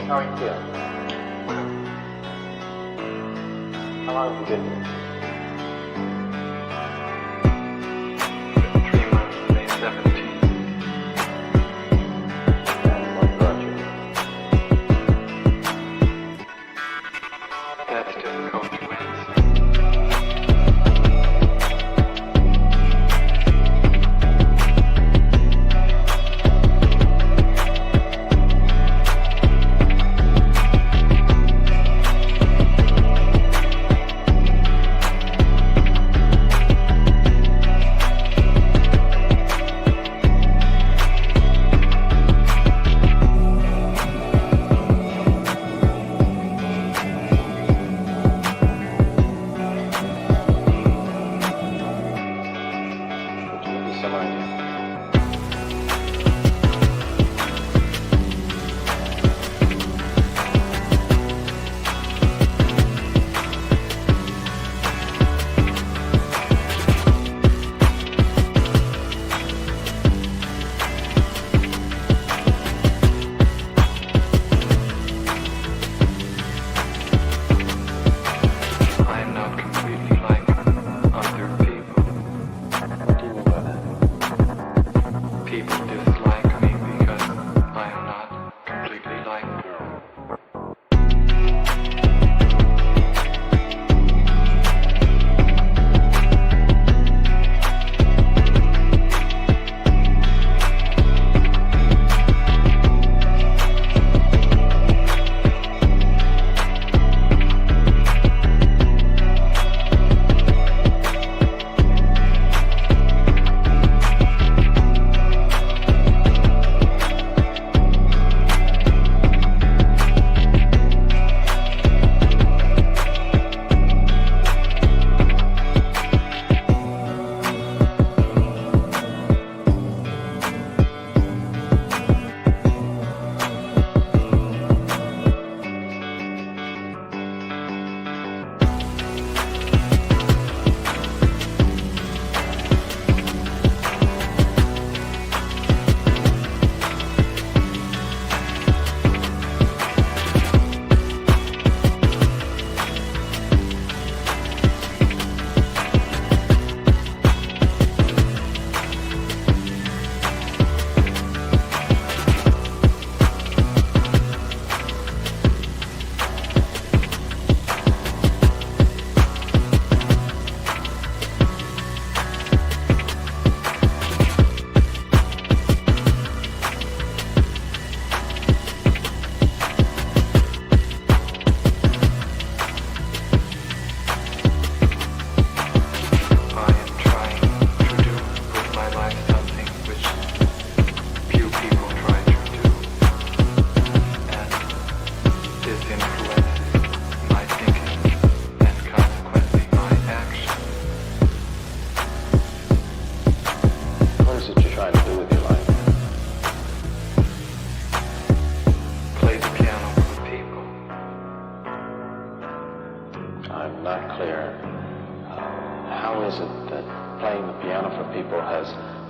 How are you feeling? How long have you been here? 3 months, May 17th. And what brought you? That's difficult to answer.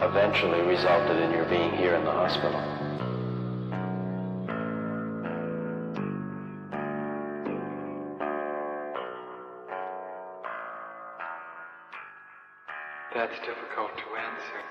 Eventually resulted in your being here in the hospital. That's difficult to answer.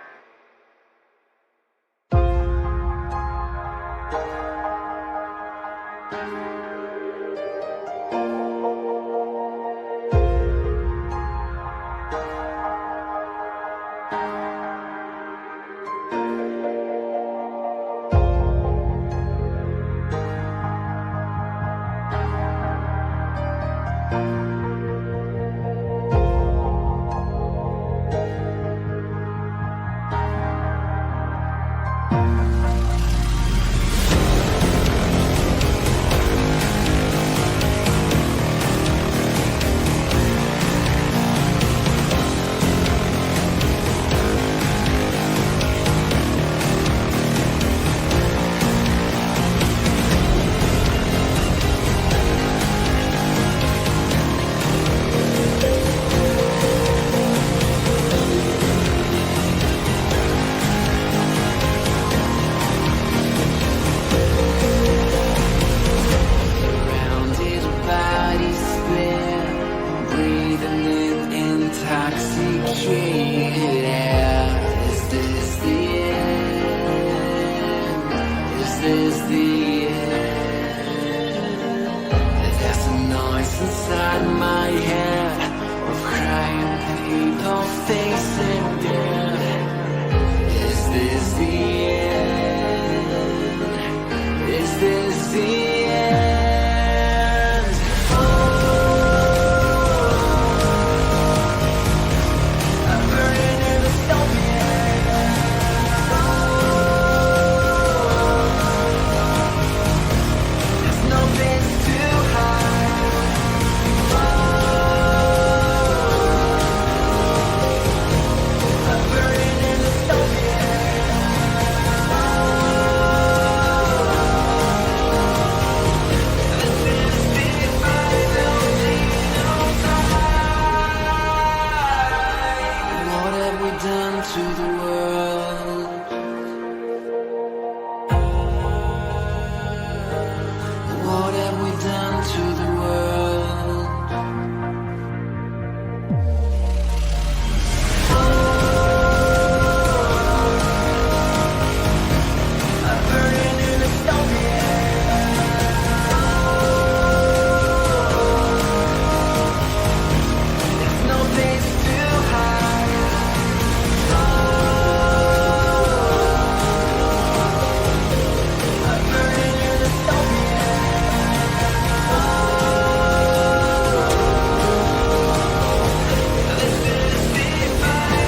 this the end? There's a noise inside my head of crying people facing death. Is this the end? Is this the end? Oh, I'm burning in the stone. There's no place to hide. I'm burning in the stone. What have we done to the world? What have we done to the world? I'm burning in the stone. There's no place to hide. I'm burning in the stone. This is the final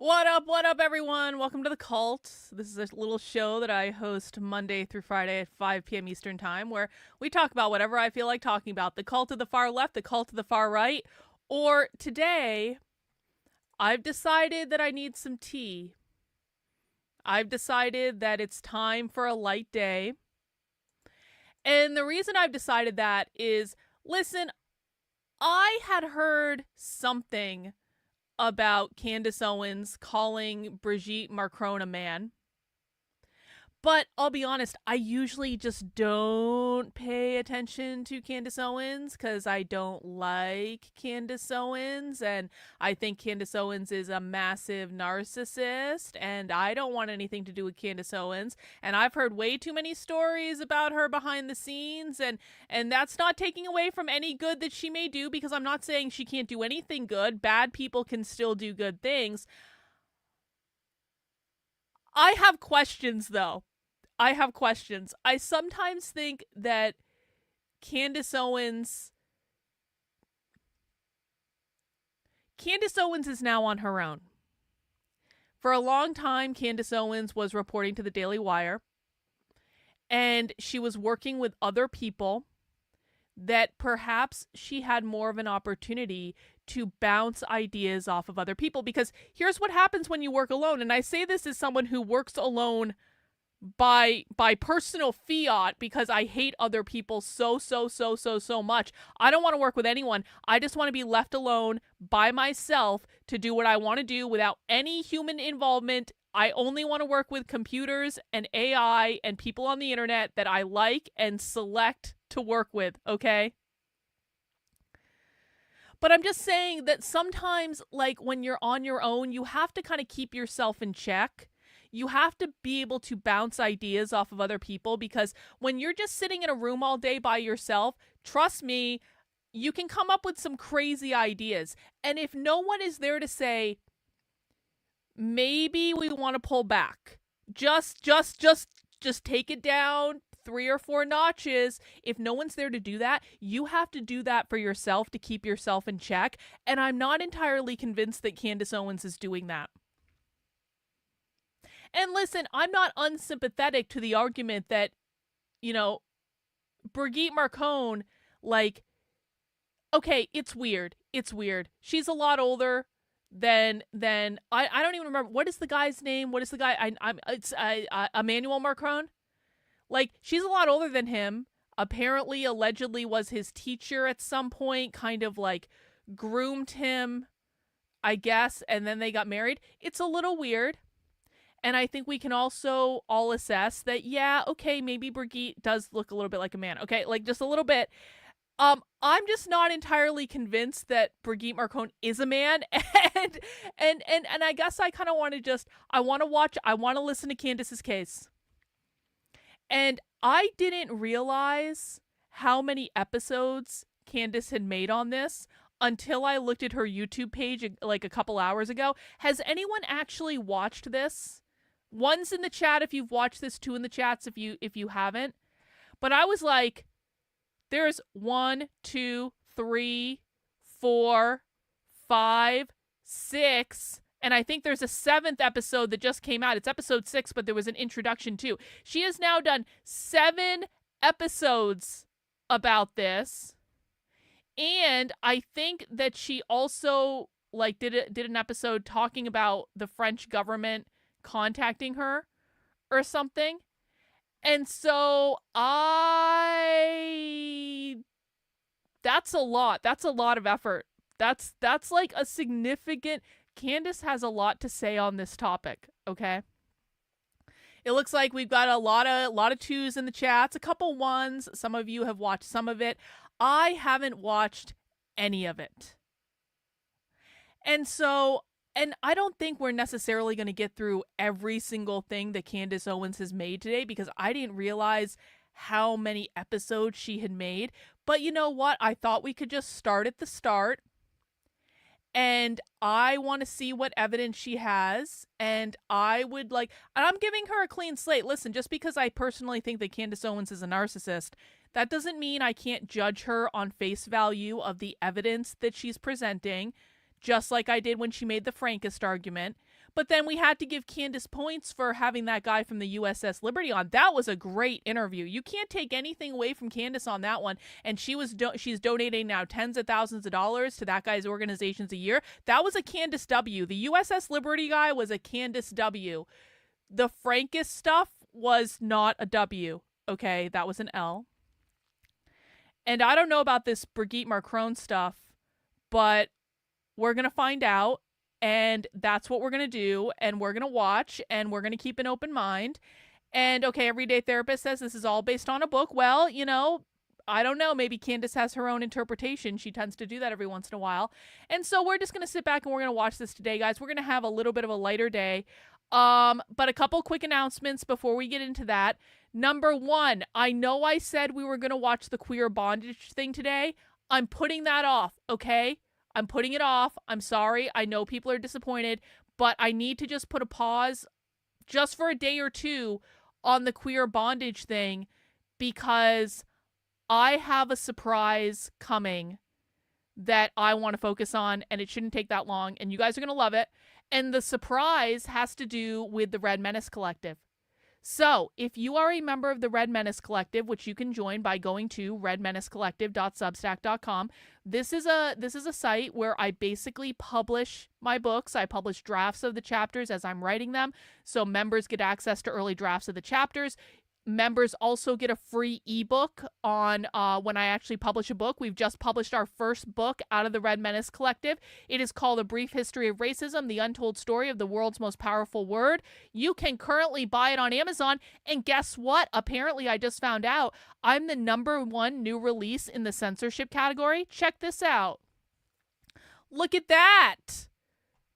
What up, everyone? Welcome to The Cult. This is a little show that I host Monday through Friday at 5 p.m. Eastern Time, where we talk about whatever I feel like talking about. The cult of the far left, the cult of the far right, or today, I've decided that I need some tea. I've decided that it's time for a light day. And the reason I've decided that is, listen, I had heard something about Candace Owens calling Brigette Macron a man. But I'll be honest, I usually just don't pay attention to Candace Owens because I don't like Candace Owens, and I think Candace Owens is a massive narcissist, and I don't want anything to do with Candace Owens. And I've heard way too many stories about her behind the scenes, and that's not taking away from any good that she may do, because I'm not saying she can't do anything good. Bad people can still do good things. I have questions, though. I have questions. I sometimes think that Candace Owens is now on her own. For a long time, Candace Owens was reporting to the Daily Wire, and she was working with other people that perhaps she had more of an opportunity to bounce ideas off of other people. Because here's what happens when you work alone, and I say this as someone who works alone by personal fiat, because I hate other people so much. I don't want to work with anyone. I just want to be left alone by myself to do what I want to do without any human involvement. I only want to work with computers and AI and people on the internet that I like and select to work with, okay? But I'm just saying that sometimes, like, when you're on your own, you have to kind of keep yourself in check. You have to be able to bounce ideas off of other people, because when you're just sitting in a room all day by yourself, trust me, you can come up with some crazy ideas. And if no one is there to say, maybe we want to pull back, just take it down 3 or 4 notches. If no one's there to do that, you have to do that for yourself to keep yourself in check. And I'm not entirely convinced that Candace Owens is doing that. And listen, I'm not unsympathetic to the argument that, you know, Brigette Macron, like, okay, it's weird. She's a lot older. then I don't even remember what is the guy's name. What is the guy? It's Emmanuel Macron. Like, she's a lot older than him. Apparently, allegedly was his teacher at some point, kind of like groomed him, I guess, and then they got married. It's a little weird. And I think we can also all assess that, yeah, okay, maybe Brigitte does look a little bit like a man. Okay, like just a little bit. I'm just not entirely convinced that Brigitte Macron is a man, and I guess I kind of want to I want to listen to Candace's case. And I didn't realize how many episodes Candace had made on this until I looked at her YouTube page like a couple hours ago. Has anyone actually watched this? One's in the chat if you've watched this, two in the chats if you haven't. But I was like, there's 1, 2, 3, 4, 5, 6, and I think there's a 7th episode that just came out. It's episode 6, but there was an introduction too. She has now done 7 episodes about this, and I think that she also like did an episode talking about the French government contacting her or something. And so that's a lot. That's a lot of effort. That's like a significant. Candace has a lot to say on this topic, okay? It looks like we've got a lot of 2s in the chats, a couple 1s. Some of you have watched some of it. I haven't watched any of it. And I don't think we're necessarily going to get through every single thing that Candace Owens has made today, because I didn't realize how many episodes she had made. But you know what? I thought we could just start at the start. And I want to see what evidence she has. And I'm giving her a clean slate. Listen, just because I personally think that Candace Owens is a narcissist, that doesn't mean I can't judge her on face value of the evidence that she's presenting, just like I did when she made the Frankist argument. But then we had to give Candace points for having that guy from the USS Liberty on. That was a great interview. You can't take anything away from Candace on that one. And she's donating now tens of thousands of dollars to that guy's organizations a year. That was a Candace W. The USS Liberty guy was a Candace W. The Frankist stuff was not a W. Okay, that was an L. And I don't know about this Brigitte Macron stuff, but we're going to find out, and that's what we're going to do, and we're going to watch, and we're going to keep an open mind. And, okay, Everyday Therapist says this is all based on a book. Well, I don't know. Maybe Candace has her own interpretation. She tends to do that every once in a while. And so we're just going to sit back and we're going to watch this today, guys. We're going to have a little bit of a lighter day. But a couple quick announcements before we get into that. Number 1, I know I said we were going to watch the queer bondage thing today. I'm putting that off, okay? I'm putting it off. I'm sorry. I know people are disappointed, but I need to just put a pause just for a day or two on the queer bondage thing, because I have a surprise coming that I want to focus on, and it shouldn't take that long, and you guys are going to love it. And the surprise has to do with the Red Menace Collective. So, if you are a member of the Red Menace Collective, which you can join by going to redmenacecollective.substack.com, this is a site where I basically publish my books. I publish drafts of the chapters as I'm writing them, so members get access to early drafts of the chapters. Members also get a free ebook on when I actually publish a book. We've just published our first book out of the Red Menace Collective. It is called A Brief History of Racism, The Untold Story of the World's Most Powerful Word. You can currently buy it on Amazon. And guess what? Apparently, I just found out I'm the #1 new release in the censorship category. Check this out. Look at that.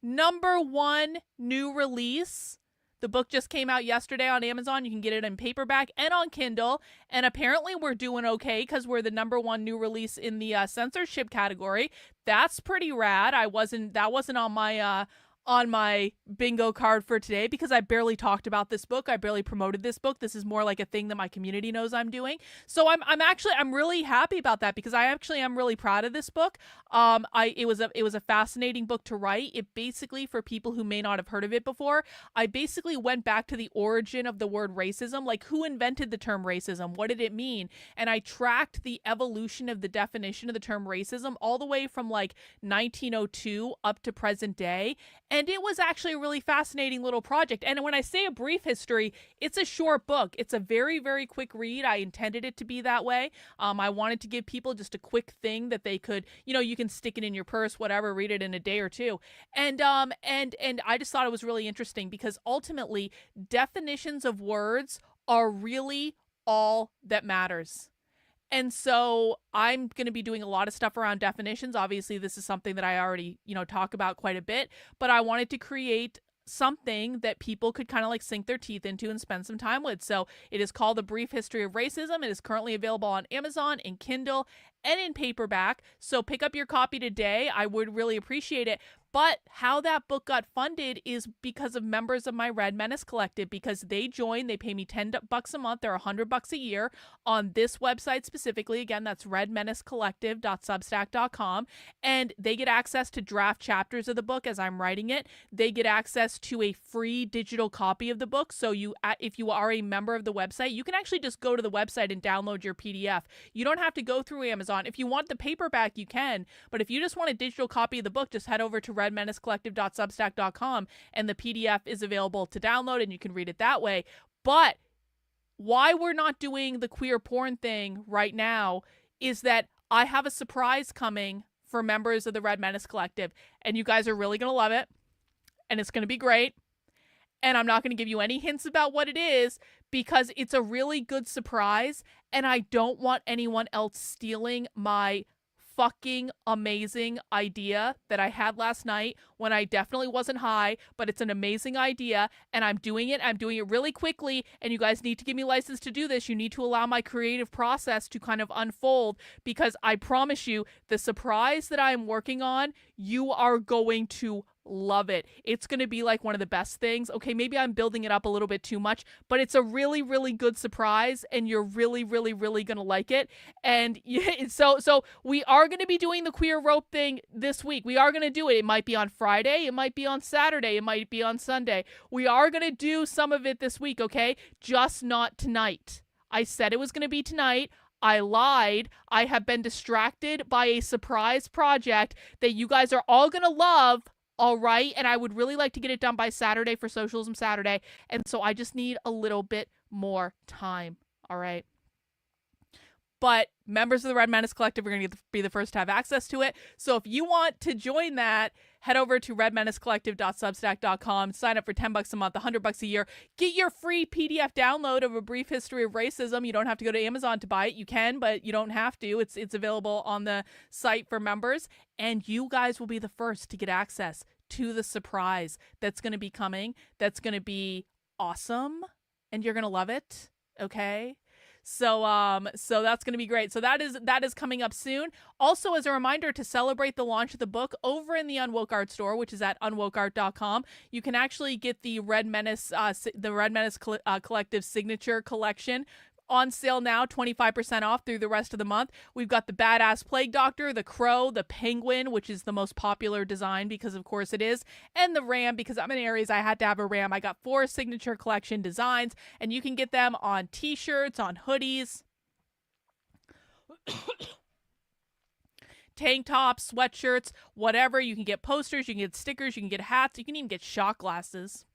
#1 new release. The book just came out yesterday on Amazon. You can get it in paperback and on Kindle. And apparently we're doing okay because we're the #1 new release in the censorship category. That's pretty rad. That wasn't on on my bingo card for today because I barely talked about this book. I barely promoted this book. This is more like a thing that my community knows I'm doing. So I'm really happy about that because I actually am really proud of this book. It was a fascinating book to write. It basically, for people who may not have heard of it before, I basically went back to the origin of the word racism, like who invented the term racism? What did it mean? And I tracked the evolution of the definition of the term racism all the way from like 1902 up to present day. And it was actually a really fascinating little project. And when I say a brief history, it's a short book. It's a very, very quick read. I intended it to be that way. I wanted to give people just a quick thing that they could, you can stick it in your purse, whatever, read it in a day or two. And I just thought it was really interesting because ultimately definitions of words are really all that matters. And so I'm going to be doing a lot of stuff around definitions. Obviously, this is something that I already, talk about quite a bit, but I wanted to create something that people could kind of like sink their teeth into and spend some time with. So it is called A Brief History of Racism. It is currently available on Amazon, in Kindle, and in paperback. So pick up your copy today. I would really appreciate it. But how that book got funded is because of members of my Red Menace Collective, because they pay me $10 a month or $100 a year on this website specifically. Again, that's redmenacecollective.substack.com. And they get access to draft chapters of the book as I'm writing it. They get access to a free digital copy of the book. So if you are a member of the website, you can actually just go to the website and download your PDF. You don't have to go through Amazon. If you want the paperback, you can. But if you just want a digital copy of the book, just head over to redmenacecollective.substack.com and the PDF is available to download and you can read it that way. But why we're not doing the queer porn thing right now is that I have a surprise coming for members of the Red Menace Collective, and you guys are really going to love it, and it's going to be great. And I'm not going to give you any hints about what it is because it's a really good surprise, and I don't want anyone else stealing my fucking amazing idea that I had last night when I definitely wasn't high, but it's an amazing idea and I'm doing it really quickly, and you guys need to give me license to do this. You need to allow my creative process to kind of unfold, because I promise you the surprise that I'm working on, you are going to love it. It's going to be like one of the best things. Okay, maybe I'm building it up a little bit too much, but it's a really, really good surprise and you're really, really, really going to like it. And so we are going to be doing the queer rope thing this week. We are going to do it. It might be on Friday. It might be on Saturday. It might be on Sunday. We are going to do some of it this week, okay? Just not tonight. I said it was going to be tonight. I lied. I have been distracted by a surprise project that you guys are all going to love. All right, and I would really like to get it done by Saturday for Socialism Saturday, and so I just need a little bit more time, all right? But members of the Red Menace Collective are going to be the first to have access to it, so if you want to join that, head over to redmenacecollective.substack.com, sign up for $10 a month, $100 a year, get your free PDF download of A Brief History of Racism. You don't have to go to Amazon to buy it. You can, but you don't have to. It's available on the site for members, and you guys will be the first to get access to the surprise that's going to be coming. That's going to be awesome, and you're going to love it, okay? So that's going to be great. So that is coming up soon. Also, as a reminder, to celebrate the launch of the book over in the Unwoke Art store, which is at unwokeart.com, you can actually get the Red Menace Collective Signature Collection on sale now, 25% off through the rest of the month. We've got the Badass Plague Doctor, the Crow, the Penguin, which is the most popular design because of course it is, and the Ram, because I'm in Aries, I had to have a Ram. I got 4 signature collection designs, and you can get them on t-shirts, on hoodies, tank tops, sweatshirts, whatever. You can get posters, you can get stickers, you can get hats, you can even get shot glasses.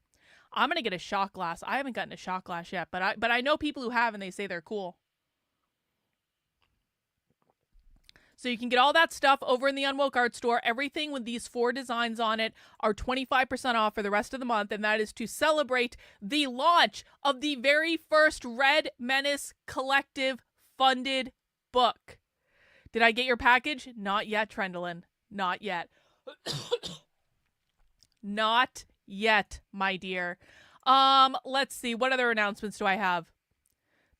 I'm going to get a shot glass. I haven't gotten a shot glass yet, but I know people who have, and they say they're cool. So you can get all that stuff over in the Unwoke Art store. Everything with these 4 designs on it are 25% off for the rest of the month, and that is to celebrate the launch of the very first Red Menace Collective funded book. Did I get your package? Not yet, Trendlin. Not yet. Not yet, my dear. Let's see. What other announcements do I have?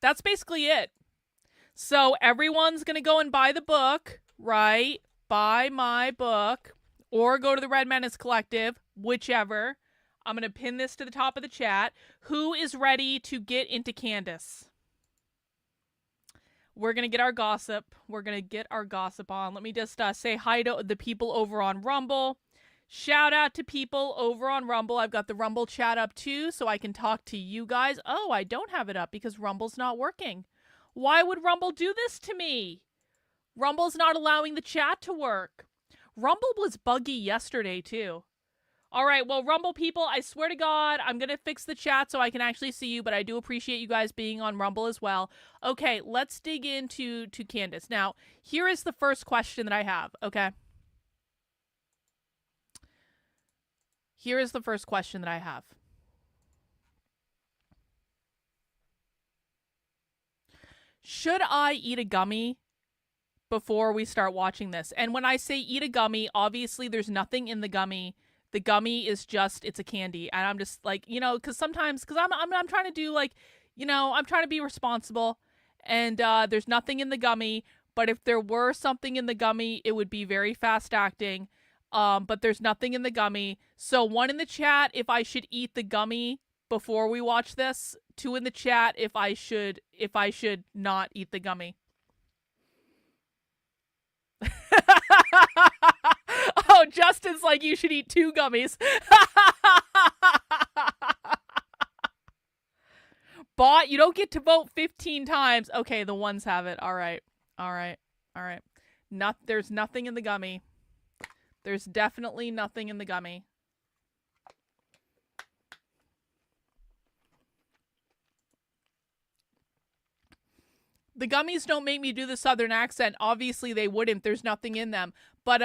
That's basically it. So everyone's going to go and buy the book, right? Buy my book, or go to the Red Menace Collective, whichever. I'm going to pin this to the top of the chat. Who is ready to get into Candace? We're going to get our gossip. We're going to get our gossip on. Let me just say hi to the people over on Rumble. Shout out to people over on Rumble. I've got the Rumble chat up too, so I can talk to you guys. Oh, I don't have it up because Rumble's not working. Why would Rumble do this to me? Rumble's not allowing the chat to work. Rumble was buggy yesterday too. All right, well, Rumble people, I swear to God, I'm going to fix the chat so I can actually see you, but I do appreciate you guys being on Rumble as well. Okay, let's dig into Candace. Now, here is the first question that I have, okay? Here is the first question that I have. Should I eat a gummy before we start watching this? And when I say eat a gummy, obviously there's nothing in the gummy. The gummy is just, it's a candy. And I'm just like, you know, because sometimes, because I'm trying to do like, you know, I'm trying to be responsible. And there's nothing in the gummy. But if there were something in the gummy, it would be very fast acting. But there's nothing in the gummy. So 1 in the chat if I should eat the gummy before we watch this. 2 in the chat if I should not eat the gummy. Oh, Justin's like, you should eat 2 gummies. Bot, you don't get to vote 15 times. Okay, the ones have it. All right. All right. All right. There's nothing in the gummy. There's definitely nothing in the gummy. The gummies don't make me do the Southern accent. Obviously, they wouldn't. There's nothing in them. But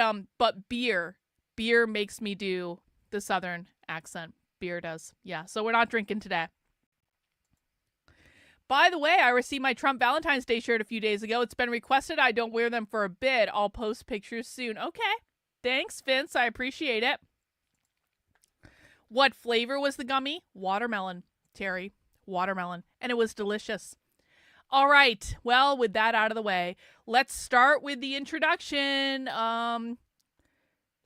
beer makes me do the Southern accent. Beer does. Yeah, so we're not drinking today. By the way, I received my Trump Valentine's Day shirt a few days ago. It's been requested I don't wear them for a bit. I'll post pictures soon. Okay. Thanks, Vince. I appreciate it. What flavor was the gummy? Watermelon, Terry. Watermelon. And it was delicious. All right. Well, with that out of the way, let's start with the introduction.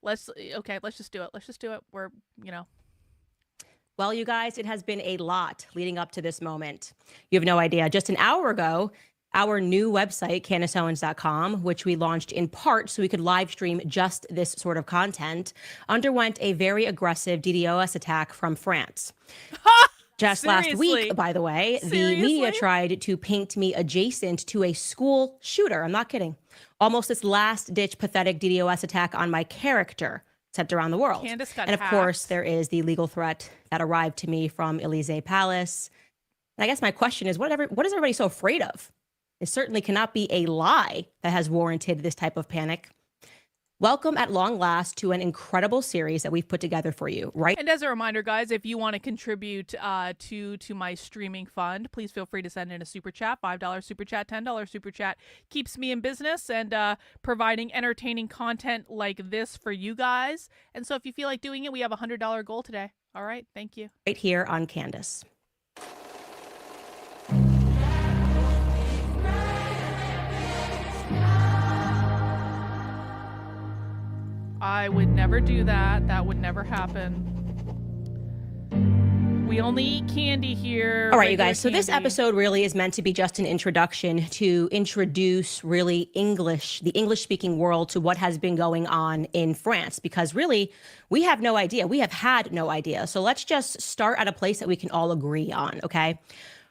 Let's just do it. Let's just do it. We're, you know. Well, you guys, it has been a lot leading up to this moment. You have no idea. Just an hour ago, our new website, CandaceOwens.com, which we launched in part so we could live stream just this sort of content, underwent a very aggressive DDoS attack from France. Just Seriously? last week, by the way, Seriously? the media tried to paint me adjacent to a school shooter. I'm not kidding. Almost this last-ditch pathetic DDoS attack on my character sent around the world. Candace got and of hacked. course, there is the legal threat that arrived to me from Elysee Palace. And I guess my question is, what is everybody so afraid of? It certainly cannot be a lie that has warranted this type of panic. Welcome at long last to an incredible series that we've put together for you, right? And as a reminder, guys, if you want to contribute to my streaming fund, please feel free to send in a super chat. $5 super chat, $10 super chat keeps me in business and providing entertaining content like this for you guys. And so if you feel like doing it, we have a $100 goal today. All right. Thank you. Right here on Candace. I would never do that. That would never happen. We only eat candy here. All right, you guys. So this candy. episode really is meant to be just an introduction to introduce really the English-speaking world to what has been going on in France, because really we have no idea. We have had no idea. So let's just start at a place that we can all agree on, okay?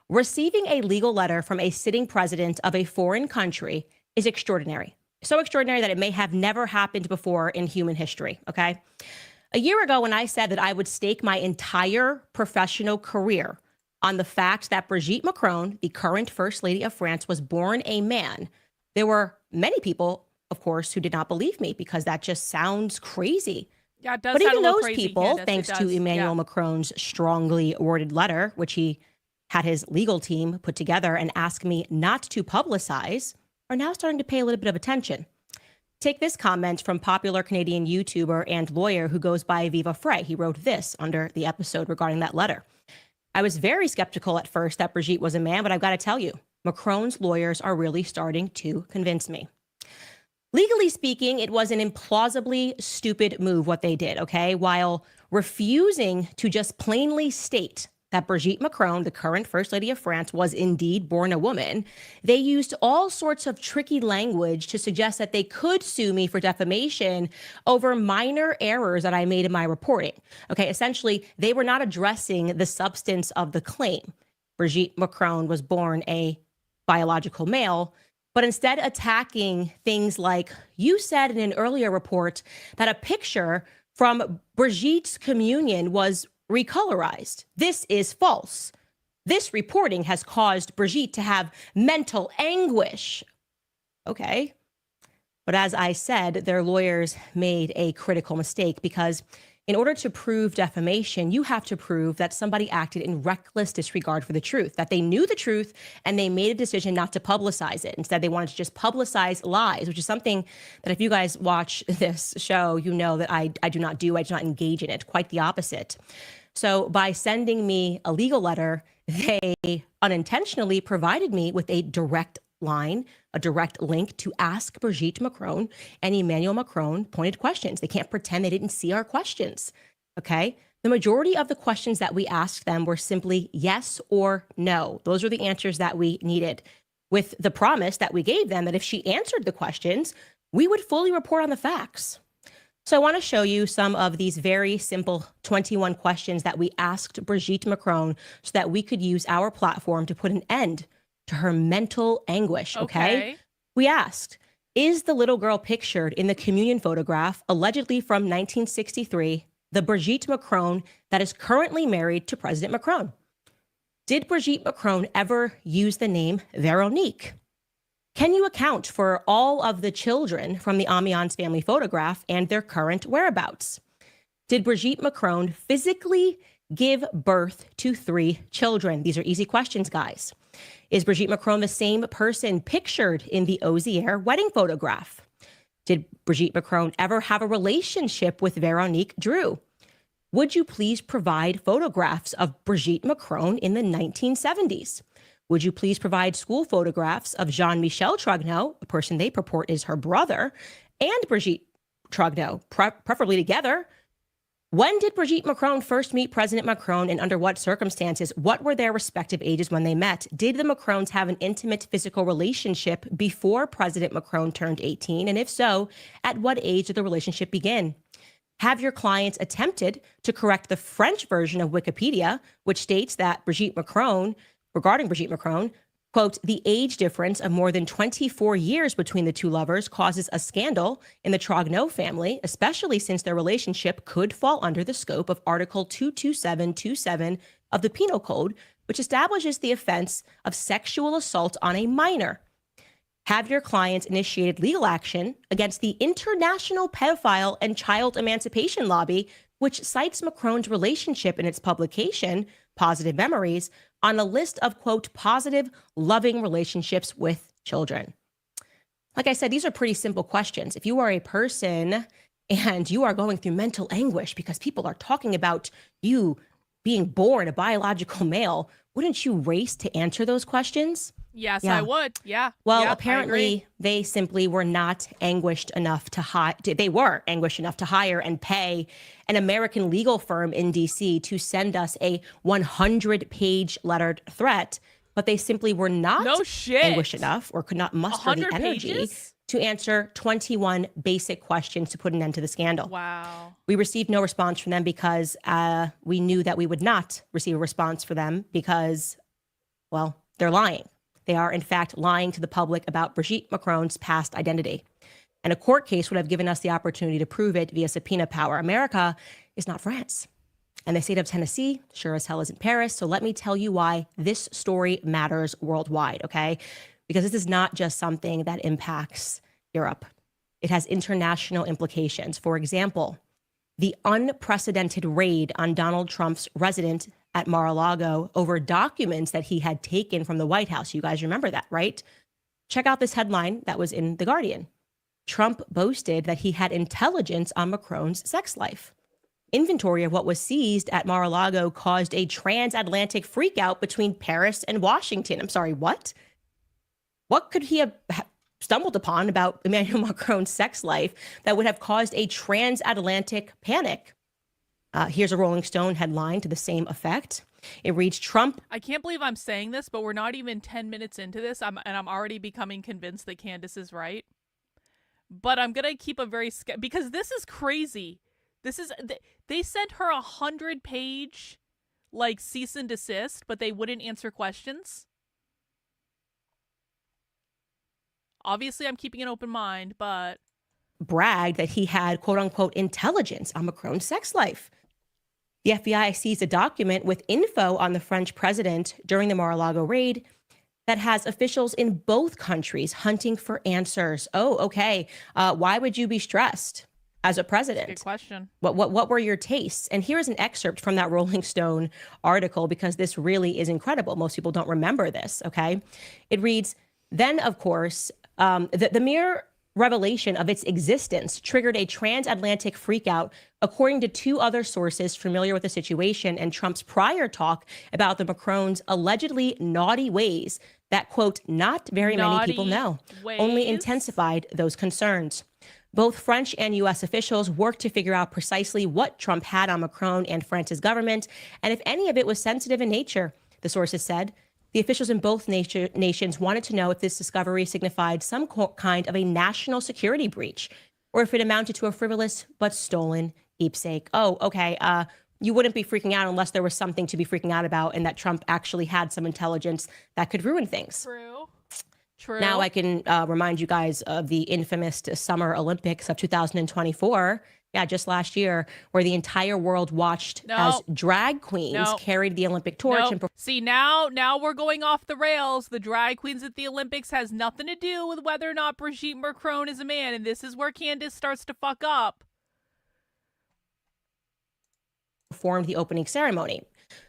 Receiving a legal letter from a sitting president of a foreign country is extraordinary. So extraordinary that it may have never happened before in human history, okay? A year ago, when I said that I would stake my entire professional career on the fact that Brigette Macron, the current First Lady of France, was born a man, there were many people, of course, who did not believe me because that just sounds crazy. Yeah, it does But sound even a little those crazy, people, Candace, thanks it to does. Emmanuel Yeah. Macron's strongly worded letter, which he had his legal team put together and ask me not to publicize, are now starting to pay a little bit of attention. Take this comment from popular Canadian YouTuber and lawyer who goes by Viva Frey. He wrote this under the episode regarding that letter. I was very skeptical at first that Brigette was a man, but I've got to tell you, Macron's lawyers are really starting to convince me. Legally speaking, it was an implausibly stupid move what they did, okay? While refusing to just plainly state that Brigitte Macron, the current First Lady of France, was indeed born a woman, they used all sorts of tricky language to suggest that they could sue me for defamation over minor errors that I made in my reporting. Okay, essentially, they were not addressing the substance of the claim. Brigitte Macron was born a biological male, but instead attacking things like, you said in an earlier report that a picture from Brigitte's communion was recolorized. This is false. This reporting has caused Brigitte to have mental anguish. Okay. But as I said, their lawyers made a critical mistake because in order to prove defamation, you have to prove that somebody acted in reckless disregard for the truth, that they knew the truth and they made a decision not to publicize it. Instead, they wanted to just publicize lies, which is something that if you guys watch this show, you know that I do not do. I do not engage in it. Quite the opposite. So by sending me a legal letter, they unintentionally provided me with a direct line, a direct link to ask Brigitte Macron and Emmanuel Macron pointed questions. They can't pretend they didn't see our questions, okay? The majority of the questions that we asked them were simply yes or no. Those are the answers that we needed, with the promise that we gave them that if she answered the questions, we would fully report on the facts. So I want to show you some of these very simple 21 questions that we asked Brigitte Macron so that we could use our platform to put an end to her mental anguish, okay? We asked, is the little girl pictured in the communion photograph, allegedly from 1963, the Brigitte Macron that is currently married to President Macron? Did Brigitte Macron ever use the name Veronique? Can you account for all of the children from the Amiens family photograph and their current whereabouts? Did Brigitte Macron physically give birth to 3 children? These are easy questions, guys. Is Brigitte Macron the same person pictured in the Ozier wedding photograph? Did Brigitte Macron ever have a relationship with Veronique Drew? Would you please provide photographs of Brigitte Macron in the 1970s? Would you please provide school photographs of Jean-Michel Trogneau, a person they purport is her brother, and Brigitte Trogneau, preferably together? When did Brigitte Macron first meet President Macron and under what circumstances? What were their respective ages when they met? Did the Macrons have an intimate physical relationship before President Macron turned 18? And if so, at what age did the relationship begin? Have your clients attempted to correct the French version of Wikipedia, which states that regarding Brigitte Macron, quote, the age difference of more than 24 years between the two lovers causes a scandal in the Trogneau family, especially since their relationship could fall under the scope of Article 22727 of the Penal Code, which establishes the offense of sexual assault on a minor. Have your clients initiated legal action against the International Pedophile and Child Emancipation Lobby, which cites Macron's relationship in its publication, Positive Memories, on a list of, quote, positive, loving relationships with children? Like I said, these are pretty simple questions. If you are a person and you are going through mental anguish because people are talking about you being born a biological male, wouldn't you race to answer those questions? Yes, I would. Yeah. Well, Yep, apparently they simply were not anguished enough to hire. They were anguished enough to hire and pay an American legal firm in DC to send us a 100-page lettered threat, but they simply were not anguished enough or could not muster the energy pages? to answer 21 basic questions to put an end to the scandal. Wow. We received no response from them because we knew that we would not receive a response from them because, well, they're lying. They are, in fact, lying to the public about Brigitte Macron's past identity. And a court case would have given us the opportunity to prove it via subpoena power. America is not France. And the state of Tennessee sure as hell isn't Paris. So let me tell you why this story matters worldwide, okay? Because this is not just something that impacts Europe. It has international implications. For example, the unprecedented raid on Donald Trump's residence at Mar-a-Lago over documents that he had taken from the White House. You guys remember that, right? Check out this headline that was in The Guardian. Trump boasted that he had intelligence on Macron's sex life. Inventory of what was seized at Mar-a-Lago caused a transatlantic freakout between Paris and Washington. I'm sorry, what? What could he have stumbled upon about Emmanuel Macron's sex life that would have caused a transatlantic panic? Here's a Rolling Stone headline to the same effect. It reads, Trump. I can't believe I'm saying this, but we're not even 10 minutes into this, and I'm already becoming convinced that Candace is right. But I'm going to keep a very... because this is crazy. They sent her 100-page, like, cease and desist, but they wouldn't answer questions. Obviously, I'm keeping an open mind, but... bragged that he had, quote unquote, intelligence on Macron's sex life. The FBI seized a document with info on the French president during the Mar-a-Lago raid that has officials in both countries hunting for answers. Oh, okay. Why would you be stressed as a president? Good question. What were your tastes? And here's an excerpt from that Rolling Stone article, because this really is incredible. Most people don't remember this, okay? It reads, then, of course, the mere revelation of its existence triggered a transatlantic freakout, according to two other sources familiar with the situation and Trump's prior talk about the Macrons' allegedly naughty ways that, quote, not very many people know, only intensified those concerns. Both French and U.S. officials worked to figure out precisely what Trump had on Macron and France's government, and if any of it was sensitive in nature, the sources said. The officials in both nations wanted to know if this discovery signified some kind of a national security breach, or if it amounted to a frivolous but stolen keepsake. Oh, okay. You wouldn't be freaking out unless there was something to be freaking out about, and that Trump actually had some intelligence that could ruin things. True. Now I can remind you guys of the infamous Summer Olympics of 2024. Yeah, just last year, where the entire world watched as drag queens carried the Olympic torch. And see, now we're going off the rails. The drag queens at the Olympics has nothing to do with whether or not Brigitte Macron is a man, and this is where Candace starts to fuck up. Performed the opening ceremony.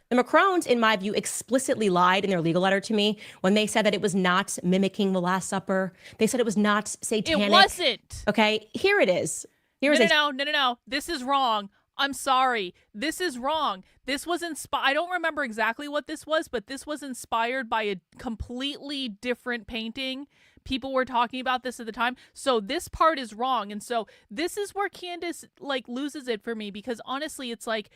The Macrons, in my view, explicitly lied in their legal letter to me when they said that it was not mimicking the Last Supper. They said it was not satanic. It wasn't. Okay, here it is. No. This is wrong. I'm sorry. This is wrong. This was I don't remember exactly what this was, but this was inspired by a completely different painting. People were talking about this at the time. So this part is wrong. And so this is where Candace like loses it for me, because honestly, it's like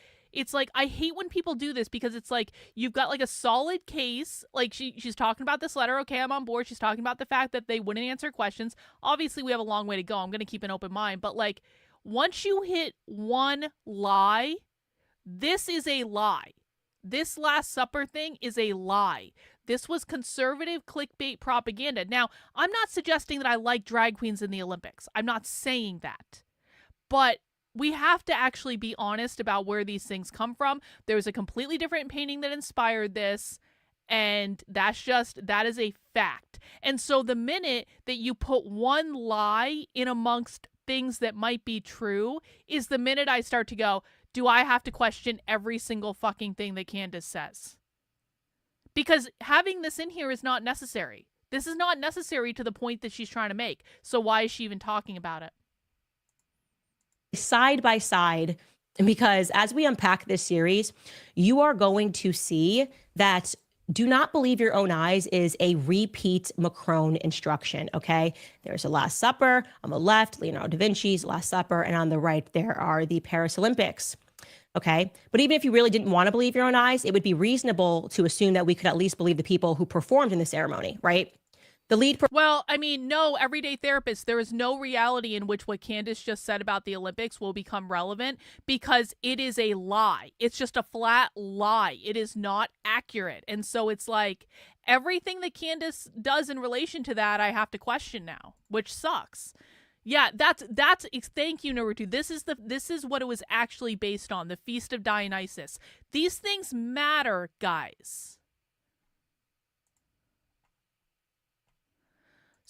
I hate when people do this, because it's like you've got like a solid case. Like she's talking about this letter. Okay, I'm on board. She's talking about the fact that they wouldn't answer questions. Obviously, we have a long way to go. I'm going to keep an open mind. But like once you hit one lie, this is a lie. This Last Supper thing is a lie. This was conservative clickbait propaganda. Now, I'm not suggesting that I like drag queens in the Olympics. I'm not saying that. But we have to actually be honest about where these things come from. There's a completely different painting that inspired this, and that is a fact. And so the minute that you put one lie in amongst things that might be true is the minute I start to go, do I have to question every single fucking thing that Candace says? Because having this in here is not necessary. This is not necessary to the point that she's trying to make. So why is she even talking about it? Side by side, because as we unpack this series, you are going to see that do not believe your own eyes is a repeat Macron instruction, okay? There's a Last Supper. On the left, Leonardo da Vinci's Last Supper, and on the right, there are the Paris Olympics, okay? But even if you really didn't want to believe your own eyes, it would be reasonable to assume that we could at least believe the people who performed in the ceremony, right? The lead... Well, I mean, no, everyday therapist, there is no reality in which what Candace just said about the Olympics will become relevant, because it is a lie. It's just a flat lie. It is not accurate. And so it's like everything that Candace does in relation to that, I have to question now, which sucks. Yeah, that's thank you, Naruto. This is what it was actually based on, the Feast of Dionysus. These things matter, guys.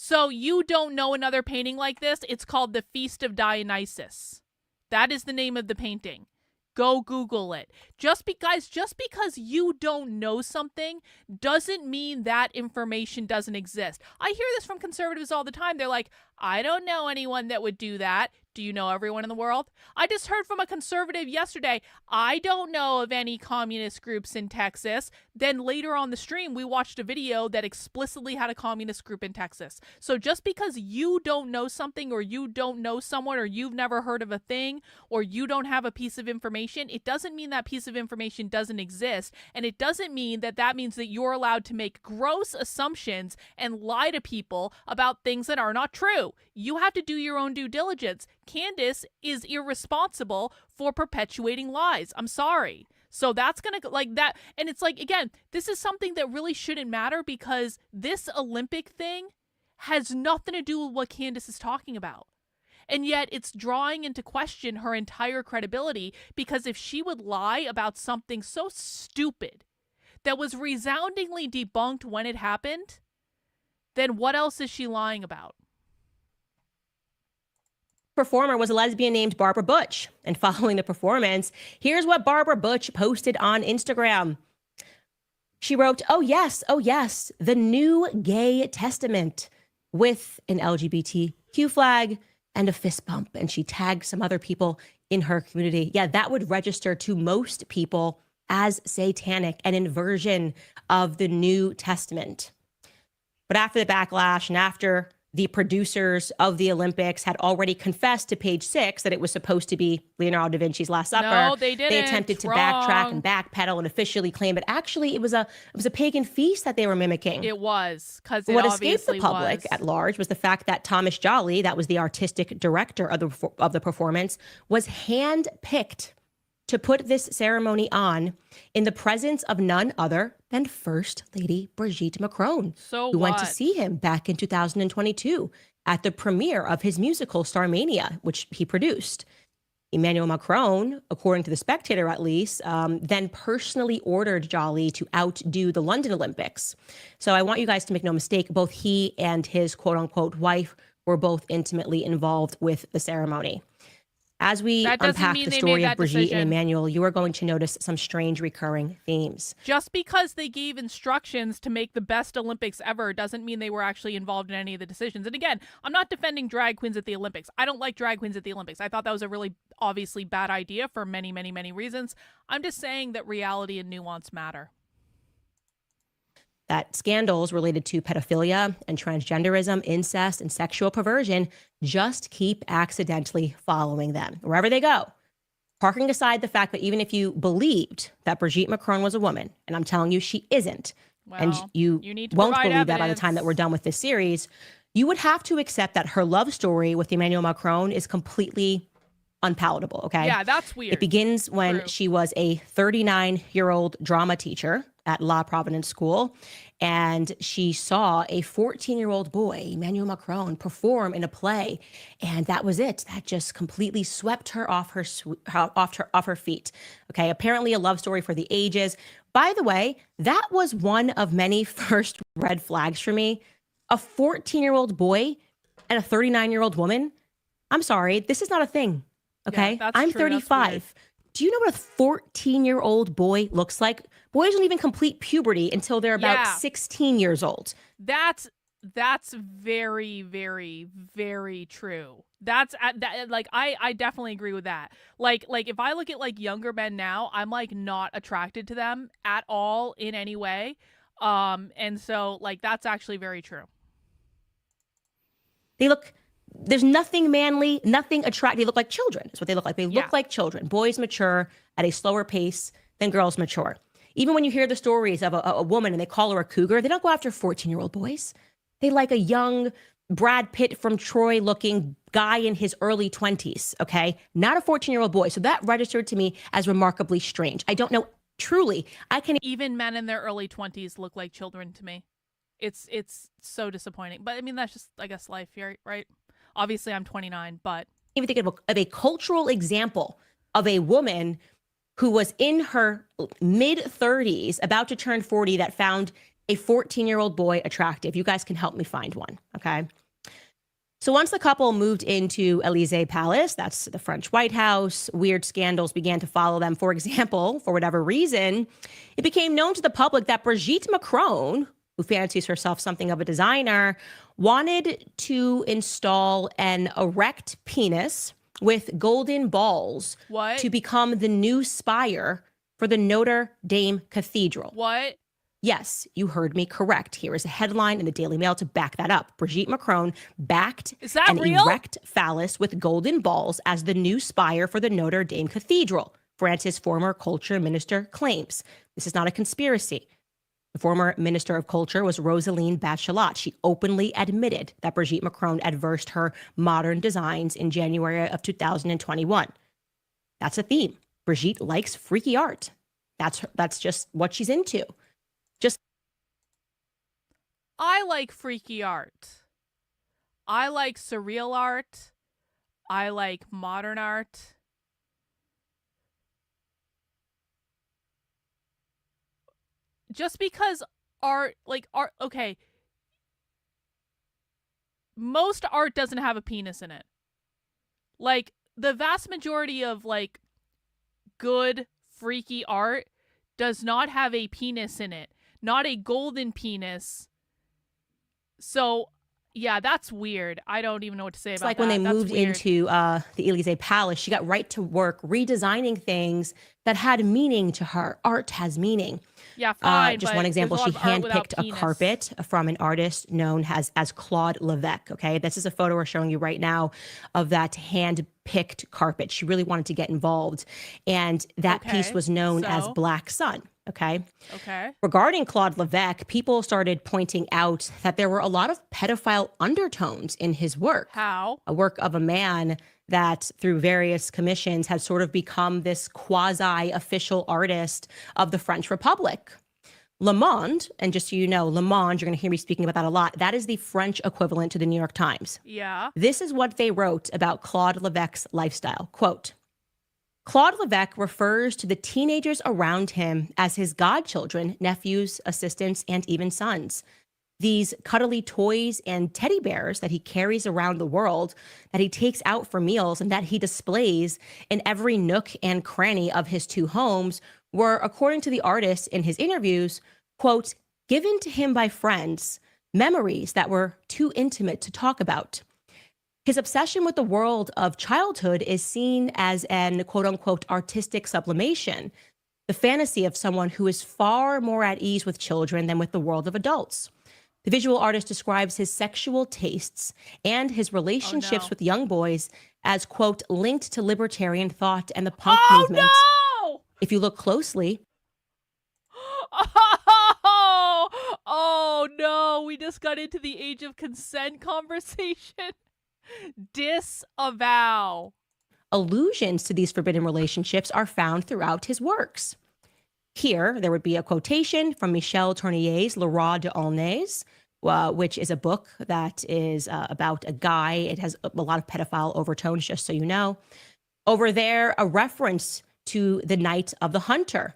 So you don't know another painting like this? It's called the Feast of Dionysus. That is the name of the painting. Go Google it. Just because you don't know something doesn't mean that information doesn't exist. I hear this from conservatives all the time. They're like, I don't know anyone that would do that. Do you know everyone in the world? I just heard from a conservative yesterday. I don't know of any communist groups in Texas. Then later on the stream, we watched a video that explicitly had a communist group in Texas. So just because you don't know something, or you don't know someone, or you've never heard of a thing, or you don't have a piece of information, it doesn't mean that piece of information doesn't exist. And it doesn't mean that that means that you're allowed to make gross assumptions and lie to people about things that are not true. You have to do your own due diligence. Candace is irresponsible for perpetuating lies. I'm sorry. So that's going to like that. And it's like, again, this is something that really shouldn't matter, because this Olympic thing has nothing to do with what Candace is talking about. And yet it's drawing into question her entire credibility, because if she would lie about something so stupid that was resoundingly debunked when it happened, then what else is she lying about? Performer was a lesbian named Barbara Butch. And following the performance, here's what Barbara Butch posted on Instagram. She wrote, oh yes, the new gay testament, with an LGBTQ flag and a fist bump. And she tagged some other people in her community. Yeah, that would register to most people as satanic, an inversion of the New Testament. But after the backlash, and after the producers of the Olympics had already confessed to Page Six that it was supposed to be Leonardo da Vinci's Last Supper, no, they didn't. They attempted to backtrack and backpedal and officially claim it. Actually, it was a pagan feast that they were mimicking. It was, because what escaped the public at large was the fact that Thomas Jolly, that was the artistic director of the performance, was handpicked to put this ceremony on in the presence of none other than First Lady Brigette Macron, who went to see him back in 2022 at the premiere of his musical Starmania, which he produced. Emmanuel Macron, according to The Spectator at least, then personally ordered Jolly to outdo the London Olympics. So I want you guys to make no mistake, both he and his quote-unquote wife were both intimately involved with the ceremony. As we unpack the story of Brigitte and Emmanuel, you are going to notice some strange recurring themes. Just because they gave instructions to make the best Olympics ever doesn't mean they were actually involved in any of the decisions. And again, I'm not defending drag queens at the Olympics. I don't like drag queens at the Olympics. I thought that was a really obviously bad idea for many, many, many reasons. I'm just saying that reality and nuance matter. That scandals related to pedophilia and transgenderism, incest, and sexual perversion just keep accidentally following them wherever they go. Parking aside the fact that even if you believed that Brigitte Macron was a woman, and I'm telling you she isn't, well, and you won't believe evidence. that by the time that we're done with this series, you would have to accept that her love story with Emmanuel Macron is completely unpalatable, okay? Yeah, that's weird. It begins when she was a 39-year-old drama teacher at La Providence School, and she saw a 14-year-old boy, Emmanuel Macron, perform in a play, and that was it. That just completely swept her off her feet. Okay, apparently a love story for the ages. By the way, that was one of many first red flags for me. A 14-year-old boy and a 39-year-old woman. I'm sorry, this is not a thing. Okay, yeah, I'm 35. Do you know what a 14-year-old boy looks like? Boys don't even complete puberty until they're about 16 years old. That's very, very, very true. I definitely agree with that. Like if I look at like younger men now, I'm like not attracted to them at all in any way. And so like that's actually very true. There's nothing manly, nothing attractive. They look like children. That's what they look like. They look like children. Boys mature at a slower pace than girls mature. Even when you hear the stories of a woman and they call her a cougar, they don't go after 14-year-old boys. They like a young Brad Pitt from Troy looking guy in his early 20s, okay? Not a 14-year-old boy. So that registered to me as remarkably strange. I don't know, truly, even men in their early 20s look like children to me. It's so disappointing. But I mean, that's just, I guess, life here, right? Obviously, I'm 29, but even think of a cultural example of a woman who was in her mid-30s, about to turn 40, that found a 14-year-old boy attractive. You guys can help me find one, okay? So once the couple moved into Élysée Palace, that's the French White House, weird scandals began to follow them. For example, for whatever reason, it became known to the public that Brigitte Macron, who fancies herself something of a designer, wanted to install an erect penis with golden balls What? to become the new spire for the Notre Dame Cathedral. What? Yes, you heard me correct. Here is a headline in the Daily Mail to back that up. Brigette Macron backed Is that an real? erect phallus with golden balls as the new spire for the Notre Dame Cathedral, France's former culture minister claims. This is not a conspiracy. The former Minister of Culture was Roselyne Bachelot. She openly admitted that Brigette Macron adversed her modern designs in January of 2021. That's a theme. Brigitte likes freaky art. That's just what she's into. I like freaky art. I like surreal art. I like modern art. Just because art, okay. Most art doesn't have a penis in it. Like, the vast majority of, like, good freaky art does not have a penis in it. Not a golden penis. So, yeah, that's weird. I don't even know what to say about that. It's like when they That's moved weird. into the Elysee Palace, she got right to work redesigning things that had meaning to her. Art has meaning. Yeah, fine. Just but one example, there's a she lot of art without handpicked a penis. carpet from an artist known as Claude Levesque. Okay, this is a photo we're showing you right now of that hand-picked carpet. She really wanted to get involved, and that piece Okay, was known as so? Black Sun. Okay. Okay. Regarding Claude Levesque, people started pointing out that there were a lot of pedophile undertones in his work. How? A work of a man that through various commissions had sort of become this quasi-official artist of the French Republic. Le Monde, and just so you know, Le Monde, you're going to hear me speaking about that a lot, that is the French equivalent to the New York Times. Yeah. This is what they wrote about Claude Levesque's lifestyle. Quote, Claude Levesque refers to the teenagers around him as his godchildren, nephews, assistants, and even sons. These cuddly toys and teddy bears that he carries around the world, that he takes out for meals, and that he displays in every nook and cranny of his two homes were, according to the artist in his interviews, quote, given to him by friends, memories that were too intimate to talk about. His obsession with the world of childhood is seen as an quote unquote artistic sublimation, the fantasy of someone who is far more at ease with children than with the world of adults. The visual artist describes his sexual tastes and his relationships with young boys as, quote, linked to libertarian thought and the punk movement. No! If you look closely, Oh no, we just got into the age of consent conversation. Disavow. allusions to these forbidden relationships are found throughout his works. Here, there would be a quotation from Michel Tournier's Le Roi de Aulnay, which is a book that is about a guy. It has a lot of pedophile overtones, just so you know. Over there, a reference to The Night of the Hunter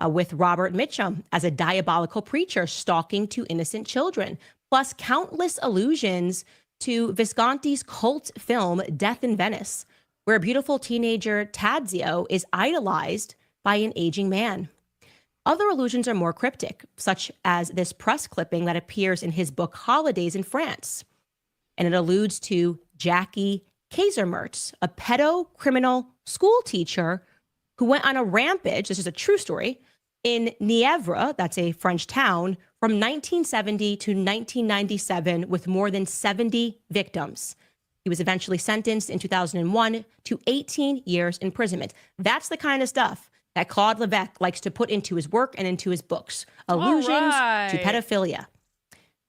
with Robert Mitchum as a diabolical preacher stalking two innocent children, plus countless allusions to Visconti's cult film Death in Venice, where a beautiful teenager, Tadzio, is idolized by an aging man. Other allusions are more cryptic, such as this press clipping that appears in his book Holidays in France. And it alludes to Jackie Kaisermertz, a pedo-criminal school teacher who went on a rampage, this is a true story, in Nièvre, that's a French town, from 1970 to 1997 with more than 70 victims. He was eventually sentenced in 2001 to 18 years imprisonment. That's the kind of stuff that Claude Levesque likes to put into his work and into his books. Allusions to pedophilia.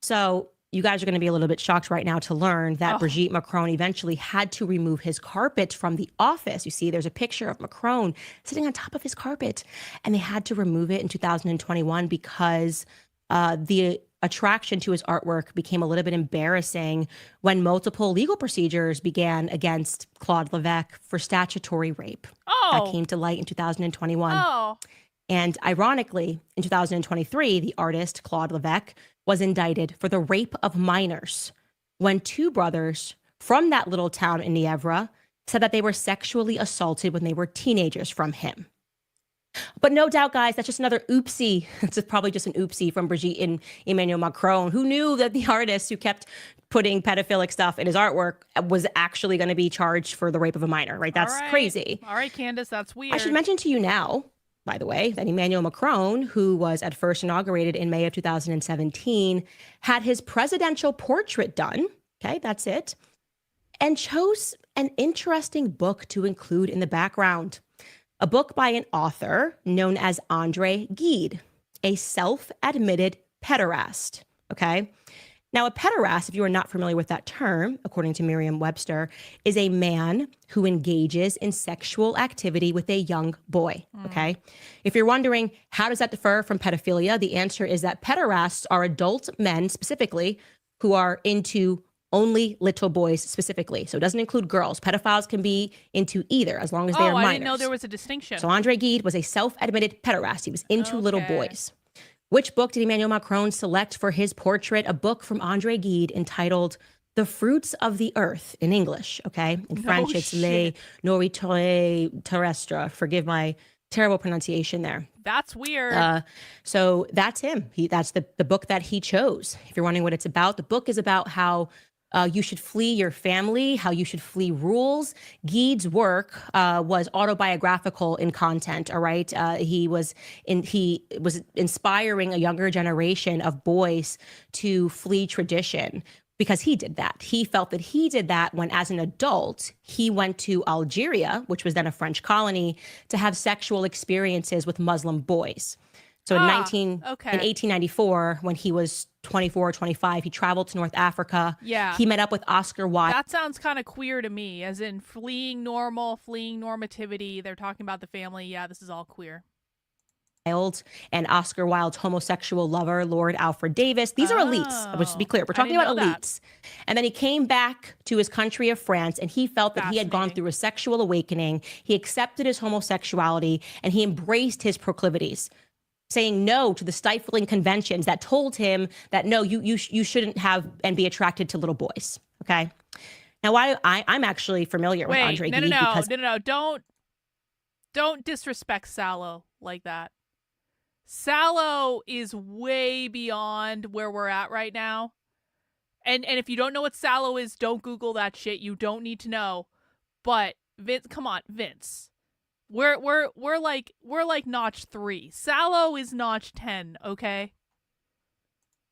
So you guys are going to be a little bit shocked right now to learn that Brigette Macron eventually had to remove his carpet from the office. You see, there's a picture of Macron sitting on top of his carpet, and they had to remove it in 2021 because the attraction to his artwork became a little bit embarrassing when multiple legal procedures began against Claude Levesque for statutory rape. That came to light in 2021. And ironically, in 2023, the artist Claude Levesque was indicted for the rape of minors when two brothers from that little town in Nièvre said that they were sexually assaulted when they were teenagers from him. But no doubt, guys, that's just another oopsie. It's probably just an oopsie from Brigitte and Emmanuel Macron, who knew that the artist who kept putting pedophilic stuff in his artwork was actually going to be charged for the rape of a minor, right? That's crazy. All right, Candace, that's weird. I should mention to you now, by the way, that Emmanuel Macron, who was at first inaugurated in May of 2017, had his presidential portrait done. Okay, that's it. And chose an interesting book to include in the background. A book by an author known as Andre Gide, a self-admitted pederast, okay? Now, a pederast, if you are not familiar with that term, according to Merriam-Webster, is a man who engages in sexual activity with a young boy, okay? If you're wondering, how does that differ from pedophilia? The answer is that pederasts are adult men, specifically, who are into only little boys specifically. So it doesn't include girls. Pedophiles can be into either as long as they are minors. I didn't know there was a distinction. So Andre Gide was a self-admitted pederast. He was into little boys. Which book did Emmanuel Macron select for his portrait? A book from Andre Gide entitled The Fruits of the Earth in English, okay? In French, it's Les Nourritures Terrestres. Forgive my terrible pronunciation there. That's weird. So that's him. That's the book that he chose. If you're wondering what it's about, the book is about how you should flee your family, how you should flee rules. Gide's work was autobiographical in content, all right? He was inspiring a younger generation of boys to flee tradition because he did that. He felt that he did that when, as an adult, he went to Algeria, which was then a French colony, to have sexual experiences with Muslim boys. So in 1894, when he was 24 or 25, he traveled to North Africa. Yeah. He met up with Oscar Wilde. That sounds kind of queer to me, as in fleeing normal, fleeing normativity. They're talking about the family. Yeah, this is all queer. And Oscar Wilde's homosexual lover, Lord Alfred Davis. These are elites, which to be clear, we're talking about elites. And then he came back to his country of France, and he felt that he had gone through a sexual awakening. He accepted his homosexuality, and he embraced his proclivities, saying no to the stifling conventions that told him that, no, you shouldn't have and be attracted to little boys, okay? Now, I'm actually familiar with Andre Gide because... No, don't disrespect Sallow like that. Sallow is way beyond where we're at right now. And if you don't know what Sallow is, don't Google that shit. You don't need to know. But Vince, come on, Vince. We're like notch 3. Sallow is notch 10, okay?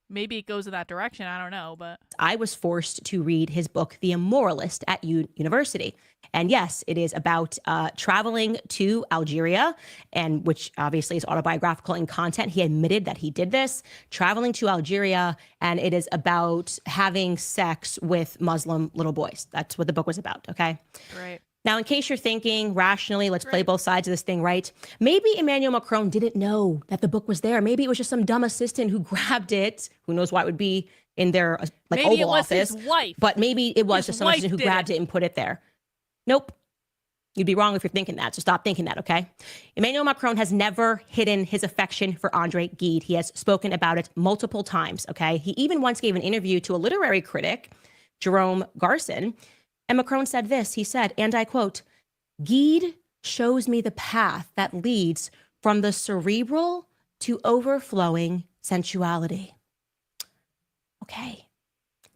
Maybe it goes in that direction. I don't know, but I was forced to read his book, The Immoralist, at university. And yes, it is about traveling to Algeria, and which obviously is autobiographical in content. He admitted that he did this, traveling to Algeria, and it is about having sex with Muslim little boys. That's what the book was about, okay? Right. Now, in case you're thinking rationally, let's play both sides of this thing, right? Maybe Emmanuel Macron didn't know that the book was there. Maybe it was just some dumb assistant who grabbed it. Who knows why it would be in their Oval Office. His wife. But maybe it was just some assistant who grabbed it and put it there. Nope. You'd be wrong if you're thinking that, so stop thinking that, okay? Emmanuel Macron has never hidden his affection for Andre Gide. He has spoken about it multiple times, okay? He even once gave an interview to a literary critic, Jerome Garcin, and Macron said this. He said, and I quote, "Gide shows me the path that leads from the cerebral to overflowing sensuality." Okay.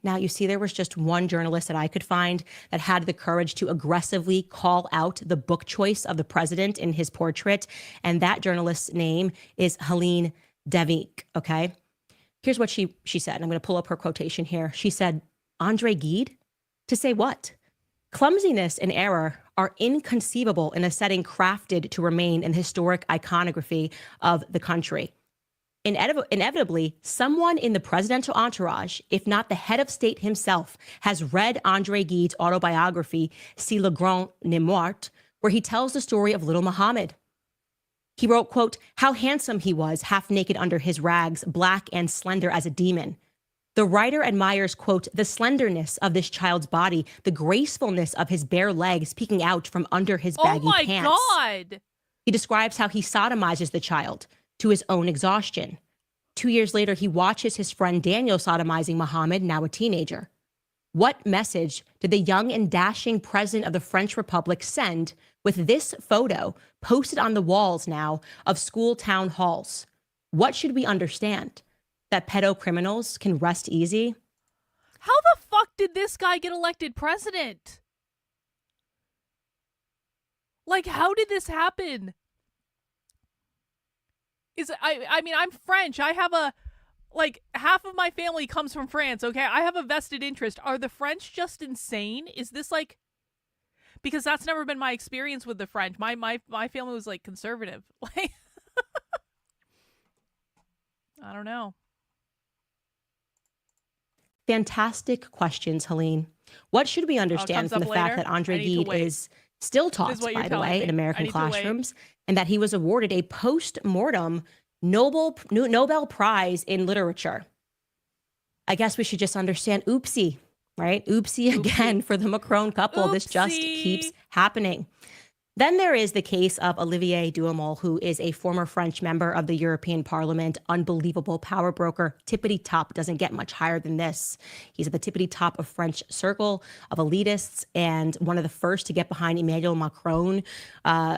Now, you see, there was just one journalist that I could find that had the courage to aggressively call out the book choice of the president in his portrait. And that journalist's name is Helene Devique, okay? Here's what she said. I'm going to pull up her quotation here. She said, "Andre Gide? To say what? Clumsiness and error are inconceivable in a setting crafted to remain in the historic iconography of the country. Inevitably, someone in the presidential entourage, if not the head of state himself, has read Andre Gide's autobiography, Si le Grand n'est mort, where he tells the story of little Muhammad. He wrote, quote, how handsome he was, half naked under his rags, black and slender as a demon. The writer admires, quote, the slenderness of this child's body, the gracefulness of his bare legs peeking out from under his baggy pants. Oh my God. He describes how he sodomizes the child to his own exhaustion. 2 years later, he watches his friend Daniel sodomizing Muhammad, now a teenager. What message did the young and dashing president of the French Republic send with this photo posted on the walls now of school town halls? What should we understand? That pedo criminals can rest easy? How the fuck did this guy get elected president? Like, how did this happen? I mean, I'm French. I have half of my family comes from France, okay? I have a vested interest. Are the French just insane? Is this because that's never been my experience with the French. My family was conservative. Like, I don't know. Fantastic questions, Helene. What should we understand from the fact that Andre Gide is still taught, by the way, in American classrooms, and that he was awarded a post-mortem Nobel Prize in literature? I guess we should just understand, oopsie, right? Oopsie again for the Macron couple. Oopsie. This just keeps happening. Then there is the case of Olivier Duhamel, who is a former French member of the European Parliament, unbelievable power broker, tippity top, doesn't get much higher than this. He's at the tippity top of French circle of elitists and one of the first to get behind Emmanuel Macron.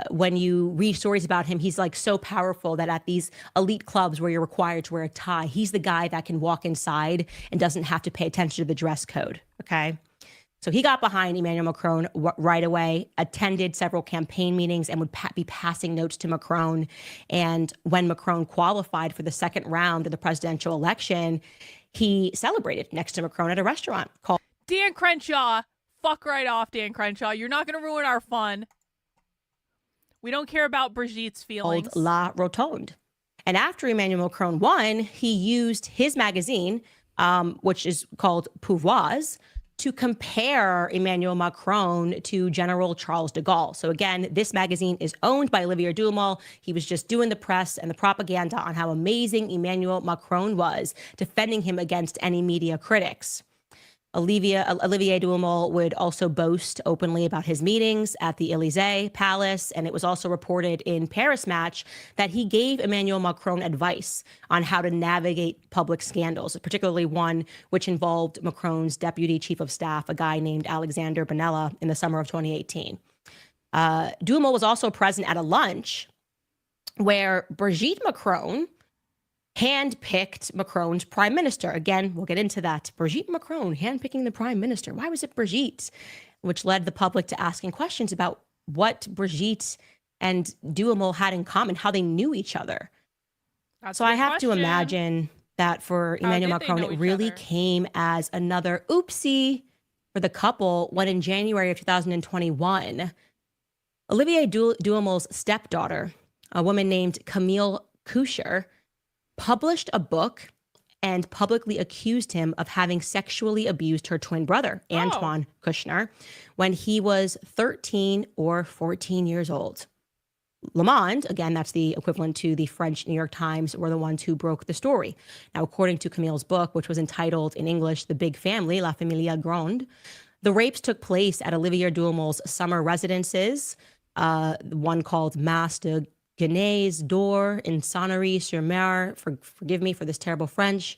When you read stories about him, he's so powerful that at these elite clubs where you're required to wear a tie, he's the guy that can walk inside and doesn't have to pay attention to the dress code, okay? So he got behind Emmanuel Macron right away, attended several campaign meetings, and would be passing notes to Macron. And when Macron qualified for the second round of the presidential election, he celebrated next to Macron at a restaurant called Dan Crenshaw. Fuck right off, Dan Crenshaw. You're not going to ruin our fun. We don't care about Brigitte's feelings. La Rotonde. And after Emmanuel Macron won, he used his magazine, which is called Pouvoirs, to compare Emmanuel Macron to General Charles de Gaulle. So again, this magazine is owned by Olivier Duhamel. He was just doing the press and the propaganda on how amazing Emmanuel Macron was, defending him against any media critics. Olivier Duhamel would also boast openly about his meetings at the Élysée Palace, and it was also reported in Paris Match that he gave Emmanuel Macron advice on how to navigate public scandals, particularly one which involved Macron's deputy chief of staff, a guy named Alexander Benalla, in the summer of 2018. Duhamel was also present at a lunch where Brigitte Macron handpicked Macron's prime minister. Again, we'll get into that. Brigitte Macron handpicking the prime minister. Why was it Brigitte? Which led the public to asking questions about what Brigitte and Duhamel had in common, how they knew each other. So I have to imagine that for Emmanuel Macron, it really came as another oopsie for the couple when in January of 2021, Olivier Duhamel's stepdaughter, a woman named Camille Coucher, published a book and publicly accused him of having sexually abused her twin brother, Antoine Kushner, when he was 13 or 14 years old. Le Monde, again, that's the equivalent to the French New York Times, were the ones who broke the story. Now, according to Camille's book, which was entitled in English, The Big Family, La Famille Grande, the rapes took place at Olivier Duhamel's summer residences, one called Mas de Gonesse d'Or in Sonnery-sur-Mer, forgive me for this terrible French,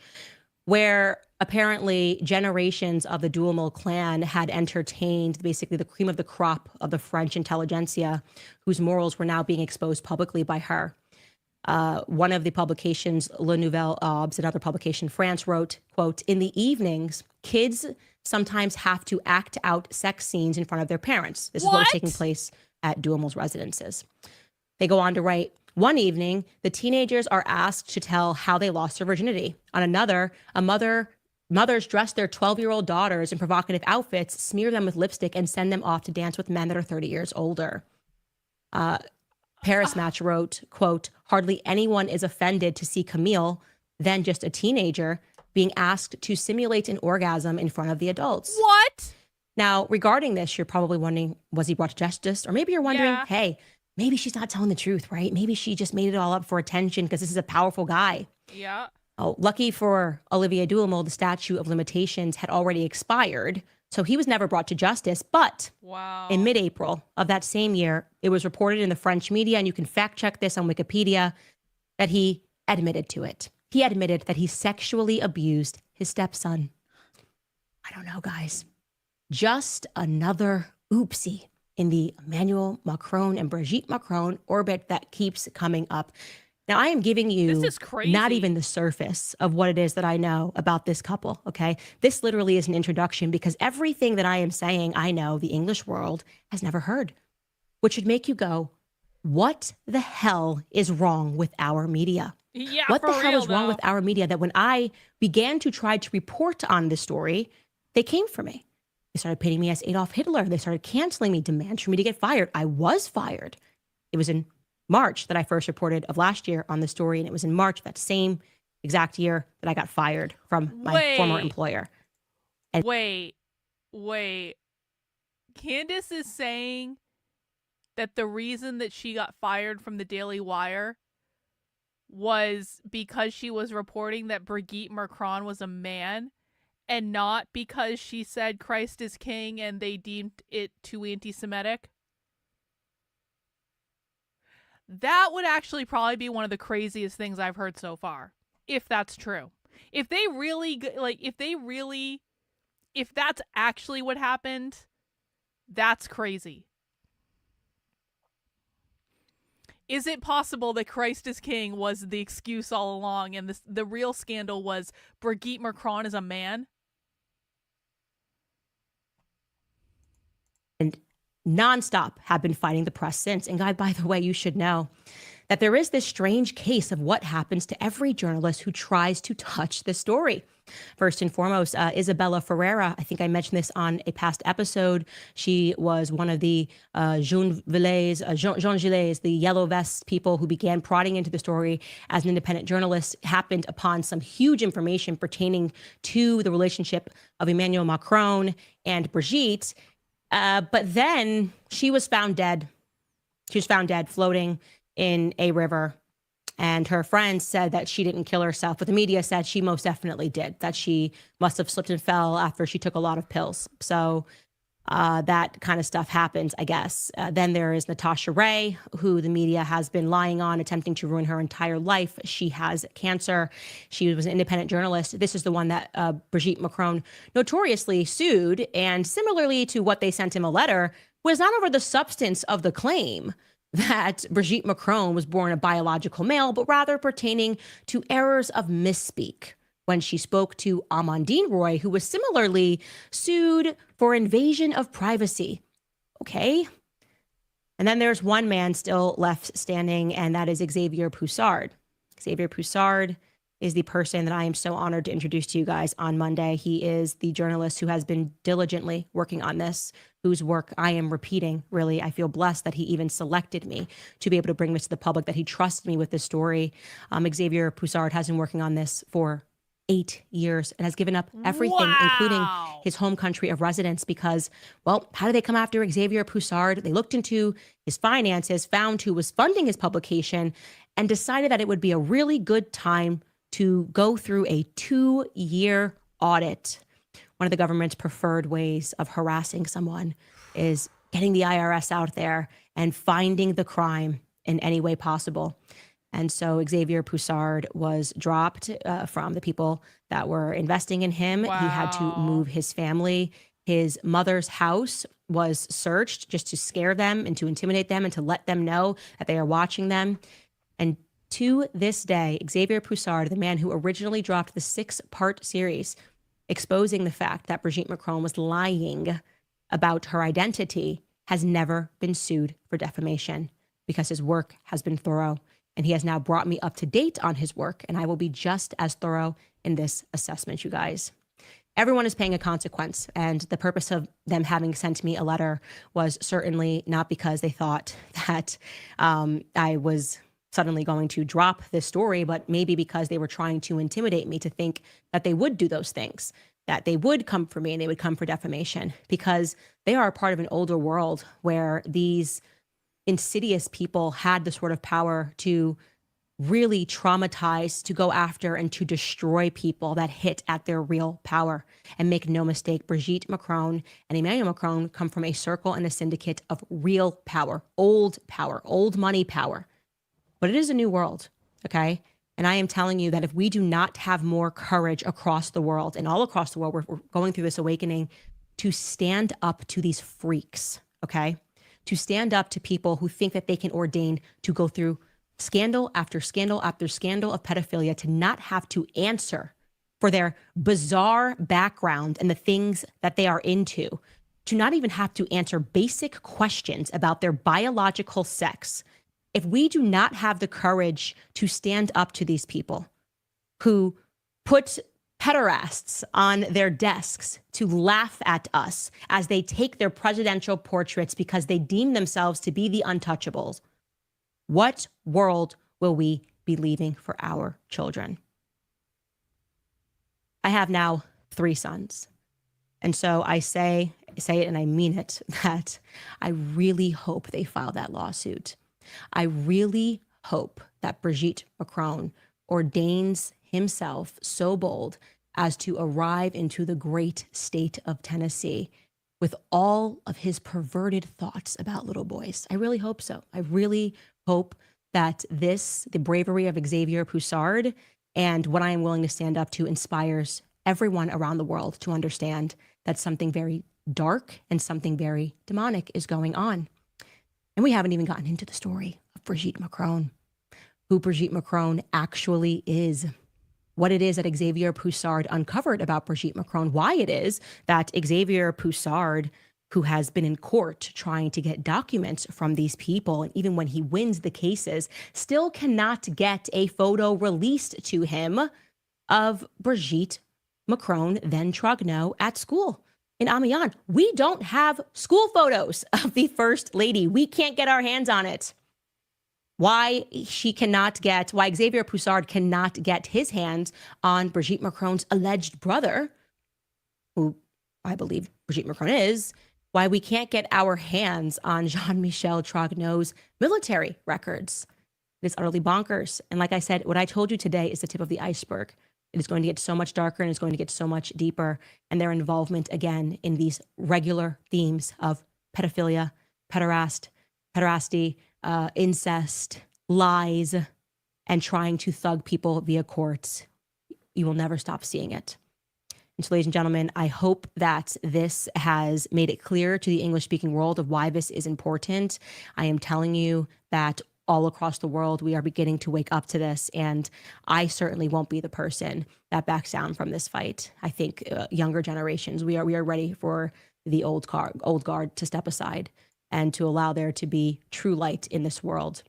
where apparently generations of the Duhamel clan had entertained basically the cream of the crop of the French intelligentsia, whose morals were now being exposed publicly by her. One of the publications, Le Nouvel Obs, another publication, France, wrote, quote, "In the evenings, kids sometimes have to act out sex scenes in front of their parents." This is what was taking place at Duhamel's residences. They go on to write, "One evening, the teenagers are asked to tell how they lost their virginity. On another, mothers dress their 12-year-old daughters in provocative outfits, smear them with lipstick, and send them off to dance with men that are 30 years older." Paris Match wrote, quote, "Hardly anyone is offended to see Camille, then just a teenager, being asked to simulate an orgasm in front of the adults." What? Now, regarding this, you're probably wondering, was he brought to justice? Or maybe you're wondering, hey, maybe she's not telling the truth, right? Maybe she just made it all up for attention because this is a powerful guy. Yeah. Oh, lucky for Olivier Duhamel, the statute of limitations had already expired, so he was never brought to justice. But in mid-April of that same year, it was reported in the French media, and you can fact check this on Wikipedia, that he admitted to it. He admitted that he sexually abused his stepson. I don't know, guys. Just another oopsie in the Emmanuel Macron and Brigitte Macron orbit that keeps coming up. Now, I am giving you This is crazy. not even the surface of what it is that I know about this couple, okay? This literally is an introduction because everything that I am saying, I know the English world has never heard, which should make you go, what the hell is wrong with our media? Yeah, What for the hell real, is wrong though. with our media that when I began to try to report on this story, they came for me. They started pitting me as Adolf Hitler. They started canceling me, demands for me to get fired. I was fired. It was in March that I first reported of last year on the story, and it was in March that same exact year that I got fired from my former employer. Wait. Candace is saying that the reason that she got fired from the Daily Wire was because she was reporting that Brigitte Macron was a man and not because she said Christ is king and they deemed it too anti-Semitic. That would actually probably be one of the craziest things I've heard so far, if that's true. If they really, if that's actually what happened, that's crazy. Is it possible that Christ is king was the excuse all along and the real scandal was Brigitte Macron is a man? And nonstop have been fighting the press since. And guy, by the way, you should know that there is this strange case of what happens to every journalist who tries to touch the story. First and foremost, Isabella Ferreira, I think I mentioned this on a past episode. She was one of the Jean Gilets, the yellow vest people who began prodding into the story as an independent journalist, happened upon some huge information pertaining to the relationship of Emmanuel Macron and Brigitte. But then she was found dead. She was found dead floating in a river. And her friends said that she didn't kill herself, but the media said she most definitely did, that she must have slipped and fell after she took a lot of pills. So that kind of stuff happens, I guess. Then there is Natasha Ray, who the media has been lying on, attempting to ruin her entire life. She has cancer. She was an independent journalist. This is the one that Brigitte Macron notoriously sued. And similarly to what they sent him a letter, was not over the substance of the claim that Brigitte Macron was born a biological male, but rather pertaining to errors of misspeak when she spoke to Amandine Roy, who was similarly sued for invasion of privacy. Okay. And then there's one man still left standing, and that is Xavier Pussard. Xavier Pussard is the person that I am so honored to introduce to you guys on Monday. He is the journalist who has been diligently working on this, whose work I am repeating. Really, I feel blessed that he even selected me to be able to bring this to the public, that he trusted me with this story. Xavier Pussard has been working on this for 8 years and has given up everything, including his home country of residence, because, well, how did they come after Xavier Pussard? They looked into his finances, found who was funding his publication, and decided that it would be a really good time to go through a 2-year audit. One of the government's preferred ways of harassing someone is getting the IRS out there and finding the crime in any way possible. And so Xavier Pussard was dropped from the people that were investing in him. Wow. He had to move his family. His mother's house was searched just to scare them and to intimidate them and to let them know that they are watching them. And to this day, Xavier Pussard, the man who originally dropped the 6-part series, exposing the fact that Brigitte Macron was lying about her identity, has never been sued for defamation because his work has been thorough. And he has now brought me up to date on his work, and I will be just as thorough in this assessment, you guys. Everyone is paying a consequence, and the purpose of them having sent me a letter was certainly not because they thought that I was suddenly going to drop this story, but maybe because they were trying to intimidate me to think that they would do those things, that they would come for me and they would come for defamation, because they are a part of an older world where these insidious people had the sort of power to really traumatize, to go after and to destroy people that hit at their real power. And make no mistake, Brigitte Macron and Emmanuel Macron come from a circle and a syndicate of real power, old money power. But it is a new world, okay? And I am telling you that if we do not have more courage across the world and all across the world, we're going through this awakening to stand up to these freaks, okay? To stand up to people who think that they can ordain to go through scandal after scandal after scandal of pedophilia, to not have to answer for their bizarre background and the things that they are into, to not even have to answer basic questions about their biological sex. If we do not have the courage to stand up to these people who put pederasts on their desks to laugh at us as they take their presidential portraits because they deem themselves to be the untouchables, what world will we be leaving for our children? I have now 3 sons. And so I say it and I mean it, that I really hope they file that lawsuit. I really hope that Brigette Macron ordains himself so bold as to arrive into the great state of Tennessee with all of his perverted thoughts about little boys. I really hope so. I really hope that the bravery of Xavier Pussard and what I am willing to stand up to inspires everyone around the world to understand that something very dark and something very demonic is going on. And we haven't even gotten into the story of Brigette Macron, who Brigette Macron actually is, what it is that Xavier Pussard uncovered about Brigette Macron, why it is that Xavier Pussard, who has been in court trying to get documents from these people, and even when he wins the cases, still cannot get a photo released to him of Brigette Macron, then Trogneau, at school in Amiens. We don't have school photos of the First Lady. We can't get our hands on it. Why Xavier Pussard cannot get his hands on Brigette Macron's alleged brother, who I believe Brigette Macron is, why we can't get our hands on Jean-Michel Trogneau's military records. It is utterly bonkers. And like I said, what I told you today is the tip of the iceberg. It is going to get so much darker and it's going to get so much deeper. And their involvement, again, in these regular themes of pedophilia, pederasty, incest, lies, and trying to thug people via courts. You will never stop seeing it. And so, ladies and gentlemen, I hope that this has made it clear to the English-speaking world of why this is important. I am telling you that all across the world, we are beginning to wake up to this. And I certainly won't be the person that backs down from this fight. I think younger generations, we are ready for the old guard to step aside and to allow there to be true light in this world.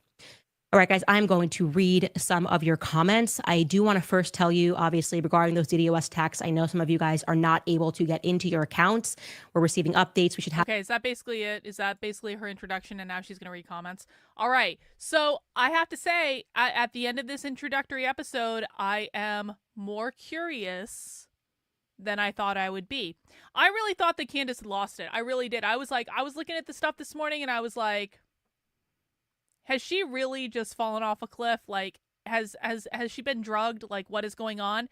All right, guys, I'm going to read some of your comments. I do want to first tell you, obviously, regarding those DDoS attacks, I know some of you guys are not able to get into your accounts. We're receiving updates. We should have... Okay, is that basically it? Is that basically her introduction and now she's going to read comments? All right, so I have to say, at the end of this introductory episode, I am more curious than I thought I would be. I really thought that Candace had lost it. I really did. I was looking at the stuff this morning and I was like, has she really just fallen off a cliff? Like, has she been drugged? Like, what is going on?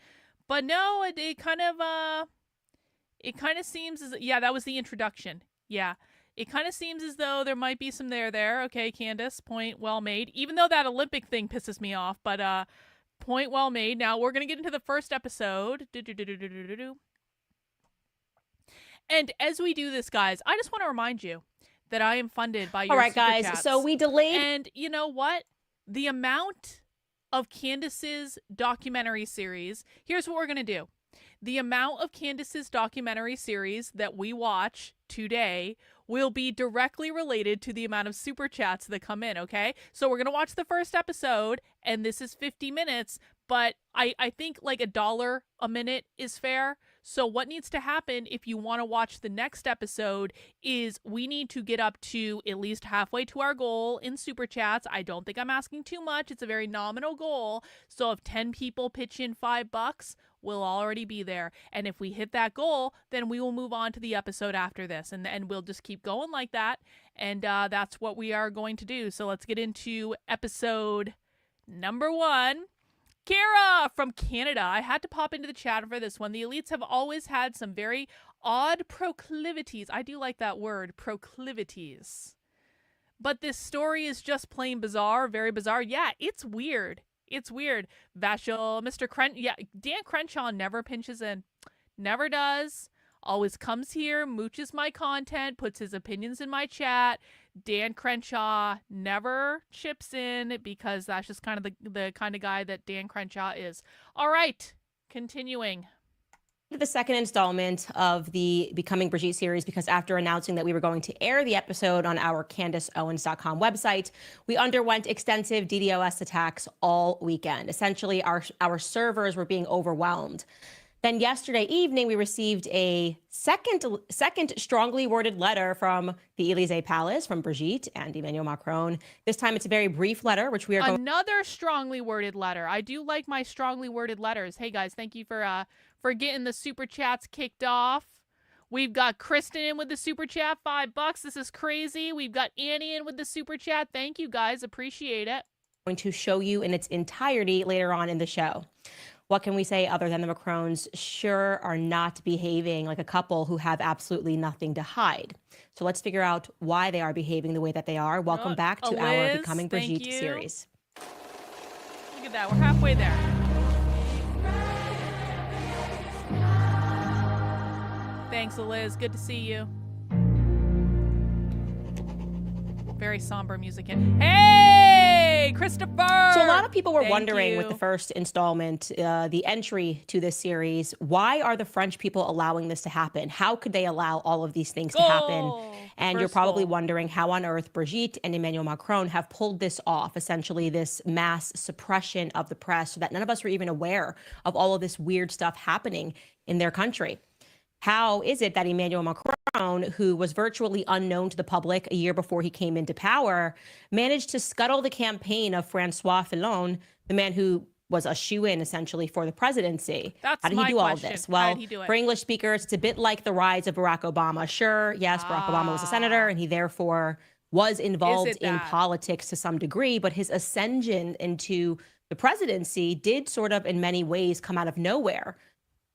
But no, it kind of seems as, yeah, that was the introduction. Yeah, it kind of seems as though there might be some there. Okay, Candace, point well made. Even though that Olympic thing pisses me off, but point well made. Now we're gonna get into the first episode. And as we do this, guys, I just want to remind you that I am funded by your All right, super guys, chats. so we delayed... And you know what? The amount of Candace's documentary series, here's what we're going to do. The amount of Candace's documentary series that we watch today will be directly related to the amount of super chats that come in, okay? So we're going to watch the first episode, and this is 50 minutes, but I think like $1 a minute is fair. So what needs to happen if you want to watch the next episode is we need to get up to at least halfway to our goal in super chats. I don't think I'm asking too much. It's a very nominal goal. So if 10 people pitch in $5, we'll already be there. And if we hit that goal, then we will move on to the episode after this. And we'll just keep going like that. And that's what we are going to do. So let's get into episode number 1. Kara from Canada. I had to pop into the chat for this one. The elites have always had some very odd proclivities. I do like that word, proclivities. But this story is just plain bizarre, very bizarre. Yeah, it's weird. It's weird. Vachel, Dan Crenshaw never pinches in. Never does. Always comes here, mooches my content, puts his opinions in my chat. Dan Crenshaw never chips in because that's just kind of the kind of guy that Dan Crenshaw is. All right, continuing. The second installment of the Becoming Brigitte series, because after announcing that we were going to air the episode on our CandaceOwens.com website, we underwent extensive DDoS attacks all weekend. Essentially, our servers were being overwhelmed. Then yesterday evening, we received a second strongly worded letter from the Élysée Palace from Brigitte and Emmanuel Macron. This time it's a very brief letter, which we are going. Another strongly worded letter. I do like my strongly worded letters. Hey guys, thank you for getting the super chats kicked off. We've got Kristen in with the super chat, $5. This is crazy. We've got Annie in with the super chat. Thank you guys, appreciate it. Going to show you in its entirety later on in the show. What can we say other than the Macrons sure are not behaving like a couple who have absolutely nothing to hide? So let's figure out why they are behaving the way that they are. Welcome back to our Becoming Brigitte series. Look at that. We're halfway there. Thanks, Liz. Good to see you. Very somber music in. Hey, Christopher! So a lot of people were wondering with the first installment, the entry to this series, why are the French people allowing this to happen? How could they allow all of these things to happen? And you're probably wondering how on earth Brigitte and Emmanuel Macron have pulled this off, essentially this mass suppression of the press so that none of us were even aware of all of this weird stuff happening in their country. How is it that Emmanuel Macron, who was virtually unknown to the public a year before he came into power, managed to scuttle the campaign of François Fillon, the man who was a shoo-in essentially for the presidency? That's How did he do all of this? Well, how did he do it? For English speakers, it's a bit like the rise of Barack Obama. Sure, yes, Barack Obama was a senator and he therefore was involved in politics to some degree, but his ascension into the presidency did sort of in many ways come out of nowhere.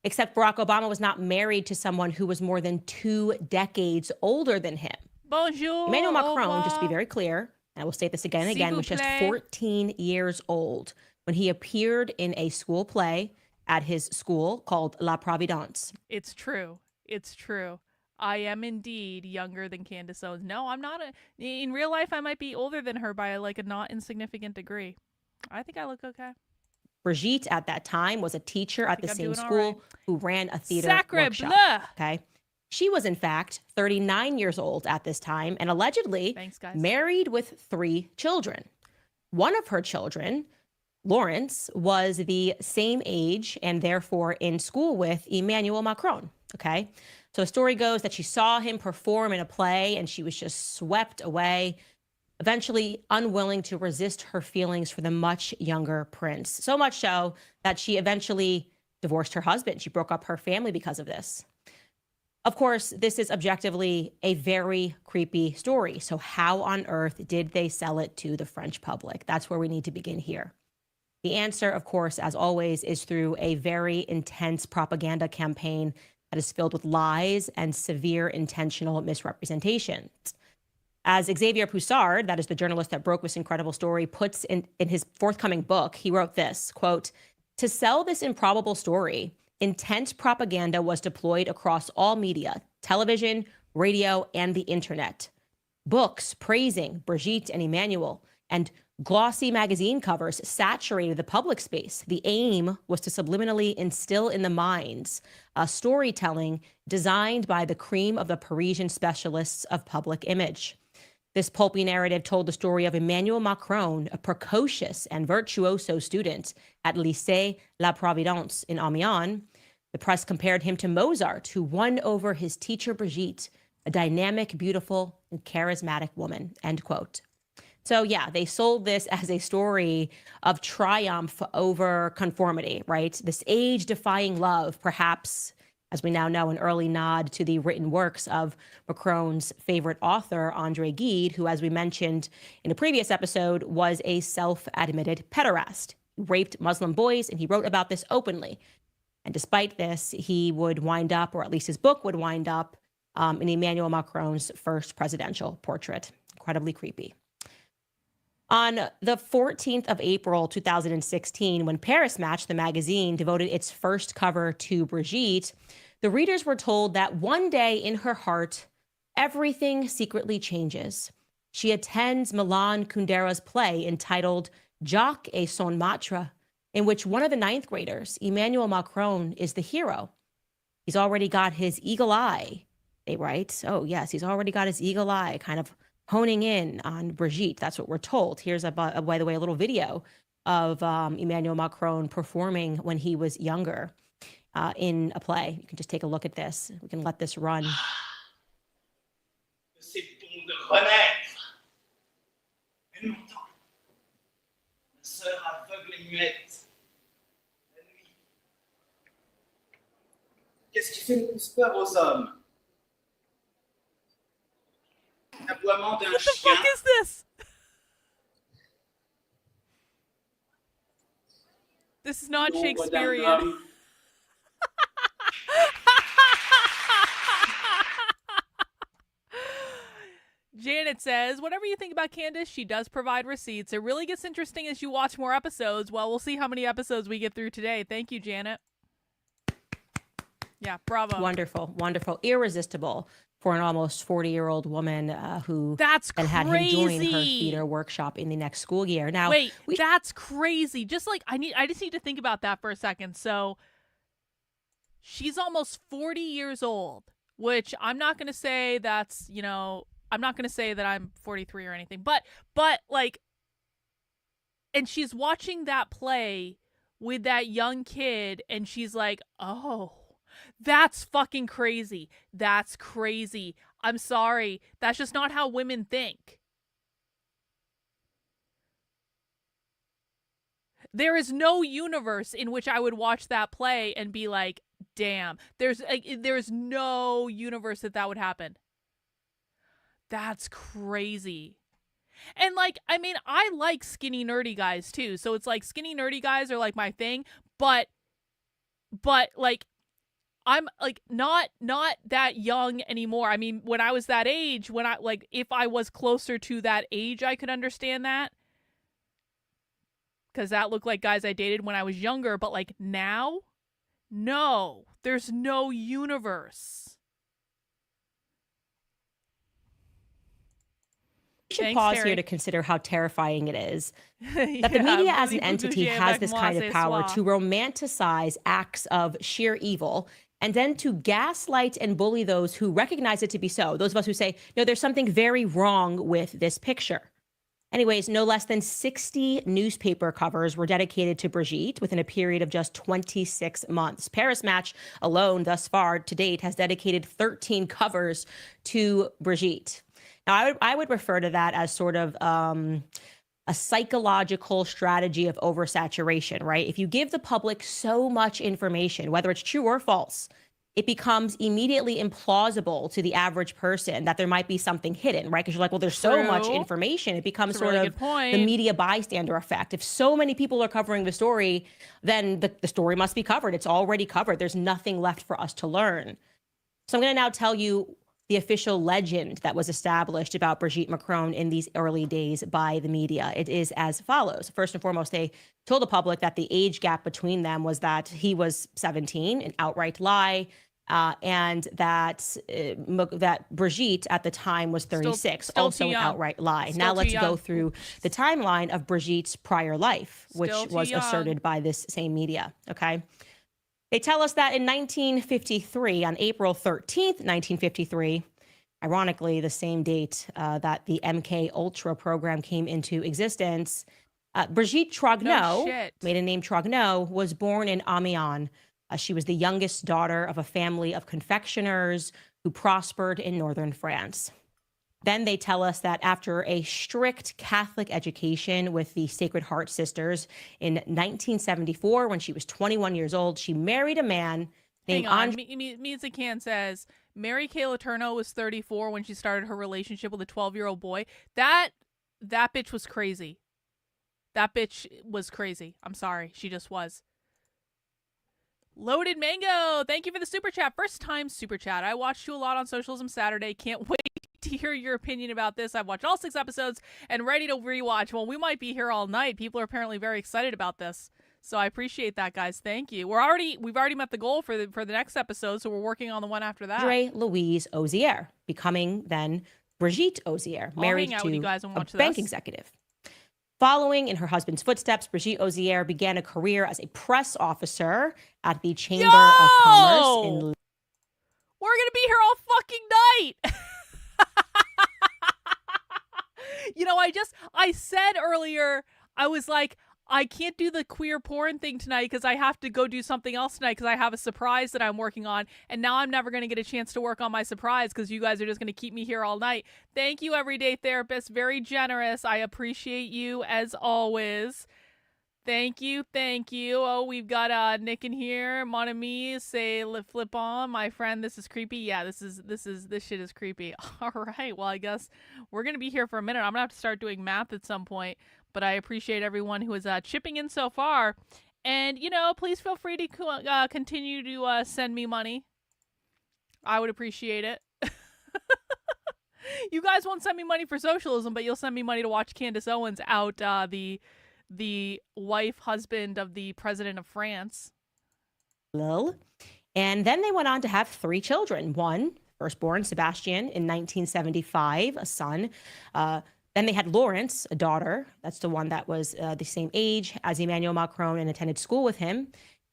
Except Barack Obama was not married to someone who was more than 2 decades older than him. Bonjour. Emmanuel Macron, just to be very clear, and I will state this again and again, was just 14 years old when he appeared in a school play at his school called La Providence. It's true. It's true. I am indeed younger than Candace Owens. No, I'm not. In real life, I might be older than her by like a not insignificant degree. I think I look okay. Brigitte at that time was a teacher at the same school who ran a theater workshop. Okay. She was in fact 39 years old at this time and allegedly married with 3 children. One of her children, Lawrence, was the same age and therefore in school with Emmanuel Macron. Okay. So the story goes that she saw him perform in a play and she was just swept away, eventually unwilling to resist her feelings for the much younger prince. So much so that she eventually divorced her husband. She broke up her family because of this. Of course, this is objectively a very creepy story. So how on earth did they sell it to the French public? That's where we need to begin here. The answer, of course, as always, is through a very intense propaganda campaign that is filled with lies and severe intentional misrepresentations. As Xavier Pussard, that is the journalist that broke this incredible story, puts in his forthcoming book, he wrote this, quote, "To sell this improbable story, intense propaganda was deployed across all media, television, radio, and the internet. Books praising Brigitte and Emmanuel and glossy magazine covers saturated the public space. The aim was to subliminally instill in the minds a storytelling designed by the cream of the Parisian specialists of public image. This pulpy narrative told the story of Emmanuel Macron, a precocious and virtuoso student at Lycée La Providence in Amiens. The press compared him to Mozart, who won over his teacher Brigitte, a dynamic, beautiful, and charismatic woman," end quote. So yeah, they sold this as a story of triumph over conformity, right? This age-defying love, perhaps, as we now know, an early nod to the written works of Macron's favorite author, André Gide, who, as we mentioned in a previous episode, was a self-admitted pederast. He raped Muslim boys, and he wrote about this openly. And despite this, he would wind up, or at least his book would wind up, in Emmanuel Macron's first presidential portrait. Incredibly creepy. On the 14th of April, 2016, when Paris Match, the magazine, devoted its first cover to Brigitte, the readers were told that one day in her heart, everything secretly changes. She attends Milan Kundera's play entitled Jacques et son Matre, in which one of the ninth graders, Emmanuel Macron, is the hero. He's already got his eagle eye, they write. Oh, yes, he's already got his eagle eye, kind of honing in on Brigitte. That's what we're told. Here's, by the way, a little video of Emmanuel Macron performing when he was younger in a play. You can just take a look at this. We can let this run. C'est bon de renaître. Elle m'entend. Ma sœur aveugle et muette. La nuit. Qu'est-ce qui fait le plus peur aux hommes? L'aboiement d'un What the chien. fuck is this? This is not l'ombre d'un Shakespearean. homme. Janet says, whatever you think about Candace, she does provide receipts. It really gets interesting as you watch more episodes. Well, we'll see how many episodes we get through today. Thank you, Janet. Yeah, bravo. Wonderful, wonderful, irresistible for an almost 40-year-old woman who That's and had him join her crazy. theater workshop in the next school year. Now, Wait, that's crazy. Just like I just need to think about that for a second. So she's almost 40 years old, which I'm not going to say that's, I'm not going to say that I'm 43 or anything, but like, and she's watching that play with that young kid and she's like, oh, that's fucking crazy. That's crazy. I'm sorry. That's just not how women think. There is no universe in which I would watch that play and be like, damn. There's no universe that would happen. That's crazy. And like, I mean, I like skinny nerdy guys too. So it's like skinny nerdy guys are like my thing, but like I'm like not that young anymore. I mean, when I was that age, when I like if I was closer to that age, I could understand that. Cuz that looked like guys I dated when I was younger, but like now, no. There's no universe. We should Thanks, pause Terry. here to consider how terrifying it is Yeah, that the media as an Veronique entity Bouger, has this kind of Macron, power c'est to soir. romanticize acts of sheer evil and then to gaslight and bully those who recognize it to be so. Those of us who say, no, there's something very wrong with this picture. Anyways, no less than 60 newspaper covers were dedicated to Brigitte within a period of just 26 months. Paris Match alone thus far to date has dedicated 13 covers to Brigitte. Now, I would refer to that as sort of a psychological strategy of oversaturation, right? If you give the public so much information, whether it's true or false, it becomes immediately implausible to the average person that there might be something hidden, right? Because you're like, well, there's so much True. information. It becomes That's a sort really of good point. the media bystander effect. If so many people are covering the story, then the story must be covered. It's already covered. There's nothing left for us to learn. So I'm going to now tell you the official legend that was established about Brigette Macron in these early days by the media. It is as follows. First and foremost, they told the public that the age gap between them was that he was 17, an outright lie, and that Brigitte at the time was 36, still also too an young. outright lie. Still Now too let's young. go through the timeline of Brigitte's prior life, which Still too was young. asserted by this same media, okay? They tell us that in 1953, on April 13th, 1953, ironically, the same date that the MK Ultra program came into existence, Brigitte Trogneau, shit. maiden name Trogneau, was born in Amiens. She was the youngest daughter of a family of confectioners who prospered in northern France. Then they tell us that after a strict Catholic education with the Sacred Heart Sisters in 1974, when she was 21 years old, she married a man named Hang on. Music Can says Mary Kay Letourneau was 34 when she started her relationship with a 12-year-old boy. That bitch was crazy. That bitch was crazy. I'm sorry. She just was. Loaded Mango, thank you for the super chat. First time super chat. I watched you a lot on Socialism Saturday. Can't wait to hear your opinion about this. I've watched all 6 episodes and ready to rewatch. Well, we might be here all night. People are apparently very excited about this. So I appreciate that, guys. Thank you. We've already met the goal for the next episode, so we're working on the one after that. Andre Louise Ozier, becoming then Brigitte Ozier, married to a bank executive. Following in her husband's footsteps, Brigitte Ozier began a career as a press officer at the Chamber of Commerce in. We're gonna be here all fucking night. You know, I said earlier, I was like, I can't do the queer porn thing tonight because I have to go do something else tonight because I have a surprise that I'm working on. And now I'm never going to get a chance to work on my surprise because you guys are just going to keep me here all night. Thank you, Everyday Therapist. Very generous. I appreciate you as always. Thank you. Thank you. Oh, we've got Nick in here. Mon ami, say flip on. My friend, this is creepy. Yeah, this shit is creepy. All right. Well, I guess we're going to be here for a minute. I'm going to have to start doing math at some point. But I appreciate everyone who is chipping in so far. And, you know, please feel free to continue to send me money. I would appreciate it. You guys won't send me money for socialism, but you'll send me money to watch Candace Owens out the husband of the president of France. And then they went on to have 3 children. One, firstborn Sebastian in 1975, a son. Then they had Lawrence, a daughter. That's the one that was the same age as Emmanuel Macron and attended school with him.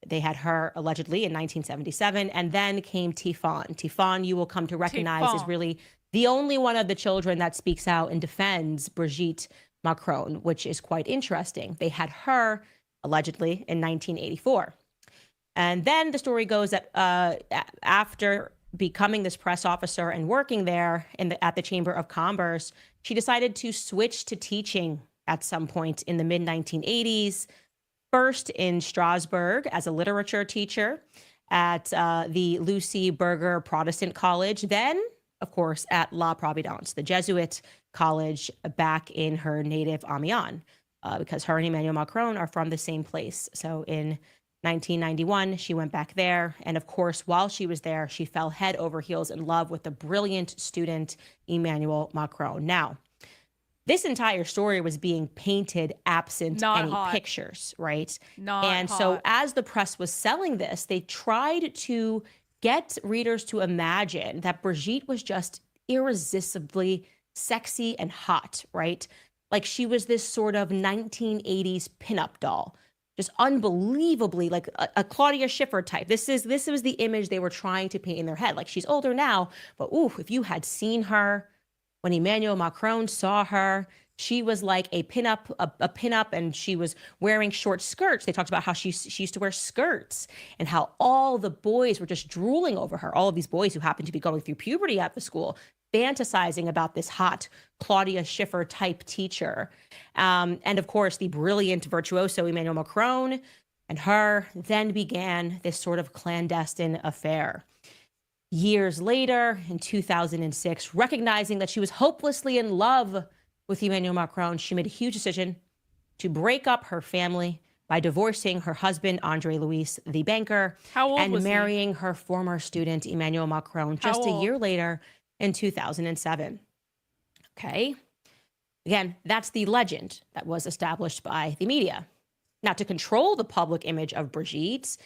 They had her allegedly in 1977. And then came Tifon. Tifon, you will come to recognize, is really the only one of the children that speaks out and defends Brigitte Macron, which is quite interesting. They had her allegedly in 1984. And then the story goes that after becoming this press officer and working there at the Chamber of Commerce, she decided to switch to teaching at some point in the mid-1980s, first in Strasbourg as a literature teacher at the Lucie Berger Protestant College, then, of course, at La Providence, the Jesuit college back in her native Amiens, because her and Emmanuel Macron are from the same place. So in 1991, she went back there. And of course, while she was there, she fell head over heels in love with the brilliant student, Emmanuel Macron. Now, this entire story was being painted absent any pictures, right? So as the press was selling this, they tried to get readers to imagine that Brigitte was just irresistibly sexy and hot, right? Like she was this sort of 1980s pinup doll. Just unbelievably like a Claudia Schiffer type. This was the image they were trying to paint in their head. Like she's older now, but ooh, if you had seen her when Emmanuel Macron saw her, she was like a pinup, and she was wearing short skirts. They talked about how she used to wear skirts and how all the boys were just drooling over her. All of these boys who happened to be going through puberty at the school, fantasizing about this hot Claudia Schiffer type teacher. And of course, the brilliant virtuoso Emmanuel Macron and her then began this sort of clandestine affair. Years later, in 2006, recognizing that she was hopelessly in love with Emmanuel Macron, she made a huge decision to break up her family by divorcing her husband, Andre Louis, the banker, and marrying her former student, Emmanuel Macron, just a year later in 2007. Okay. Again, that's the legend that was established by the media. Now, to control the public image of Brigitte,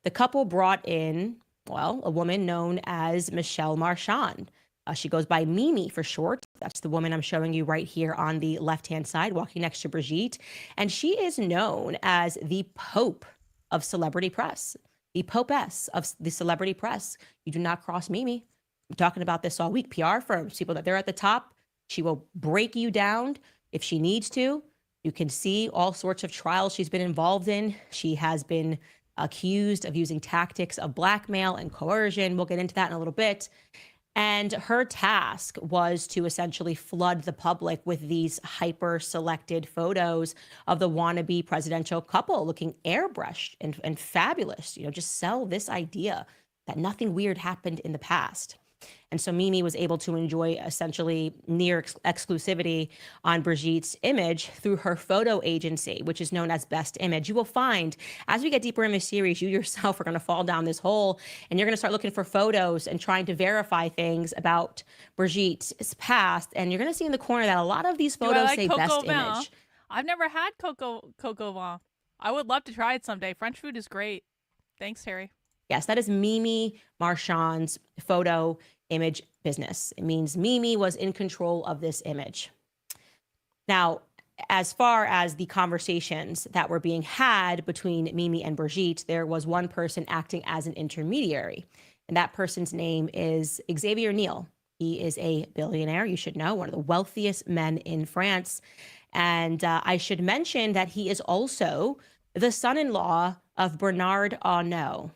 the couple brought in, well, a woman known as Michelle Marchand. She goes by Mimi for short. That's the woman I'm showing you right here on the left-hand side, walking next to Brigitte. And she is known as the Pope of celebrity press, the Popess of the celebrity press. You do not cross Mimi. I'm talking about this all week. PR firms, people that they're at the top, she will break you down if she needs to. You can see all sorts of trials she's been involved in. She has been accused of using tactics of blackmail and coercion. We'll get into that in a little bit. And her task was to essentially flood the public with these hyper-selected photos of the wannabe presidential couple looking airbrushed and fabulous. You know, just sell this idea that nothing weird happened in the past. And so Mimi was able to enjoy essentially near exclusivity on Brigitte's image through her photo agency, which is known as Best Image. You will find, as we get deeper in this series, you yourself are going to fall down this hole and you're going to start looking for photos and trying to verify things about Brigitte's past. And you're going to see in the corner that a lot of these photos say Best Image. I've never had coco vin. I would love to try it someday. French food is great. Thanks, Terry. Yes, that is Mimi Marchand's photo image business. It means Mimi was in control of this image. Now, as far as the conversations that were being had between Mimi and Brigitte, there was one person acting as an intermediary, and that person's name is Xavier Niel. He is a billionaire, you should know, one of the wealthiest men in France. And I should mention that he is also the son-in-law of Bernard Arnault,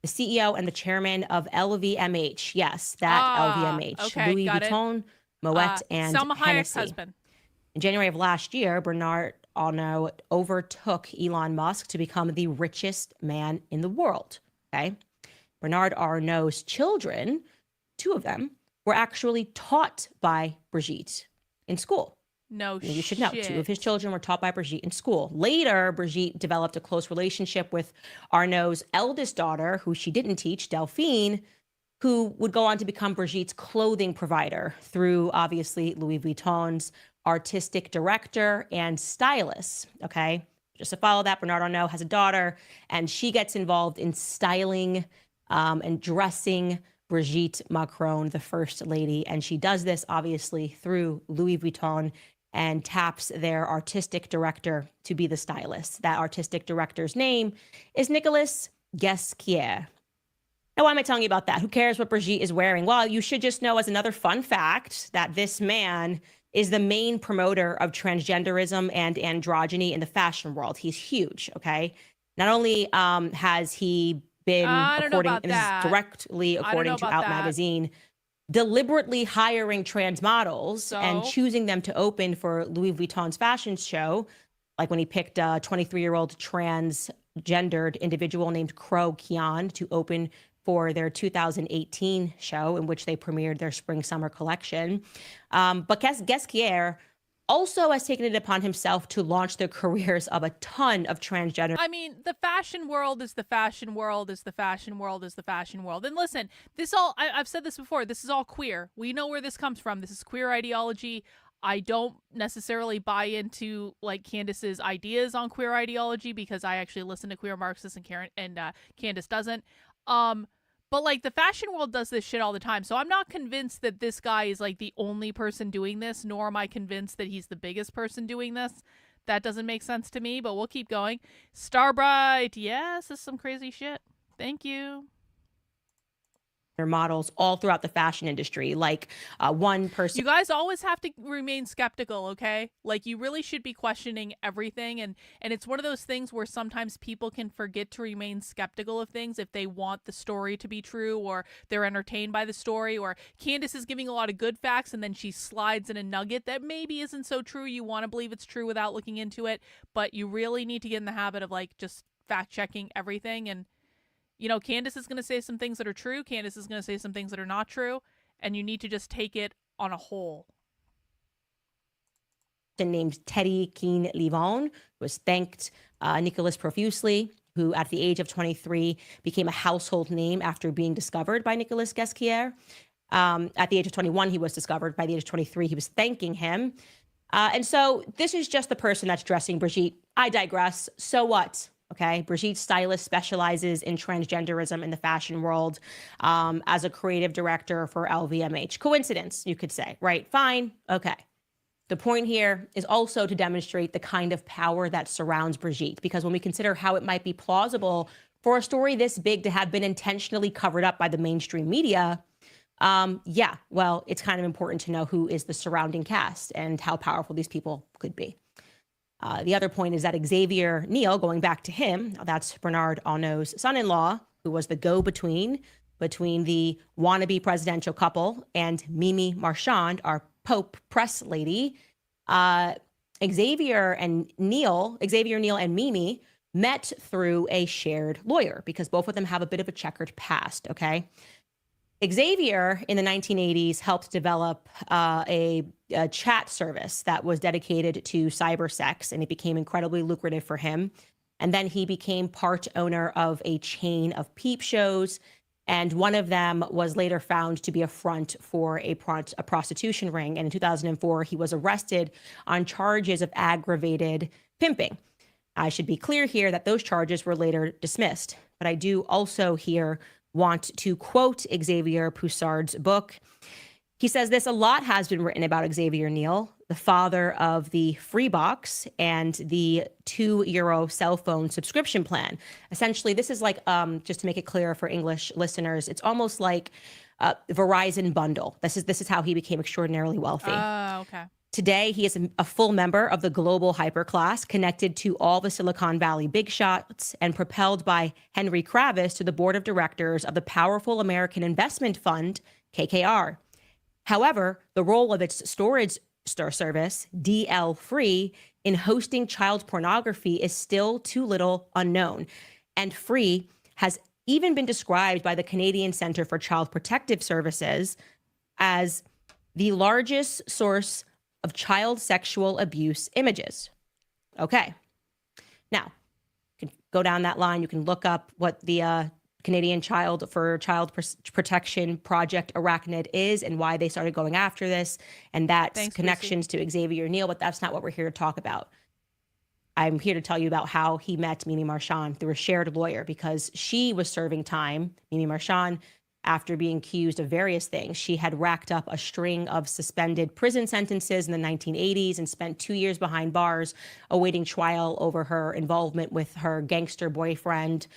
the CEO and the chairman of LVMH. Yes, that LVMH. Okay, Louis Vuitton, Moet, and Salma Hayek's Hennessy. husband. In January of last year, Bernard Arnault overtook Elon Musk to become the richest man in the world. Okay, Bernard Arnault's children, two of them, were actually taught by Brigitte in school. No shit. You should know, two of his children were taught by Brigitte in school. Later, Brigitte developed a close relationship with Arnault's eldest daughter, who she didn't teach, Delphine, who would go on to become Brigitte's clothing provider through, obviously, Louis Vuitton's artistic director and stylist, okay? Just to follow that, Bernard Arnault has a daughter, and she gets involved in styling and dressing Brigette Macron, the first lady. And she does this, obviously, through Louis Vuitton and taps their artistic director to be the stylist. That artistic director's name is Nicolas Ghesquiere. Now, why am I telling you about that? Who cares what Brigitte is wearing? Well, you should just know as another fun fact that this man is the main promoter of transgenderism and androgyny in the fashion world. He's huge, okay? Not only has he been, directly according to Out Magazine, deliberately hiring trans models and choosing them to open for Louis Vuitton's fashion show, like when he picked a 23-year-old transgendered individual named Crow Kian to open for their 2018 show in which they premiered their spring-summer collection. But Ghesquiere also has taken it upon himself to launch the careers of a ton of transgender. I mean, the fashion world is the fashion world is the fashion world is the fashion world. And listen, this all, I've said this before, this is all queer. We know where this comes from. This is queer ideology. I don't necessarily buy into like Candace's ideas on queer ideology because I actually listen to queer Marxists and Candace doesn't. But like the fashion world does this shit all the time. So I'm not convinced that this guy is like the only person doing this, nor am I convinced that he's the biggest person doing this. That doesn't make sense to me, but we'll keep going. Starbright, yes, this is some crazy shit. Thank you. Models all throughout the fashion industry, like one person. You guys always have to remain skeptical, okay? Like you really should be questioning everything, and it's one of those things where sometimes people can forget to remain skeptical of things if they want the story to be true or they're entertained by the story, or Candace is giving a lot of good facts and then she slides in a nugget that maybe isn't so true. You want to believe it's true without looking into it, but you really need to get in the habit of like just fact checking everything. And you know, Candace is going to say some things that are true. Candace is going to say some things that are not true. And you need to just take it on a whole. Named Teddy Keane-Livon was thanked Nicolas profusely, who at the age of 23 became a household name after being discovered by Nicolas Ghesquiere. At the age of 21, he was discovered. By the age of 23, he was thanking him. And so this is just the person that's dressing Brigitte. I digress. So what? Okay, Brigitte's stylist specializes in transgenderism in the fashion world as a creative director for LVMH. Coincidence, you could say, right? Fine. Okay. The point here is also to demonstrate the kind of power that surrounds Brigitte, because when we consider how it might be plausible for a story this big to have been intentionally covered up by the mainstream media, yeah, well, it's kind of important to know who is the surrounding cast and how powerful these people could be. The other point is that Xavier Niel, going back to him, that's Bernard Arnault's son-in-law, who was the go-between between the wannabe presidential couple and Mimi Marchand, our Pope press lady. Xavier Niel and Mimi met through a shared lawyer because both of them have a bit of a checkered past, okay? Xavier in the 1980s helped develop a chat service that was dedicated to cyber sex, and it became incredibly lucrative for him. And then he became part owner of a chain of peep shows, and one of them was later found to be a front for a prostitution ring. And in 2004, he was arrested on charges of aggravated pimping. I should be clear here that those charges were later dismissed. But I do also here want to quote Xavier Pussard's book. He says this: a lot has been written about Xavier Niel, the father of the free box and the €2 cell phone subscription plan. Essentially, this is like, just to make it clear for English listeners, it's almost like Verizon bundle. This is how he became extraordinarily wealthy. Oh, okay. Today, he is a full member of the global hyperclass, connected to all the Silicon Valley big shots and propelled by Henry Kravis to the board of directors of the powerful American investment fund, KKR. However, the role of its storage service, DL Free, in hosting child pornography is still too little unknown. And Free has even been described by the Canadian Centre for Child Protective Services as the largest source of child sexual abuse images. Okay. Now, you can go down that line. You can look up what the Canadian Child Protection Project Arachnid is and why they started going after this, and that's Thanks, connections to Xavier Niel, but that's not what we're here to talk about. I'm here to tell you about how he met Mimi Marchand through a shared lawyer, because she was serving time, Mimi Marchand, after being accused of various things. She had racked up a string of suspended prison sentences in the 1980s and spent 2 years behind bars awaiting trial over her involvement with her gangster boyfriend,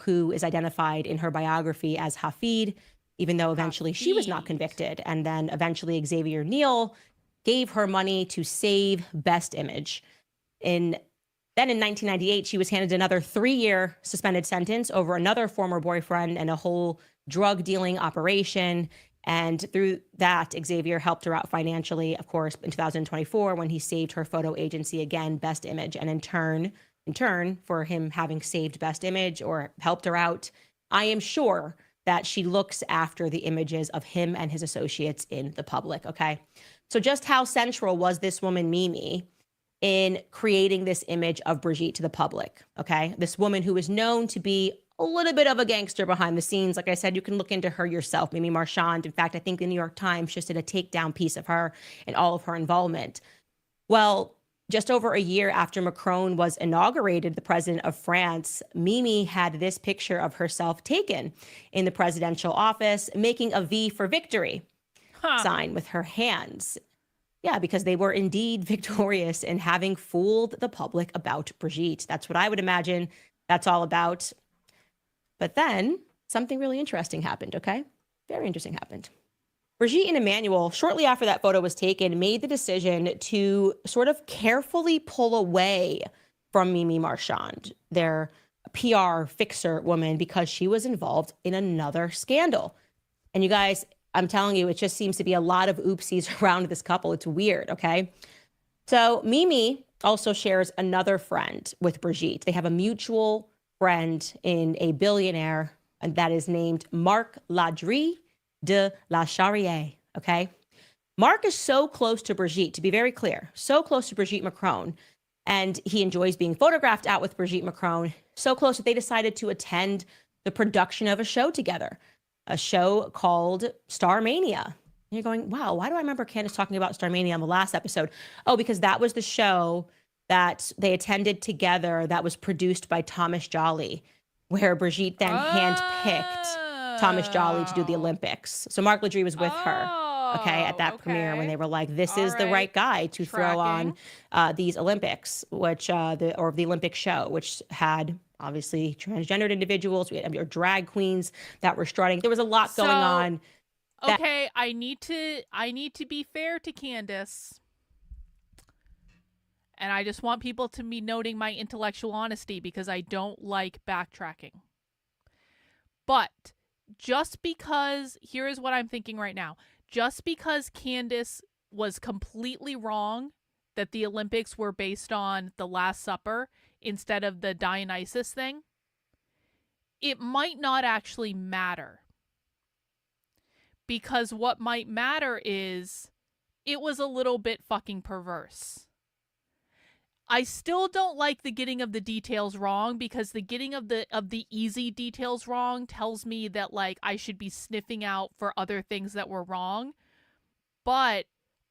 who is identified in her biography as Hafid, even though eventually she was not convicted. And then eventually Xavier Niel gave her money to save Best Image. Then in 1998, she was handed another 3-year suspended sentence over another former boyfriend and a whole drug dealing operation. And through that, Xavier helped her out financially, of course, in 2024, when he saved her photo agency again, Best Image. And in turn, for him having saved Best Image or helped her out, I am sure that she looks after the images of him and his associates in the public. Okay. So just how central was this woman, Mimi, in creating this image of Brigitte to the public? Okay. This woman who is known to be a little bit of a gangster behind the scenes. Like I said, you can look into her yourself, Mimi Marchand. In fact, I think the New York Times just did a takedown piece of her and all of her involvement. Well, just over a year after Macron was inaugurated, the president of France, Mimi had this picture of herself taken in the presidential office, making a V for victory sign with her hands. Yeah, because they were indeed victorious in having fooled the public about Brigitte. That's what I would imagine that's all about. But then something really interesting happened, okay? Very interesting happened. Brigitte and Emmanuel, shortly after that photo was taken, made the decision to sort of carefully pull away from Mimi Marchand, their PR fixer woman, because she was involved in another scandal. And you guys, I'm telling you, it just seems to be a lot of oopsies around this couple. It's weird, okay? So Mimi also shares another friend with Brigitte. They have a mutual friend in a billionaire, and that is named Marc Ladry de la Charrière, okay? Marc is so close to Brigitte, to be very clear, so close to Brigitte Macron, and he enjoys being photographed out with Brigitte Macron, so close that they decided to attend the production of a show together, a show called Starmania. And you're going, wow, why do I remember Candace talking about Starmania on the last episode? Oh, because that was the show that they attended together that was produced by Thomas Joly, where Brigitte then handpicked Thomas Joly to do the Olympics. So Marc Ladry was with her, okay, at that premiere when they were like, this is the right guy to throw on these Olympics, which, the Olympic show, which had obviously transgendered individuals, we had drag queens that were strutting. There was a lot going on. Okay, I need to be fair to Candace. And I just want people to be noting my intellectual honesty, because I don't like backtracking. But just because, here is what I'm thinking right now. Just because Candace was completely wrong that the Olympics were based on the Last Supper instead of the Dionysus thing, it might not actually matter. because what might matter is it was a little bit fucking perverse. I still don't like the getting of the details wrong, because the getting of the easy details wrong tells me that, like, I should be sniffing out for other things that were wrong. But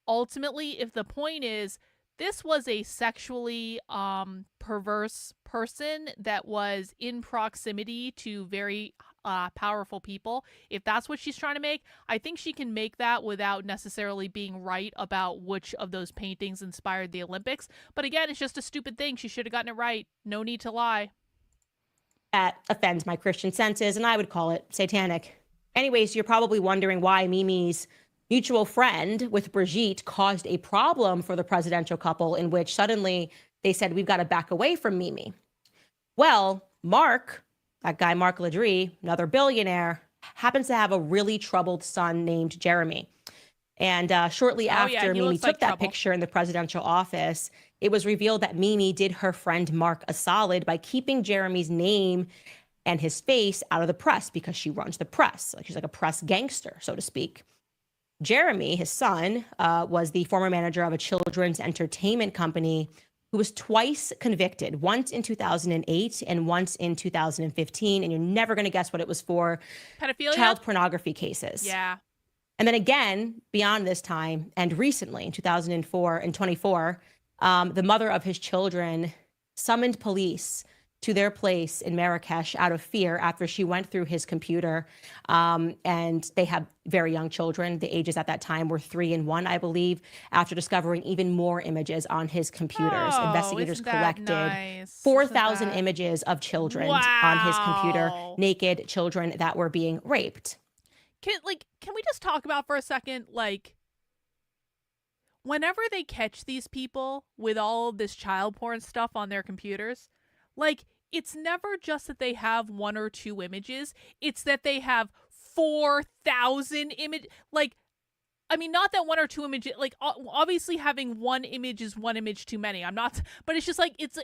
ultimately, if the point is this was a sexually perverse person that was in proximity to very powerful people, if that's what she's trying to make, I think she can make that without necessarily being right about which of those paintings inspired the Olympics. But again, it's just a stupid thing. She should have gotten it right. No need to lie. That offends my Christian senses, and I would call it satanic. Anyways, you're probably wondering why Mimi's mutual friend with Brigitte caused a problem for the presidential couple, in which suddenly they said, we've got to back away from Mimi. Well, Mark, that guy Mark Ladrie, another billionaire, happens to have a really troubled son named Jeremy. And shortly after Mimi took that picture in the presidential office, it was revealed that Mimi did her friend Mark a solid by keeping Jeremy's name and his face out of the press, because she runs the press. Like, she's like a press gangster, so to speak. Jeremy, his son, was the former manager of a children's entertainment company who was twice convicted, once in 2008 and once in 2015. And you're never going to guess what it was for. Pedophilia? Child pornography cases. Yeah. And then again, beyond this time, and recently in 2004 and 24, the mother of his children summoned police to their place in Marrakesh out of fear after she went through his computer. And they had very young children. The ages at that time were 3 and 1, I believe, after discovering even more images on his computers. Oh, Investigators collected nice? 4,000 images of children on his computer, naked children that were being raped. Can we just talk about for a second, like, whenever they catch these people with all of this child porn stuff on their computers, like, it's never just that they have 1 or 2 images. It's that they have 4,000 images. Like, I mean, not that 1 or 2 images, like, obviously having 1 image is 1 image too many. I'm not, but it's just like, it's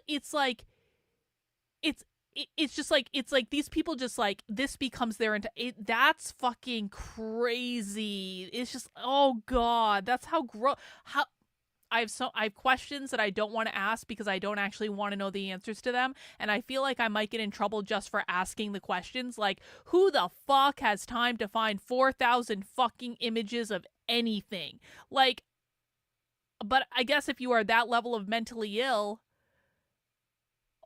just like these people just, like, this becomes their that's fucking crazy. It's just, oh God, that's how I have questions that I don't want to ask because I don't actually want to know the answers to them. And I feel like I might get in trouble just for asking the questions. Like, who the fuck has time to find 4,000 fucking images of anything? Like, but I guess if you are that level of mentally ill,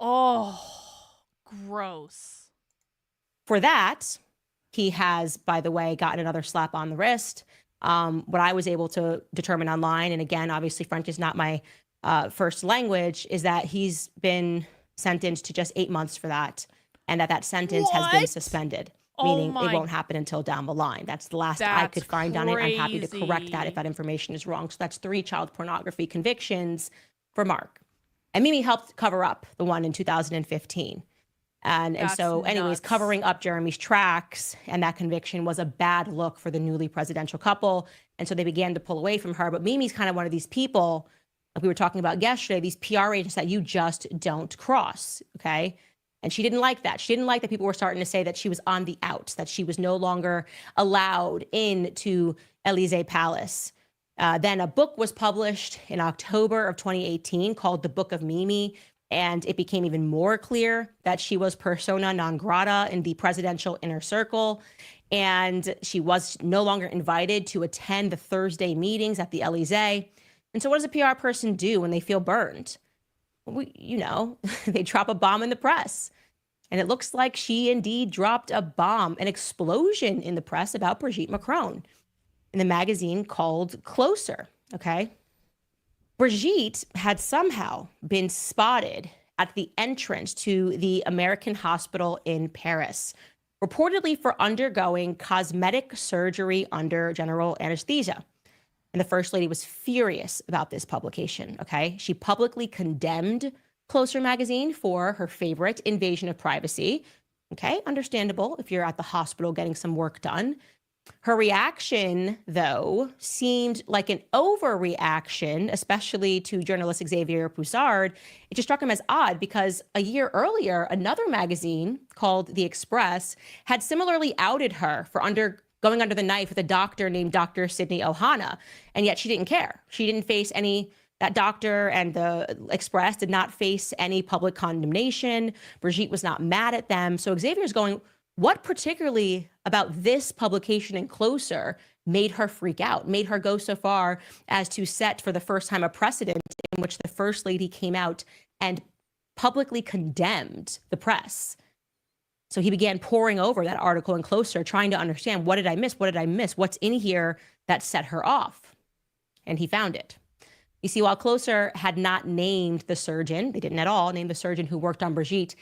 oh, gross. For that, he has, by the way, gotten another slap on the wrist. What I was able to determine online, and again, obviously French is not my first language, is that he's been sentenced to just 8 months for that, and that sentence has been suspended, meaning it won't happen until down the line. That's the last I could find on it. I'm happy to correct that if that information is wrong. So that's 3 child pornography convictions for Mark. And Mimi helped cover up the one in 2015. And so anyways, covering up Jeremy's tracks and that conviction was a bad look for the newly presidential couple. And so they began to pull away from her. But Mimi's kind of one of these people, like we were talking about yesterday, these PR agents that you just don't cross, okay? And she didn't like that. She didn't like that people were starting to say that she was on the outs, that she was no longer allowed into Elysee Palace. Then a book was published in October of 2018 called The Book of Mimi, and it became even more clear that she was persona non grata in the presidential inner circle. And she was no longer invited to attend the Thursday meetings at the Elysee. And so what does a PR person do when they feel burned? They drop a bomb in the press. And it looks like she indeed dropped a bomb, an explosion in the press about Brigette Macron in the magazine called Closer, okay? Brigitte had somehow been spotted at the entrance to the American hospital in Paris, reportedly for undergoing cosmetic surgery under general anesthesia. And the First Lady was furious about this publication, okay? She publicly condemned Closer magazine for her favorite invasion of privacy, okay? Understandable if you're at the hospital getting some work done. Her reaction, though, seemed like an overreaction, especially to journalist Xavier Pussard. It just struck him as odd because a year earlier, another magazine called The Express had similarly outed her for going under the knife with a doctor named Dr. Sydney Ohana, and yet she didn't care. She didn't face any, that doctor and the Express did not face any public condemnation. Brigitte was not mad at them. So Xavier's going, what particularly about this publication and Closer made her freak out, made her go so far as to set for the first time a precedent in which the First Lady came out and publicly condemned the press? So he began poring over that article in Closer, trying to understand, what did I miss? What did I miss? What's in here that set her off? And he found it. You see, while Closer had not named the surgeon, they didn't at all name the surgeon who worked on Brigitte,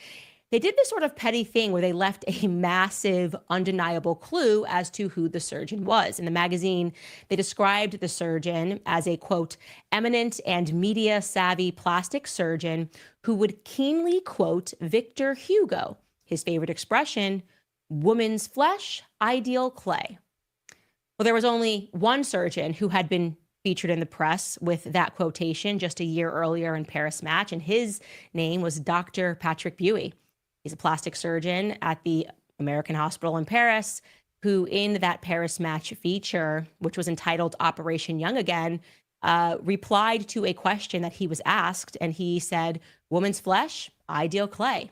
they did this sort of petty thing where they left a massive, undeniable clue as to who the surgeon was. In the magazine, they described the surgeon as a, quote, eminent and media-savvy plastic surgeon who would keenly quote Victor Hugo, his favorite expression, woman's flesh, ideal clay. Well, there was only one surgeon who had been featured in the press with that quotation just a year earlier in Paris Match, and his name was Dr. Patrick Buey. He's a plastic surgeon at the American Hospital in Paris, who in that Paris Match feature, which was entitled Operation Young Again, replied to a question that he was asked, and he said, woman's flesh, ideal clay.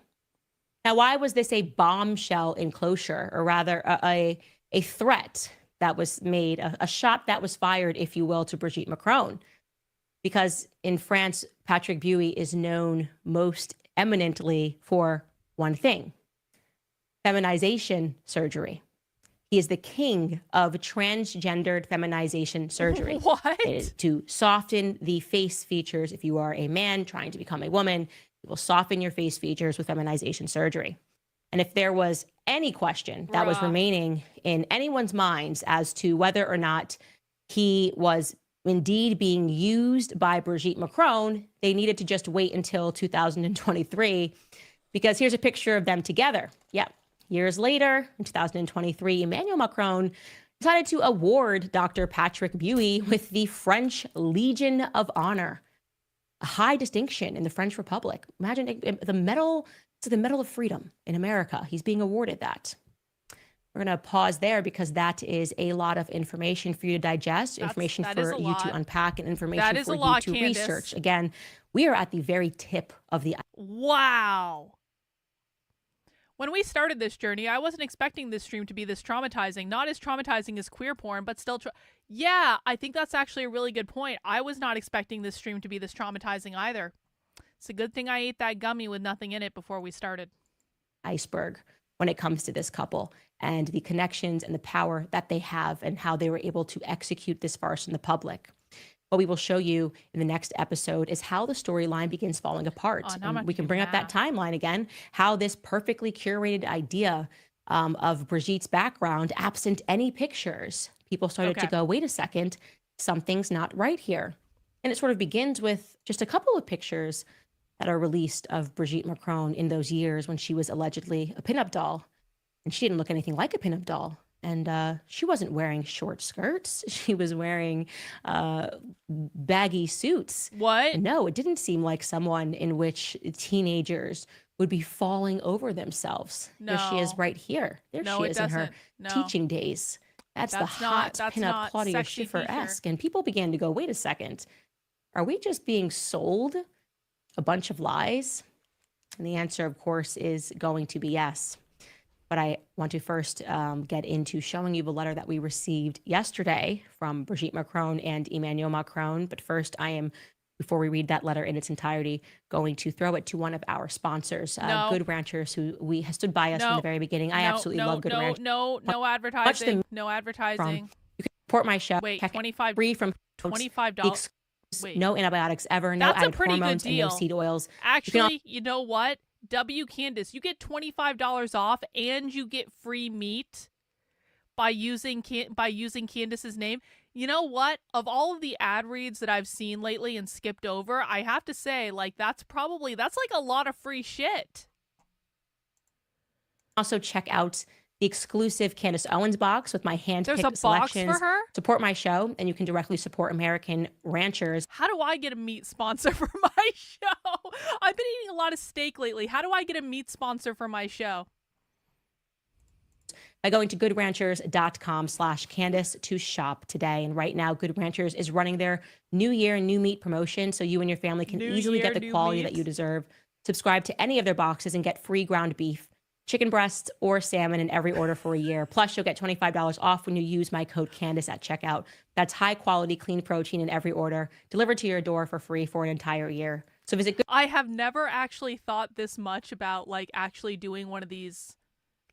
Now, why was this a bombshell enclosure, or rather a threat that was made, a shot that was fired, if you will, to Brigette Macron? Because in France, Patrick Buey is known most eminently for one thing: feminization surgery. He is the king of transgendered feminization surgery. What? To soften the face features. If you are a man trying to become a woman, he will soften your face features with feminization surgery. And if there was any question that was remaining in anyone's minds as to whether or not he was indeed being used by Brigette Macron, they needed to just wait until 2023, because here's a picture of them together. Yeah. Years later, in 2023, Emmanuel Macron decided to award Dr. Patrick Buey with the French Legion of Honor, a high distinction in the French Republic. Imagine the medal, it's the Medal of Freedom in America. He's being awarded that. We're going to pause there because that is a lot of information for you to digest, information for you to unpack, and information for you to research. Again, we are at the very tip of the... Wow. When we started this journey, I wasn't expecting this stream to be this traumatizing. Not as traumatizing as queer porn, but still... Yeah, I think that's actually a really good point. I was not expecting this stream to be this traumatizing either. It's a good thing I ate that gummy with nothing in it before we started. Iceberg when it comes to this couple and the connections and the power that they have and how they were able to execute this farce in the public. What we will show you in the next episode is how the storyline begins falling apart. And we can bring up that timeline again, how this perfectly curated idea of Brigitte's background, absent any pictures, people started to go, wait a second, something's not right here. And it sort of begins with just a couple of pictures that are released of Brigette Macron in those years when she was allegedly a pinup doll. And she didn't look anything like a pinup doll. And she wasn't wearing short skirts. She was wearing baggy suits. What? And no, it didn't seem like someone in which teenagers would be falling over themselves. No. Here she is right here. There she is in her teaching days. That's the hot pinup Claudia Schiffer-esque. And people began to go, wait a second. Are we just being sold a bunch of lies? And the answer, of course, is going to be yes. But I want to first get into showing you the letter that we received yesterday from Brigette Macron and Emmanuel Macron. But first, I am, before we read that letter in its entirety, going to throw it to one of our sponsors, Good Ranchers, who has stood by us from the very beginning. I absolutely love Good Ranchers. No advertising. No advertising. You can support my show. Wait, 25 free from $25. Wait. No antibiotics ever. No added hormones and no seed oils. Actually, you know what? Candace, you get $25 off and you get free meat by using Candace's name. You know what? Of all of the ad reads that I've seen lately and skipped over, I have to say, like, that's like a lot of free shit. Also check out the exclusive Candace Owens box with my hand-picked selections. There's a box for her? Support my show, and you can directly support American ranchers. How do I get a meat sponsor for my show? I've been eating a lot of steak lately. How do I get a meat sponsor for my show? by going to goodranchers.com/Candace to shop today. And right now, Good Ranchers is running their New Year, New Meat promotion, so you and your family can easily get the quality that you deserve. Subscribe to any of their boxes and get free ground beef, chicken breasts, or salmon in every order for a year. Plus, you'll get $25 off when you use my code Candace at checkout. That's high quality, clean protein in every order, delivered to your door for free for an entire year. So visit Good. I have never actually thought this much about like actually doing one of these,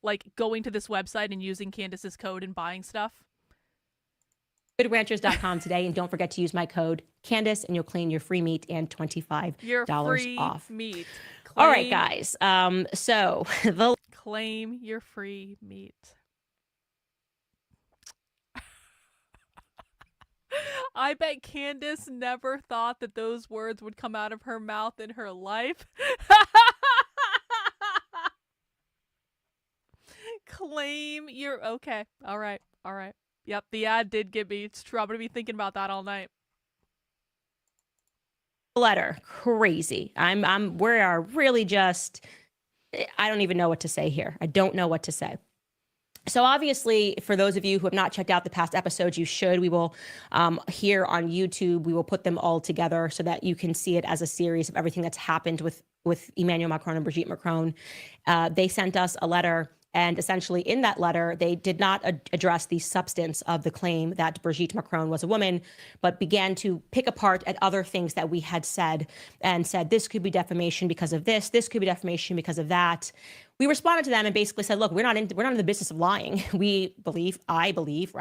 like going to this website and using Candace's code and buying stuff. GoodRanchers.com today, and don't forget to use my code Candace, and you'll claim your free meat and $25 Your free off. meat. All right, guys. So Claim your free meat. I bet Candace never thought that those words would come out of her mouth in her life. Claim your... Okay. All right. All right. Yep, the ad did get me. It's true. I'm going to be thinking about that all night. letter, crazy. We are really just, I don't even know what to say here. I don't know what to say. So obviously, for those of you who have not checked out the past episodes, you should. We will, here on YouTube, we will put them all together so that you can see it as a series of everything that's happened with Emmanuel Macron and Brigitte Macron. They sent us a letter, and essentially in that letter, they did not address the substance of the claim that Brigitte Macron was a woman, but began to pick apart at other things that we had said and said, this could be defamation because of this could be defamation because of that. We responded to them and basically said, look, we're not in the business of lying. I believe,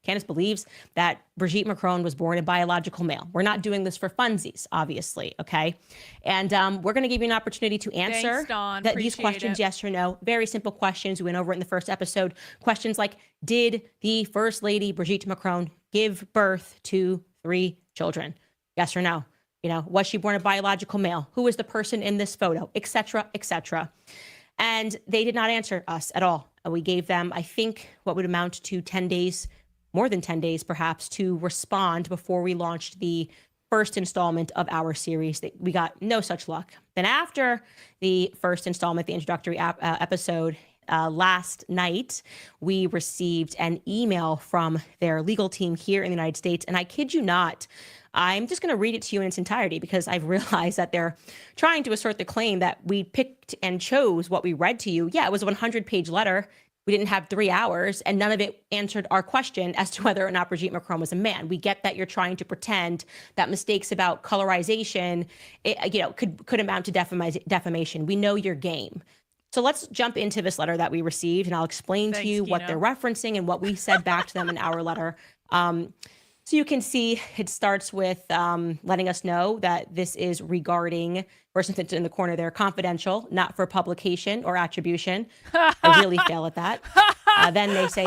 Candace believes that Brigitte Macron was born a biological male. We're not doing this for funsies, obviously, okay? And we're going to give you an opportunity to answer Thanks, Dawn. these questions, yes or no. Very simple questions. We went over it in the first episode. Questions like, did the First Lady Brigitte Macron give birth to 3 children? Yes or no? You know, was she born a biological male? Who was the person in this photo? Et cetera, et cetera. And they did not answer us at all. We gave them, I think, what would amount to 10 days, more than 10 days perhaps, to respond before we launched the first installment of our series. We got no such luck. Then after the first installment, the introductory episode, last night, we received an email from their legal team here in the United States. And I kid you not, I'm just going to read it to you in its entirety because I've realized that they're trying to assert the claim that we picked and chose what we read to you. Yeah, it was a 100-page letter. We didn't have 3 hours, and none of it answered our question as to whether or not Brigitte Macron was a man. We get that you're trying to pretend that mistakes about colorization, could amount to defamation. We know your game. So let's jump into this letter that we received, and I'll explain to you what they're referencing and what we said back to them in our letter. So you can see it starts with letting us know that this is regarding, or something in the corner there, confidential, not for publication or attribution. I really fail at that. Then they say...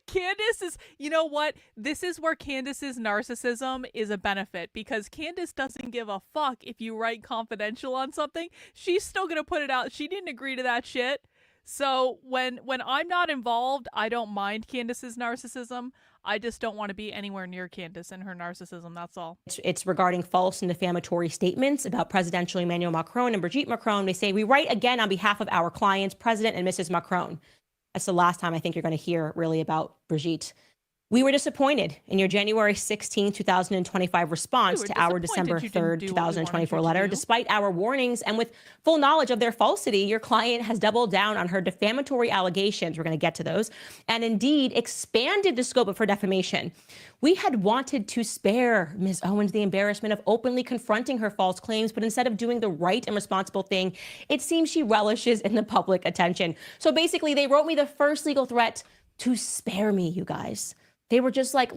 Candace is, you know what? This is where Candace's narcissism is a benefit, because Candace doesn't give a fuck if you write confidential on something. She's still going to put it out. She didn't agree to that shit. So when I'm not involved, I don't mind Candace's narcissism. I just don't want to be anywhere near Candace and her narcissism. That's all. It's regarding false and defamatory statements about Presidential Emmanuel Macron and Brigitte Macron. They say, we write again on behalf of our clients, President and Mrs. Macron. That's the last time I think you're going to hear really about Brigitte. We were disappointed in your January 16, 2025 response to our December 3rd, 2024 letter. Despite our warnings and with full knowledge of their falsity, your client has doubled down on her defamatory allegations. We're going to get to those, and indeed expanded the scope of her defamation. We had wanted to spare Ms. Owens the embarrassment of openly confronting her false claims, but instead of doing the right and responsible thing, it seems she relishes in the public attention. So basically, they wrote me the first legal threat to spare me, you guys. They were just like,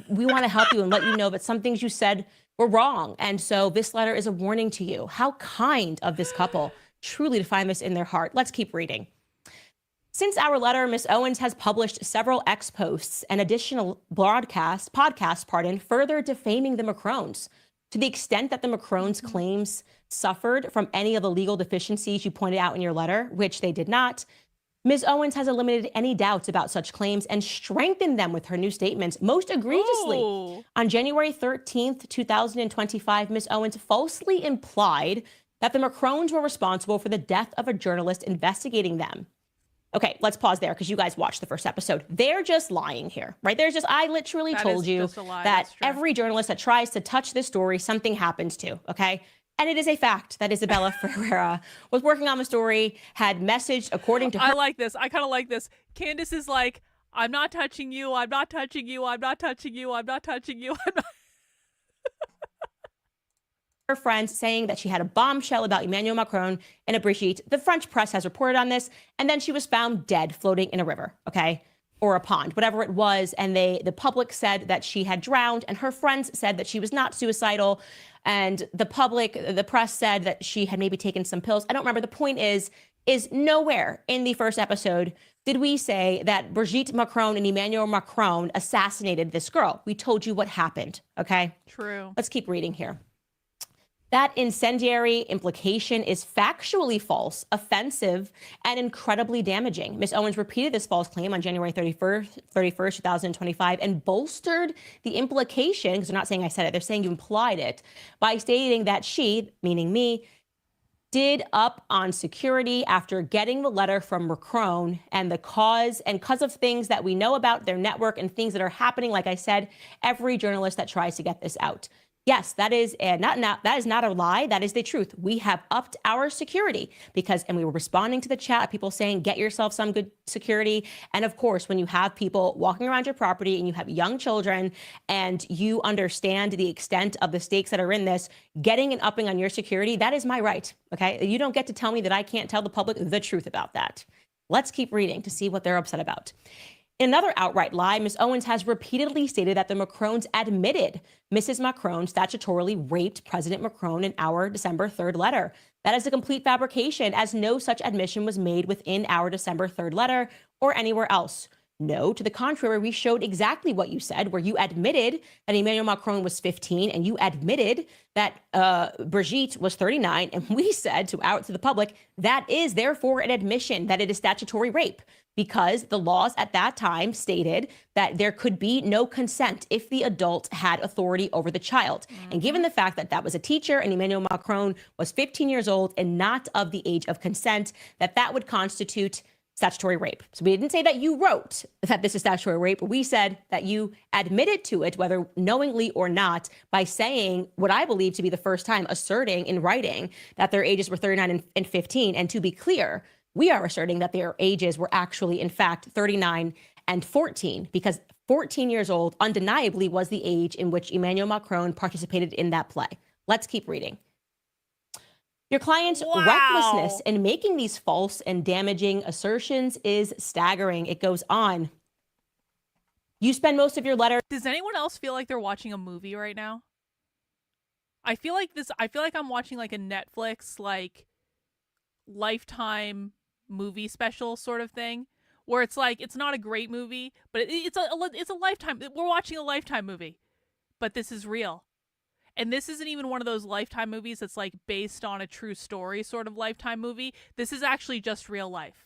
we want to help you and let you know that some things you said were wrong. And so this letter is a warning to you. How kind of this couple, truly to find this in their heart. Let's keep reading. Since our letter, Ms. Owens has published several X posts and additional podcasts, further defaming the Macrons. To the extent that the Macrons' claims suffered from any of the legal deficiencies you pointed out in your letter, which they did not, Ms. Owens has eliminated any doubts about such claims and strengthened them with her new statements. Most egregiously, on January 13th, 2025, Ms. Owens falsely implied that the Macrons were responsible for the death of a journalist investigating them. Okay, let's pause there because you guys watched the first episode. They're just lying here, right? I literally told you that every journalist that tries to touch this story, something happens to, okay? And it is a fact that Isabella Ferreira was working on the story, had messaged according to her. I like this. I kind of like this. Candace is like, I'm not touching you. I'm not touching you. I'm not touching you. I'm not touching you. I'm not. Her friends saying that she had a bombshell about Emmanuel Macron and a Brigitte. The French press has reported on this, and then she was found dead floating in a river, okay, or a pond, whatever it was. And the public said that she had drowned, and her friends said that she was not suicidal. And the press said that she had maybe taken some pills. I don't remember. The point is nowhere in the first episode did we say that Brigitte Macron and Emmanuel Macron assassinated this girl. We told you what happened, okay? True. Let's keep reading here. That incendiary implication is factually false, offensive, and incredibly damaging. Ms. Owens repeated this false claim on January 31st, 2025, and bolstered the implication, because they're not saying I said it, they're saying you implied it, by stating that she, meaning me, did up on security after getting the letter from Macron and because of things that we know about their network and things that are happening. Like I said, every journalist that tries to get this out. Yes, that is not a lie. That is the truth. We have upped our security and we were responding to the chat, people saying, get yourself some good security. And of course, when you have people walking around your property and you have young children and you understand the extent of the stakes that are in this, getting and upping on your security, that is my right. Okay. You don't get to tell me that I can't tell the public the truth about that. Let's keep reading to see what they're upset about. In another outright lie, Ms. Owens has repeatedly stated that the Macrons admitted Mrs. Macron statutorily raped President Macron in our December 3rd letter. That is a complete fabrication, as no such admission was made within our December 3rd letter or anywhere else. No, to the contrary, we showed exactly what you said, where you admitted that Emmanuel Macron was 15 and you admitted that Brigitte was 39. And we said to the public, that is therefore an admission that it is statutory rape, because the laws at that time stated that there could be no consent if the adult had authority over the child. Mm-hmm. And given the fact that that was a teacher and Emmanuel Macron was 15 years old and not of the age of consent, that would constitute statutory rape. So we didn't say that you wrote that this is statutory rape. We said that you admitted to it, whether knowingly or not, by saying what I believe to be the first time asserting in writing that their ages were 39 and 15. And to be clear, we are asserting that their ages were actually, in fact, 39 and 14, because 14 years old undeniably was the age in which Emmanuel Macron participated in that play. Let's keep reading. Your client's recklessness in making these false and damaging assertions is staggering. It goes on. You spend most of your letter. Does anyone else feel like they're watching a movie right now? I feel like I'm watching like a Netflix, like Lifetime movie special sort of thing, where it's like, it's not a great movie, but it's a Lifetime. We're watching a Lifetime movie, but this is real. And this isn't even one of those Lifetime movies that's like based on a true story sort of Lifetime movie. This is actually just real life.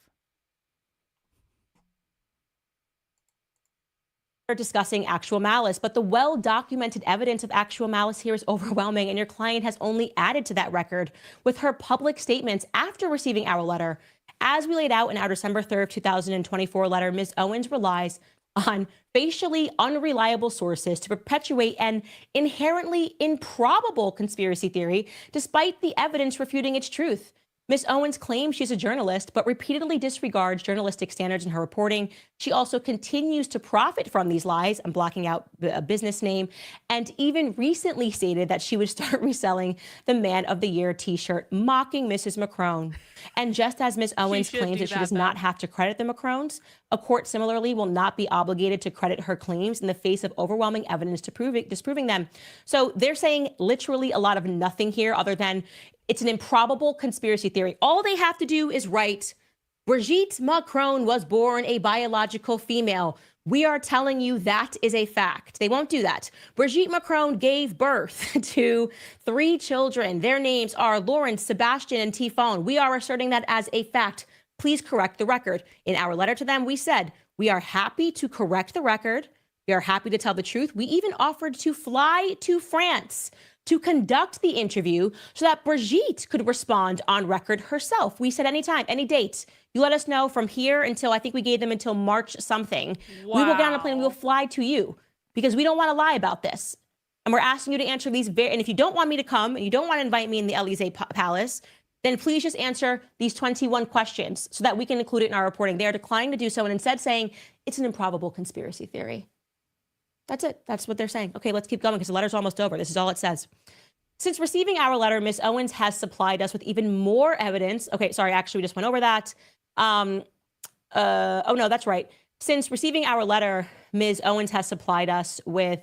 We're discussing actual malice, but the well-documented evidence of actual malice here is overwhelming, and your client has only added to that record with her public statements after receiving our letter. As we laid out in our December 3rd, 2024 letter, Ms. Owens relies on facially unreliable sources to perpetuate an inherently improbable conspiracy theory, despite the evidence refuting its truth. Ms. Owens claims she's a journalist, but repeatedly disregards journalistic standards in her reporting. She also continues to profit from these lies. I'm blocking out a business name, and even recently stated that she would start reselling the Man of the Year t-shirt, mocking Mrs. Macron. And just as Ms. Owens claims that she does not have to credit the Macrons, a court similarly will not be obligated to credit her claims in the face of overwhelming evidence disproving them. So they're saying literally a lot of nothing here other than it's an improbable conspiracy theory. All they have to do is write, Brigitte Macron was born a biological female. We are telling you that is a fact. They won't do that. Brigitte Macron gave birth to 3 children. Their names are Lawrence, Sebastian, and Tifon. We are asserting that as a fact. Please correct the record. In our letter to them, we said, we are happy to correct the record. We are happy to tell the truth. We even offered to fly to France to conduct the interview so that Brigitte could respond on record herself. We said anytime, any dates. You let us know from here until, I think we gave them until March something. Wow. We will get on a plane, we will fly to you because we don't want to lie about this. And we're asking you to answer these and if you don't want me to come and you don't want to invite me in the Elysee Palace, then please just answer these 21 questions so that we can include it in our reporting. They are declining to do so and instead saying it's an improbable conspiracy theory. That's it. That's what they're saying. Okay, let's keep going because the letter's almost over. This is all it says. Since receiving our letter, Ms. Owens has supplied us with even more evidence. Okay, sorry, actually, we just went over that. Oh, no, that's right. Since receiving our letter, Ms. Owens has supplied us with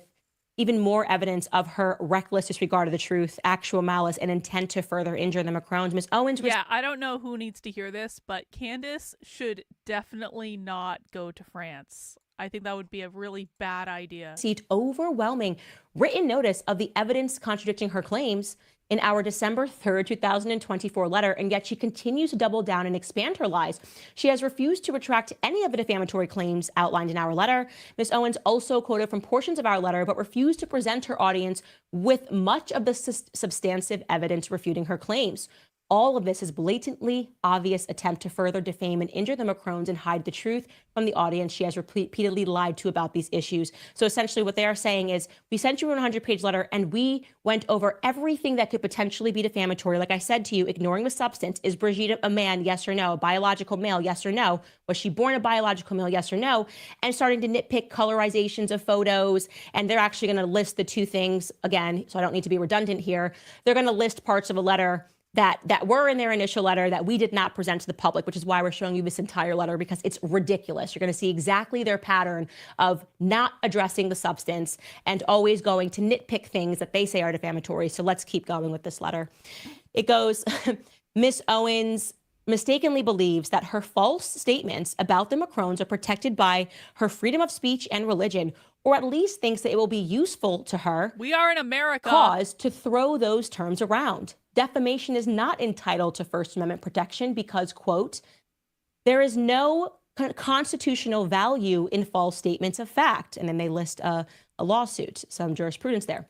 even more evidence of her reckless disregard of the truth, actual malice, and intent to further injure the Macrons. Ms. Owens was— Yeah, I don't know who needs to hear this, but Candace should definitely not go to France. I think that would be a really bad idea. Received overwhelming written notice of the evidence contradicting her claims in our December 3rd, 2024 letter, and yet she continues to double down and expand her lies. She has refused to retract any of the defamatory claims outlined in our letter. Ms. Owens also quoted from portions of our letter, but refused to present her audience with much of the substantive evidence refuting her claims. All of this is blatantly obvious attempt to further defame and injure the Macrons and hide the truth from the audience she has repeatedly lied to about these issues. So essentially what they are saying is, we sent you a 100-page letter and we went over everything that could potentially be defamatory. Like I said to you, ignoring the substance. Is Brigitte a man? Yes or no? A biological male? Yes or no? Was she born a biological male? Yes or no? And starting to nitpick colorizations of photos. And they're actually going to list the two things again, so I don't need to be redundant here. They're going to list parts of a letter that were in their initial letter that we did not present to the public, which is why we're showing you this entire letter, because it's ridiculous. You're going to see exactly their pattern of not addressing the substance and always going to nitpick things that they say are defamatory. So let's keep going with this letter. It goes, Miss Owens mistakenly believes that her false statements about the Macrons are protected by her freedom of speech and religion, or at least thinks that it will be useful to her— We are in America. cause to throw those terms around. Defamation is not entitled to First Amendment protection because, quote, there is no constitutional value in false statements of fact. And then they list a lawsuit, some jurisprudence there.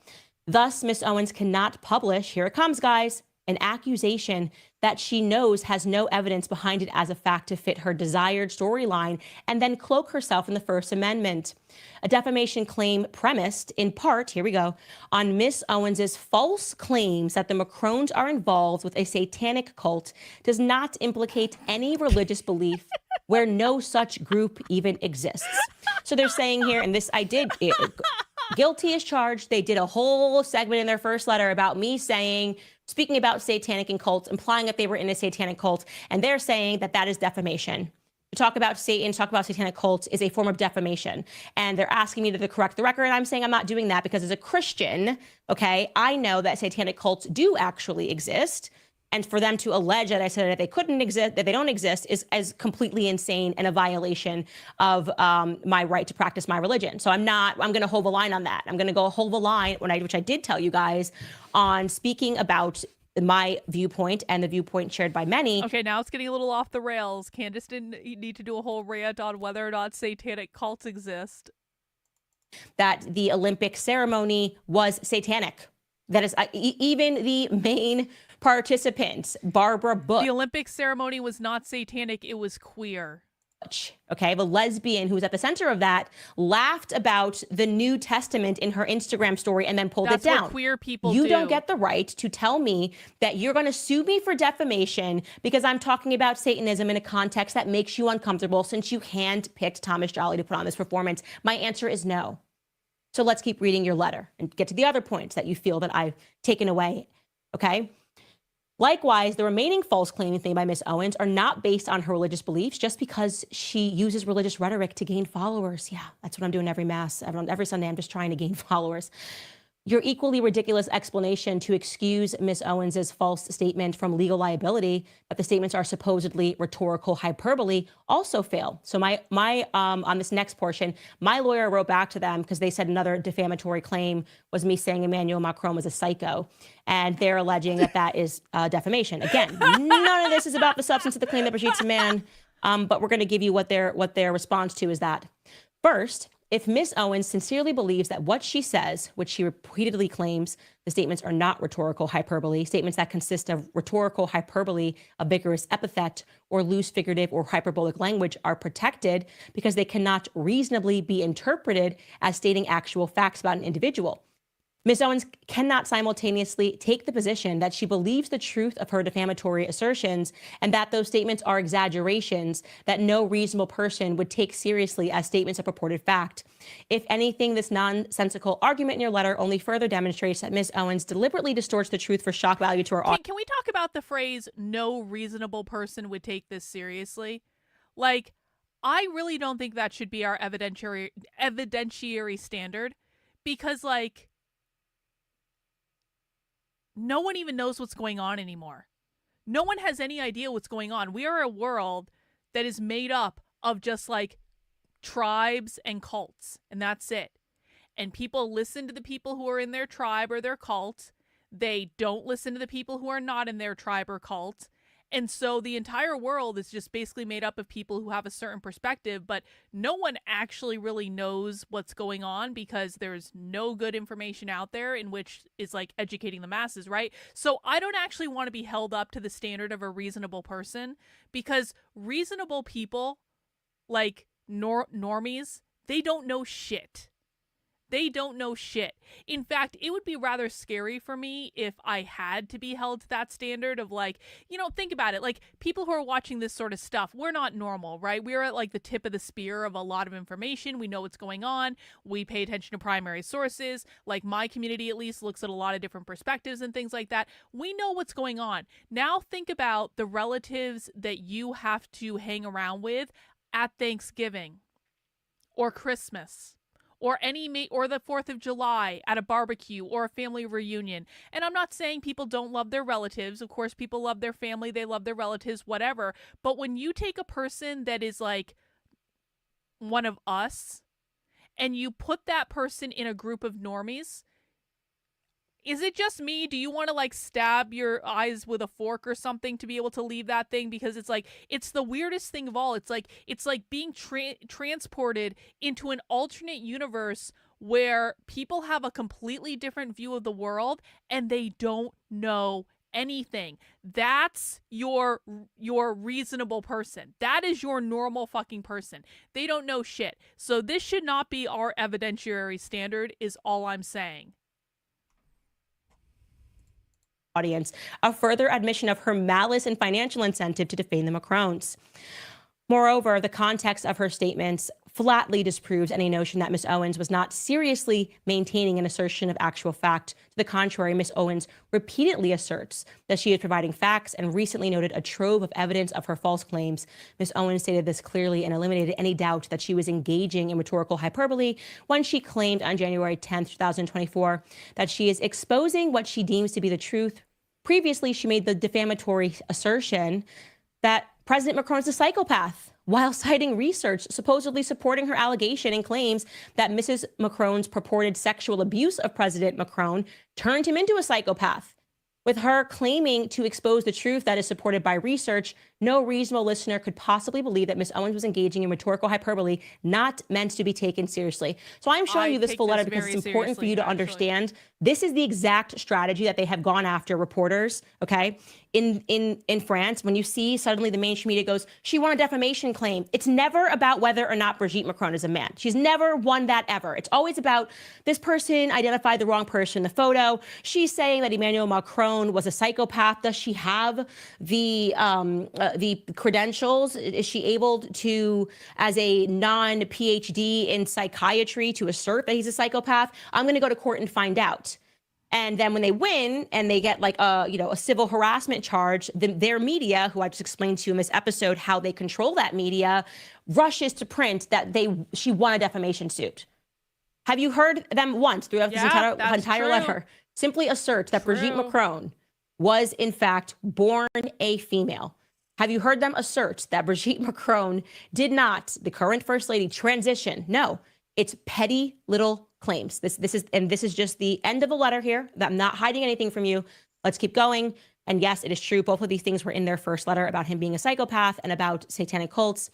Thus, Ms. Owens cannot publish— here it comes, guys— an accusation that she knows has no evidence behind it as a fact to fit her desired storyline and then cloak herself in the First Amendment. A defamation claim premised, in part, here we go, on Miss Owens's false claims that the Macrons are involved with a satanic cult does not implicate any religious belief where no such group even exists. So they're saying here, and this I did— guilty as charged. They did a whole segment in their first letter about me speaking about satanic and cults, implying that they were in a satanic cult. And they're saying that that is defamation. To talk about Satan, talk about satanic cults is a form of defamation. And they're asking me to correct the record. And I'm saying I'm not doing that because as a Christian, okay, I know that satanic cults do actually exist. And for them to allege that I said that they couldn't exist, that they don't exist, is completely insane and a violation of my right to practice my religion. So I'm going to hold the line on that. I'm going to go hold the line, which I did tell you guys, on speaking about my viewpoint and the viewpoint shared by many. Okay, now it's getting a little off the rails. Candace didn't need to do a whole rant on whether or not satanic cults exist. That the Olympic ceremony was satanic. That is even the main participants, Barbara Bush. The Olympic ceremony was not satanic, it was queer. Okay, the lesbian who was at the center of that laughed about the New Testament in her Instagram story and then pulled it down. That's what queer people You do. don't get the right to tell me that you're going to sue me for defamation because I'm talking about Satanism in a context that makes you uncomfortable since you handpicked Thomas Jolly to put on this performance. My answer is no. So let's keep reading your letter and get to the other points that you feel that I've taken away, okay? Likewise, the remaining false claims made by Ms. Owens are not based on her religious beliefs just because she uses religious rhetoric to gain followers. Yeah, that's what I'm doing every mass. Every Sunday, I'm just trying to gain followers. Your equally ridiculous explanation to excuse Ms. Owens's false statement from legal liability, that the statements are supposedly rhetorical hyperbole, also fail. So on this next portion, my lawyer wrote back to them because they said another defamatory claim was me saying Emmanuel Macron was a psycho. And they're alleging that that is defamation. Again, none of this is about the substance of the claim that Brigitte's a man, but we're going to give you what their response to is that. First, If Ms. Owens sincerely believes that what she says, which she repeatedly claims the statements are not rhetorical hyperbole, statements that consist of rhetorical hyperbole, a vigorous epithet, or loose figurative or hyperbolic language are protected because they cannot reasonably be interpreted as stating actual facts about an individual. Ms. Owens cannot simultaneously take the position that she believes the truth of her defamatory assertions and that those statements are exaggerations that no reasonable person would take seriously as statements of purported fact. If anything, this nonsensical argument in your letter only further demonstrates that Ms. Owens deliberately distorts the truth for shock value to her audience. Can we talk about the phrase, no reasonable person would take this seriously? Like, I really don't think that should be our evidentiary standard because, like, no one even knows what's going on anymore. No one has any idea what's going on. We are a world that is made up of just like tribes and cults, and that's it. And people listen to the people who are in their tribe or their cult. They don't listen to the people who are not in their tribe or cult. And so the entire world is just basically made up of people who have a certain perspective, but no one actually really knows what's going on because there's no good information out there in which is like educating the masses, right? So I don't actually want to be held up to the standard of a reasonable person because reasonable people, like normies, they don't know shit. They don't know shit. In fact, it would be rather scary for me if I had to be held to that standard of like, you know, think about it. Like people who are watching this sort of stuff, we're not normal, right? We're at like the tip of the spear of a lot of information. We know what's going on. We pay attention to primary sources. Like my community at least looks at a lot of different perspectives and things like that. We know what's going on. Now think about the relatives that you have to hang around with at Thanksgiving or Christmas. Or the 4th of July at a barbecue or a family reunion. And I'm not saying people don't love their relatives. Of course, people love their family. They love their relatives, whatever. But when you take a person that is like one of us and you put that person in a group of normies, is it just me? Do you want to like stab your eyes with a fork or something to be able to leave that thing? Because it's like, it's the weirdest thing of all. It's like being transported into an alternate universe where people have a completely different view of the world and they don't know anything. That's your reasonable person. That is your normal fucking person. They don't know shit. So this should not be our evidentiary standard is all I'm saying. Audience, a further admission of her malice and financial incentive to defame the Macrons. Moreover, the context of her statements flatly disproves any notion that Ms. Owens was not seriously maintaining an assertion of actual fact. To the contrary, Ms. Owens repeatedly asserts that she is providing facts and recently noted a trove of evidence of her false claims. Ms. Owens stated this clearly and eliminated any doubt that she was engaging in rhetorical hyperbole when she claimed on January 10th, 2024, that she is exposing what she deems to be the truth. Previously, she made the defamatory assertion that President Macron is a psychopath, while citing research supposedly supporting her allegation and claims that Mrs. Macron's purported sexual abuse of President Macron turned him into a psychopath. With her claiming to expose the truth that is supported by research, no reasonable listener could possibly believe that Ms. Owens was engaging in rhetorical hyperbole not meant to be taken seriously. So I'm showing you this full letter because it's important for you to understand this is the exact strategy that they have gone after reporters, okay? In France, when you see suddenly the mainstream media goes, she won a defamation claim. It's never about whether or not Brigitte Macron is a man. She's never won that ever. It's always about this person identified the wrong person in the photo. She's saying that Emmanuel Macron was a psychopath. Does she have the credentials? Is she able to, as a non-PhD in psychiatry, to assert that he's a psychopath? I'm going to go to court and find out. And then when they win and they get like a civil harassment charge, their media, who I just explained to you in this episode how they control that media, rushes to print that she won a defamation suit. Have you heard them once throughout this entire letter simply assert that Brigitte Macron was in fact born a female? Have you heard them assert that Brigitte Macron did not, the current first lady, transition? No, it's petty little claims. This is just the end of the letter here. I'm not hiding anything from you. Let's keep going. And yes, it is true. Both of these things were in their first letter about him being a psychopath and about satanic cults.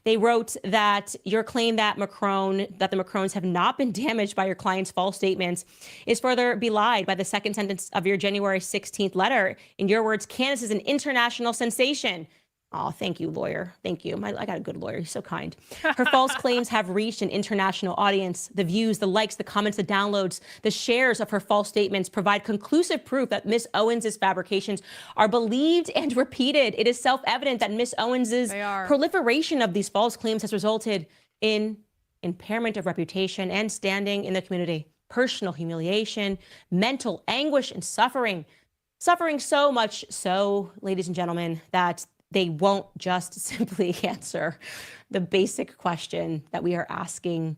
They wrote that your claim that the Macrons have not been damaged by your client's false statements is further belied by the second sentence of your January 16th letter. In your words, Candace is an international sensation. Oh, thank you, lawyer. Thank you. I got a good lawyer. He's so kind. Her false claims have reached an international audience. The views, the likes, the comments, the downloads, the shares of her false statements provide conclusive proof that Miss Owens's fabrications are believed and repeated. It is self-evident that Miss Owens's proliferation of these false claims has resulted in impairment of reputation and standing in the community, personal humiliation, mental anguish, and suffering. Suffering so much so, ladies and gentlemen, that they won't just simply answer the basic question that we are asking.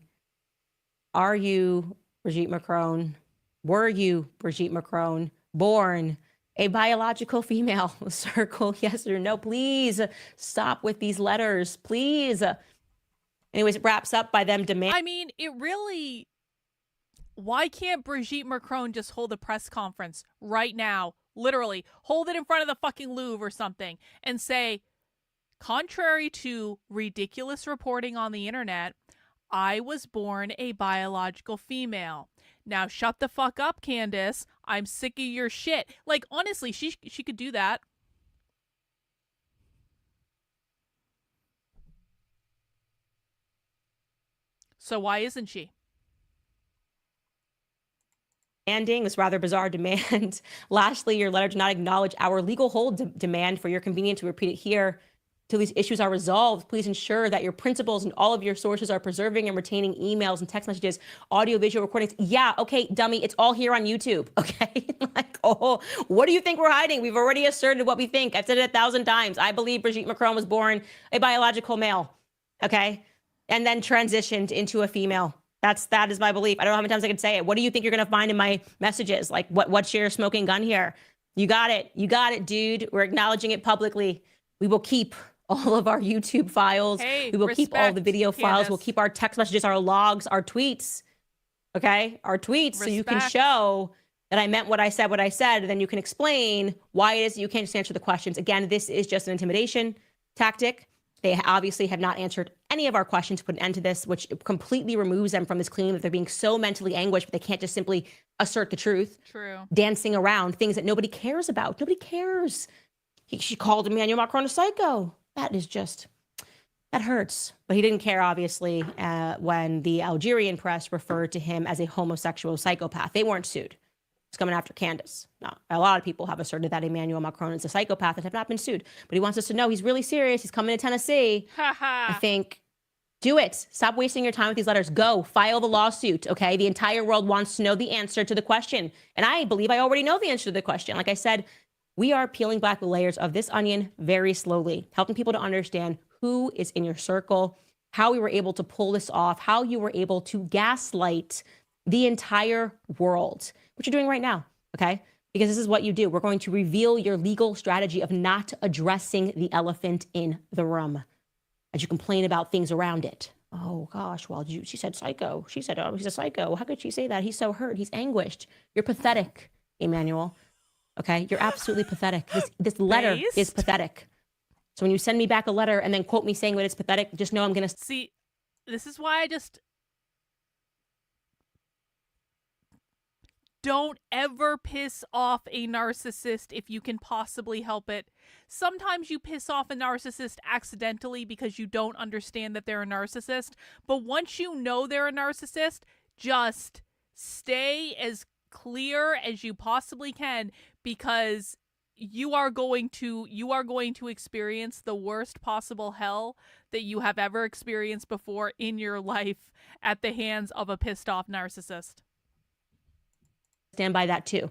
Are you, Brigette Macron, were you, Brigette Macron, born a biological female? Circle yes or no. Please stop with these letters, please. Anyways, it wraps up by them demanding. I mean, it really... Why can't Brigette Macron just hold a press conference right now? Literally, hold it in front of the fucking Louvre or something and say, contrary to ridiculous reporting on the internet, I was born a biological female. Now shut the fuck up, Candace. I'm sick of your shit. Like, honestly, she could do that. So why isn't she? This rather bizarre demand. Lastly, your letter did not acknowledge our legal hold demand. For your convenience to repeat it here till these issues are resolved. Please ensure that your principals and all of your sources are preserving and retaining emails and text messages, audio, visual recordings. Yeah, okay, dummy, it's all here on YouTube, okay? Like, oh, what do you think we're hiding? We've already asserted what we think. I've said it 1,000 times. I believe Brigette Macron was born a biological male, okay? And then transitioned into a female. That is my belief. I don't know how many times I can say it. What do you think you're going to find in my messages? Like, what's your smoking gun here? You got it. You got it, dude. We're acknowledging it publicly. We will keep all of our YouTube files. Hey, we will keep all the video Candace. files. We'll keep our text messages, our logs, our tweets. Okay? Our tweets. So you can show that I meant what I said, and then you can explain why it is that you can't just answer the questions. Again, this is just an intimidation tactic. They obviously have not answered any of our questions to put an end to this, which completely removes them from this claim that they're being so mentally anguished, but they can't just simply assert the truth. True. Dancing around things that nobody cares about. Nobody cares. She called Emmanuel Macron a psycho. That hurts. But he didn't care, obviously, when the Algerian press referred to him as a homosexual psychopath. They weren't sued. It's coming after Candace. No, a lot of people have asserted that Emmanuel Macron is a psychopath and have not been sued. But he wants us to know he's really serious. He's coming to Tennessee. I think, do it. Stop wasting your time with these letters. Go, file the lawsuit, okay? The entire world wants to know the answer to the question. And I believe I already know the answer to the question. Like I said, we are peeling back the layers of this onion very slowly, helping people to understand who is in your circle, how we were able to pull this off, how you were able to gaslight the entire world, which you're doing right now, okay? Because this is what you do. We're going to reveal your legal strategy of not addressing the elephant in the room as you complain about things around it. Oh gosh, well, she said psycho. She said, oh, he's a psycho. How could she say that? He's so hurt. He's anguished. You're pathetic, Emmanuel. Okay, you're absolutely pathetic. This letter is pathetic. So when you send me back a letter and then quote me saying that it's pathetic, just know I'm going to... See, this is why I just... Don't ever piss off a narcissist if you can possibly help it. Sometimes you piss off a narcissist accidentally because you don't understand that they're a narcissist. But once you know they're a narcissist, just stay as clear as you possibly can, because you are going to experience the worst possible hell that you have ever experienced before in your life at the hands of a pissed off narcissist. Stand by that too.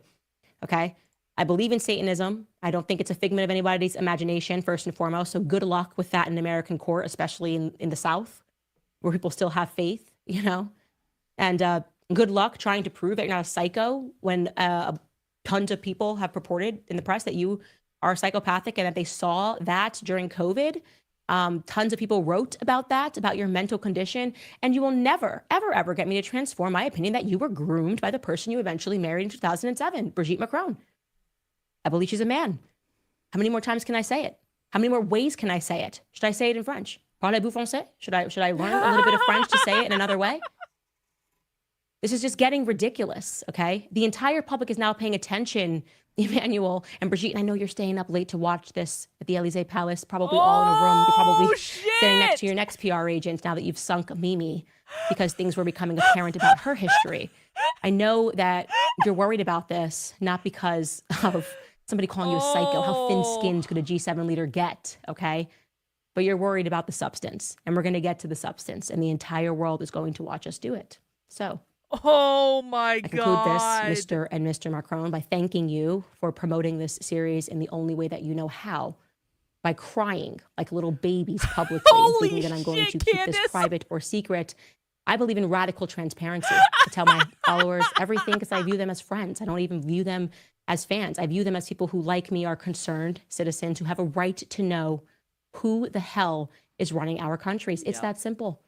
Okay. I believe in Satanism. I don't think it's a figment of anybody's imagination, first and foremost. So good luck with that in American court, especially in the South, where people still have faith, you know, and good luck trying to prove that you're not a psycho when tons of people have purported in the press that you are psychopathic and that they saw that during COVID. Tons of people wrote about that, about your mental condition, and you will never, ever, ever get me to transform my opinion that you were groomed by the person you eventually married in 2007, Brigette Macron. I believe she's a man. How many more times can I say it? How many more ways can I say it? Should I say it in French? Parlez-vous français? Should I learn a little bit of French to say it in another way? This is just getting ridiculous, okay? The entire public is now paying attention, Emmanuel and Brigitte. And I know you're staying up late to watch this at the Elysee Palace, probably all in a room. You're probably sitting next to your next PR agent now that you've sunk Mimi because things were becoming apparent about her history. I know that you're worried about this, not because of somebody calling you a psycho. How thin-skinned could a G7 leader get, okay? But you're worried about the substance, and we're going to get to the substance, and the entire world is going to watch us do it. So, oh my God. I conclude this, Mr. and Mr. Macron, by thanking you for promoting this series in the only way that you know how, by crying like little babies publicly and thinking that I'm going to keep this private or secret. I believe in radical transparency. I tell my followers everything because I view them as friends. I don't even view them as fans. I view them as people who, like me, are concerned citizens who have a right to know who the hell is running our countries. It's that simple.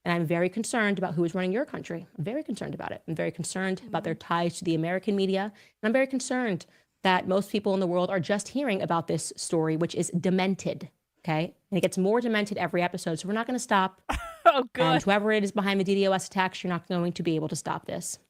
And I'm very concerned about who is running your country. I'm very concerned about it. I'm very concerned about their ties to the American media. And I'm very concerned that most people in the world are just hearing about this story, which is demented, okay? And it gets more demented every episode, so we're not going to stop. Oh, good. And whoever it is behind the DDoS attacks, you're not going to be able to stop this.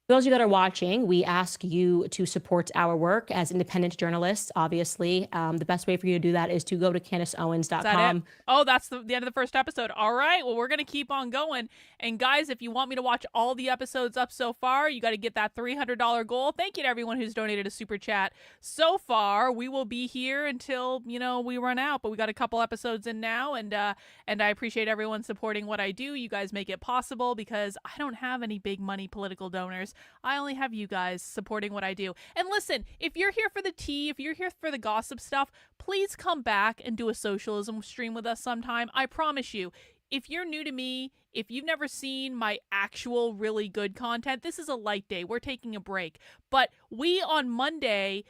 For those of you that are watching, we ask you to support our work as independent journalists, obviously. The best way for you to do that is to go to CandaceOwens.com. Oh, that's the end of the first episode. All right. Well, we're going to keep on going. And guys, if you want me to watch all the episodes up so far, you got to get that $300 goal. Thank you to everyone who's donated a super chat so far. We will be here until, we run out. But we got a couple episodes in now. And I appreciate everyone supporting what I do. You guys make it possible because I don't have any big money political donors. I only have you guys supporting what I do. And listen, if you're here for the tea, if you're here for the gossip stuff, please come back and do a socialism stream with us sometime. I promise you, if you're new to me, if you've never seen my actual really good content, this is a light day. We're taking a break. But on Monday,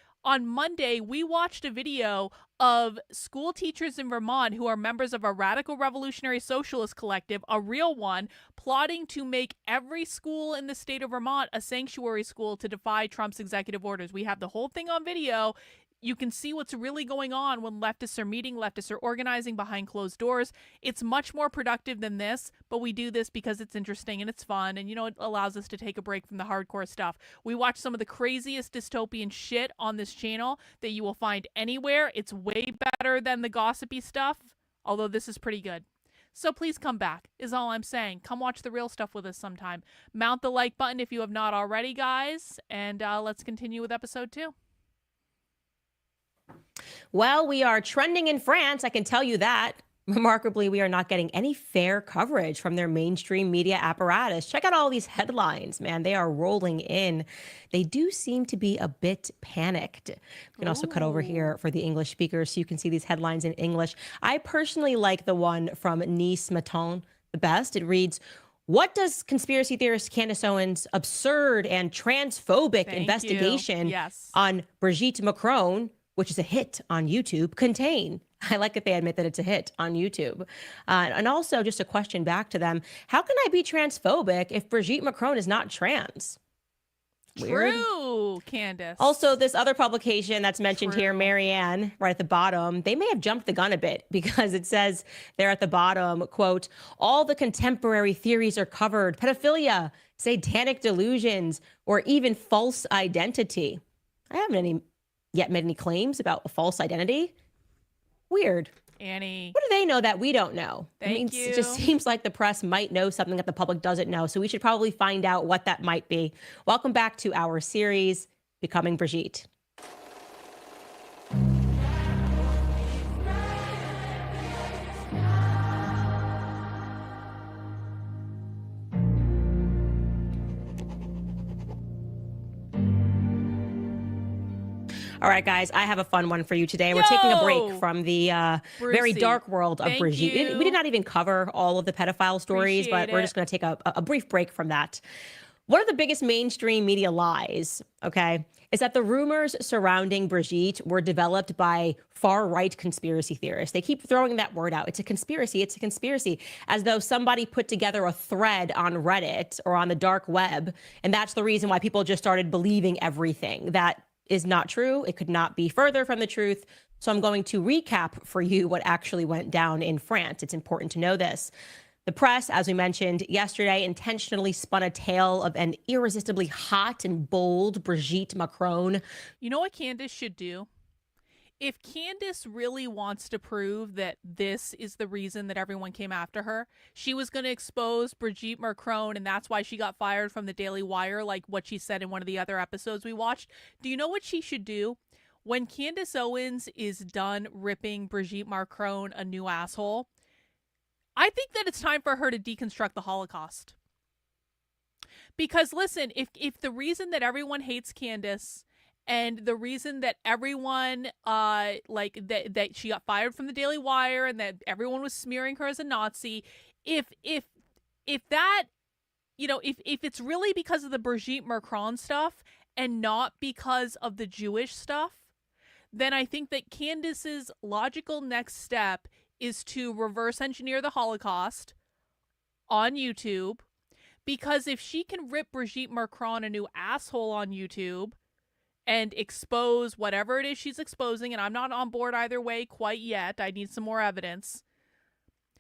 we watched a video of school teachers in Vermont who are members of a radical revolutionary socialist collective, a real one, plotting to make every school in the state of Vermont a sanctuary school to defy Trump's executive orders. We have the whole thing on video. You can see what's really going on when leftists are meeting, leftists are organizing behind closed doors. It's much more productive than this, but we do this because it's interesting and it's fun and, it allows us to take a break from the hardcore stuff. We watch some of the craziest dystopian shit on this channel that you will find anywhere. It's way better than the gossipy stuff, although this is pretty good. So please come back, is all I'm saying. Come watch the real stuff with us sometime. Mount the like button if you have not already, guys, and let's continue with episode 2. Well, we are trending in France, I can tell you that. Remarkably, we are not getting any fair coverage from their mainstream media apparatus. Check out all these headlines, man. They are rolling in. They do seem to be a bit panicked. You can also cut over here for the English speakers so you can see these headlines in English. I personally like the one from Nice Matin the best. It reads, "What does conspiracy theorist Candace Owens' absurd and transphobic investigation on Brigette Macron, which is a hit on YouTube, contain?" I like that they admit that it's a hit on YouTube. And also just a question back to them. How can I be transphobic if Brigette Macron is not trans? Weird. True, Candace. Also, this other publication that's mentioned here, Marianne, right at the bottom, they may have jumped the gun a bit because it says there at the bottom, quote, "All the contemporary theories are covered. Pedophilia, satanic delusions, or even false identity." I haven't yet made any claims about a false identity. Weird. Annie. What do they know that we don't know? Thank you. It just seems like the press might know something that the public doesn't know. So we should probably find out what that might be. Welcome back to our series, Becoming Brigitte. All right, guys, I have a fun one for you today. We're taking a break from the very dark world of Brigitte. We did not even cover all of the pedophile stories, but we're just going to take a brief break from that. One of the biggest mainstream media lies, okay, is that the rumors surrounding Brigitte were developed by far-right conspiracy theorists. They keep throwing that word out. It's a conspiracy, as though somebody put together a thread on Reddit or on the dark web, and that's the reason why people just started believing everything that is not true. It could not be further from the truth. So I'm going to recap for you what actually went down in France. It's important to know this. The press, as we mentioned yesterday, intentionally spun a tale of an irresistibly hot and bold Brigitte Macron. You know what Candace should do? If Candace really wants to prove that this is the reason that everyone came after her, she was going to expose Brigitte Macron, and that's why she got fired from the Daily Wire, like what she said in one of the other episodes we watched. Do you know what she should do? When Candace Owens is done ripping Brigitte Macron a new asshole, I think that it's time for her to deconstruct the Holocaust. Because listen, if the reason that everyone hates Candace and the reason that everyone that she got fired from the Daily Wire and that everyone was smearing her as a Nazi, if that, you know, if it's really because of the Brigitte Macron stuff and not because of the Jewish stuff, then I think that Candace's logical next step is to reverse engineer the Holocaust on YouTube, because if she can rip Brigitte Macron a new asshole on YouTube and expose whatever it is she's exposing, and I'm not on board either way quite yet, I need some more evidence,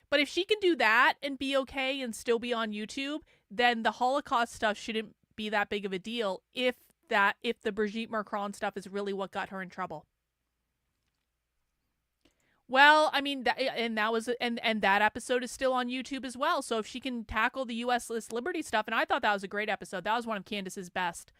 but if she can do that and be okay and still be on YouTube, then the Holocaust stuff shouldn't be that big of a deal if the Brigitte Macron stuff is really what got her in trouble. Well, I mean, that episode is still on YouTube as well. So if she can tackle the U.S. Liberty stuff, and I thought that was a great episode. That was one of Candace's best.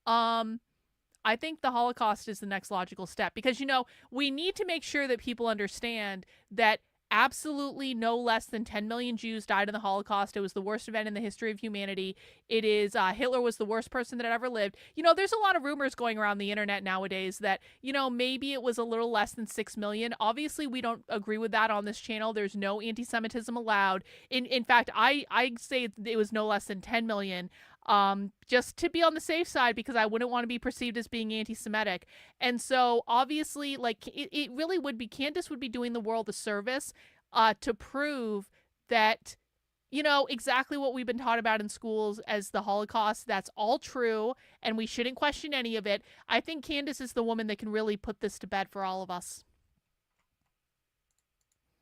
I think the Holocaust is the next logical step, because, you know, we need to make sure that people understand that absolutely no less than 10 million Jews died in the Holocaust. It was the worst event in the history of humanity. It is, Hitler was the worst person that had ever lived. You know, there's a lot of rumors going around the internet nowadays that, you know, maybe it was a little less than 6 million. Obviously, we don't agree with that on this channel. There's no anti-Semitism allowed. In fact, I say it was no less than 10 million. Just to be on the safe side, because I wouldn't want to be perceived as being anti-Semitic. And so obviously, like, it really would be, Candace would be doing the world a service, to prove that, you know, exactly what we've been taught about in schools as the Holocaust, that's all true, and we shouldn't question any of it. I think Candace is the woman that can really put this to bed for all of us.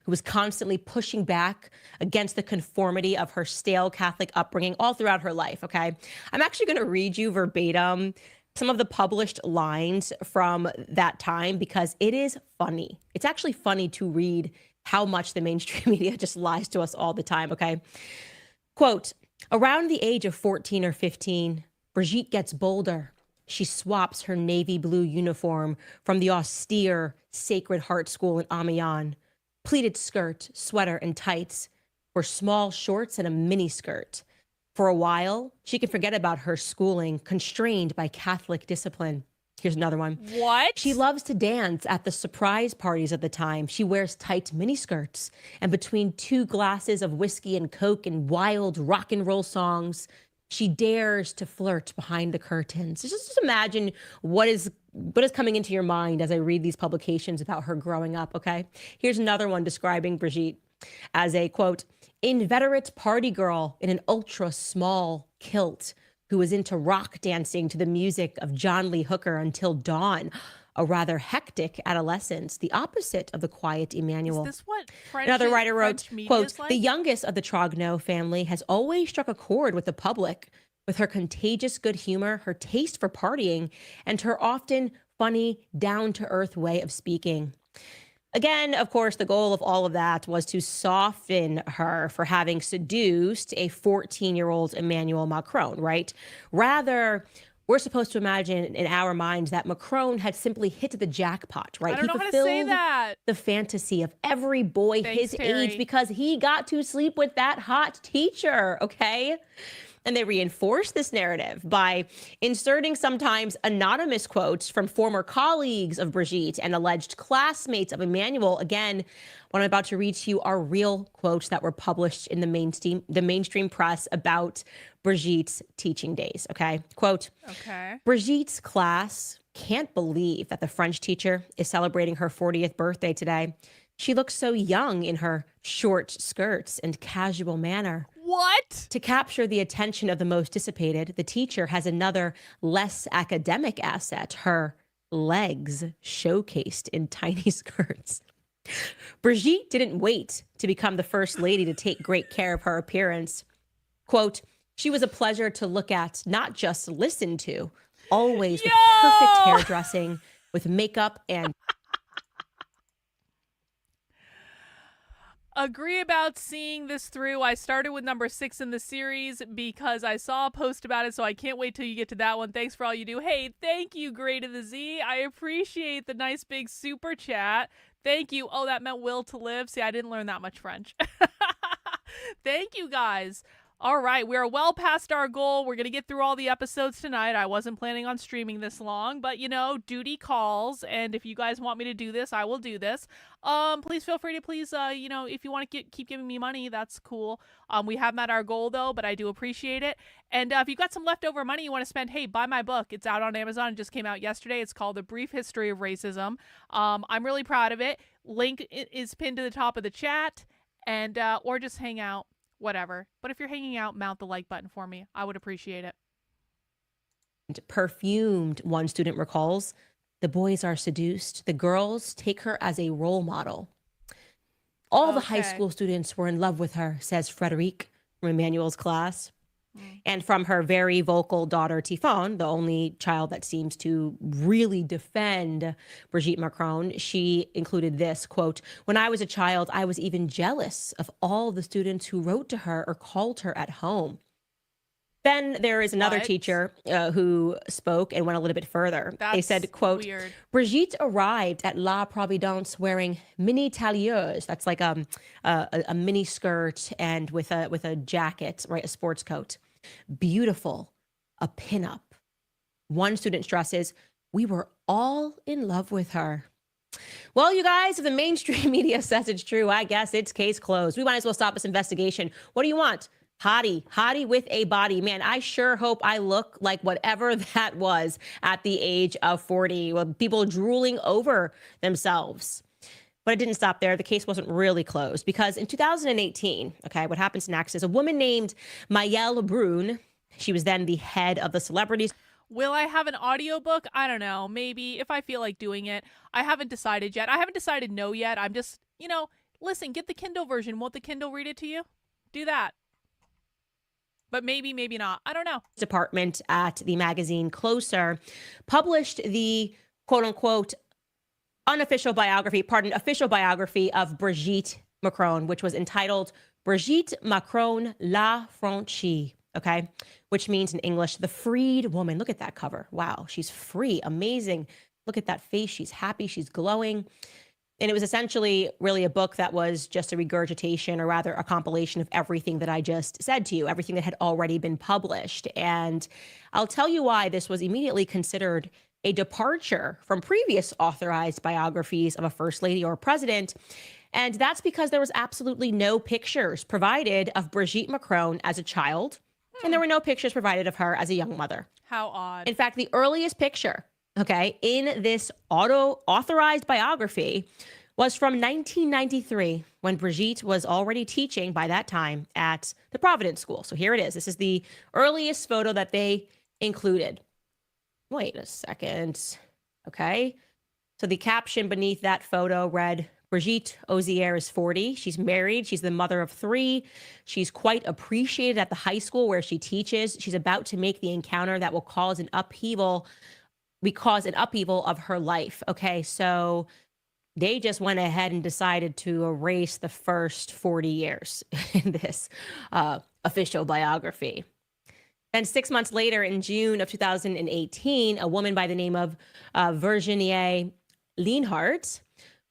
Who was constantly pushing back against the conformity of her stale Catholic upbringing all throughout her life, okay? I'm actually going to read you verbatim some of the published lines from that time, because it is funny. It's actually funny to read how much the mainstream media just lies to us all the time, okay? Quote, around the age of 14 or 15, Brigitte gets bolder. She swaps her navy blue uniform from the austere Sacred Heart School in Amiens, pleated skirt, sweater, and tights, for small shorts and a mini skirt. For a while, she can forget about her schooling, constrained by Catholic discipline. Here's another one. What? She loves to dance at the surprise parties of the time. She wears tight miniskirts, and between 2 glasses of whiskey and Coke and wild rock and roll songs, she dares to flirt behind the curtains. Just imagine what is coming into your mind as I read these publications about her growing up, okay? Here's another one describing Brigitte as a, quote, inveterate party girl in an ultra small kilt who was into rock dancing to the music of John Lee Hooker until dawn. A rather hectic adolescence, the opposite of the quiet Emmanuel. Is this what Another writer wrote, quote, like? the youngest of the Trogneau family has always struck a chord with the public, with her contagious good humor, her taste for partying, and her often funny, down-to-earth way of speaking. Again, of course, the goal of all of that was to soften her for having seduced a 14-year-old Emmanuel Macron, right? Rather, we're supposed to imagine in our minds that Macron had simply hit the jackpot, right? I don't know how to say that. The fantasy of every boy his age, because he got to sleep with that hot teacher, okay? And they reinforce this narrative by inserting sometimes anonymous quotes from former colleagues of Brigitte and alleged classmates of Emmanuel. Again, what I'm about to read to you are real quotes that were published in the mainstream press about Brigitte's teaching days, okay? Quote, okay. Brigitte's class can't believe that the French teacher is celebrating her 40th birthday today. She looks so young in her short skirts and casual manner. What? To capture the attention of the most dissipated, the teacher has another less academic asset, her legs showcased in tiny skirts. Brigitte didn't wait to become the first lady to take great care of her appearance. Quote, she was a pleasure to look at, not just listen to, always with perfect hairdressing, with makeup and agree about seeing this through. I started with number 6 in the series because I saw a post about it, so I can't wait till you get to that one. Thanks for all you do. Hey, thank you, Gray to the Z. I appreciate the nice big super chat. Thank you. Oh, that meant will to live. See, I didn't learn that much French. Thank you, guys. All right, we are well past our goal. We're going to get through all the episodes tonight. I wasn't planning on streaming this long, but, you know, duty calls. And if you guys want me to do this, I will do this. Please feel free to if you want to keep giving me money, that's cool. We have met our goal, though, but I do appreciate it. And if you've got some leftover money you want to spend, hey, buy my book. It's out on Amazon. It just came out yesterday. It's called A Brief History of Racism. I'm really proud of it. Link is pinned to the top of the chat, and or just hang out. Whatever. But if you're hanging out, mount the like button for me. I would appreciate it. perfumed, one student recalls. The boys are seduced. The girls take her as a role model. All the high school students were in love with her, says Veronique from Emmanuel's class. And from her very vocal daughter, Tifon, the only child that seems to really defend Brigette Macron, she included this, quote, when I was a child, I was even jealous of all the students who wrote to her or called her at home. Then there is another teacher who spoke and went a little bit further. They said, quote, weird. Brigitte arrived at La Providence wearing mini tailleuse. That's like a mini skirt and with a jacket, right? A sports coat. Beautiful, a pinup. One student stresses, we were all in love with her. Well, you guys, if the mainstream media says it's true, I guess it's case closed. We might as well stop this investigation. What do you want? Hottie with a body. Man, I sure hope I look like whatever that was at the age of 40. Well, people drooling over themselves. But it didn't stop there. The case wasn't really closed because in 2018, okay, what happens next is a woman named Mayelle Brune. She was then the head of the celebrities. Will I have an audiobook? I don't know. Maybe if I feel like doing it. I haven't decided yet. I haven't decided no yet. I'm just, listen, get the Kindle version. Won't the Kindle read it to you? Do that. But maybe not. I don't know. Department at the magazine Closer published the quote unquote official biography of Brigitte Macron, which was entitled Brigitte Macron La Franchie, okay? Which means in English, the freed woman. Look at that cover. Wow, she's free, amazing. Look at that face. She's happy, she's glowing. And it was essentially really a book that was just a regurgitation, or rather a compilation of everything that I just said to you, everything that had already been published. And I'll tell you why this was immediately considered a departure from previous authorized biographies of a first lady or a president. And that's because there was absolutely no pictures provided of Brigitte Macron as a child, and there were no pictures provided of her as a young mother. How odd. In fact, the earliest picture, in this authorized biography was from 1993, when Brigitte was already teaching by that time at the Providence School. So here it is. This is the earliest photo that they included. Wait a second. Okay. So the caption beneath that photo read, Brigitte Ozier is 40. She's married. She's the mother of 3. She's quite appreciated at the high school where she teaches. She's about to make the encounter that will cause an upheaval of her life. Okay. So they just went ahead and decided to erase the first 40 years in this official biography. Then 6 months later, in June of 2018, a woman by the name of Virginie Lienhardt,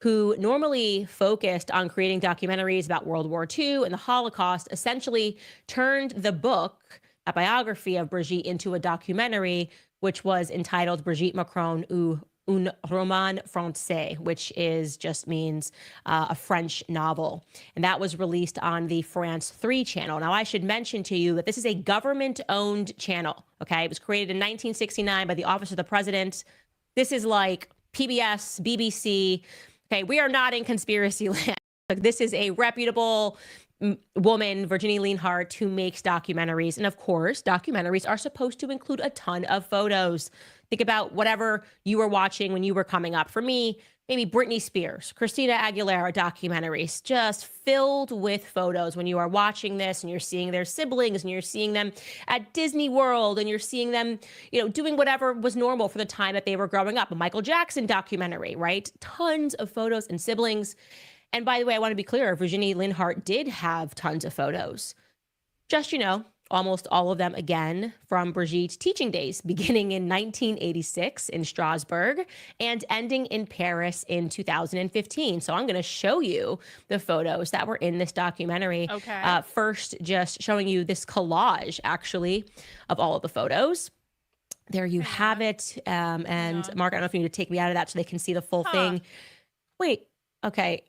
who normally focused on creating documentaries about World War II and the Holocaust, essentially turned the book, a biography of Brigitte, into a documentary, which was entitled Brigitte Macron ou un roman français, which just means a French novel. And that was released on the France 3 channel. Now, I should mention to you that this is a government-owned channel, okay? It was created in 1969 by the Office of the President. This is like PBS, BBC. Okay, we are not in conspiracy land. This is a reputable woman, Virginie Lienhardt, who makes documentaries. And of course, documentaries are supposed to include a ton of photos. Think about whatever you were watching when you were coming up. For me, maybe Britney Spears, Christina Aguilera documentaries, just filled with photos when you are watching this and you're seeing their siblings and you're seeing them at Disney World and you're seeing them, doing whatever was normal for the time that they were growing up. A Michael Jackson documentary, right? Tons of photos and siblings. And by the way, I want to be clear, Virginie Linhart did have tons of photos. Just, almost all of them, again, from Brigitte's teaching days, beginning in 1986 in Strasbourg and ending in Paris in 2015. So I'm going to show you the photos that were in this documentary. Okay. First, just showing you this collage, actually, of all of the photos. There you have it. And Mark, I don't know if you need to take me out of that so they can see the full thing. Wait, okay.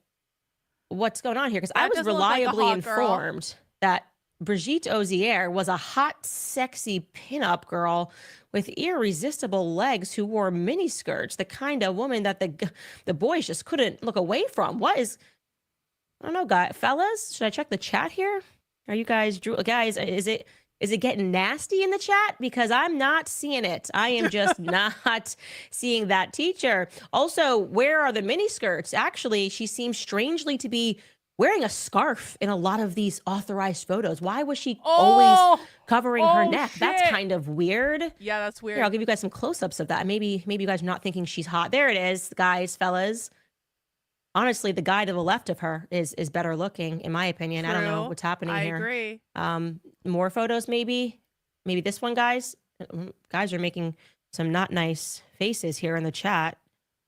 What's going on here? Because I was reliably informed that Brigitte Ozier was a hot, sexy pinup girl with irresistible legs who wore miniskirts, the kind of woman that the boys just couldn't look away from. I don't know, fellas, should I check the chat here? Are you guys, is it getting nasty in the chat? Because I'm not seeing it. I am just not seeing that teacher. Also, where are the miniskirts? Actually, she seems strangely to be wearing a scarf in a lot of these authorized photos. Why was she always covering her neck? Shit. That's kind of weird. Yeah, that's weird. Here, I'll give you guys some close-ups of that. Maybe you guys are not thinking she's hot. There it is, guys, fellas. Honestly, the guy to the left of her is better looking, in my opinion. True. I don't know what's happening here. I agree. More photos, maybe this one, guys. Guys are making some not nice faces here in the chat.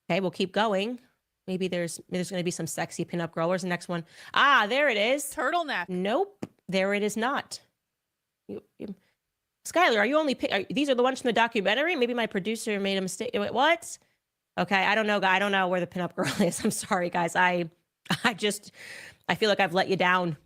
Okay, we'll keep going. Maybe there's going to be some sexy pinup girl. Where's the next one? Ah, there it is. Turtleneck. Nope, there it is not. Skylar, are you only these are the ones from the documentary? Maybe my producer made a mistake. Wait, what? Okay, I don't know. I don't know where the pinup girl is. I'm sorry, guys. I feel like I've let you down.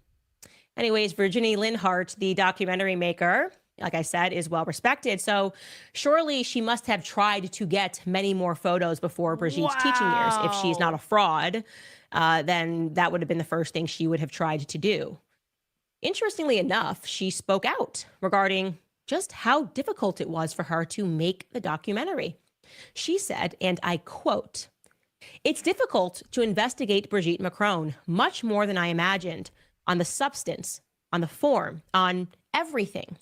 Anyways, Virginie Linhart, the documentary maker, like I said, is well respected. So surely she must have tried to get many more photos before Brigitte's teaching years. If she's not a fraud, then that would have been the first thing she would have tried to do. Interestingly enough, she spoke out regarding just how difficult it was for her to make the documentary. She said, and I quote, "It's difficult to investigate Brigette Macron, much more than I imagined, on the substance, on the form, on everything.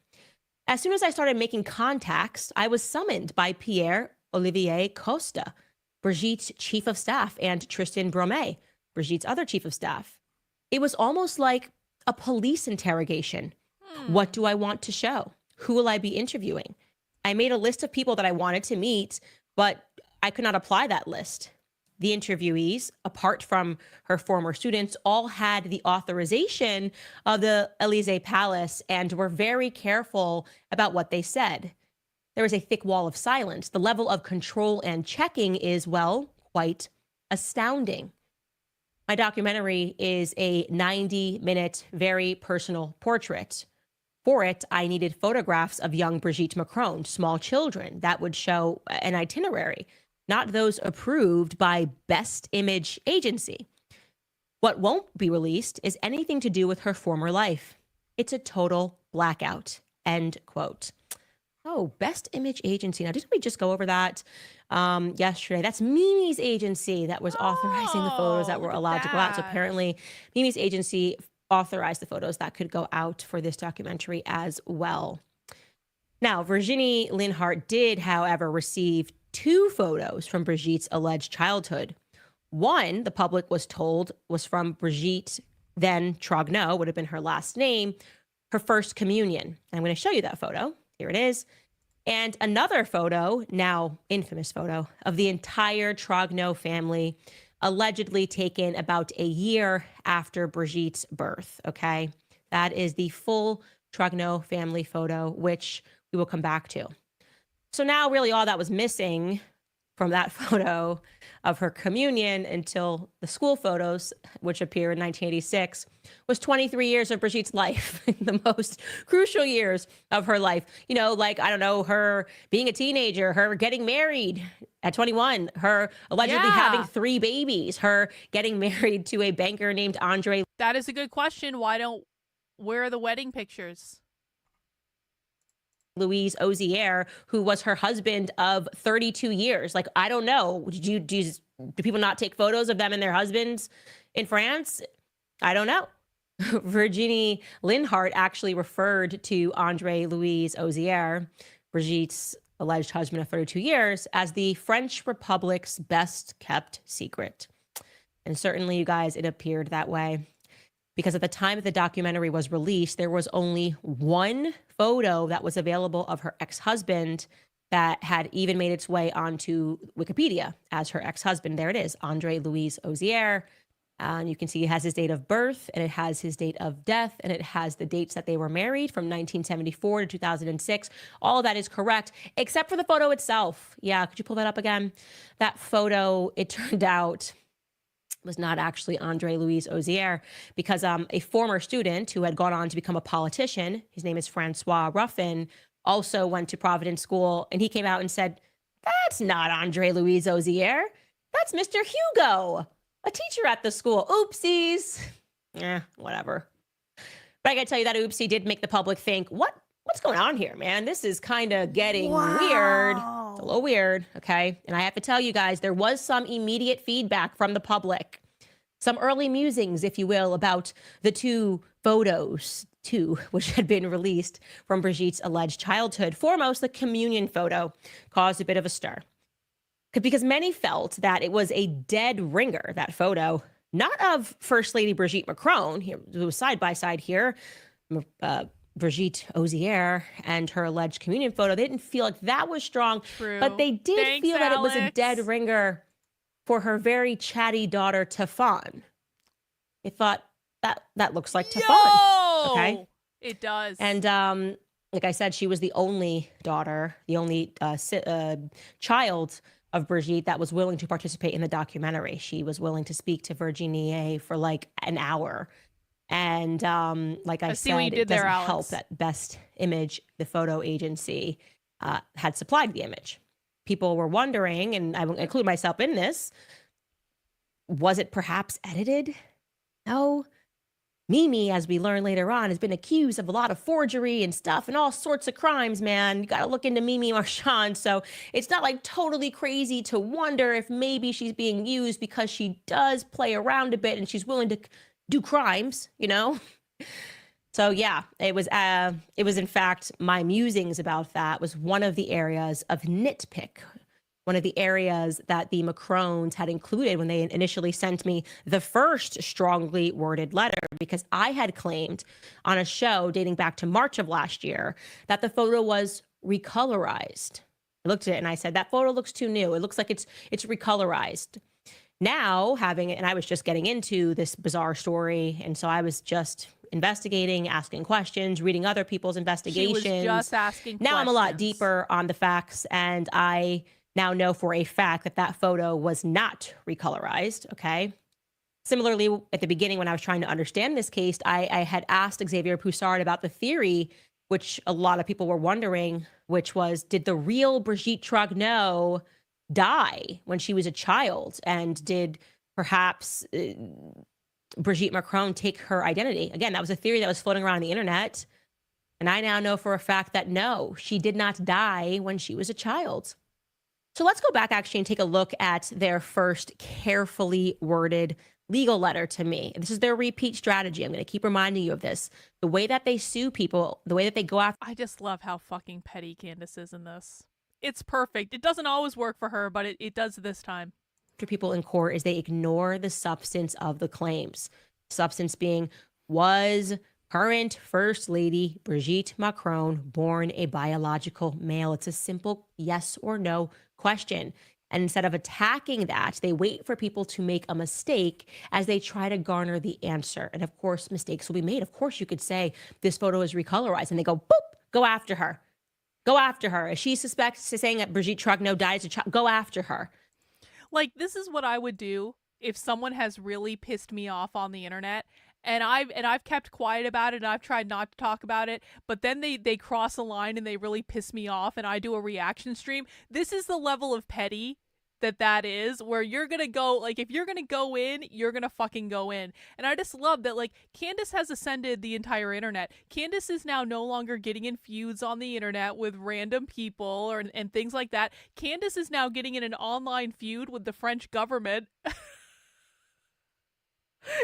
As soon as I started making contacts, I was summoned by Pierre-Olivier Costa, Brigitte's chief of staff, and Tristan Bromet, Brigitte's other chief of staff. It was almost like a police interrogation. What do I want to show? Who will I be interviewing? I made a list of people that I wanted to meet, but I could not apply that list. The interviewees, apart from her former students, all had the authorization of the Élysée Palace and were very careful about what they said. There is a thick wall of silence. The level of control and checking is, well, quite astounding. My documentary is a 90-minute, very personal portrait. For it, I needed photographs of young Brigitte Macron, small children, that would show an itinerary, not those approved by Best Image Agency. What won't be released is anything to do with her former life. It's a total blackout." End quote. Oh, Best Image Agency. Now, didn't we just go over that yesterday? That's Mimi's agency that was authorizing the photos that were allowed to go out. So apparently, Mimi's agency authorized the photos that could go out for this documentary as well. Now, Virginie Linhart did, however, receive 2 photos from Brigitte's alleged childhood. One, the public was told, was from Brigitte, then Trogneau, would have been her last name, her first communion. I'm going to show you that photo. Here it is. And another photo, now infamous photo, of the entire Trogneau family, allegedly taken about a year after Brigitte's birth, okay? That is the full Trogneau family photo, which we will come back to. So now really all that was missing from that photo of her communion until the school photos, which appear in 1986, was 23 years of Brigitte's life, the most crucial years of her life. You know, like, I don't know, her being a teenager, her getting married at 21, her allegedly having 3 babies, her getting married to a banker named Andre. That is a good question. Where are the wedding pictures? Louise Ozier, who was her husband of 32 years. Like, I don't know. Do people not take photos of them and their husbands in France? I don't know. Virginie Linhart actually referred to Andre Louise Ozier, Brigitte's alleged husband of 32 years, as the French Republic's best kept secret. And certainly, you guys, it appeared that way. Because at the time that the documentary was released, there was only one photo that was available of her ex-husband that had even made its way onto Wikipedia as her ex-husband. There it is, Andre Louise Ozier. And you can see it has his date of birth, and it has his date of death, and it has the dates that they were married from 1974 to 2006. All of that is correct, except for the photo itself. Yeah, could you pull that up again? That photo, it turned out, was not actually Andre Louise Ozier, because a former student who had gone on to become a politician, his name is Francois Ruffin, also went to Providence School, and he came out and said, "That's not Andre Louise Ozier. That's Mr. Hugo, a teacher at the school. Oopsies." Whatever. But I gotta tell you, that oopsie did make the public think, what's going on here, man? This is kind of getting weird. It's a little weird, okay? And I have to tell you guys, there was some immediate feedback from the public, some early musings, if you will, about the two photos, which had been released from Brigitte's alleged childhood. Foremost, the communion photo caused a bit of a stir, because many felt that it was a dead ringer, that photo, not of First Lady Brigette Macron, here, who was side by side here, Brigitte Ozier, and her alleged communion photo. They didn't feel like that was strong, True. but they did feel that it was a dead ringer for her very chatty daughter, Tefan. They thought that looks like Tefan. Okay, it does. And like I said, she was the only daughter, the only child of Brigitte that was willing to participate in the documentary. She was willing to speak to Virginie for like an hour. And like I said, it doesn't help that Best Image, the photo agency, had supplied the image. People were wondering, and I will include myself in this, was it perhaps edited? No. Mimi, as we learn later on, has been accused of a lot of forgery and stuff and all sorts of crimes, man. You got to look into Mimi Marchand. So it's not like totally crazy to wonder if maybe she's being used, because she does play around a bit and she's willing to do crimes, you know? So yeah, it was in fact, my musings about that was one of the areas of nitpick, one of the areas that the Macrons had included when they initially sent me the first strongly worded letter, because I had claimed on a show dating back to March of last year that the photo was recolorized. I looked at it and I said, that photo looks too new. It looks like it's recolorized. Now, having it, and I was just getting into this bizarre story, and so I was just investigating, asking questions, reading other people's investigations. She was just asking now questions. I'm a lot deeper on the facts, and I now know for a fact that that photo was not recolorized, okay? Similarly, at the beginning when I was trying to understand this case, I had asked Xavier Pussard about the theory, which a lot of people were wondering, which was, did the real Brigitte Trogneau die when she was a child? And did perhaps Brigitte Macron take her identity? Again, that was a theory that was floating around the internet. And I now know for a fact that no, she did not die when she was a child. So let's go back actually and take a look at their first carefully worded legal letter to me. This is their repeat strategy. I'm going to keep reminding you of this. The way that they sue people, the way that they go after. I just love how fucking petty Candace is in this. It's perfect. It doesn't always work for her, but it does this time. People in court is they ignore the substance of the claims. Substance being, was current First Lady Brigitte Macron born a biological male? It's a simple yes or no question. And instead of attacking that, they wait for people to make a mistake as they try to garner the answer. And of course, mistakes will be made. Of course, you could say this photo is recolorized, and they go, boop, go after her. Go after her. If she suspects saying that Brigitte Trogneau died as a child, go after her. Like, this is what I would do if someone has really pissed me off on the internet, and I've kept quiet about it, and I've tried not to talk about it, but then they cross a line and they really piss me off, and I do a reaction stream. This is the level of petty that is, where you're gonna go, like, if you're gonna go in, you're gonna fucking go in. And I just love that, like, Candace has ascended the entire internet. Candace is now no longer getting in feuds on the internet with random people and things like that. Candace is now getting in an online feud with the French government.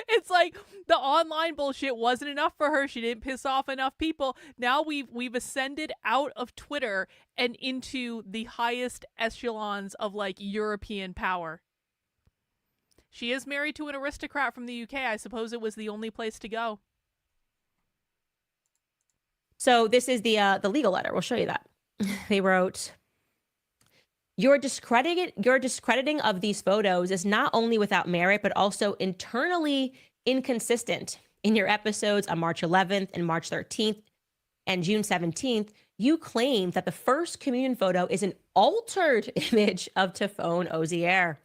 It's like the online bullshit wasn't enough for her. She didn't piss off enough people. Now we've ascended out of Twitter and into the highest echelons of like European power. She is married to an aristocrat from the UK. I suppose it was the only place to go. So this is the legal letter. We'll show you that. They wrote, Your discrediting of these photos is not only without merit, but also internally inconsistent. In your episodes on March 11th and March 13th and June 17th, you claimed that the first communion photo is an altered image of Typhon Ozier.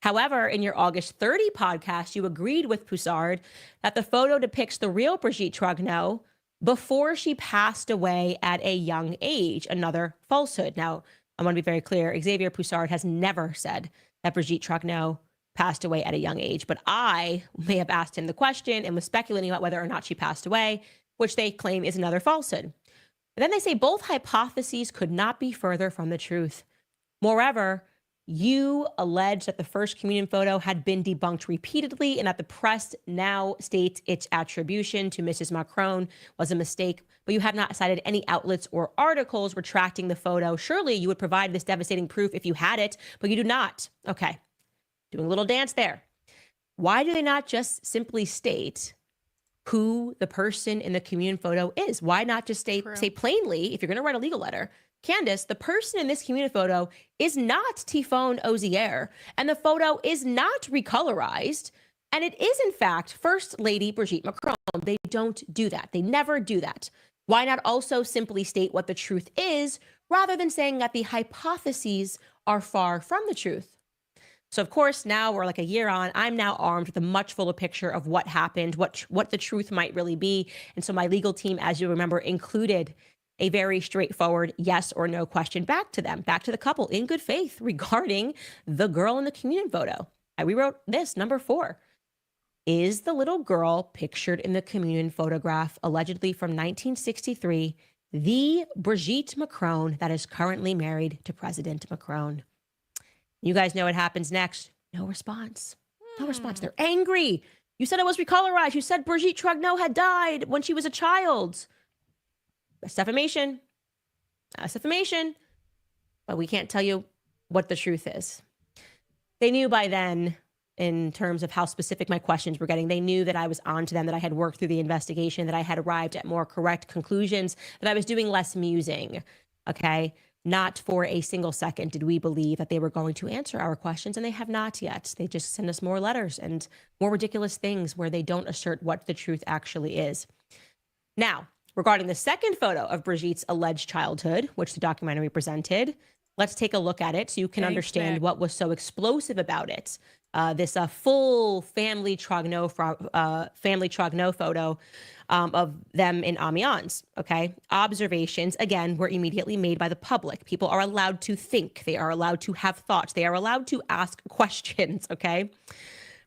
However, in your August 30 podcast, you agreed with Pussard that the photo depicts the real Brigitte Trogneau before she passed away at a young age, another falsehood. Now, I want to be very clear. Xavier Pussard has never said that Brigitte Trogneau passed away at a young age, but I may have asked him the question and was speculating about whether or not she passed away, which they claim is another falsehood. And then they say both hypotheses could not be further from the truth. Moreover, you allege that the first communion photo had been debunked repeatedly and that the press now states its attribution to Mrs. Macron was a mistake, but you have not cited any outlets or articles retracting the photo. Surely you would provide this devastating proof if you had it, but you do not. Okay, doing a little dance there. Why do they not just simply state who the person in the communion photo is? Why not just say plainly, if you're going to write a legal letter, Candace, the person in this communion photo is not Typhon Ozier, and the photo is not recolorized, and it is, in fact, First Lady Brigitte Macron. They don't do that. They never do that. Why not also simply state what the truth is, rather than saying that the hypotheses are far from the truth? So, of course, now we're like a year on. I'm now armed with a much fuller picture of what happened, what the truth might really be. And so my legal team, as you remember, included a very straightforward yes or no question back to them, back to the couple in good faith regarding the girl in the communion photo. We wrote this, number 4. Is the little girl pictured in the communion photograph, allegedly from 1963, the Brigitte Macron that is currently married to President Macron? You guys know what happens next. No response. No response. They're angry. You said it was recolorized. You said Brigitte Trogneau had died when she was a child. That's defamation. That's defamation. But we can't tell you what the truth is. They knew by then, in terms of how specific my questions were getting, they knew that I was on to them, that I had worked through the investigation, that I had arrived at more correct conclusions, that I was doing less musing. Okay? Not for a single second did we believe that they were going to answer our questions, and they have not yet. They just send us more letters and more ridiculous things where they don't assert what the truth actually is. Now, regarding the second photo of Brigitte's alleged childhood, which the documentary presented, let's take a look at it so you can understand what was so explosive about it. This full family Trogneau photo of them in Amiens, okay? Observations, again, were immediately made by the public. People are allowed to think. They are allowed to have thoughts. They are allowed to ask questions, okay?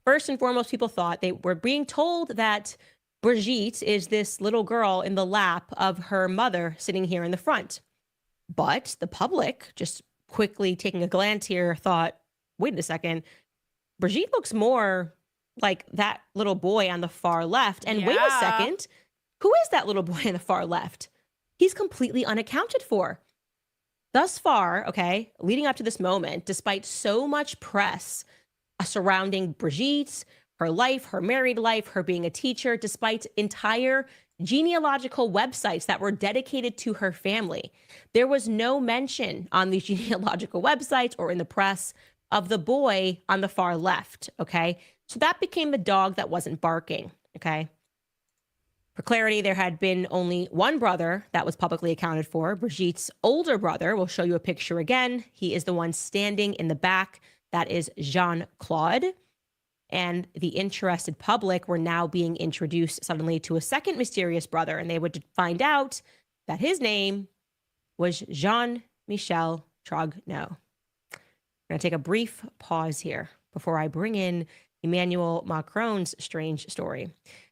First and foremost, people thought they were being told that Brigitte is this little girl in the lap of her mother sitting here in the front. But the public, just quickly taking a glance here, thought, wait a second, Brigitte looks more like that little boy on the far left. And wait a second, who is that little boy on the far left? He's completely unaccounted for. Thus far, okay, leading up to this moment, despite so much press surrounding Brigitte, her life, her married life, her being a teacher, despite entire genealogical websites that were dedicated to her family, there was no mention on these genealogical websites or in the press of the boy on the far left, okay? So that became the dog that wasn't barking, okay? For clarity, there had been only one brother that was publicly accounted for. Brigitte's older brother, we'll show you a picture again. He is the one standing in the back. That is Jean-Claude. And the interested public were now being introduced suddenly to a second mysterious brother, and they would find out that his name was Jean-Michel Trogneau. I'm going to take a brief pause here before I bring in Emmanuel Macron's strange story.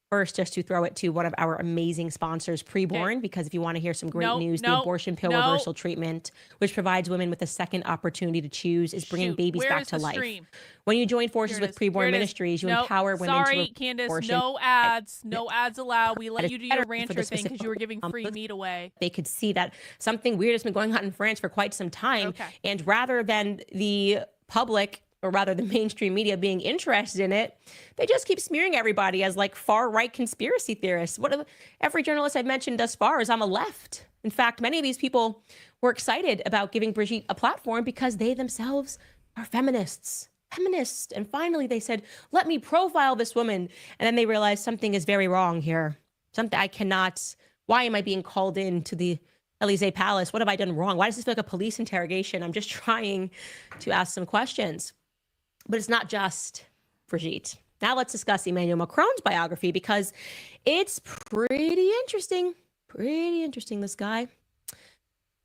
First, just to throw it to one of our amazing sponsors, Preborn, because if you want to hear some great news, the abortion pill reversal treatment, which provides women with a second opportunity to choose, is bringing babies back to life. When you join forces with Preborn Ministries, you empower women to Candace, abortion. no ads allowed. We let you do your rancher thing because you were giving free meat away. They could see that something weird has been going on in France for quite some time. And rather than the public, or rather the mainstream media being interested in it, they just keep smearing everybody as like far-right conspiracy theorists. Every journalist I've mentioned thus far is on the left. In fact, many of these people were excited about giving Brigitte a platform because they themselves are feminists. And finally they said, let me profile this woman. And then they realized something is very wrong here. Why am I being called in to the Elysee Palace? What have I done wrong? Why does this feel like a police interrogation? I'm just trying to ask some questions. But it's not just Brigitte. Now let's discuss Emmanuel Macron's biography because it's pretty interesting. This guy.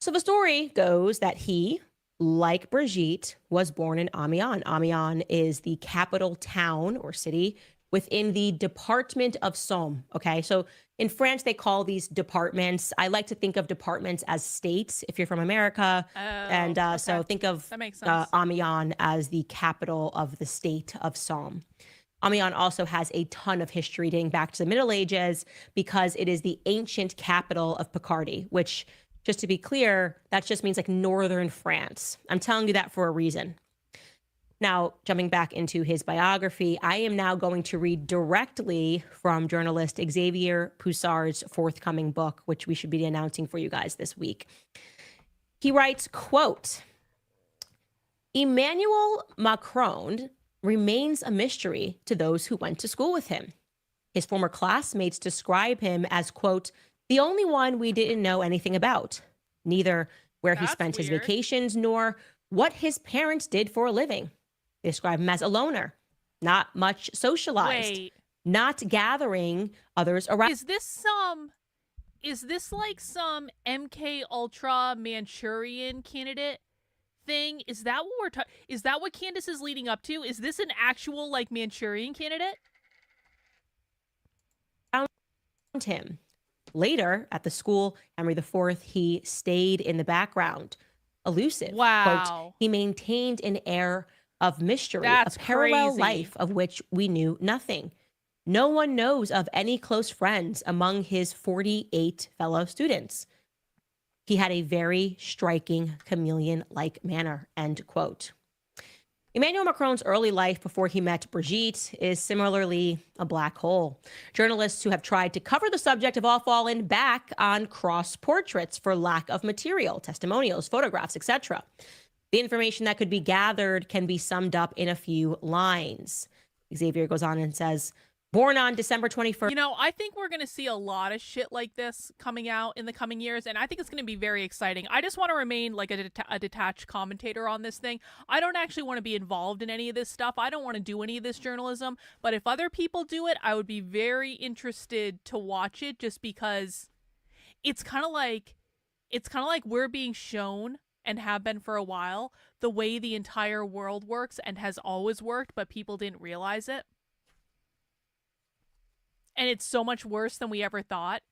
So the story goes that he, like Brigitte, was born in Amiens. Amiens is the capital town or city within the department of Somme. Okay, so in France, they call these departments. I like to think of departments as states if you're from America. So think of Amiens as the capital of the state of Somme. Amiens also has a ton of history dating back to the Middle Ages because it is the ancient capital of Picardy, which, just to be clear, that just means like northern France. I'm telling you that for a reason. Now, jumping back into his biography, I am now going to read directly from journalist Xavier Pussard's forthcoming book, which we should be announcing for you guys this week. He writes, quote, Emmanuel Macron remains a mystery to those who went to school with him. His former classmates describe him as, quote, the only one we didn't know anything about, neither where he spent his vacations nor what his parents did for a living. They describe him as a loner, not much socialized, not gathering others around. Is this like some MK Ultra Manchurian candidate thing? Is that what we're talking? Is that what Candace is leading up to? Is this an actual like Manchurian candidate? Him. Later at the school, Henry IV, he stayed in the background, elusive. Wow. Quote, he maintained an air of mystery, a parallel life of which we knew nothing. No one knows of any close friends among his 48 fellow students. He had a very striking chameleon-like manner, end quote. Emmanuel Macron's early life before he met Brigitte is similarly a black hole. Journalists who have tried to cover the subject have all fallen back on cross portraits for lack of material, testimonials, photographs, etc. The information that could be gathered can be summed up in a few lines. Xavier goes on and says, born on December 21st. You know, I think we're going to see a lot of shit like this coming out in the coming years, and I think it's going to be very exciting. I just want to remain like a detached commentator on this thing. I don't actually want to be involved in any of this stuff. I don't want to do any of this journalism, but if other people do it, I would be very interested to watch it just because it's kind of like we're being shown and have been for a while the way the entire world works and has always worked, but people didn't realize it. And it's so much worse than we ever thought.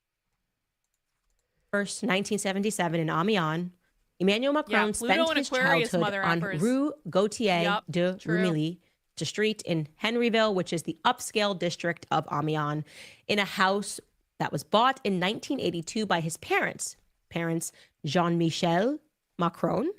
First, 1977 in Amiens, Emmanuel Macron spent his childhood on Rue Gautier de Rumilly, a street in Henryville, which is the upscale district of Amiens, in a house that was bought in 1982 by his parents. Jean-Michel Macron,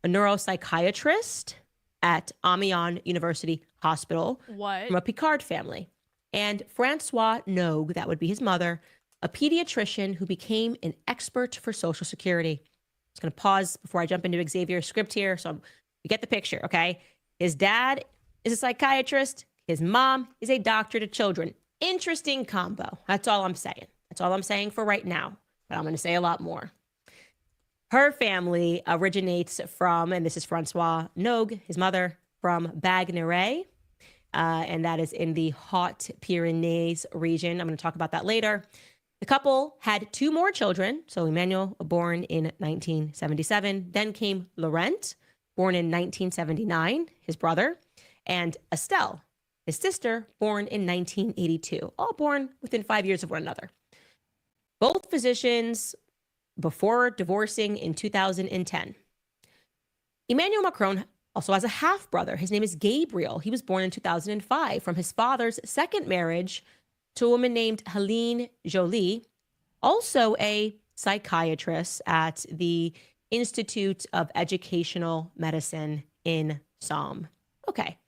a neuropsychiatrist at Amiens University Hospital from a Picard family. And Francois Nogue, that would be his mother, a pediatrician who became an expert for Social Security. I'm just going to pause before I jump into Xavier's script here. So you get the picture, okay? His dad is a psychiatrist. His mom is a doctor to children. Interesting combo. That's all I'm saying. That's all I'm saying for right now. But I'm going to say a lot more. Her family originates from, and this is Francois Nogue, his mother, from Bagneres. And that is in the Hautes-Pyrénées region. I'm going to talk about that later. The couple had two more children. So Emmanuel, born in 1977. Then came Laurent, born in 1979, his brother, and Estelle, his sister, born in 1982, all born within 5 years of one another. Both physicians before divorcing in 2010. Emmanuel Macron also has a half-brother. His name is Gabriel. He was born in 2005 from his father's second marriage to a woman named Helene Joly, also a psychiatrist at the Institute of Educational Medicine in Somme. Okay.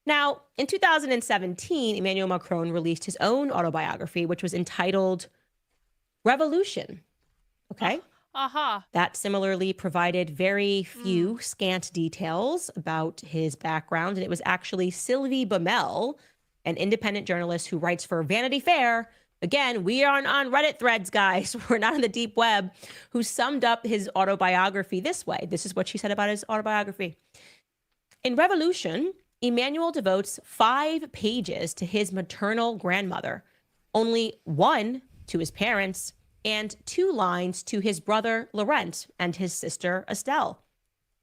Now, in 2017, Emmanuel Macron released his own autobiography, which was entitled Revolution. Okay. That similarly provided very few scant details about his background. And it was actually Sylvie Bamel, an independent journalist who writes for Vanity Fair. Again, we are on Reddit threads, guys. We're not on the deep web, who summed up his autobiography this way. This is what she said about his autobiography. In Revolution, Emmanuel devotes 5 pages to his maternal grandmother, only 1 to his parents, and 2 lines to his brother Laurent and his sister Estelle.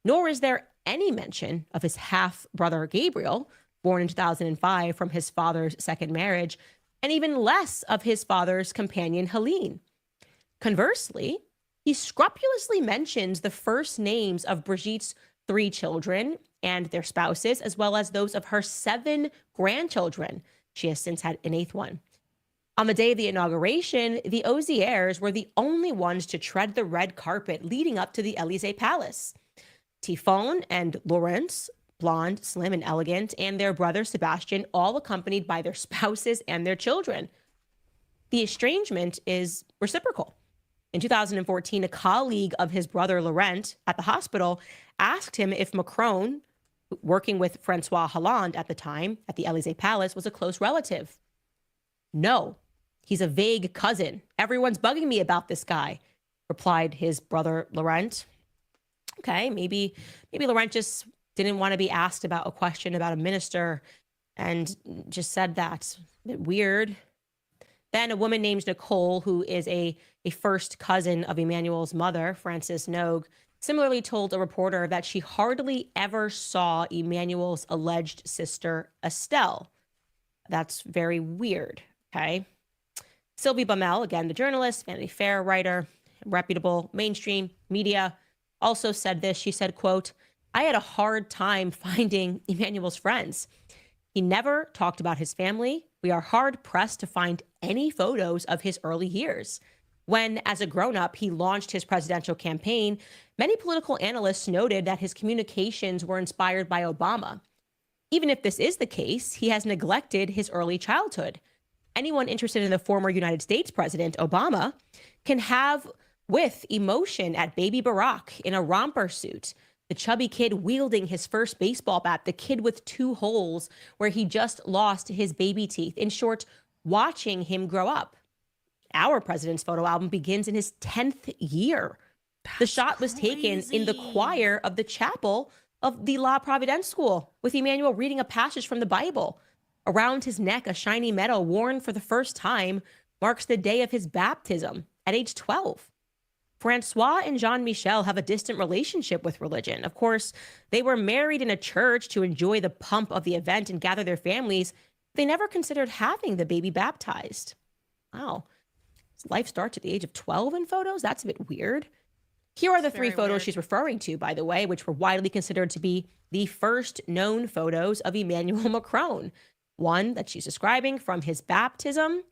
Nor is there any mention of his half-brother Gabriel, born in 2005 from his father's second marriage, and even less of his father's companion Helene. Conversely, he scrupulously mentions the first names of Brigitte's 3 children and their spouses, as well as those of her 7 grandchildren. She has since had an 8th one. On the day of the inauguration, the Oziers were the only ones to tread the red carpet leading up to the Élysée Palace. Tifon and Laurence, blonde, slim, and elegant, and their brother Sebastian, all accompanied by their spouses and their children. The estrangement is reciprocal. In 2014, a colleague of his brother Laurent at the hospital asked him if Macron, working with Francois Hollande at the time at the Élysée Palace, was a close relative. No. He's a vague cousin. Everyone's bugging me about this guy, replied his brother Laurent. Okay, maybe Laurent just didn't want to be asked about a question about a minister and just said that. A bit weird. Then a woman named Nicole, who is a first cousin of Emmanuel's mother, Frances Nogue, similarly told a reporter that she hardly ever saw Emmanuel's alleged sister, Estelle. That's very weird, okay? Sylvie Bamel, again, the journalist, Vanity Fair writer, reputable mainstream media, also said this. She said, quote, "I had a hard time finding Emmanuel's friends. He never talked about his family. We are hard pressed to find any photos of his early years. When, as a grown-up, he launched his presidential campaign, many political analysts noted that his communications were inspired by Obama. Even if this is the case, he has neglected his early childhood. Anyone interested in the former United States president, Obama, can have with emotion at baby Barack in a romper suit, the chubby kid wielding his first baseball bat, the kid with 2 holes where he just lost his baby teeth. In short, watching him grow up. Our president's photo album begins in his 10th year. The shot was taken in the choir of the chapel of the La Providence School, with Emmanuel reading a passage from the Bible. Around his neck, a shiny medal worn for the first time marks the day of his baptism at age 12. Francois and Jean-Michel have a distant relationship with religion. Of course, they were married in a church to enjoy the pomp of the event and gather their families. They never considered having the baby baptized. Wow. His life starts at the age of 12 in photos? That's a bit weird. Here are the 3 photos weird. She's referring to, by the way, which were widely considered to be the first known photos of Emmanuel Macron. One that she's describing from his baptism,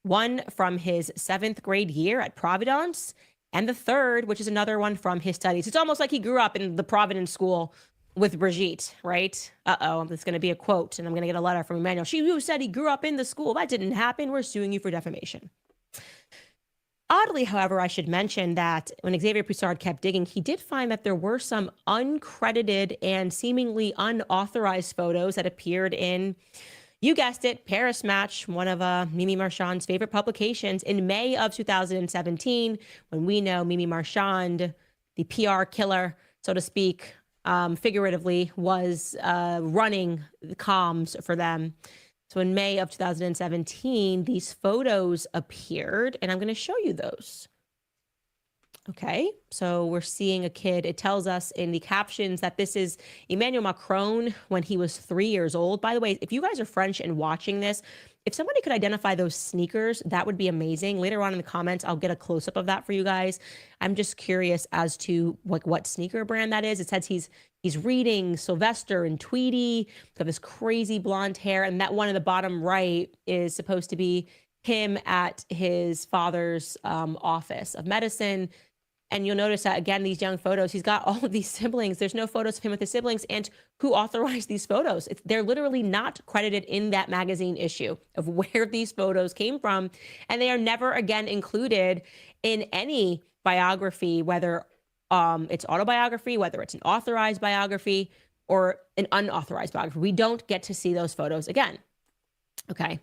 one from his 7th grade year at Providence, and the third, which is another one from his studies. It's almost like he grew up in the Providence school with Brigitte, right? Uh-oh, it's going to be a quote, and I'm going to get a letter from Emmanuel. You said he grew up in the school. That didn't happen. We're suing you for defamation. Oddly, however, I should mention that when Xavier Pussard kept digging, he did find that there were some uncredited and seemingly unauthorized photos that appeared in, you guessed it, Paris Match, one of Mimi Marchand's favorite publications, in May of 2017, when we know Mimi Marchand, the PR killer, so to speak, figuratively, was running the comms for them. So in May of 2017, these photos appeared, and I'm going to show you those. Okay, so we're seeing a kid. It tells us in the captions that this is Emmanuel Macron when he was 3 years old. By the way, if you guys are French and watching this, if somebody could identify those sneakers, that would be amazing. Later on in the comments, I'll get a close-up of that for you guys. I'm just curious as to what sneaker brand that is. It says he's reading Sylvester and Tweety. Got this crazy blonde hair, and that one in the bottom right is supposed to be him at his father's office of medicine. And you'll notice that, again, these young photos, he's got all of these siblings. There's no photos of him with his siblings. And who authorized these photos? They're literally not credited in that magazine issue of where these photos came from. And they are never again included in any biography, whether it's autobiography, whether it's an authorized biography or an unauthorized biography. We don't get to see those photos again. Okay.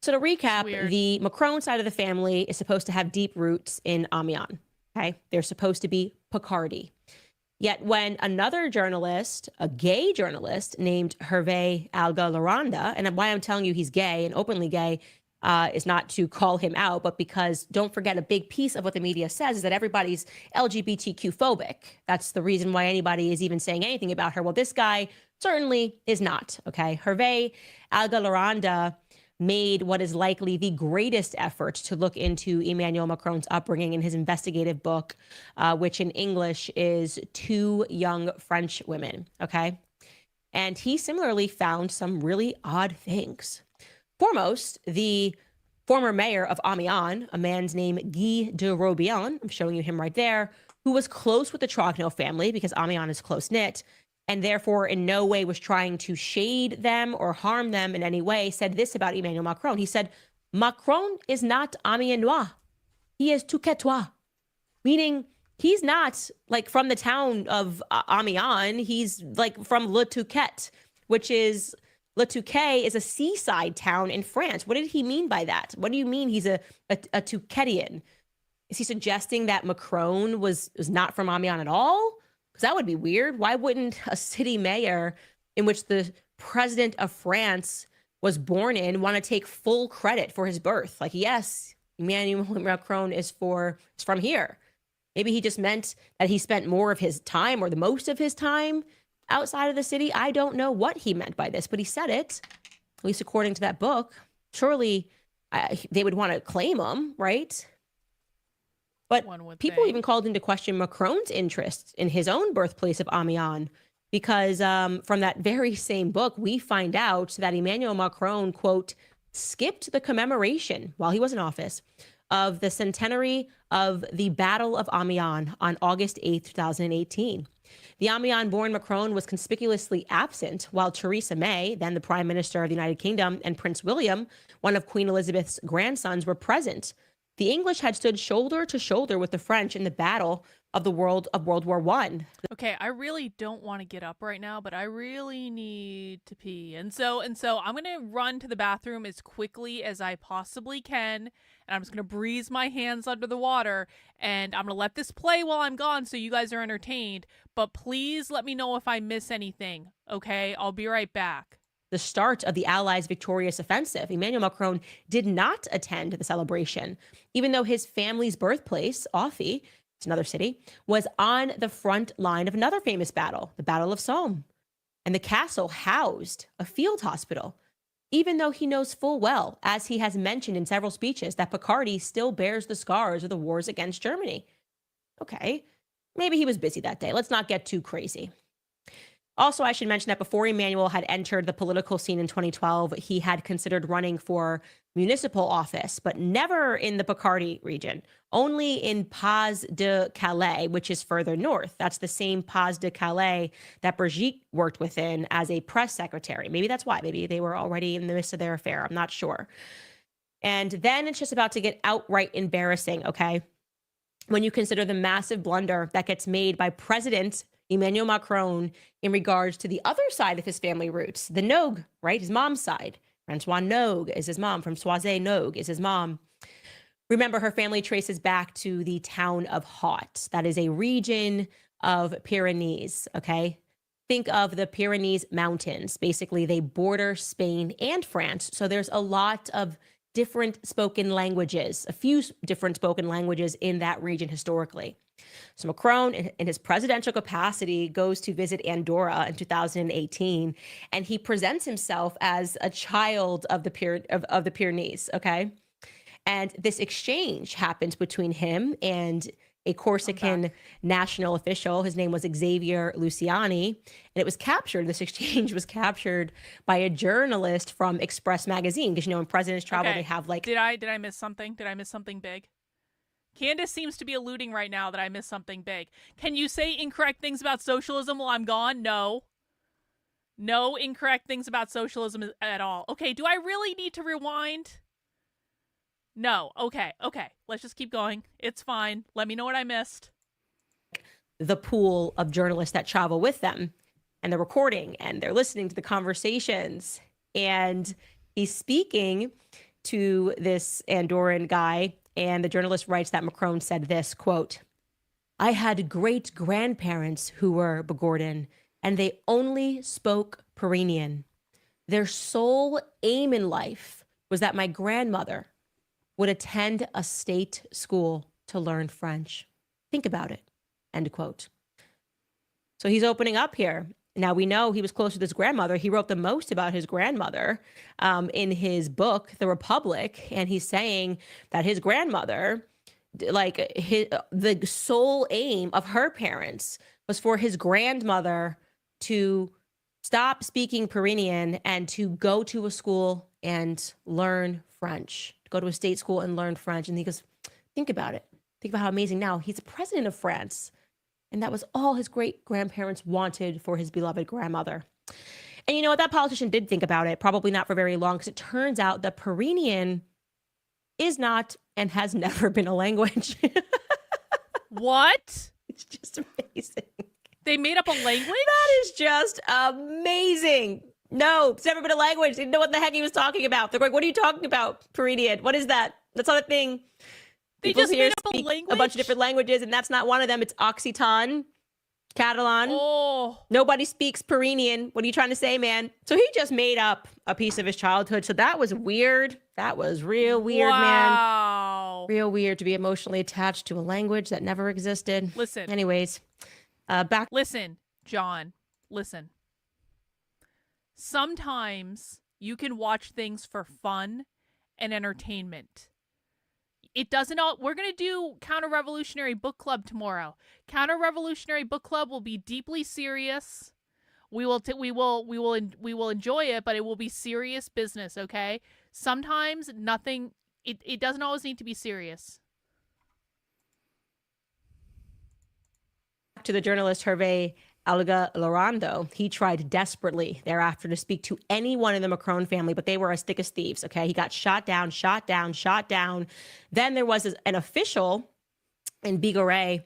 So to recap, the Macron side of the family is supposed to have deep roots in Amiens. Okay, they're supposed to be Picardy. Yet when another journalist, a gay journalist named Hervé Alga-Laranda, and why I'm telling you he's gay and openly gay is not to call him out, but because don't forget a big piece of what the media says is that everybody's LGBTQ phobic. That's the reason why anybody is even saying anything about her. Well, this guy certainly is not, okay? Hervé Alga-Laranda made what is likely the greatest effort to look into Emmanuel Macron's upbringing in his investigative book, which in English is Two Young French Women, okay? And he similarly found some really odd things. Foremost, the former mayor of Amiens, a man's name Guy de Robian, I'm showing you him right there, who was close with the Trogneux family because Amiens is close-knit, and therefore in no way was trying to shade them or harm them in any way, said this about Emmanuel Macron. He said, Macron is not Amiennois. He is Touquetois, meaning he's not like from the town of Amiens. He's like from Le Touquet, which is, Le Touquet is a seaside town in France. What did he mean by that? What do you mean he's a Touquetian? Is he suggesting that Macron was not from Amiens at all? Because that would be weird. Why wouldn't a city mayor in which the president of France was born in want to take full credit for his birth? Like, yes, Emmanuel Macron is from here. Maybe he just meant that he spent more of his time or the most of his time outside of the city. I don't know what he meant by this, but he said it, at least according to that book. Surely they would want to claim him, right? But people even called into question Macron's interest in his own birthplace of Amiens, because from that very same book, we find out that Emmanuel Macron, quote, skipped the commemoration while he was in office of the centenary of the Battle of Amiens on August 8th, 2018. The Amiens-born Macron was conspicuously absent, while Theresa May, then the Prime Minister of the United Kingdom, and Prince William, one of Queen Elizabeth's grandsons, were present. The English had stood shoulder to shoulder with the French in the battle of World War I. Okay, I really don't want to get up right now, but I really need to pee. And so I'm going to run to the bathroom as quickly as I possibly can, and I'm just going to breeze my hands under the water, and I'm going to let this play while I'm gone so you guys are entertained, but please let me know if I miss anything, okay? I'll be right back. The start of the Allies' victorious offensive, Emmanuel Macron did not attend the celebration, even though his family's birthplace, Auffy, it's another city, was on the front line of another famous battle, the Battle of Somme. And the castle housed a field hospital, even though he knows full well, as he has mentioned in several speeches, that Picardy still bears the scars of the wars against Germany. Okay, maybe he was busy that day. Let's not get too crazy. Also, I should mention that before Emmanuel had entered the political scene in 2012, he had considered running for municipal office, but never in the Picardy region, only in Pas-de-Calais, which is further north. That's the same Pas-de-Calais that Brigitte worked within as a press secretary. Maybe that's why. Maybe they were already in the midst of their affair. I'm not sure. And then it's just about to get outright embarrassing, okay? When you consider the massive blunder that gets made by President Emmanuel Macron in regards to the other side of his family roots, the Nogue, right? His mom's side. Francois Nogue is his mom. From Soise Nogue is his mom. Remember, her family traces back to the town of Haute. That is a region of Pyrenees, okay? Think of the Pyrenees Mountains. Basically, they border Spain and France. So there's a lot of different spoken languages, a few different spoken languages in that region historically. So Macron, in his presidential capacity, goes to visit Andorra in 2018, and he presents himself as a child of the Pyrenees. Okay, and this exchange happens between him and a Corsican national official. His name was Xavier Luciani, and it was captured. This exchange was captured by a journalist from Express magazine, because when presidents travel, they have like. Did I miss something? Did I miss something big? Candace seems to be alluding right now that I missed something big. Can you say incorrect things about socialism while I'm gone? No. No incorrect things about socialism at all. Okay, do I really need to rewind? No. Okay. Let's just keep going. It's fine. Let me know what I missed. The pool of journalists that travel with them, and they're recording and they're listening to the conversations. And he's speaking to this Andorran guy, and the journalist writes that Macron said this, quote, "I had great grandparents who were Begordin, and they only spoke Pyrenean. Their sole aim in life was that my grandmother would attend a state school to learn French. Think about it," end quote. So he's opening up here. Now, we know he was close with his grandmother. He wrote the most about his grandmother in his book, The Republic. And he's saying that his grandmother, the sole aim of her parents was for his grandmother to stop speaking Pyrenean and to go to a school and learn French, go to a state school and learn French. And he goes, think about it. Think about how amazing. Now he's the president of France. And that was all his great grandparents wanted for his beloved grandmother. And you know what? That politician did think about it, probably not for very long, because it turns out that Pyrenean is not and has never been a language. What? It's just amazing. They made up a language? That is just amazing. No, it's never been a language. They didn't know what the heck he was talking about. They're like, what are you talking about? Pyrenean. What is that? That's not a thing. They People just here made up a speak language? a bunch of different languages, and that's not one of them. It's Occitan, Catalan. Oh. Nobody speaks Pyrenean. What are you trying to say, man? So he just made up a piece of his childhood. So that was weird. That was real weird, man. Wow. Real weird to be emotionally attached to a language that never existed. Listen. Anyways, back. Listen, John. Listen. Sometimes you can watch things for fun and entertainment. It doesn't all. We're gonna do Counter-Revolutionary Book Club tomorrow. Counter-Revolutionary Book Club will be deeply serious. We will enjoy it, but it will be serious business. Okay. Sometimes nothing. It doesn't always need to be serious. To the journalist Hervé Alga-Lorando, he tried desperately thereafter to speak to anyone in the Macron family, but they were as thick as thieves, okay? He got shot down. Then there was an official in Bigoret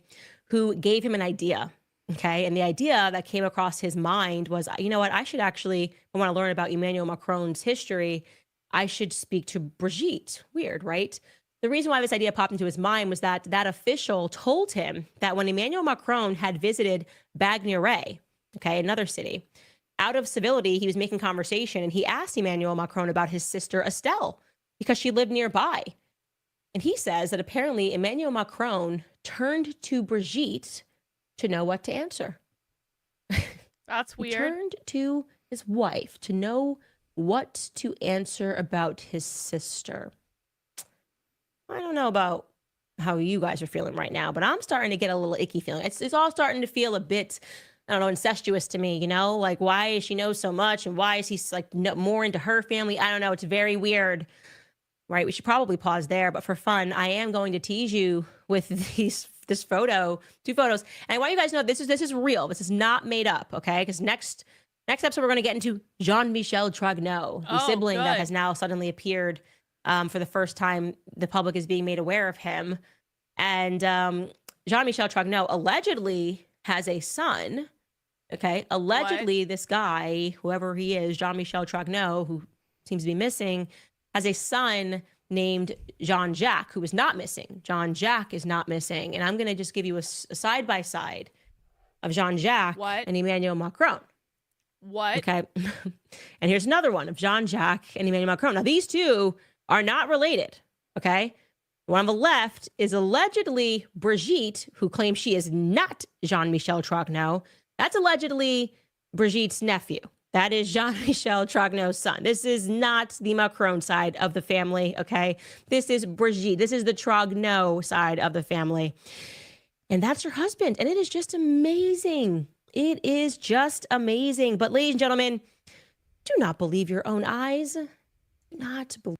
who gave him an idea, okay? And the idea that came across his mind was, you know what, I should actually, I want to learn about Emmanuel Macron's history, I should speak to Brigitte. Weird, right? The reason why this idea popped into his mind was that that official told him that when Emmanuel Macron had visited Bagnoret, okay, another city, out of civility, he was making conversation, and he asked Emmanuel Macron about his sister Estelle because she lived nearby. And he says that apparently Emmanuel Macron turned to Brigitte to know what to answer. That's weird. He turned to his wife to know what to answer about his sister. I don't know about how you guys are feeling right now, but I'm starting to get a little icky feeling. It's all starting to feel a bit, I don't know, incestuous to me, you know? Like, why is she know so much, and why is he like more into her family? I don't know. It's very weird, right? We should probably pause there, but for fun, I am going to tease you with this photo, 2 photos. And I want you guys to know this is real. This is not made up, okay? Because next episode, we're going to get into Jean-Michel Tragneau, the sibling that has now suddenly appeared. For the first time, the public is being made aware of him. And Jean-Michel Tragneau allegedly has a son. Okay. Allegedly, this guy, whoever he is, Jean-Michel Tragneau, who seems to be missing, has a son named Jean-Jacques, who is not missing. Jean-Jacques is not missing. And I'm going to just give you a side-by-side of Jean-Jacques and Emmanuel Macron. What? Okay. And here's another one of Jean-Jacques and Emmanuel Macron. Now, these two are not related. Okay. The one on the left is allegedly Brigitte, who claims she is not Jean-Michel Trogneau. That's allegedly Brigitte's nephew. That is Jean-Michel Trogneau's son. This is not the Macron side of the family, okay? This is Brigitte. This is the Trogneau side of the family. And that's her husband. And it is just amazing. It is just amazing. But ladies and gentlemen, do not believe your own eyes. Do not believe.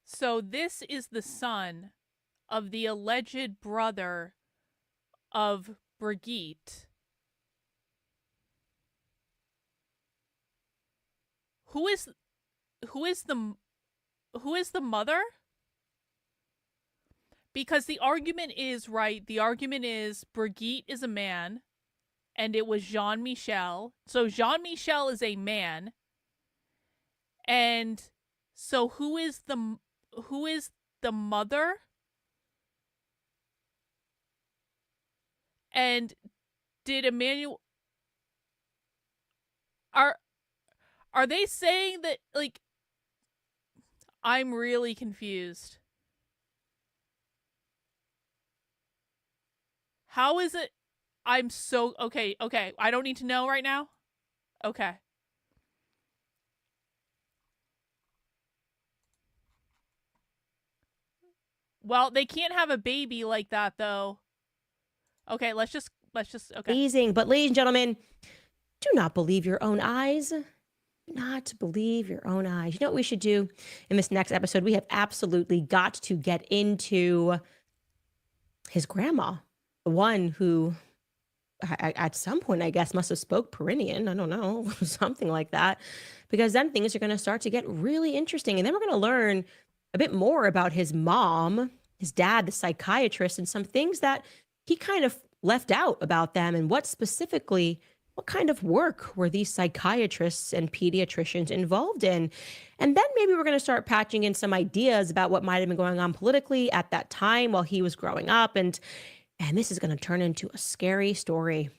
So this is the son of the alleged brother of Brigitte. Who is the mother? Because the argument is, right, the argument is Brigitte is a man and it was Jean-Michel. So Jean-Michel is a man. And so who is the mother? And did Emmanuel are they saying that, like, I'm really confused. How is it? I'm so okay. I don't need to know right now. Okay. Well, they can't have a baby like that, though. Okay, let's just okay. Amazing. But ladies and gentlemen, do not believe your own eyes. Do not believe your own eyes. You know what we should do in this next episode? We have absolutely got to get into his grandma, the one who at some point, I guess, must have spoke Pyrenean. I don't know, something like that. Because then things are going to start to get really interesting. And then we're going to learn a bit more about his mom, his dad, the psychiatrist, and some things that he kind of left out about them, and what kind of work were these psychiatrists and pediatricians involved in? And then maybe we're going to start patching in some ideas about what might have been going on politically at that time while he was growing up. And this is going to turn into a scary story.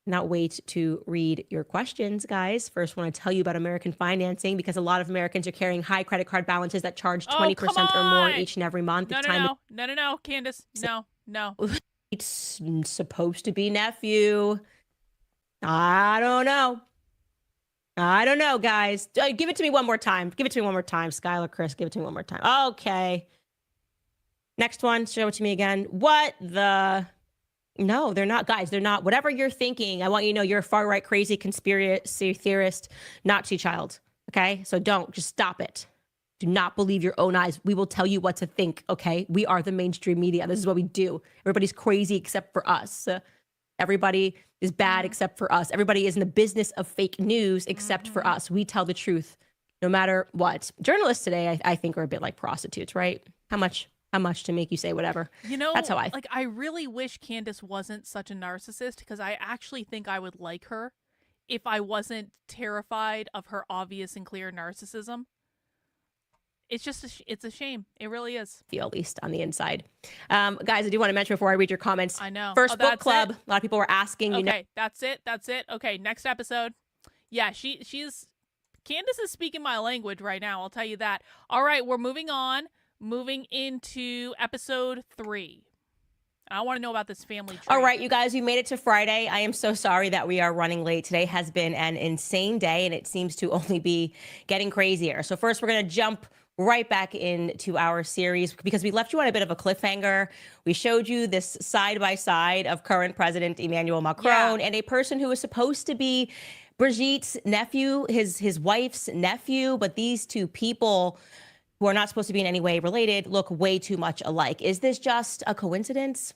Not wait to read your questions, guys. First, I want to tell you about American financing, because a lot of Americans are carrying high credit card balances that charge 20% or more each and every month. No, Candace. No. It's supposed to be nephew. I don't know, guys. Give it to me one more time. Skylar, Chris, give it to me one more time. Okay. Next one. Show it to me again. What the? No, they're not, guys. They're not. Whatever you're thinking, I want you to know you're a far-right crazy conspiracy theorist, Nazi child. Okay? So just stop it. Do not believe your own eyes. We will tell you what to think, okay? We are the mainstream media. This is what we do. Everybody's crazy except for us. Everybody is bad except for us. Everybody is in the business of fake news except for us. We tell the truth no matter what. Journalists today, I think, are a bit like prostitutes, right? How much to make you say whatever? You know, that's how I like. I really wish Candace wasn't such a narcissist, because I actually think I would like her if I wasn't terrified of her obvious and clear narcissism. It's just, it's a shame. It really is. Feel, at least on the inside. Guys, I do want to mention before I read your comments. I know. First book club. A lot of people were asking. Okay, that's it. Okay, next episode. Yeah, Candace is speaking my language right now. I'll tell you that. All right, we're moving on. Moving into episode 3. I want to know about this family tree. All right, you guys, we made it to Friday. I am so sorry that we are running late. Today has been an insane day, and it seems to only be getting crazier. So first, we're going to jump right back into our series, because we left you on a bit of a cliffhanger. We showed you this side-by-side of current President Emmanuel Macron and a person who is supposed to be Brigitte's nephew, his wife's nephew, but these two people who are not supposed to be in any way related look way too much alike. Is this just a coincidence?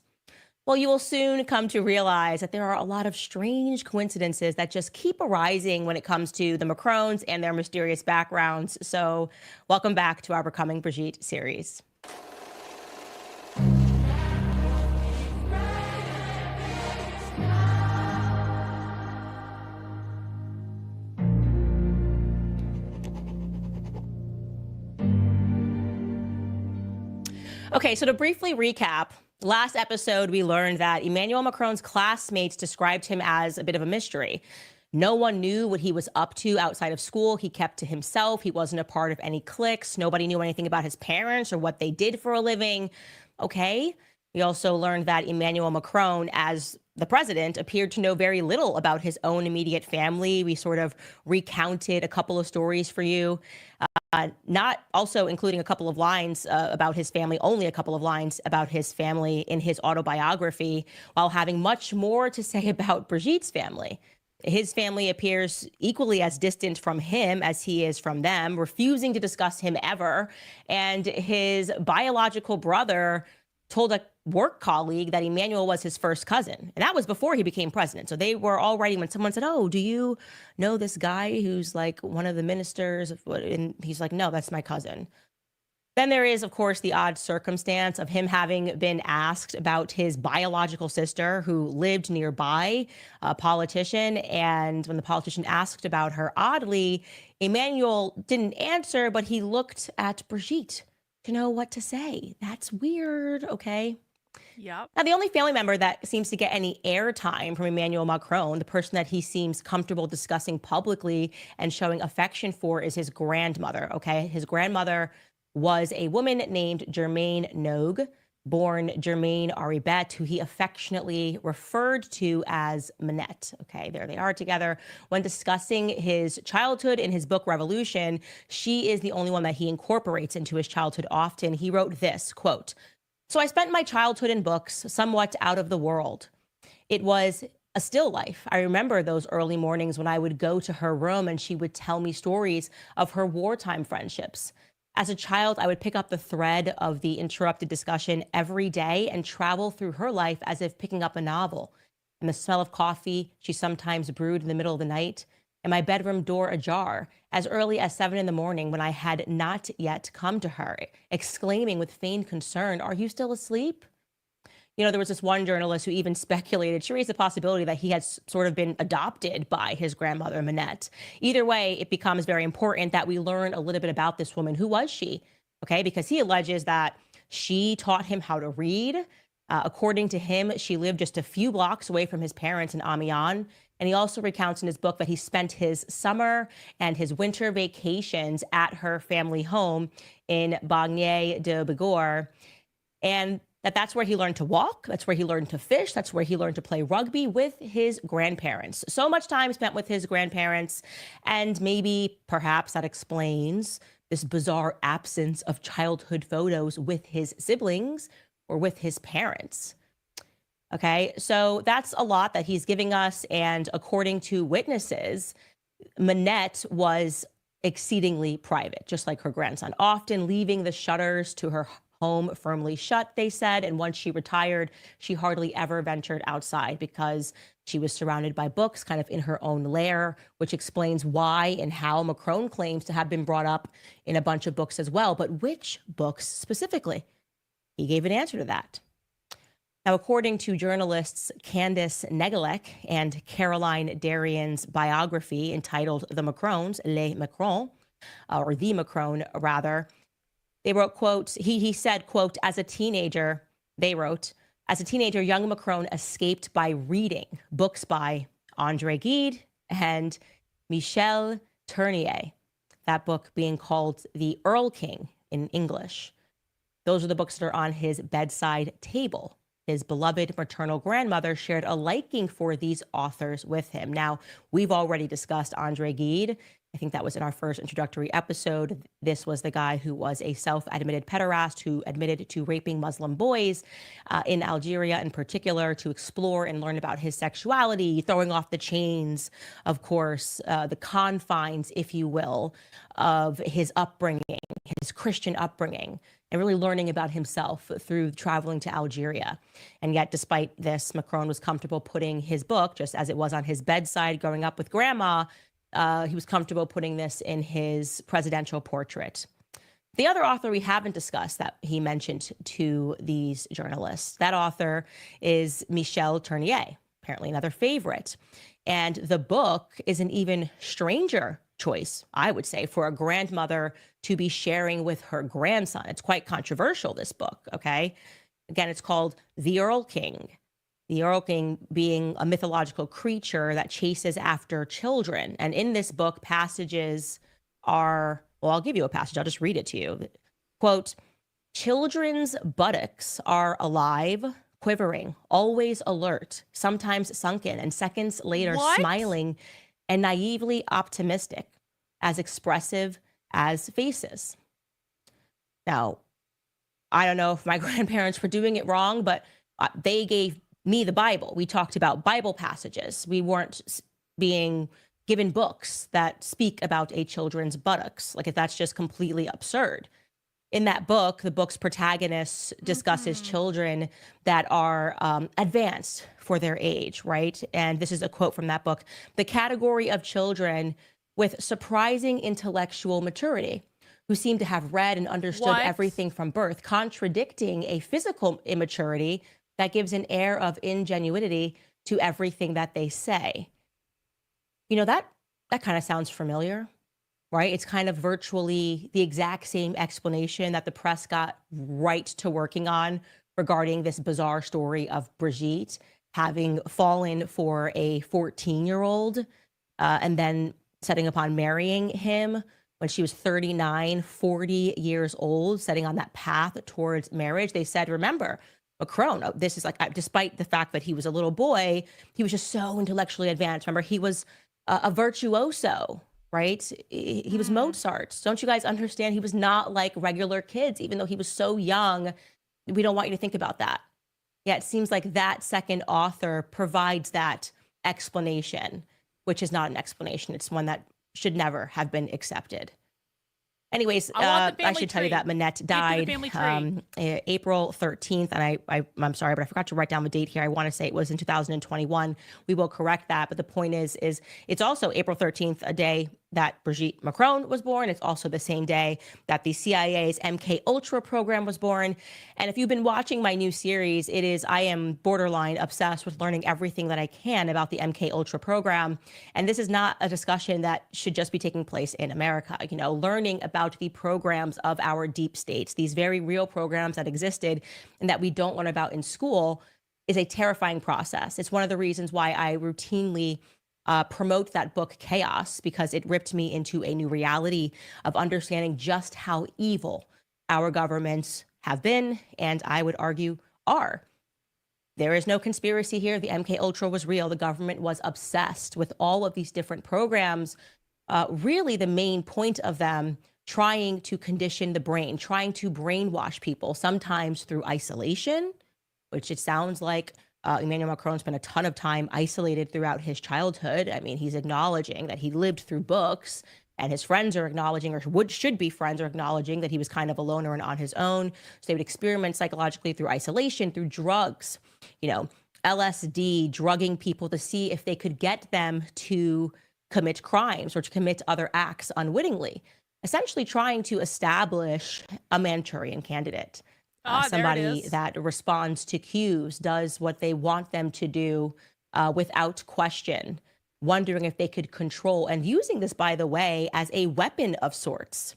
Well, you will soon come to realize that there are a lot of strange coincidences that just keep arising when it comes to the Macrons and their mysterious backgrounds. So welcome back to our Becoming Brigitte series. Okay, so to briefly recap, Last episode, we learned that Emmanuel Macron's classmates described him as a bit of a mystery. No one knew what he was up to outside of school. He kept to himself. He wasn't a part of any cliques. Nobody knew anything about his parents or what they did for a living. Okay. We also learned that Emmanuel Macron, as the president, appeared to know very little about his own immediate family. We sort of recounted a couple of stories for you, not also including a couple of lines about his family, only a couple of lines about his family in his autobiography, while having much more to say about Brigitte's family. His family appears equally as distant from him as he is from them, refusing to discuss him ever. And his biological brother told a work colleague that Emmanuel was his first cousin. And that was before he became president. So they were already, when someone said, oh, do you know this guy who's like one of the ministers? And he's like, no, that's my cousin. Then there is, of course, the odd circumstance of him having been asked about his biological sister who lived nearby, a politician. And when the politician asked about her, oddly, Emmanuel didn't answer, but he looked at Brigitte to know what to say. That's weird, okay? Yep. Now, the only family member that seems to get any airtime from Emmanuel Macron, the person that he seems comfortable discussing publicly and showing affection for, is his grandmother, okay? His grandmother was a woman named Germaine Nogue, born Germaine Aribet, who he affectionately referred to as Manette. Okay, there they are together. When discussing his childhood in his book Revolution, she is the only one that he incorporates into his childhood often. He wrote this, quote, "So I spent my childhood in books, somewhat out of the world. It was a still life. I remember those early mornings when I would go to her room and she would tell me stories of her wartime friendships. As a child, I would pick up the thread of the interrupted discussion every day and travel through her life as if picking up a novel. And the smell of coffee she sometimes brewed in the middle of the night, and my bedroom door ajar as early as 7 in the morning when I had not yet come to her, exclaiming with feigned concern, 'Are you still asleep?' You know, there was this one journalist who even speculated, she raised the possibility that he had sort of been adopted by his grandmother, Manette. Either way, it becomes very important that we learn a little bit about this woman. Who was she? Okay, because he alleges that she taught him how to read. According to him, she lived just a few blocks away from his parents in Amiens. And he also recounts in his book that he spent his summer and his winter vacations at her family home in Bagné de Bigorre. And that's where he learned to walk. That's where he learned to fish. That's where he learned to play rugby with his grandparents. So much time spent with his grandparents. And maybe, perhaps that explains this bizarre absence of childhood photos with his siblings or with his parents. Okay, so that's a lot that he's giving us. And according to witnesses, Manette was exceedingly private, just like her grandson, often leaving the shutters to her home firmly shut, they said. And once she retired, she hardly ever ventured outside because she was surrounded by books, kind of in her own lair, which explains why and how Macron claims to have been brought up in a bunch of books as well. But which books specifically? He gave an answer to that. Now, according to journalists Candace Owens and Caroline Darian's biography entitled The Macrons, Les Macrons, or The Macron, rather, they wrote, quote, he said, quote, as a teenager, they wrote, as a teenager, young Macron escaped by reading books by André Gide and Michel Tournier, that book being called The Earl King in English. Those are the books that are on his bedside table. His beloved maternal grandmother shared a liking for these authors with him. Now, we've already discussed André Gide. I think that was in our first introductory episode. This was the guy who was a self-admitted pederast who admitted to raping Muslim boys in Algeria in particular, to explore and learn about his sexuality, throwing off the chains, of course, the confines, if you will, of his upbringing, his Christian upbringing, and really learning about himself through traveling to Algeria. And yet, despite this, Macron was comfortable putting his book, just as it was on his bedside growing up with grandma, he was comfortable putting this in his presidential portrait. The other author we haven't discussed that he mentioned to these journalists, that author is Michel Tournier, apparently another favorite. And the book is an even stranger choice, I would say, for a grandmother to be sharing with her grandson. It's quite controversial, this book, okay? Again, it's called The Earl King. The Earl King being a mythological creature that chases after children. And in this book, passages are, well, I'll give you a passage. I'll just read it to you. Quote, children's buttocks are alive, quivering, always alert, sometimes sunken, and seconds later What? smiling and naively optimistic, as expressive as faces. Now, I don't know if my grandparents were doing it wrong, but they gave me the Bible. We talked about Bible passages. We weren't being given books that speak about a children's buttocks. Like, if that's just completely absurd. In that book, the book's protagonist discusses children that are advanced for their age, right? And this is a quote from that book. The category of children with surprising intellectual maturity, who seem to have read and understood What? everything from birth, contradicting a physical immaturity that gives an air of ingenuity to everything that they say. You know, that kind of sounds familiar, right? It's kind of virtually the exact same explanation that the press got right to working on regarding this bizarre story of Brigitte having fallen for a 14-year-old and then setting upon marrying him when she was 39, 40 years old, setting on that path towards marriage. They said, remember, Macron, this is like, despite the fact that he was a little boy, he was just so intellectually advanced. Remember, he was a virtuoso, right? He was Mozart. Don't you guys understand? He was not like regular kids, even though he was so young. We don't want you to think about that. Yeah, it seems like that second author provides that explanation, which is not an explanation. It's one that should never have been accepted. Anyways, I want the I should tell you family that Manette Get to the died family tree. April 13th. And I'm sorry, but I forgot to write down the date here. I want to say it was in 2021. We will correct that. But the point is it's also April 13th, a day that Brigitte Macron was born. It's also the same day that the CIA's MK Ultra program was born. And if you've been watching my new series, I am borderline obsessed with learning everything that I can about the MK Ultra program. And this is not a discussion that should just be taking place in America. You know, learning about the programs of our deep states, these very real programs that existed and that we don't learn about in school, is a terrifying process. It's one of the reasons why I routinely promote that book, Chaos, because it ripped me into a new reality of understanding just how evil our governments have been, and I would argue are. There is no conspiracy here. The MK Ultra was real. The government was obsessed with all of these different programs. Really, the main point of them trying to condition the brain, trying to brainwash people, sometimes through isolation, which it sounds like Emmanuel Macron spent a ton of time isolated throughout his childhood. I mean, he's acknowledging that he lived through books, and his friends are acknowledging, or should be friends, are acknowledging that he was kind of a loner and on his own. So they would experiment psychologically through isolation, through drugs, you know, LSD, drugging people to see if they could get them to commit crimes or to commit other acts unwittingly, essentially trying to establish a Manchurian candidate. There it Somebody is. that responds to cues, does what they want them to do without question, wondering if they could control, and using this, by the way, as a weapon of sorts.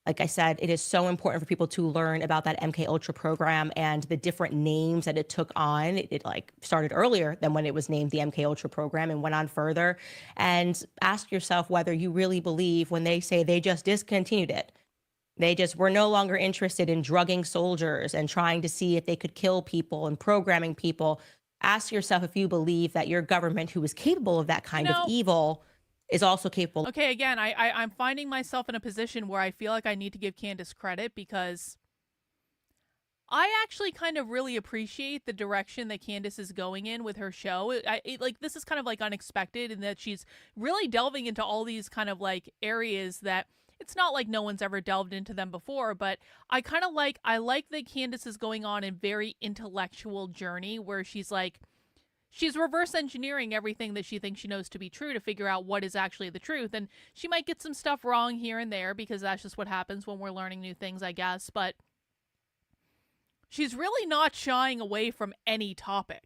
Like I said, it is so important for people to learn about that MK Ultra program and the different names that it took on. It like started earlier than when it was named the MK Ultra program and went on further. And ask yourself whether you really believe when they say they just discontinued it. They just were no longer interested in drugging soldiers and trying to see if they could kill people and programming people. Ask yourself if you believe that your government, who is capable of that kind of evil, is also capable. Okay, again, I'm finding myself in a position where I feel like I need to give Candace credit because I actually kind of really appreciate the direction that Candace is going in with her show. Like, this is kind of like unexpected in that she's really delving into all these kind of like areas that it's not like no one's ever delved into them before, but I like that Candace is going on a very intellectual journey where she's reverse engineering everything that she thinks she knows to be true to figure out what is actually the truth. And she might get some stuff wrong here and there because that's just what happens when we're learning new things, I guess. But she's really not shying away from any topic.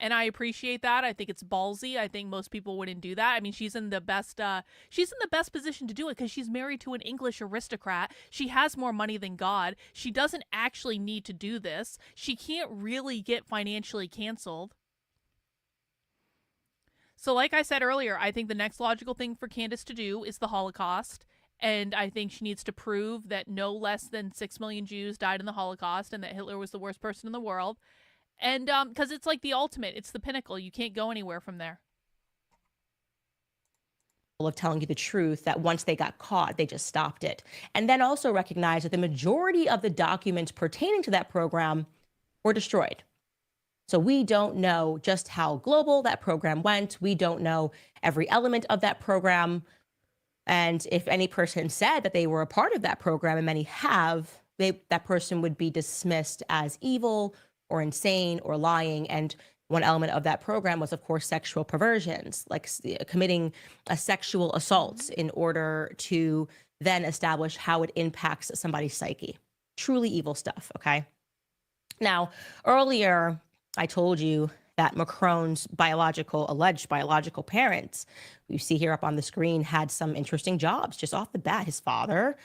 And I appreciate that. I think it's ballsy. I think most people wouldn't do that. I mean, she's in the best position to do it because she's married to an English aristocrat. She has more money than God. She doesn't actually need to do this. She can't really get financially canceled. So like I said earlier, I think the next logical thing for Candace to do is the Holocaust. And I think she needs to prove that no less than 6 million Jews died in the Holocaust and that Hitler was the worst person in the world. And because it's like the ultimate, it's the pinnacle. You can't go anywhere from there. Of telling you the truth, that once they got caught, they just stopped it. And then also recognize that the majority of the documents pertaining to that program were destroyed. So we don't know just how global that program went. We don't know every element of that program. And if any person said that they were a part of that program, and many have, that person would be dismissed as evil or insane or lying. And one element of that program was, of course, sexual perversions, like committing a sexual assault in order to then establish how it impacts somebody's psyche. Truly evil stuff, okay? Now, earlier, I told you that Macron's alleged biological parents, you see here up on the screen, had some interesting jobs just off the bat. His father,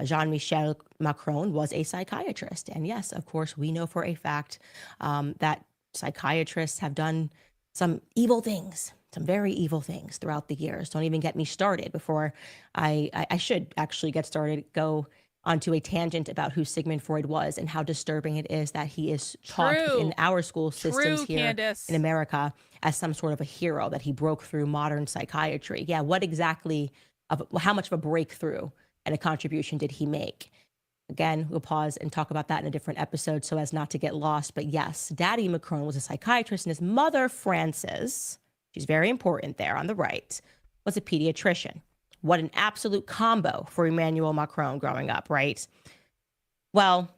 Jean-Michel Macron, was a psychiatrist. And yes, of course, we know for a fact that psychiatrists have done some evil things, some very evil things throughout the years. Don't even get me started before I should actually get started, go onto a tangent about who Sigmund Freud was and how disturbing it is that he is taught in our school systems here Candace. in America as some sort of a hero, that he broke through modern psychiatry. Yeah, what exactly, how much of a breakthrough and a contribution did he make? Again, we'll pause and talk about that in a different episode so as not to get lost. But yes, Daddy Macron was a psychiatrist, and his mother, Frances, she's very important there on the right, was a pediatrician. What an absolute combo for Emmanuel Macron growing up, right? Well,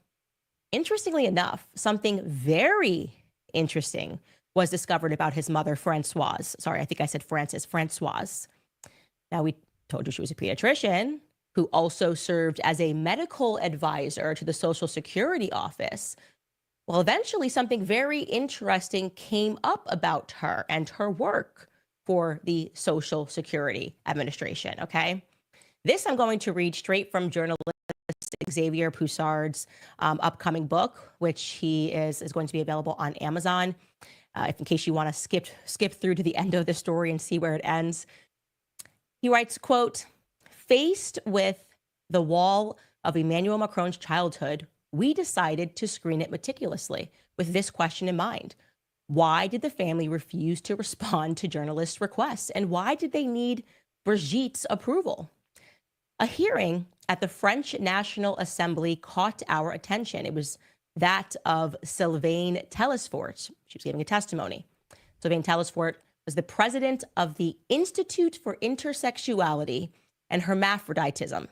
interestingly enough, something very interesting was discovered about his mother, Francoise. Sorry, I think I said Frances, Francoise. Now, we told you she was a pediatrician who also served as a medical advisor to the Social Security office. Well, eventually something very interesting came up about her and her work for the Social Security Administration, okay? This I'm going to read straight from Journalistic, Xavier Pussard's upcoming book, which he is going to be available on Amazon. If in case you want to skip through to the end of the story and see where it ends. He writes, quote, "Faced with the wall of Emmanuel Macron's childhood, we decided to screen it meticulously with this question in mind. Why did the family refuse to respond to journalists' requests? And why did they need Brigitte's approval? A hearing at the French National Assembly caught our attention. It was that of Sylvain Telesfort. She was giving a testimony. Sylvain Telesfort was the president of the Institute for Intersexuality and Hermaphroditism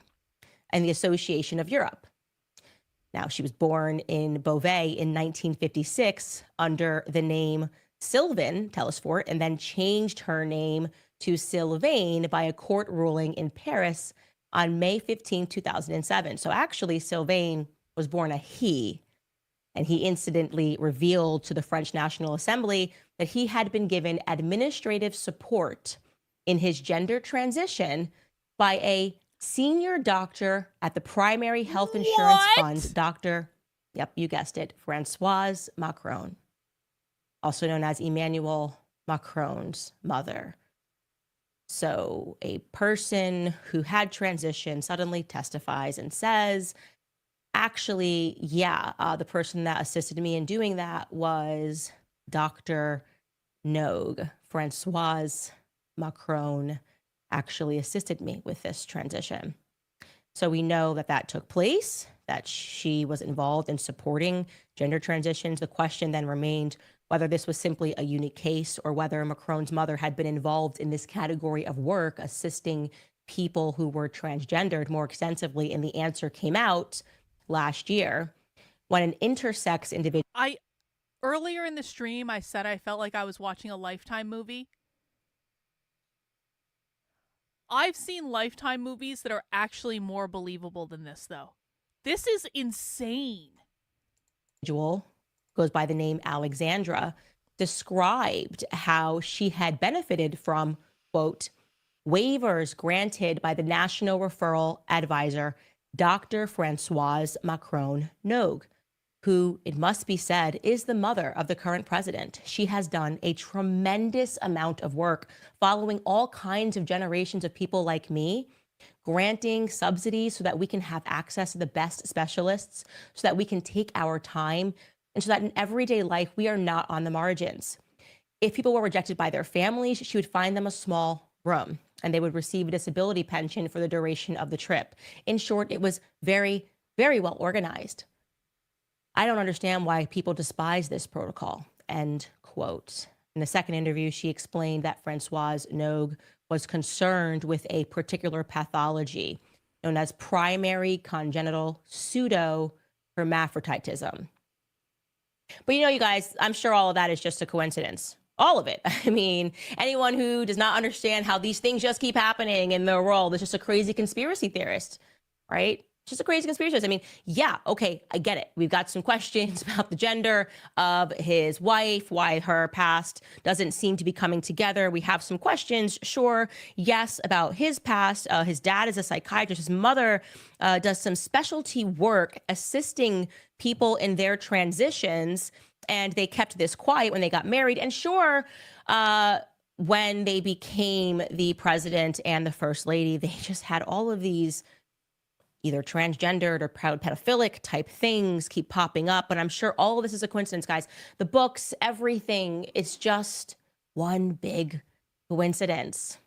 and the Association of Europe. Now, she was born in Beauvais in 1956 under the name Sylvain Telesfort, and then changed her name to Sylvain by a court ruling in Paris on May 15, 2007. So actually, Sylvain was born a he, and he incidentally revealed to the French National Assembly that he had been given administrative support in his gender transition by a senior doctor at the Primary Health Insurance Fund, Dr. Yep, you guessed it, Francoise Macron, also known as Emmanuel Macron's mother. So a person who had transitioned suddenly testifies and says, actually, yeah, the person that assisted me in doing that was Dr. Nogue. Francoise Macron actually assisted me with this transition. So we know that that took place, that she was involved in supporting gender transitions. The question then remained whether this was simply a unique case or whether Macron's mother had been involved in this category of work, assisting people who were transgendered more extensively. And the answer came out last year when an intersex individual. Earlier in the stream, I said I felt like I was watching a Lifetime movie. I've seen Lifetime movies that are actually more believable than this, though. This is insane. Goes by the name Alexandra, described how she had benefited from, quote, waivers granted by the National Referral Advisor, Dr. Françoise Macron Nogue, who, it must be said, is the mother of the current president. She has done a tremendous amount of work following all kinds of generations of people like me, granting subsidies so that we can have access to the best specialists, so that we can take our time, and so that in everyday life, we are not on the margins. If people were rejected by their families, she would find them a small room and they would receive a disability pension for the duration of the trip. In short, it was very, very well organized. I don't understand why people despise this protocol, end quote. In the second interview, she explained that Françoise Nogue was concerned with a particular pathology known as primary congenital pseudo-hermaphroditism. But you know, you guys, I'm sure all of that is just a coincidence. All of it. I mean, anyone who does not understand how these things just keep happening in the world is just a crazy conspiracy theorist, right? Just a crazy conspiracy theorist. I mean, yeah, okay, I get it. We've got some questions about the gender of his wife, why her past doesn't seem to be coming together. We have some questions, sure, yes, about his past. His dad is a psychiatrist. His mother does some specialty work assisting people in their transitions, and they kept this quiet when they got married. And sure, when they became the president and the first lady, they just had all of these either transgendered or proud pedophilic type things keep popping up. But I'm sure all of this is a coincidence, guys. The books, everything, it's just one big coincidence.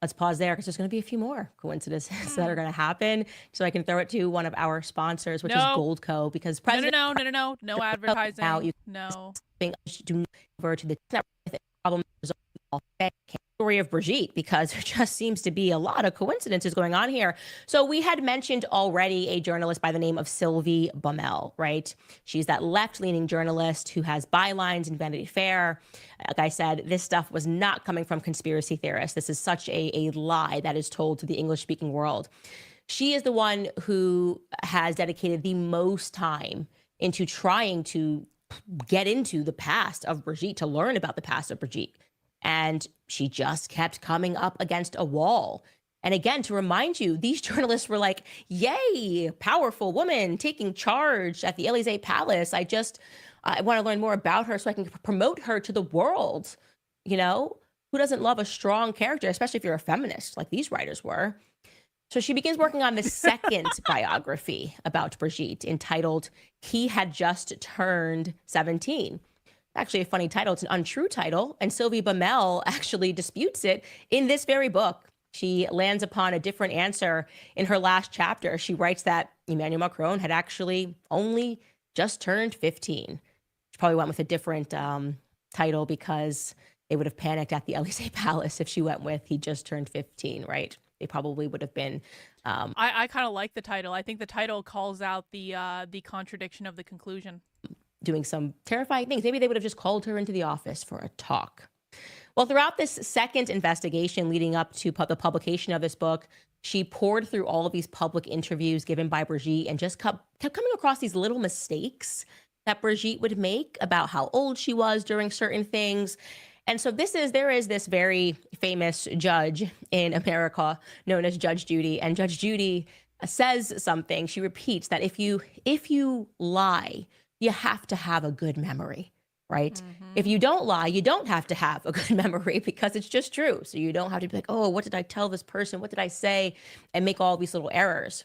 Let's pause there because there's going to be a few more coincidences that are going to happen. So I can throw it to one of our sponsors, which is Goldco, because president. No advertising. Now you no. do not over to the problem story of Brigitte, because there just seems to be a lot of coincidences going on here. So we had mentioned already a journalist by the name of Sylvie Baumel, right? She's that left-leaning journalist who has bylines in Vanity Fair. Like I said, this stuff was not coming from conspiracy theorists. This is such a lie that is told to the English-speaking world. She is the one who has dedicated the most time into trying to get into the past of Brigitte, to learn about the past of Brigitte. And she just kept coming up against a wall. And again, to remind you, these journalists were like, yay, powerful woman taking charge at the Élysée Palace. I want to learn more about her so I can promote her to the world. You know, who doesn't love a strong character, especially if you're a feminist like these writers were? So she begins working on the second biography about Brigitte, entitled He Had Just Turned 17. Actually a funny title. It's an untrue title. And Sylvie Baumel actually disputes it in this very book. She lands upon a different answer in her last chapter. She writes that Emmanuel Macron had actually only just turned 15. She probably went with a different title because they would have panicked at the Élysée Palace if she went with he just turned 15, right? They probably would have been. I kind of like the title. I think the title calls out the contradiction of the conclusion. Doing some terrifying things. Maybe they would have just called her into the office for a talk. Well, throughout this second investigation leading up to the publication of this book, she poured through all of these public interviews given by Brigitte and just kept coming across these little mistakes that Brigitte would make about how old she was during certain things. And so there is this very famous judge in America known as Judge Judy. And Judge Judy says something. She repeats that if you lie, you have to have a good memory, right? Mm-hmm. If you don't lie, you don't have to have a good memory because it's just true. So you don't have to be like, oh, what did I tell this person? What did I say? And make all these little errors.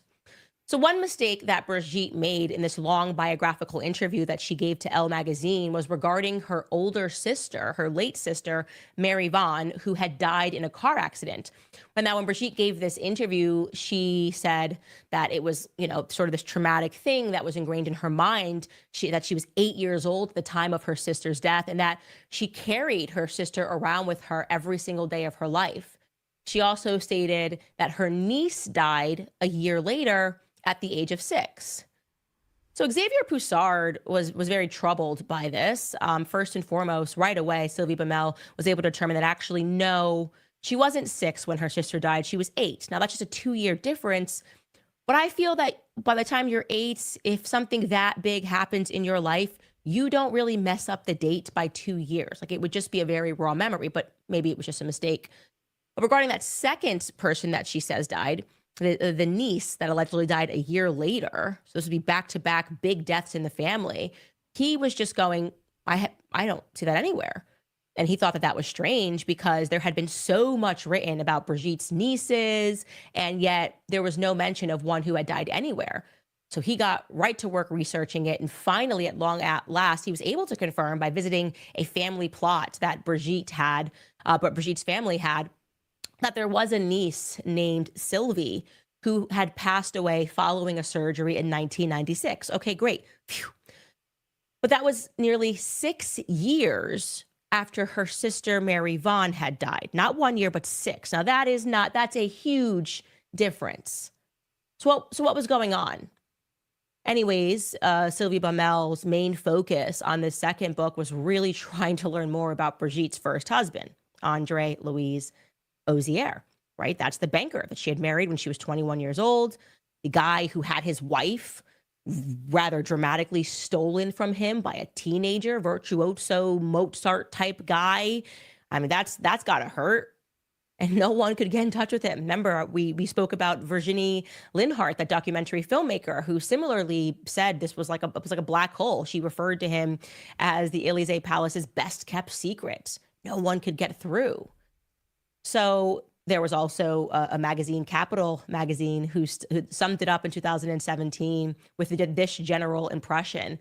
So one mistake that Brigitte made in this long biographical interview that she gave to Elle magazine was regarding her older sister, her late sister, Mary Vaughan, who had died in a car accident. And now when Brigitte gave this interview, she said that it was, sort of this traumatic thing that was ingrained in her mind, that she was 8 years old at the time of her sister's death, and that she carried her sister around with her every single day of her life. She also stated that her niece died a year later at the age of 6. So Xavier Pussard was very troubled by this. First and foremost, right away, Sylvie Baumel was able to determine that actually, no, she wasn't 6 when her sister died. She was 8. Now, that's just a 2-year difference. But I feel that by the time you're 8, if something that big happens in your life, you don't really mess up the date by 2 years. Like it would just be a very raw memory, but maybe it was just a mistake. But regarding that second person that she says died, the niece that allegedly died a year later, so this would be back-to-back big deaths in the family, he was just going, I don't see that anywhere. And he thought that that was strange because there had been so much written about Brigitte's nieces, and yet there was no mention of one who had died anywhere. So he got right to work researching it. And finally, at long last, he was able to confirm by visiting a family plot that Brigitte's family had, that there was a niece named Sylvie who had passed away following a surgery in 1996. Okay, great. Phew. But that was nearly 6 years after her sister Mary Vaughn had died. Not 1 year, but 6. Now that's a huge difference. So what was going on? Anyways, Sylvie Baumel's main focus on this second book was really trying to learn more about Brigitte's first husband, Andre Louis Ozier, right? That's the banker that she had married when she was 21 years old, the guy who had his wife rather dramatically stolen from him by a teenager, virtuoso Mozart type guy. I mean, that's gotta hurt. And no one could get in touch with him. Remember, we spoke about Virginie Linhart, that documentary filmmaker, who similarly said this was like a black hole. She referred to him as the Élysée Palace's best kept secret. No one could get through. So there was also a magazine, Capital magazine, who summed it up in 2017 with this general impression,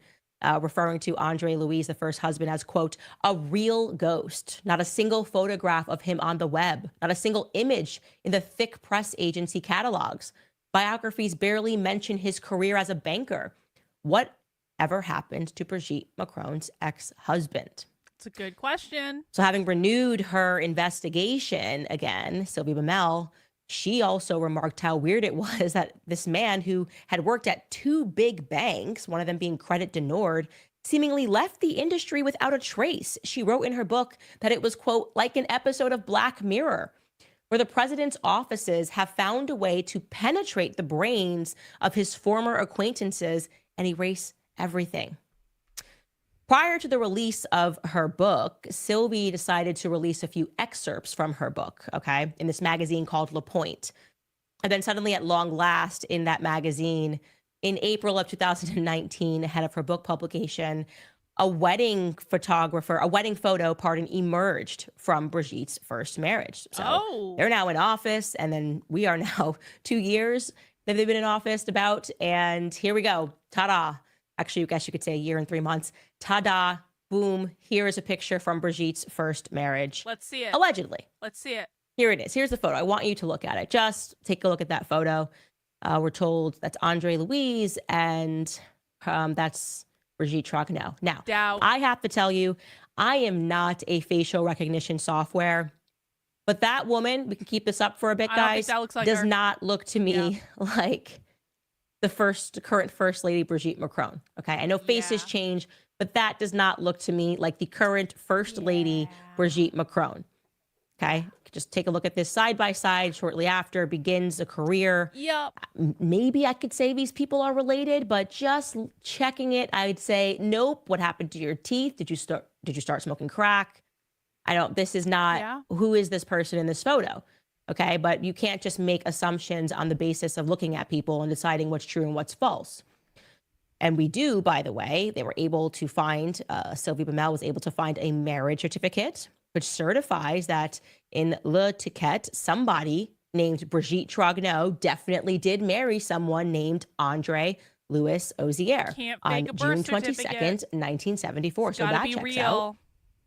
referring to Andre Louis, the first husband, as, quote, a real ghost. Not a single photograph of him on the web. Not a single image in the thick press agency catalogs. Biographies barely mention his career as a banker. What ever happened to Brigitte Macron's ex-husband? It's a good question. So having renewed her investigation again, Sylvie Baumel, she also remarked how weird it was that this man who had worked at 2 big banks, one of them being Credit du Nord, seemingly left the industry without a trace. She wrote in her book that it was, quote, like an episode of Black Mirror, where the president's offices have found a way to penetrate the brains of his former acquaintances and erase everything. Prior to the release of her book, Sylvie decided to release a few excerpts from her book, okay, in this magazine called Le Point. And then suddenly, at long last, in that magazine, in April of 2019, ahead of her book publication, a wedding photo, emerged from Brigitte's first marriage. So they're now in office, and then we are now 2 years that they've been in office about, and here we go, ta-da. Actually, I guess you could say a year and 3 months. Ta-da, boom, here is a picture from Brigitte's first marriage. Let's see it. Allegedly. Let's see it. Here it is. Here's the photo. I want you to look at it. Just take a look at that photo. We're told that's Andre Louis, and that's Brigitte Trogneau. Now, Doubt. I have to tell you, I am not a facial recognition software, but that woman, we can keep this up for a bit, I don't think guys, that looks like does her. not look to me like the current first lady, Brigitte Macron. Okay, I know faces change, but that does not look to me like the current first lady, Brigitte Macron. Okay, just take a look at this side by side. Shortly after begins a career. Yep. Maybe I could say these people are related, but just checking it, I'd say nope. What happened to your teeth? Did you start smoking crack? This is not, who is this person in this photo? Okay, but you can't just make assumptions on the basis of looking at people and deciding what's true and what's false. And we do, by the way, they were able to find, Sylvie Baumel was able to find a marriage certificate, which certifies that in Le Ticket, somebody named Brigitte Trogneau definitely did marry someone named Andre Louis Ozier on June 22nd, 1974. So that checks out.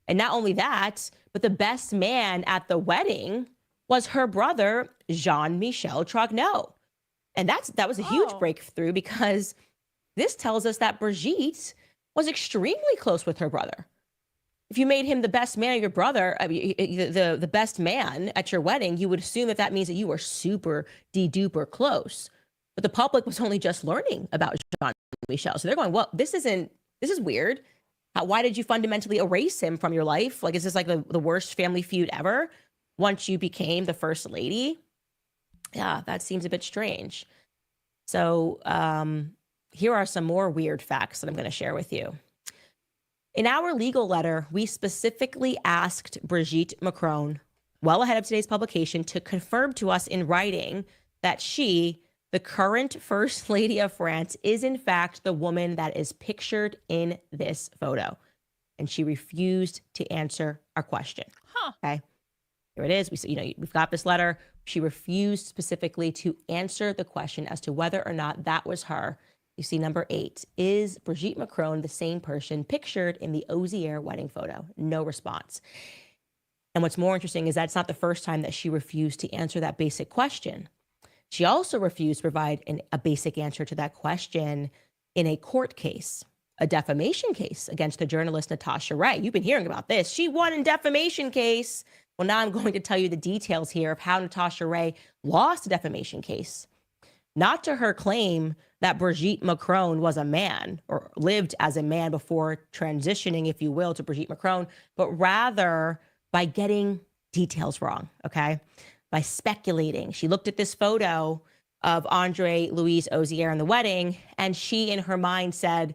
And not only that, but the best man at the wedding was her brother, Jean-Michel Trogneau. And that was a huge breakthrough, because this tells us that Brigitte was extremely close with her brother. If you made him the best man of your brother, the best man at your wedding, you would assume that means that you were super de-duper close. But the public was only just learning about Jean-Michel. So they're going, well, this is weird. Why did you fundamentally erase him from your life? Like, is this like the worst family feud ever? Once you became the first lady? Yeah, that seems a bit strange. So here are some more weird facts that I'm going to share with you. In our legal letter, we specifically asked Brigette Macron, well ahead of today's publication, to confirm to us in writing that she, the current First Lady of France, is in fact the woman that is pictured in this photo. And she refused to answer our question. Okay. Here it is. We've got this letter. She refused specifically to answer the question as to whether or not that was her. You see number 8. Is Brigette Macron the same person pictured in the Ozier wedding photo? No response. And what's more interesting is that's not the first time that she refused to answer that basic question. She also refused to provide a basic answer to that question in a court case, a defamation case against the journalist Natasha Ray. You've been hearing about this. She won in defamation case. Well, now I'm going to tell you the details here of how Natasha Ray lost a defamation case. Not to her claim that Brigette Macron was a man or lived as a man before transitioning, if you will, to Brigette Macron, but rather by getting details wrong, okay? By speculating. She looked at this photo of Andre Louise Ozier in the wedding, and she, in her mind, said,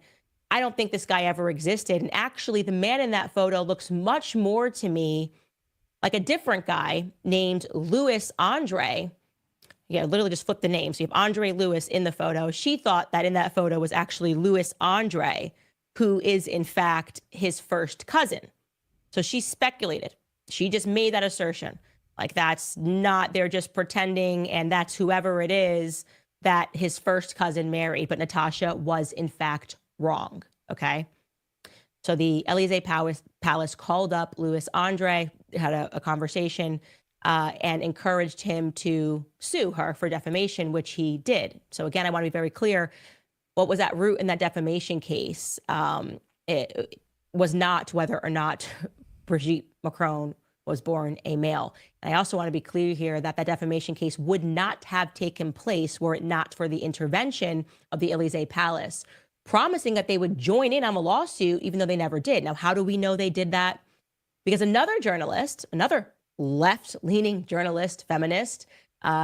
I don't think this guy ever existed. And actually, the man in that photo looks much more to me like a different guy named Louis Andre. Yeah, literally just flip the name. So you have Andre Louis in the photo. She thought that in that photo was actually Louis Andre, who is in fact his first cousin. So she speculated. She just made that assertion. Like that's not, they're just pretending, and that's whoever it is that his first cousin married. But Natasha was in fact wrong, okay? So the Élysée Palace called up Louis Andre, had a conversation, and encouraged him to sue her for defamation, which he did. So again, I want to be very clear. What was at root in that defamation case? It was not whether or not Brigette Macron was born a male. And I also want to be clear here that that defamation case would not have taken place were it not for the intervention of the Élysée Palace, promising that they would join in on a lawsuit, even though they never did. Now, how do we know they did that? Because another journalist, another left-leaning journalist, feminist,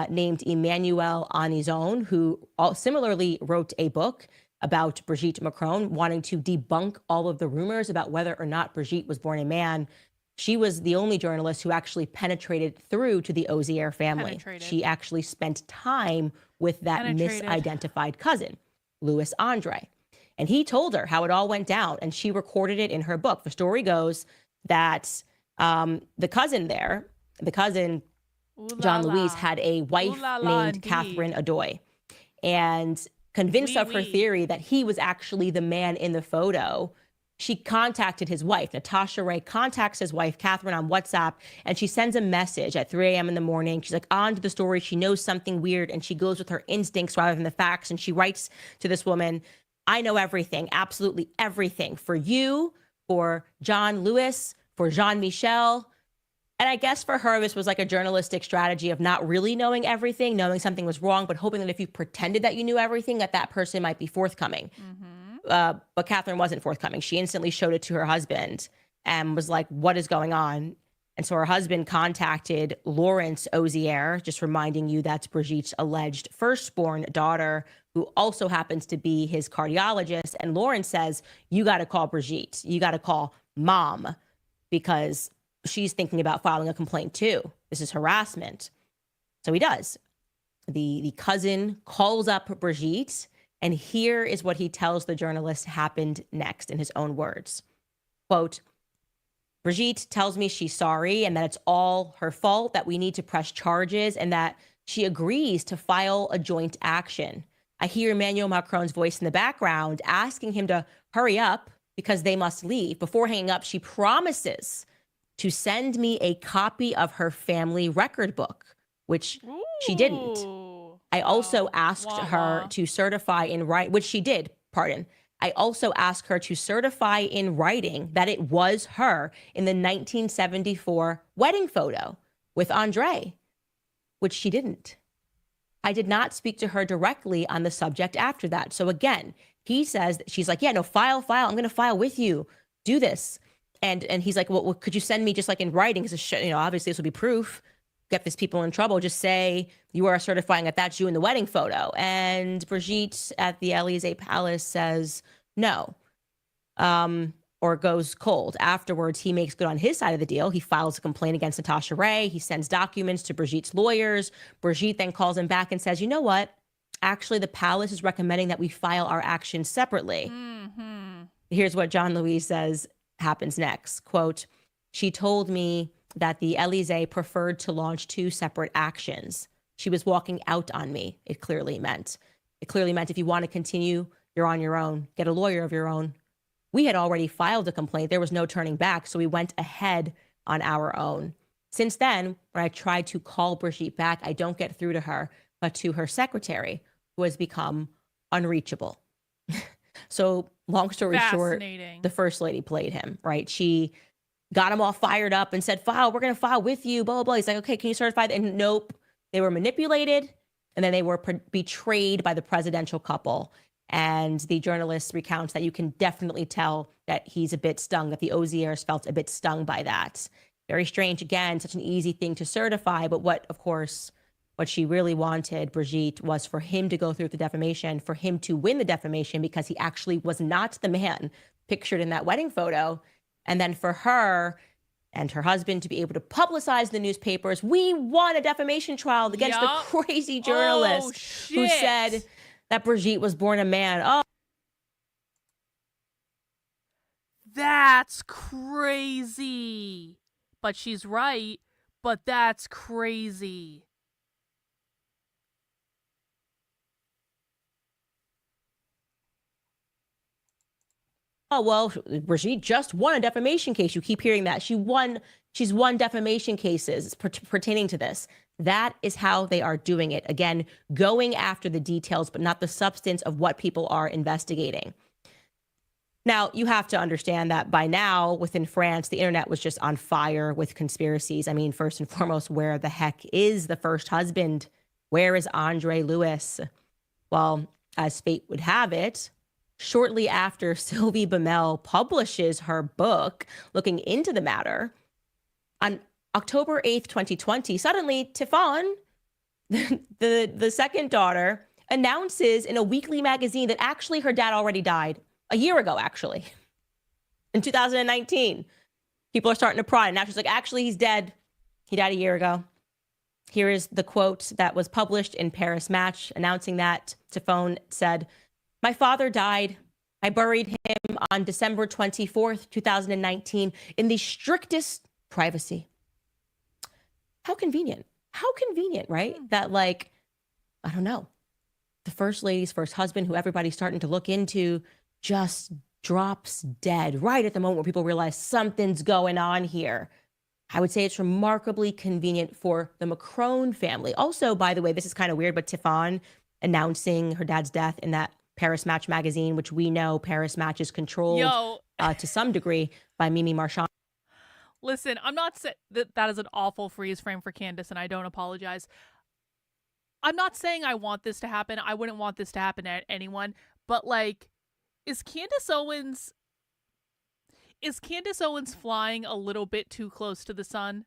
named Emmanuelle Anizon, who similarly wrote a book about Brigette Macron, wanting to debunk all of the rumors about whether or not Brigette was born a man. She was the only journalist who actually penetrated through to the Ozier family. She actually spent time with that misidentified cousin, Louis Andre. And he told her how it all went down, and she recorded it in her book. The story goes that the cousin, John Louise, had a wife named Catherine Adoy, and convinced of her theory that he was actually the man in the photo. She contacted his wife. Natasha Ray contacts his wife, Catherine, on WhatsApp, and she sends a message at 3 a.m. in the morning. She's like on to the story. She knows something weird, and she goes with her instincts rather than the facts. And she writes to this woman, I know everything, absolutely everything, for you, for John Lewis, for Jean-Michel. And I guess for her, this was like a journalistic strategy of not really knowing everything, knowing something was wrong, but hoping that if you pretended that you knew everything, that person might be forthcoming. But Catherine wasn't forthcoming. She instantly showed it to her husband and was like, what is going on? And so her husband contacted Lawrence Ozier, just reminding you that's Brigitte's alleged firstborn daughter, who also happens to be his cardiologist. And Lawrence says, you got to call Brigitte. You got to call mom, because she's thinking about filing a complaint too. This is harassment. So he does. The cousin calls up Brigitte, and here is what he tells the journalist happened next in his own words. Quote, Brigitte tells me she's sorry and that it's all her fault, that we need to press charges, and that she agrees to file a joint action. I hear Emmanuel Macron's voice in the background asking him to hurry up because they must leave. Before hanging up, she promises to send me a copy of her family record book, which she didn't. I also asked her to certify in writing, which she did, pardon. I also asked her to certify in writing that it was her in the 1974 wedding photo with Andre, which she didn't. I did not speak to her directly on the subject after that. So again, he says, she's like, yeah, no, file. I'm going to file with you. Do this. And he's like, well, could you send me just like in writing? Because, obviously this will be proof. Get these people in trouble. Just say you are certifying that that's you in the wedding photo. And Brigitte at the Élysée Palace says no. or goes cold. Afterwards, he makes good on his side of the deal. He files a complaint against Natasha Ray. He sends documents to Brigitte's lawyers. Brigitte then calls him back and says, you know what? Actually, the palace is recommending that we file our actions separately. Here's what John Louise says happens next. Quote, she told me that the Elysee preferred to launch 2 separate actions. She was walking out on me, it clearly meant. It clearly meant if you want to continue, you're on your own. Get a lawyer of your own. We had already filed a complaint. There was no turning back, so we went ahead on our own. Since then, when I tried to call Brigitte back, I don't get through to her, but to her secretary, who has become unreachable. So long story short, the first lady played him, right? She got him all fired up and said, we're going to file with you, blah, blah, blah. He's like, okay, can you certify that? And nope, they were manipulated. And then they were betrayed by the presidential couple. And the journalist recounts that you can definitely tell that he's a bit stung, that the Oziers felt a bit stung by that. Very strange. Again, such an easy thing to certify. But what she really wanted, Brigitte, was for him to go through the defamation, for him to win the defamation, because he actually was not the man pictured in that wedding photo. And then for her and her husband to be able to publicize the newspapers, we won a defamation trial against the crazy journalist who said that Brigitte was born a man. Oh, that's crazy. But she's right. But that's crazy. oh, well, Brigitte just won a defamation case. You keep hearing that. She's won defamation cases pertaining to this. That is how they are doing it. Again, going after the details, but not the substance of what people are investigating. Now, you have to understand that by now, within France, the internet was just on fire with conspiracies. I mean, first and foremost, where the heck is the first husband? Where is Andre Louis? Well, as fate would have it, shortly after Sylvie Bemel publishes her book looking into the matter, on October 8th, 2020, suddenly Tiffany, the second daughter, announces in a weekly magazine that actually her dad already died a year ago, actually, in 2019. People are starting to prod. And now she's like, actually, he's dead. He died a year ago. Here is the quote that was published in Paris Match announcing that. Tiffany said, "My father died. I buried him on December 24th, 2019 in the strictest privacy." How convenient. How convenient, right? That, like, I don't know, the first lady's first husband, who everybody's starting to look into, just drops dead right at the moment where people realize something's going on here. I would say it's remarkably convenient for the Macron family. Also, by the way, this is kind of weird, but Tiffany announcing her dad's death in that Paris Match magazine, which we know Paris Match is controlled to some degree by Mimi Marchand. Listen, I'm not saying that is an awful freeze frame for Candace, and I don't apologize. I'm not saying I want this to happen. I wouldn't want this to happen to anyone. But, like, is Candace Owens flying a little bit too close to the sun?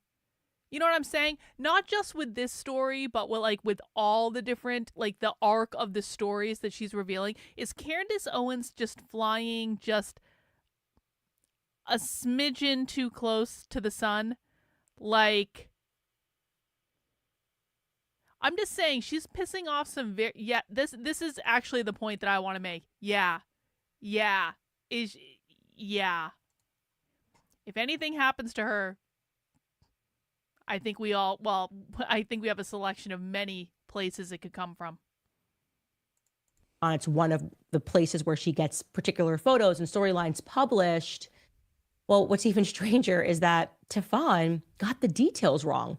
You know what I'm saying? Not just with this story, but with all the different, like, the arc of the stories that she's revealing. Is Candace Owens just flying just a smidgen too close to the sun? Like, I'm just saying she's pissing off some this is actually the point that I want to make. Yeah. If anything happens to her, I think we have a selection of many places it could come from. It's one of the places where she gets particular photos and storylines published. Well, what's even stranger is that Tiffany got the details wrong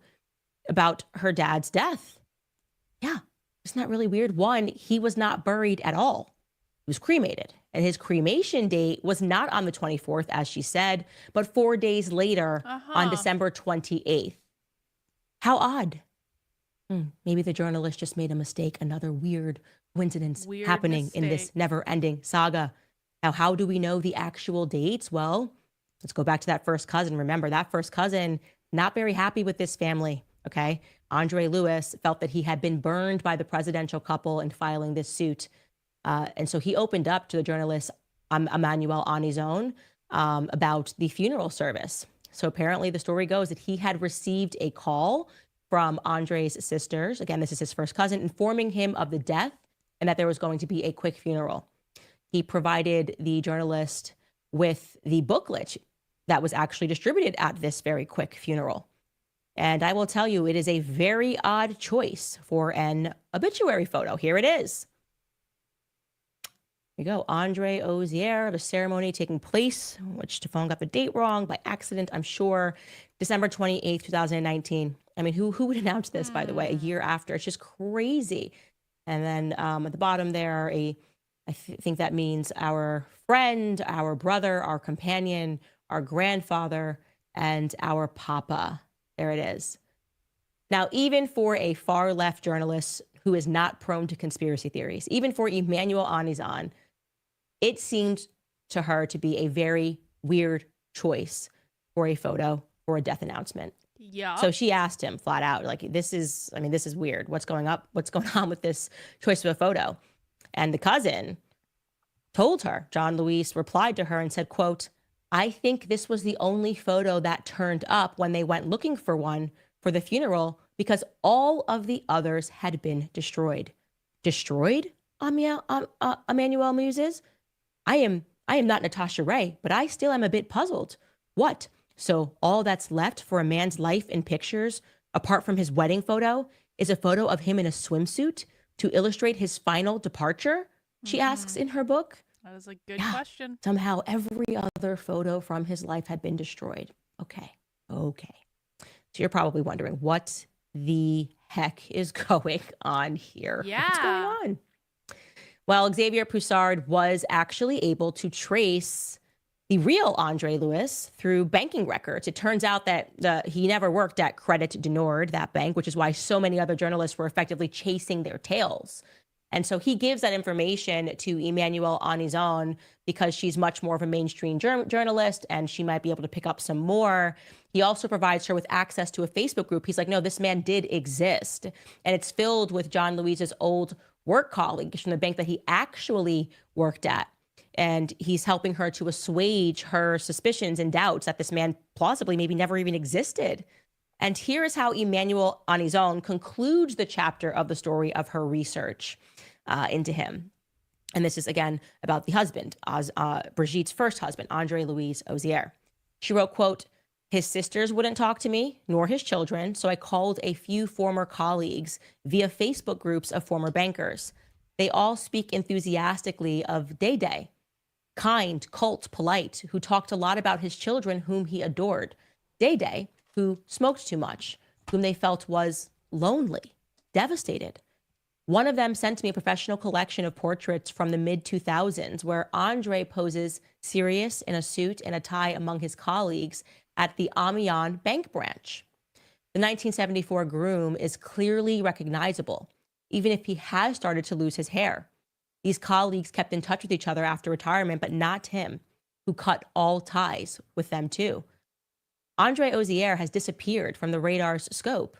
about her dad's death. Yeah, isn't that really weird? One, he was not buried at all. He was cremated. And his cremation date was not on the 24th, as she said, but 4 days later on December 28th. How odd. Maybe the journalist just made a mistake. Another weird coincidence happening in this never-ending saga. Now, how do we know the actual dates? Well, let's go back to that first cousin. Remember, that first cousin, not very happy with this family, okay? Andre Louis felt that he had been burned by the presidential couple in filing this suit. And so he opened up to the journalist, Emmanuel, on his own. about the funeral service. So apparently the story goes that he had received a call from Andre's sisters. Again, this is his first cousin, informing him of the death and that there was going to be a quick funeral. He provided the journalist with the booklet that was actually distributed at this very quick funeral. And I will tell you, it is a very odd choice for an obituary photo. Here it is. Here you go. Andre Ozier, the ceremony taking place, which Stephane got the date wrong by accident, I'm sure, December 28th, 2019. I mean, who would announce this, by the way, a year after? It's just crazy. And then at the bottom there, I think that means our friend, our brother, our companion, our grandfather, and our papa. There it is. Now, even for a far left journalist who is not prone to conspiracy theories, even for Emmanuel Anizan, it seemed to her to be a very weird choice for a photo for a death announcement. Yeah. So she asked him flat out, like, this is weird. What's going on with this choice of a photo? And the cousin told her, John Luis replied to her and said, quote, I think this was the only photo that turned up when they went looking for one for the funeral because all of the others had been destroyed. Destroyed? Emmanuel muses. I am not Natasha Ray, but I still am a bit puzzled. What? So all that's left for a man's life in pictures, apart from his wedding photo, is a photo of him in a swimsuit to illustrate his final departure? She asks in her book. That is a good question. Somehow every other photo from his life had been destroyed. Okay. So you're probably wondering what the heck is going on here? Yeah. What's going on? Well, Xavier Pussard was actually able to trace the real Andre Louis through banking records. It turns out that he never worked at Credit du Nord, that bank, which is why so many other journalists were effectively chasing their tails. And so he gives that information to Emmanuel Anizan because she's much more of a mainstream journalist and she might be able to pick up some more. He also provides her with access to a Facebook group. He's like, no, this man did exist. And it's filled with John Luis's old work colleagues from the bank that he actually worked at. And he's helping her to assuage her suspicions and doubts that this man plausibly maybe never even existed. And here is how Emmanuel Anizan concludes the chapter of the story of her research into him. And this is, again, about the husband, Brigitte's first husband, Andre Louis Ozier. She wrote, quote, his sisters wouldn't talk to me, nor his children, so I called a few former colleagues via Facebook groups of former bankers. They all speak enthusiastically of Day, kind, cult, polite, who talked a lot about his children whom he adored. Day, who smoked too much, whom they felt was lonely, devastated. One of them sent me a professional collection of portraits from the mid-2000s where Andre poses serious in a suit and a tie among his colleagues at the Amiens bank branch. The 1974 groom is clearly recognizable, even if he has started to lose his hair. These colleagues kept in touch with each other after retirement, but not him, who cut all ties with them too. Andre Ozier has disappeared from the radar's scope.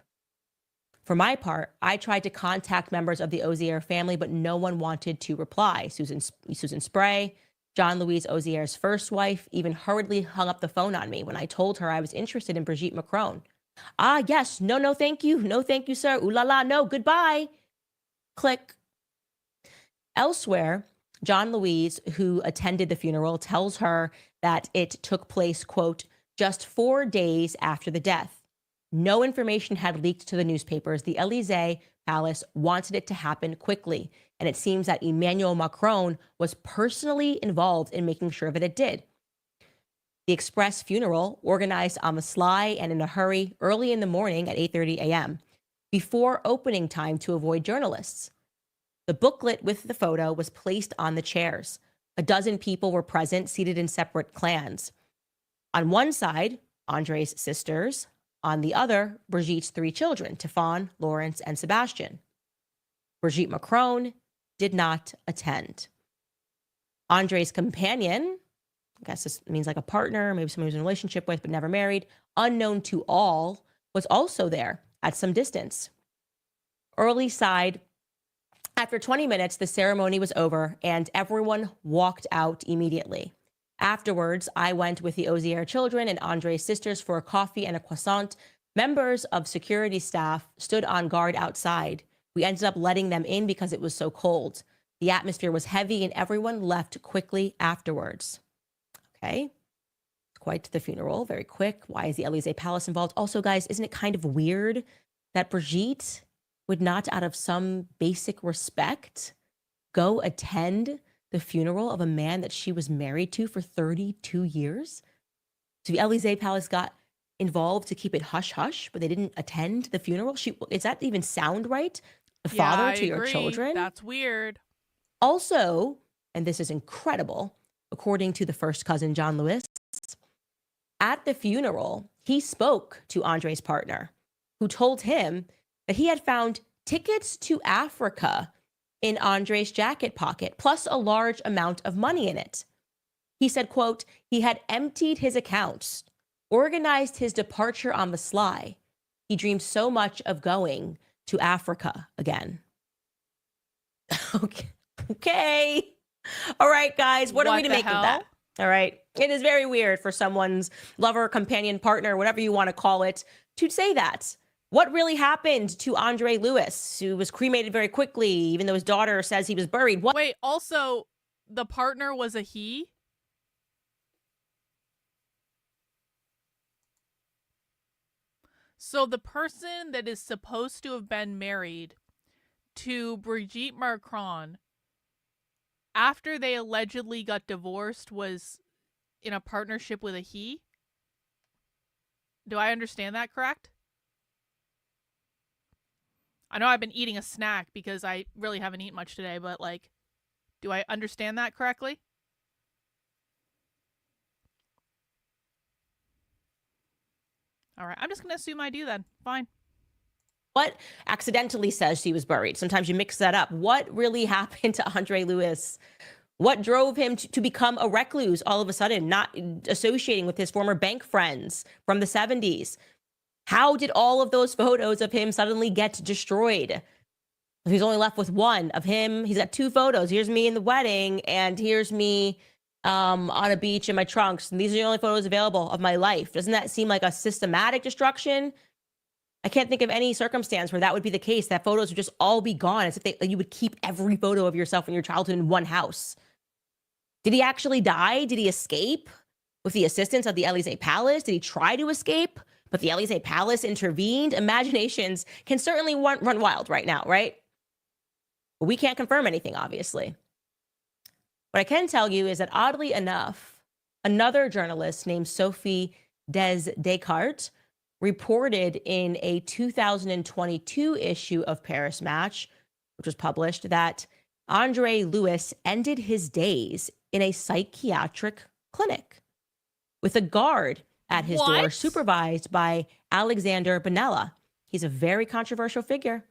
For my part, I tried to contact members of the Ozier family, but no one wanted to reply. Susan Spray, John Luis Ozier's first wife, even hurriedly hung up the phone on me when I told her I was interested in Brigette Macron. Ah, yes, no, thank you. No, thank you, sir. Ooh la la, no, goodbye. Click. Elsewhere, John Luis, who attended the funeral, tells her that it took place, quote, just 4 days after the death. No information had leaked to the newspapers. The Élysée Palace wanted it to happen quickly, and it seems that Emmanuel Macron was personally involved in making sure that it did. The express funeral, organized on the sly and in a hurry early in the morning at 8:30 a.m., before opening time to avoid journalists. The booklet with the photo was placed on the chairs. A dozen people were present, seated in separate clans. On one side, Andre's sisters. On the other, Brigitte's 3 children, Stéphane, Lawrence, and Sebastian. Brigette Macron did not attend. Andre's companion, I guess this means like a partner, maybe someone who's in a relationship with but never married, unknown to all, was also there at some distance. Early side, after 20 minutes, the ceremony was over and everyone walked out immediately. Afterwards, I went with the Ozier children and Andre's sisters for a coffee and a croissant. Members of security staff stood on guard outside. We ended up letting them in because it was so cold. The atmosphere was heavy and everyone left quickly afterwards. Okay. Quite the funeral, very quick. Why is the Élysée Palace involved? Also, guys, isn't it kind of weird that Brigitte would not, out of some basic respect, go attend the funeral of a man that she was married to for 32 years? So the Élysée Palace got involved to keep it hush-hush, but they didn't attend the funeral? Does that even sound right? The father to your children? That's weird. Also, and this is incredible, according to the first cousin, John Lewis, at the funeral, he spoke to Andre's partner, who told him that he had found tickets to Africa in Andre's jacket pocket, plus a large amount of money in it. He said, quote, he had emptied his accounts, organized his departure on the sly. He dreamed so much of going to Africa again. Okay. All right, guys, what are we to make of that? All right. It is very weird for someone's lover, companion, partner, whatever you want to call it, to say that. What really happened to Andre Lewis, who was cremated very quickly, even though his daughter says he was buried? Wait, also, the partner was a he? So the person that is supposed to have been married to Brigette Macron after they allegedly got divorced was in a partnership with a he? Do I understand that correct? I know I've been eating a snack because I really haven't eaten much today, but like, do I understand that correctly? All right, I'm just going to assume I do then. Fine. What accidentally says she was buried? Sometimes you mix that up. What really happened to Andre Lewis? What drove him to become a recluse all of a sudden, not associating with his former bank friends from the 70s? How did all of those photos of him suddenly get destroyed? He's only left with one of him. He's got two photos. Here's me in the wedding, and here's me on a beach in my trunks. And these are the only photos available of my life. Doesn't that seem like a systematic destruction? I can't think of any circumstance where that would be the case, that photos would just all be gone, as if you would keep every photo of yourself in your childhood in one house. Did he actually die? Did he escape with the assistance of the Élysée Palace? Did he try to escape, but the Élysée Palace intervened? Imaginations can certainly run wild right now, right? But we can't confirm anything, obviously. What I can tell you is that, oddly enough, another journalist named Sophie Descartes reported in a 2022 issue of Paris Match, which was published, that Andre Lewis ended his days in a psychiatric clinic with a guard at his door, supervised by Alexander Benalla. He's a very controversial figure.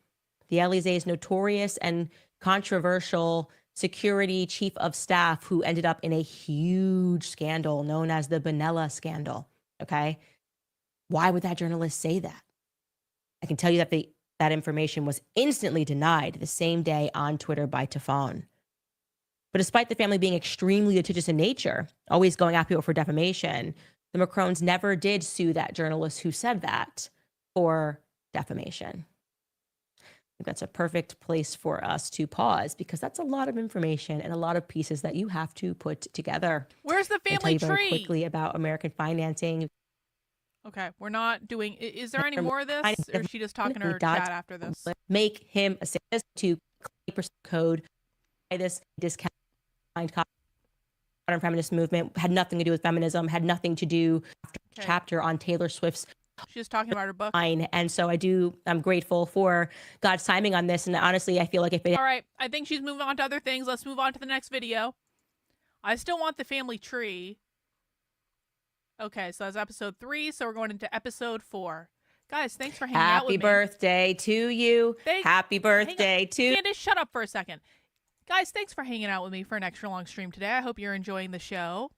The Élysées' notorious and controversial security chief of staff, who ended up in a huge scandal known as the Benalla scandal. Okay. Why would that journalist say that? I can tell you that that information was instantly denied the same day on Twitter by Tefon. But despite the family being extremely litigious in nature, always going after people for defamation, the Macrons never did sue that journalist who said that for defamation. I think that's a perfect place for us to pause, because that's a lot of information and a lot of pieces that you have to put together. Where's the family tree? I'll tell you very quickly about American financing. Okay, we're not doing... Is there any more of this, or is she just talking to her chat after this? Make him a sales to code. This discount modern feminist movement had nothing to do with feminism, had nothing to do with the chapter on Taylor Swift's... She's talking about her book. And so I'm grateful for God's timing on this. And honestly, I feel like if it... All right, I think she's moving on to other things. Let's move on to the next video. I still want the family tree. Okay, so that's episode 3. So we're going into episode 4. Guys, thanks for hanging out with me. Happy birthday to you. Happy birthday to... Candace, shut up for a second. Guys, thanks for hanging out with me for an extra long stream today. I hope you're enjoying the show.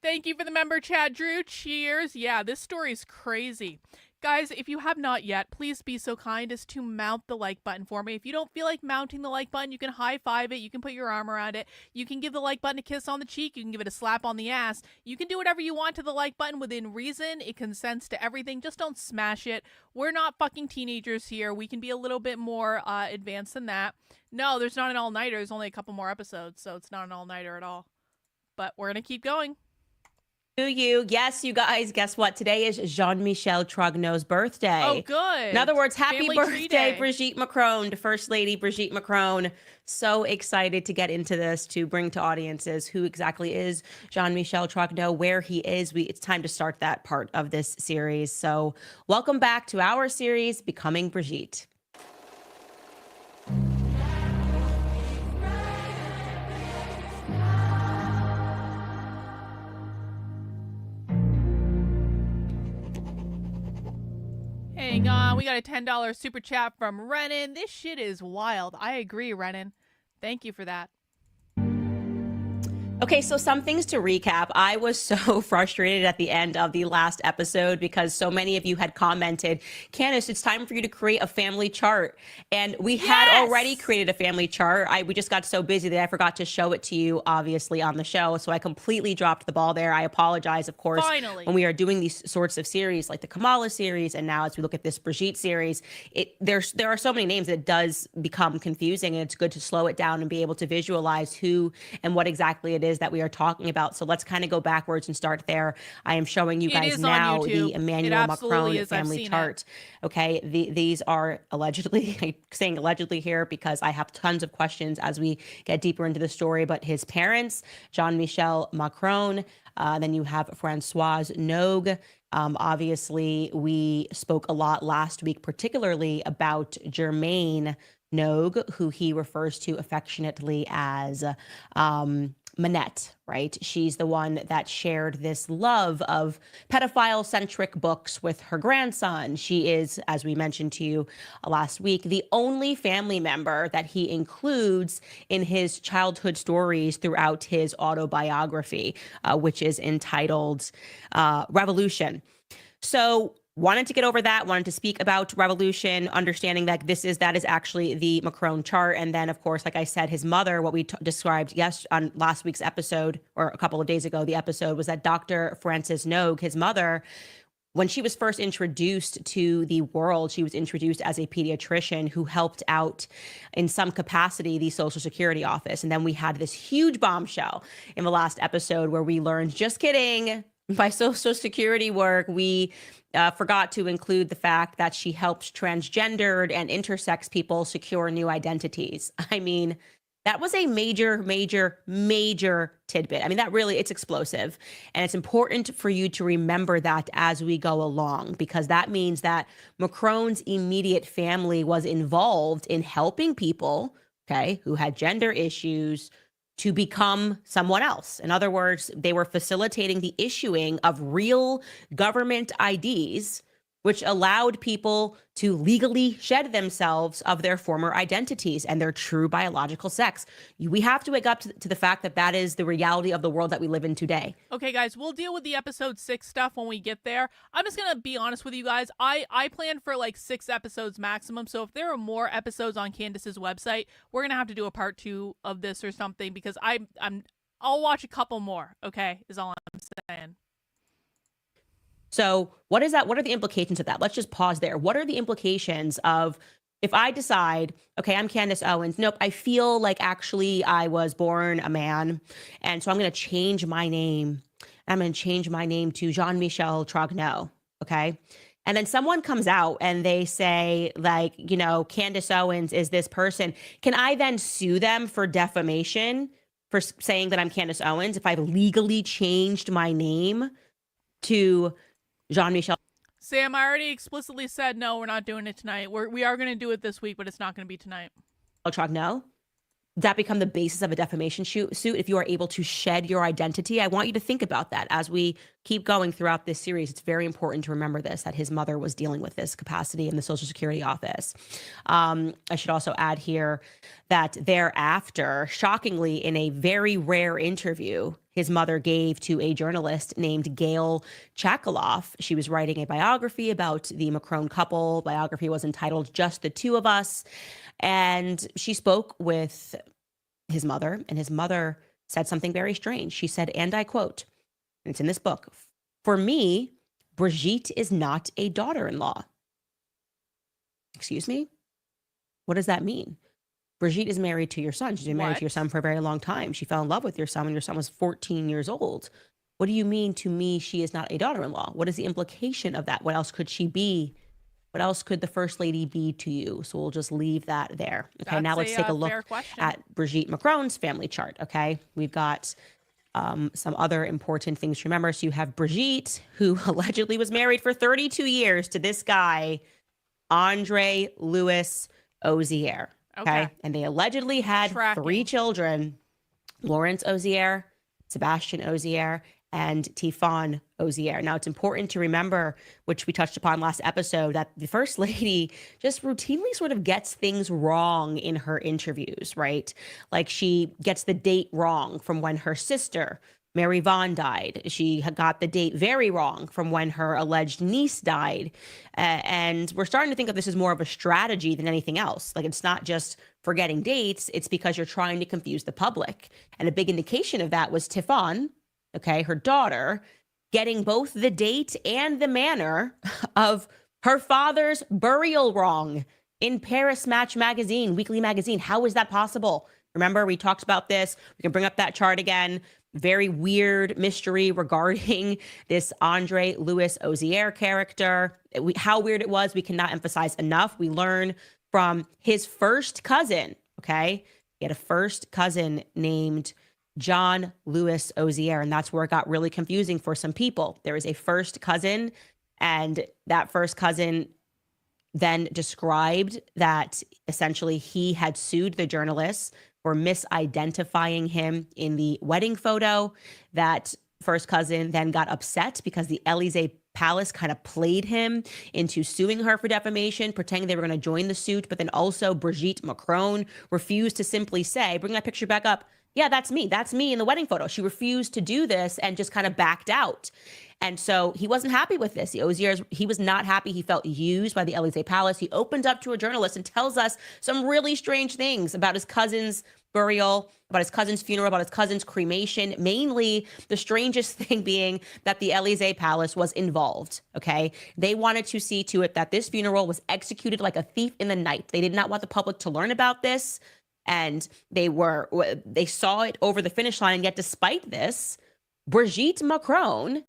Thank you for the member chat, Drew. Cheers. Yeah, this story is crazy. Guys, if you have not yet, please be so kind as to mount the like button for me. If you don't feel like mounting the like button, you can high five it. You can put your arm around it. You can give the like button a kiss on the cheek. You can give it a slap on the ass. You can do whatever you want to the like button within reason. It consents to everything. Just don't smash it. We're not fucking teenagers here. We can be a little bit more advanced than that. No, there's not an all-nighter. There's only a couple more episodes, so it's not an all-nighter at all. But we're going to keep going. You. Yes, you guys, guess what? Today is Jean-Michel Trogneu's birthday. Oh, good. In other words, happy Family tree day. birthday, Brigitte Macron, to First Lady Brigitte Macron. So excited to get into this, to bring to audiences who exactly is Jean-Michel Trogneux, where he is. It's time to start that part of this series. So welcome back to our series, Becoming Brigitte. Hang on, we got a $10 super chat from Renan. This shit is wild. I agree, Renan. Thank you for that. Okay, so some things to recap. I was so frustrated at the end of the last episode because so many of you had commented, Candace, it's time for you to create a family chart. And we had already created a family chart. We just got so busy that I forgot to show it to you, obviously, on the show. So I completely dropped the ball there. I apologize, of course, when we are doing these sorts of series like the Kamala series. And now as we look at this Brigitte series, there are so many names that it does become confusing. And it's good to slow it down and be able to visualize who and what exactly it is that we are talking about. So let's kind of go backwards and start there. I am showing you guys now the Emmanuel Macron family chart. Okay, these are allegedly, I'm saying allegedly here because I have tons of questions as we get deeper into the story, but his parents, Jean-Michel Macron, then you have Françoise Nogue. Obviously, we spoke a lot last week, particularly about Germaine Nogue, who he refers to affectionately as Manette, right? She's the one that shared this love of pedophile-centric books with her grandson. She is, as we mentioned to you last week, the only family member that he includes in his childhood stories throughout his autobiography, which is entitled Revolution. So wanted to get over that, wanted to speak about Revolution, understanding that that is actually the Macron chart. And then, of course, like I said, his mother, what we described on last week's episode, or a couple of days ago, the episode was that Dr. Frances Nogue, his mother, when she was first introduced to the world, she was introduced as a pediatrician who helped out in some capacity the Social Security office. And then we had this huge bombshell in the last episode where we learned, just kidding, by Social Security work, we forgot to include the fact that she helps transgendered and intersex people secure new identities. I mean, that was a major, major, major tidbit. I mean, that really, it's explosive. And it's important for you to remember that as we go along, because that means that Macron's immediate family was involved in helping people, okay, who had gender issues to become someone else. In other words, they were facilitating the issuing of real government IDs, which allowed people to legally shed themselves of their former identities and their true biological sex. We have to wake up to the fact that that is the reality of the world that we live in today. Okay, guys, we'll deal with the episode 6 stuff when we get there. I'm just going to be honest with you guys. I plan for like 6 episodes maximum. So if there are more episodes on Candace's website, we're going to have to do a part 2 of this or something, because I'll watch a couple more, okay, is all I'm saying. So what is that? What are the implications of that? Let's just pause there. What are the implications of if I decide, okay, I'm Candace Owens. Nope, I feel like actually I was born a man. And so I'm going to change my name. I'm going to change my name to Jean-Michel Trogneux. Okay. And then someone comes out and they say, like, you know, Candace Owens is this person. Can I then sue them for defamation for saying that I'm Candace Owens if I've legally changed my name to Jean-Michel? Sam, I already explicitly said, no, we're not doing it tonight. We are going to do it this week, but it's not going to be tonight. Trogneux? Does that become the basis of a defamation suit if you are able to shed your identity? I want you to think about that as we keep going throughout this series. It's very important to remember this, that his mother was dealing with this capacity in the Social Security office. I should also add here that thereafter, shockingly, in a very rare interview, his mother gave to a journalist named Gail Chakaloff. She was writing a biography about the Macron couple. Biography was entitled Just the Two of Us. And she spoke with his mother, and his mother said something very strange. She said, and I quote, and it's in this book, "For me, Brigitte is not a daughter-in-law." Excuse me? What does that mean? Brigitte is married to your son. She's been married to your son for a very long time. She fell in love with your son when your son was 14 years old. What do you mean, to me, she is not a daughter-in-law? What is the implication of that? What else could she be? What else could the first lady be to you? So we'll just leave that there. Okay, now let's take a look at Brigitte Macron's family chart. Okay, we've got some other important things to remember. So you have Brigitte, who allegedly was married for 32 years to this guy, Andre Louis Ozier. Okay. And they allegedly had 3 children, Lawrence Ozier, Sebastian Ozier, and Tifon Ozier. Now, it's important to remember, which we touched upon last episode, that the First Lady just routinely sort of gets things wrong in her interviews, right? Like she gets the date wrong from when her sister, Mary Vaughn, died. She had got the date very wrong from when her alleged niece died. And we're starting to think of this as more of a strategy than anything else. Like, it's not just forgetting dates, it's because you're trying to confuse the public. And a big indication of that was Tifon, okay, her daughter, getting both the date and the manner of her father's burial wrong in Paris Match magazine, weekly magazine. How is that possible? Remember, we talked about this. We can bring up that chart again. Very weird mystery regarding this Andre Louis Ozier character. How weird it was, we cannot emphasize enough. We learn from his first cousin, okay? He had a first cousin named John Louis Ozier, and that's where it got really confusing for some people. There is a first cousin, and that first cousin then described that essentially he had sued the journalists for misidentifying him in the wedding photo. That first cousin then got upset because the Élysée Palace kind of played him into suing her for defamation, pretending they were going to join the suit. But then also Brigitte Macron refused to simply say, bring that picture back up, yeah, that's me in the wedding photo. She refused to do this and just kind of backed out. And so he wasn't happy with this. He was not happy. He felt used by the Élysée Palace. He opened up to a journalist and tells us some really strange things about his cousin's burial, about his cousin's funeral, about his cousin's cremation. Mainly, the strangest thing being that the Élysée Palace was involved, okay? They wanted to see to it that this funeral was executed like a thief in the night. They did not want the public to learn about this. And they saw it over the finish line. And yet, despite this, Brigitte Macron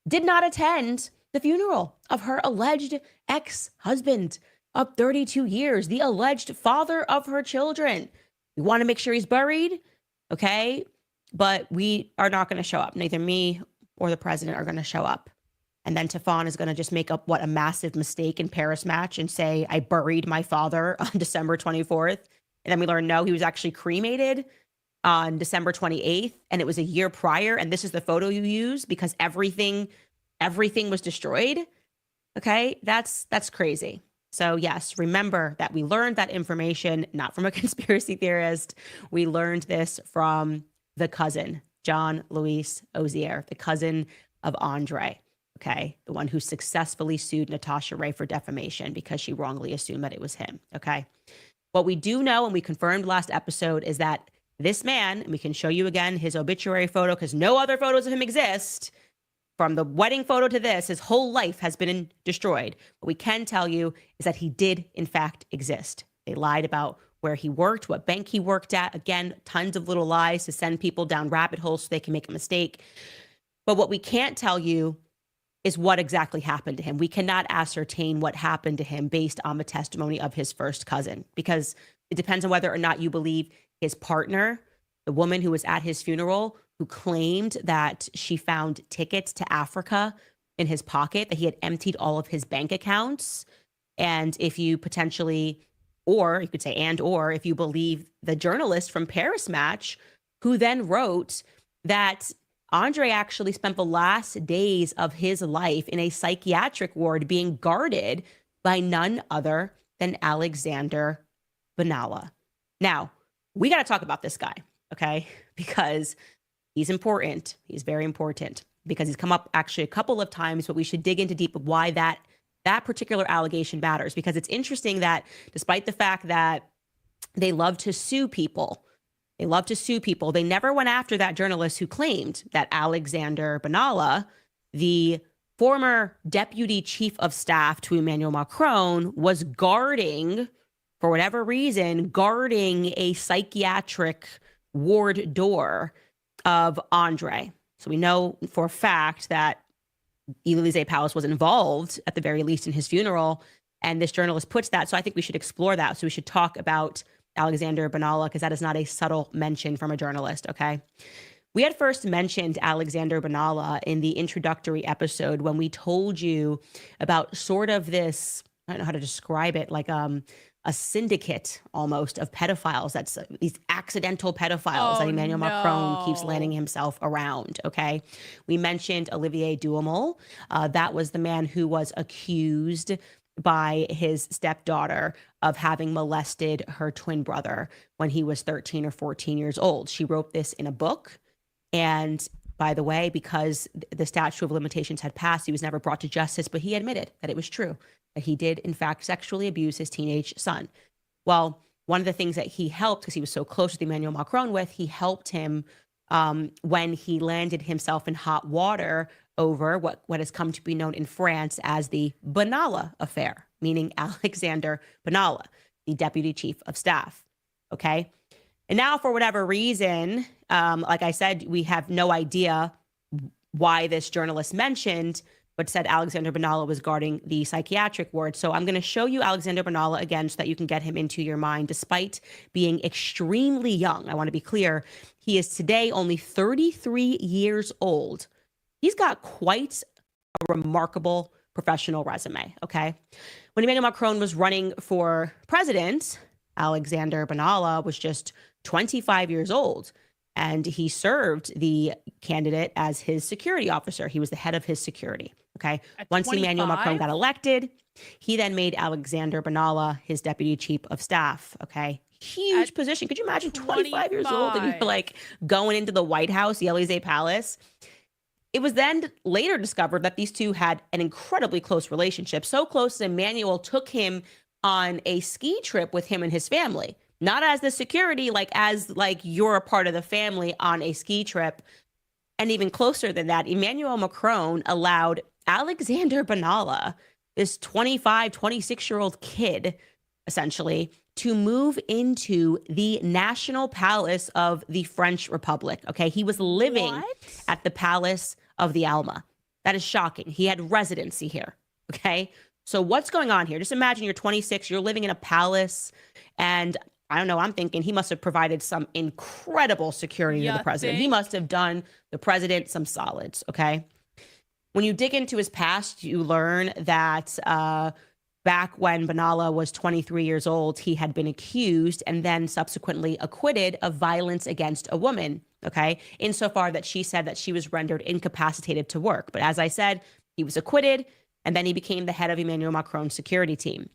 did not attend the funeral of her alleged ex-husband of 32 years, the alleged father of her children. We want to make sure he's buried, okay? But we are not going to show up. Neither me or the president are going to show up. And then Tifon is going to just make up a massive mistake in Paris Match and say, I buried my father on December 24th. And then we learn, no, he was actually cremated on December 28th. And it was a year prior. And this is the photo you use because everything was destroyed. Okay, that's crazy. So yes, remember that we learned that information, not from a conspiracy theorist. We learned this from the cousin, John Louis Ozier, the cousin of Andre. Okay, the one who successfully sued Natasha Ray for defamation because she wrongly assumed that it was him. Okay. What we do know, and we confirmed last episode, is that this man, and we can show you again his obituary photo because no other photos of him exist, from the wedding photo to this, his whole life has been destroyed. What we can tell you is that he did, in fact, exist. They lied about where he worked, what bank he worked at. Again, tons of little lies to send people down rabbit holes so they can make a mistake. But what we can't tell you is what exactly happened to him. We cannot ascertain what happened to him based on the testimony of his first cousin, because it depends on whether or not you believe his partner, the woman who was at his funeral, who claimed that she found tickets to Africa in his pocket, that he had emptied all of his bank accounts. And if you potentially, or you could say, or if you believe the journalist from Paris Match, who then wrote that Andre actually spent the last days of his life in a psychiatric ward being guarded by none other than Alexander Benalla. Now, we got to talk about this guy, okay? Because He's important. He's very important because he's come up actually a couple of times, but we should dig into deep of why that particular allegation matters, because it's interesting that despite the fact that they love to sue people, they never went after that journalist who claimed that Alexander Benalla, the former deputy chief of staff to Emmanuel Macron, was guarding, for whatever reason, a psychiatric ward door of Andre. So we know for a fact that Élysée Palace was involved, at the very least, in his funeral. And this journalist puts that. So I think we should explore that. So we should talk about Alexander Benalla, because that is not a subtle mention from a journalist, okay? We had first mentioned Alexander Benalla in the introductory episode when we told you about sort of this, I don't know how to describe it, like a syndicate almost of pedophiles. That's these accidental pedophiles that Emmanuel Macron keeps landing himself around, okay? We mentioned Olivier Duhamel. That was the man who was accused by his stepdaughter of having molested her twin brother when he was 13 or 14 years old. She wrote this in a book. And by the way, because the statute of limitations had passed, he was never brought to justice, but he admitted that it was true, that he did, in fact, sexually abuse his teenage son. Well, one of the things that he helped, because he was so close with Emmanuel Macron he helped him when he landed himself in hot water over what has come to be known in France as the Benalla affair, meaning Alexander Benalla, the deputy chief of staff, okay? And now, for whatever reason, like I said, we have no idea why this journalist mentioned, but said Alexander Benalla was guarding the psychiatric ward. So I'm going to show you Alexander Benalla again so that you can get him into your mind, despite being extremely young. I want to be clear. He is today only 33 years old. He's got quite a remarkable professional resume, okay? When Emmanuel Macron was running for president, Alexander Benalla was just 25 years old, and he served the candidate as his security officer. He was the head of his security, okay? Once Emmanuel Macron got elected, he then made Alexander Benalla his deputy chief of staff, okay? Huge position. Could you imagine 25 years old and you're like going into the White House, the Élysée Palace? It was then later discovered that these two had an incredibly close relationship, so close that Emmanuel took him on a ski trip with him and his family. Not as the security, as you're a part of the family on a ski trip. And even closer than that, Emmanuel Macron allowed Alexander Benalla, this 25, 26-year-old kid, essentially, to move into the national palace of the French Republic. Okay, he was living at the Palace of the Alma. That is shocking. He had residency here. Okay, so what's going on here? Just imagine you're 26, you're living in a palace, and I don't know, I'm thinking he must have provided some incredible security to the president. He must have done the president some solids, okay? When you dig into his past, you learn that back when Benalla was 23 years old, he had been accused and then subsequently acquitted of violence against a woman, okay? Insofar that she said that she was rendered incapacitated to work. But as I said, he was acquitted, and then he became the head of Emmanuel Macron's security team.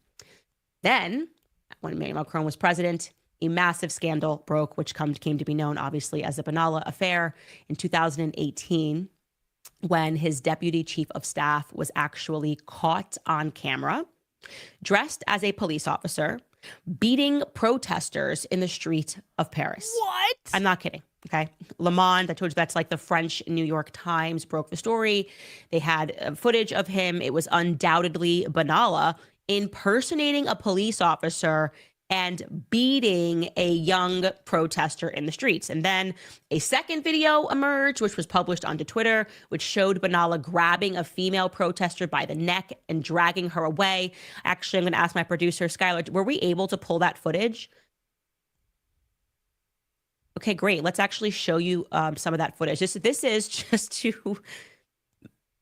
Then, when Emmanuel Macron was president, a massive scandal broke, which came to be known, obviously, as the Benalla affair in 2018, when his deputy chief of staff was actually caught on camera, dressed as a police officer, beating protesters in the street of Paris. What? I'm not kidding. Okay. Le Monde, I told you that's like the French New York Times broke the story. They had footage of him. It was undoubtedly Benalla impersonating a police officer and beating a young protester in the streets. And then a second video emerged, which was published onto Twitter, which showed Benalla grabbing a female protester by the neck and dragging her away. Actually, I'm going to ask my producer, Skylar, were we able to pull that footage? Okay, great. Let's actually show you some of that footage. This is just to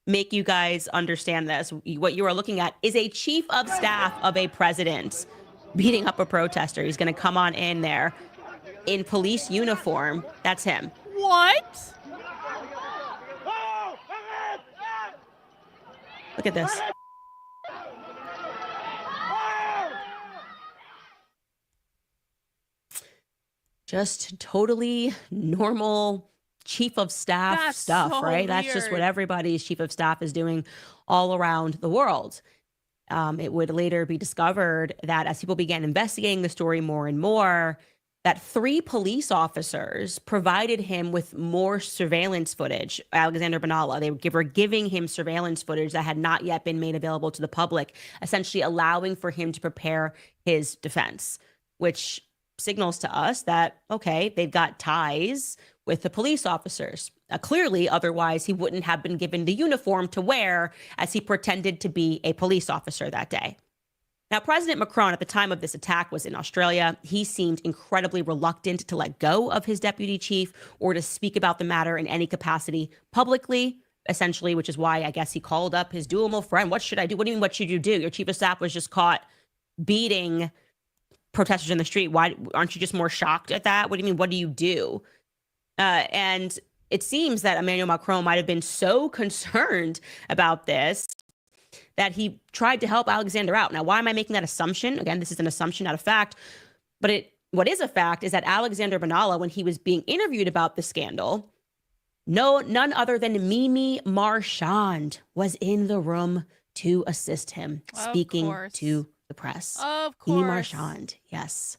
make you guys understand this. What you are looking at is a chief of staff of a president beating up a protester. He's going to come on in there in police uniform. That's him. What? Look at this. Just totally normal chief of staff That's stuff, so right? That's just what weird. everybody's chief of staff is doing all around the world. It would later be discovered that as people began investigating the story more and more, that 3 police officers provided him with more surveillance footage. Alexander Benalla, they were giving him surveillance footage that had not yet been made available to the public, essentially allowing for him to prepare his defense, which signals to us that, okay, they've got ties with the police officers. Clearly, otherwise, he wouldn't have been given the uniform to wear as he pretended to be a police officer that day. Now, President Macron at the time of this attack was in Australia. He seemed incredibly reluctant to let go of his deputy chief or to speak about the matter in any capacity publicly, essentially, which is why I guess he called up his dual friend. What should I do? What do you mean, what should you do? Your chief of staff was just caught beating protesters in the street. Why aren't you just more shocked at that? What do you mean? What do you do? And it seems that Emmanuel Macron might have been so concerned about this that he tried to help Alexander out. Now, why am I making that assumption? Again, this is an assumption, not a fact. But what is a fact is that Alexander Benalla, when he was being interviewed about the scandal, none other than Mimi Marchand was in the room to assist him, speaking to the press. Of course. Mimi Marchand, yes.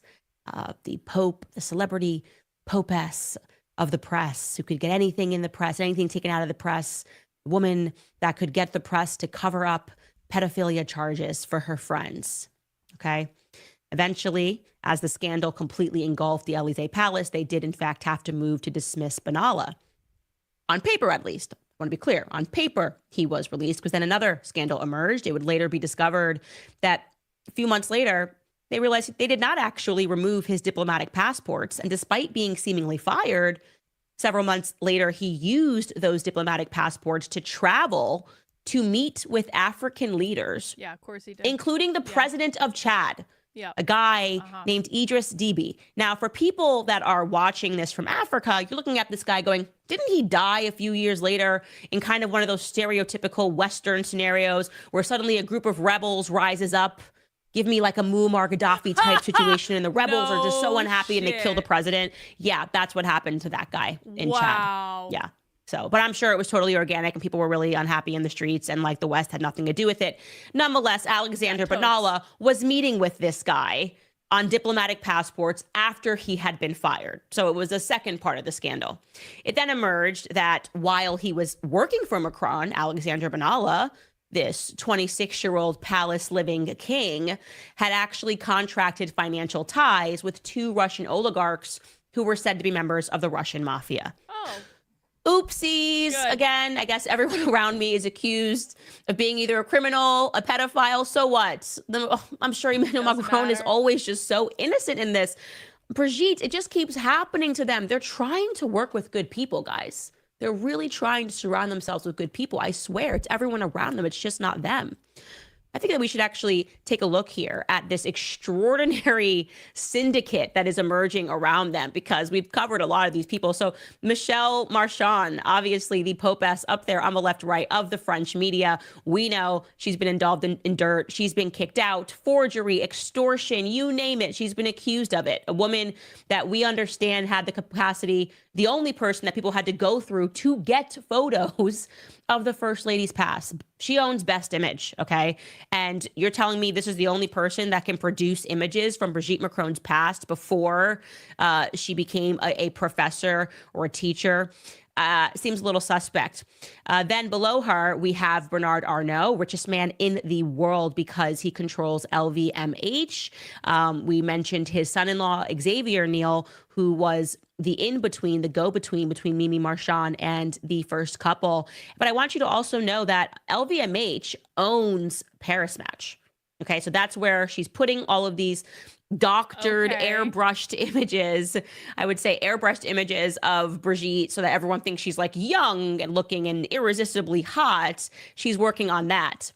The Pope, the celebrity popess of the press, who could get anything in the press, anything taken out of the press, a woman that could get the press to cover up pedophilia charges for her friends. Okay. Eventually, as the scandal completely engulfed the Élysée Palace, they did in fact have to move to dismiss Benalla. On paper, at least. I want to be clear. On paper, he was released because then another scandal emerged. It would later be discovered that a few months later, they realized they did not actually remove his diplomatic passports. And despite being seemingly fired, several months later, he used those diplomatic passports to travel to meet with African leaders. Yeah, of course he did. Including the president of Chad, yeah, a guy named Idris Deby. Now, for people that are watching this from Africa, you're looking at this guy going, didn't he die a few years later in kind of one of those stereotypical Western scenarios where suddenly a group of rebels rises up? Give me like a Muammar Gaddafi type situation, and the rebels are just so unhappy and they kill the president. Yeah, that's what happened to that guy in Chad. Yeah. So, but I'm sure it was totally organic and people were really unhappy in the streets and like the West had nothing to do with it. Nonetheless, Alexander Benalla was meeting with this guy on diplomatic passports after he had been fired. So it was a second part of the scandal. It then emerged that while he was working for Macron, Alexander Benalla, this 26-year-old palace living king, had actually contracted financial ties with 2 Russian oligarchs who were said to be members of the Russian mafia. Oh. Oopsies. Good. Again, I guess everyone around me is accused of being either a criminal, a pedophile. So what? I'm sure Emmanuel Macron is always just so innocent in this. Brigitte, it just keeps happening to them. They're trying to work with good people, guys. They're really trying to surround themselves with good people. I swear, it's everyone around them. It's just not them. I think that we should actually take a look here at this extraordinary syndicate that is emerging around them, because we've covered a lot of these people. So Michelle Marchand, obviously the popess up there on the left, right of the French media. We know she's been involved in dirt. She's been kicked out, forgery, extortion, you name it. She's been accused of it. A woman that we understand had the capacity, the only person that people had to go through to get photos of the First Lady's pass. She owns Best Image, okay? And you're telling me this is the only person that can produce images from Brigitte Macron's past before she became a professor or a teacher? Seems a little suspect. Then below her, we have Bernard Arnault, richest man in the world because he controls LVMH. We mentioned his son-in-law, Xavier Neal, who was the in-between, the go-between between Mimi Marchand and the first couple. But I want you to also know that LVMH owns Paris Match. Okay, so that's where she's putting all of these doctored, airbrushed images, I would say airbrushed images of Brigitte so that everyone thinks she's like young and looking and irresistibly hot. She's working on that.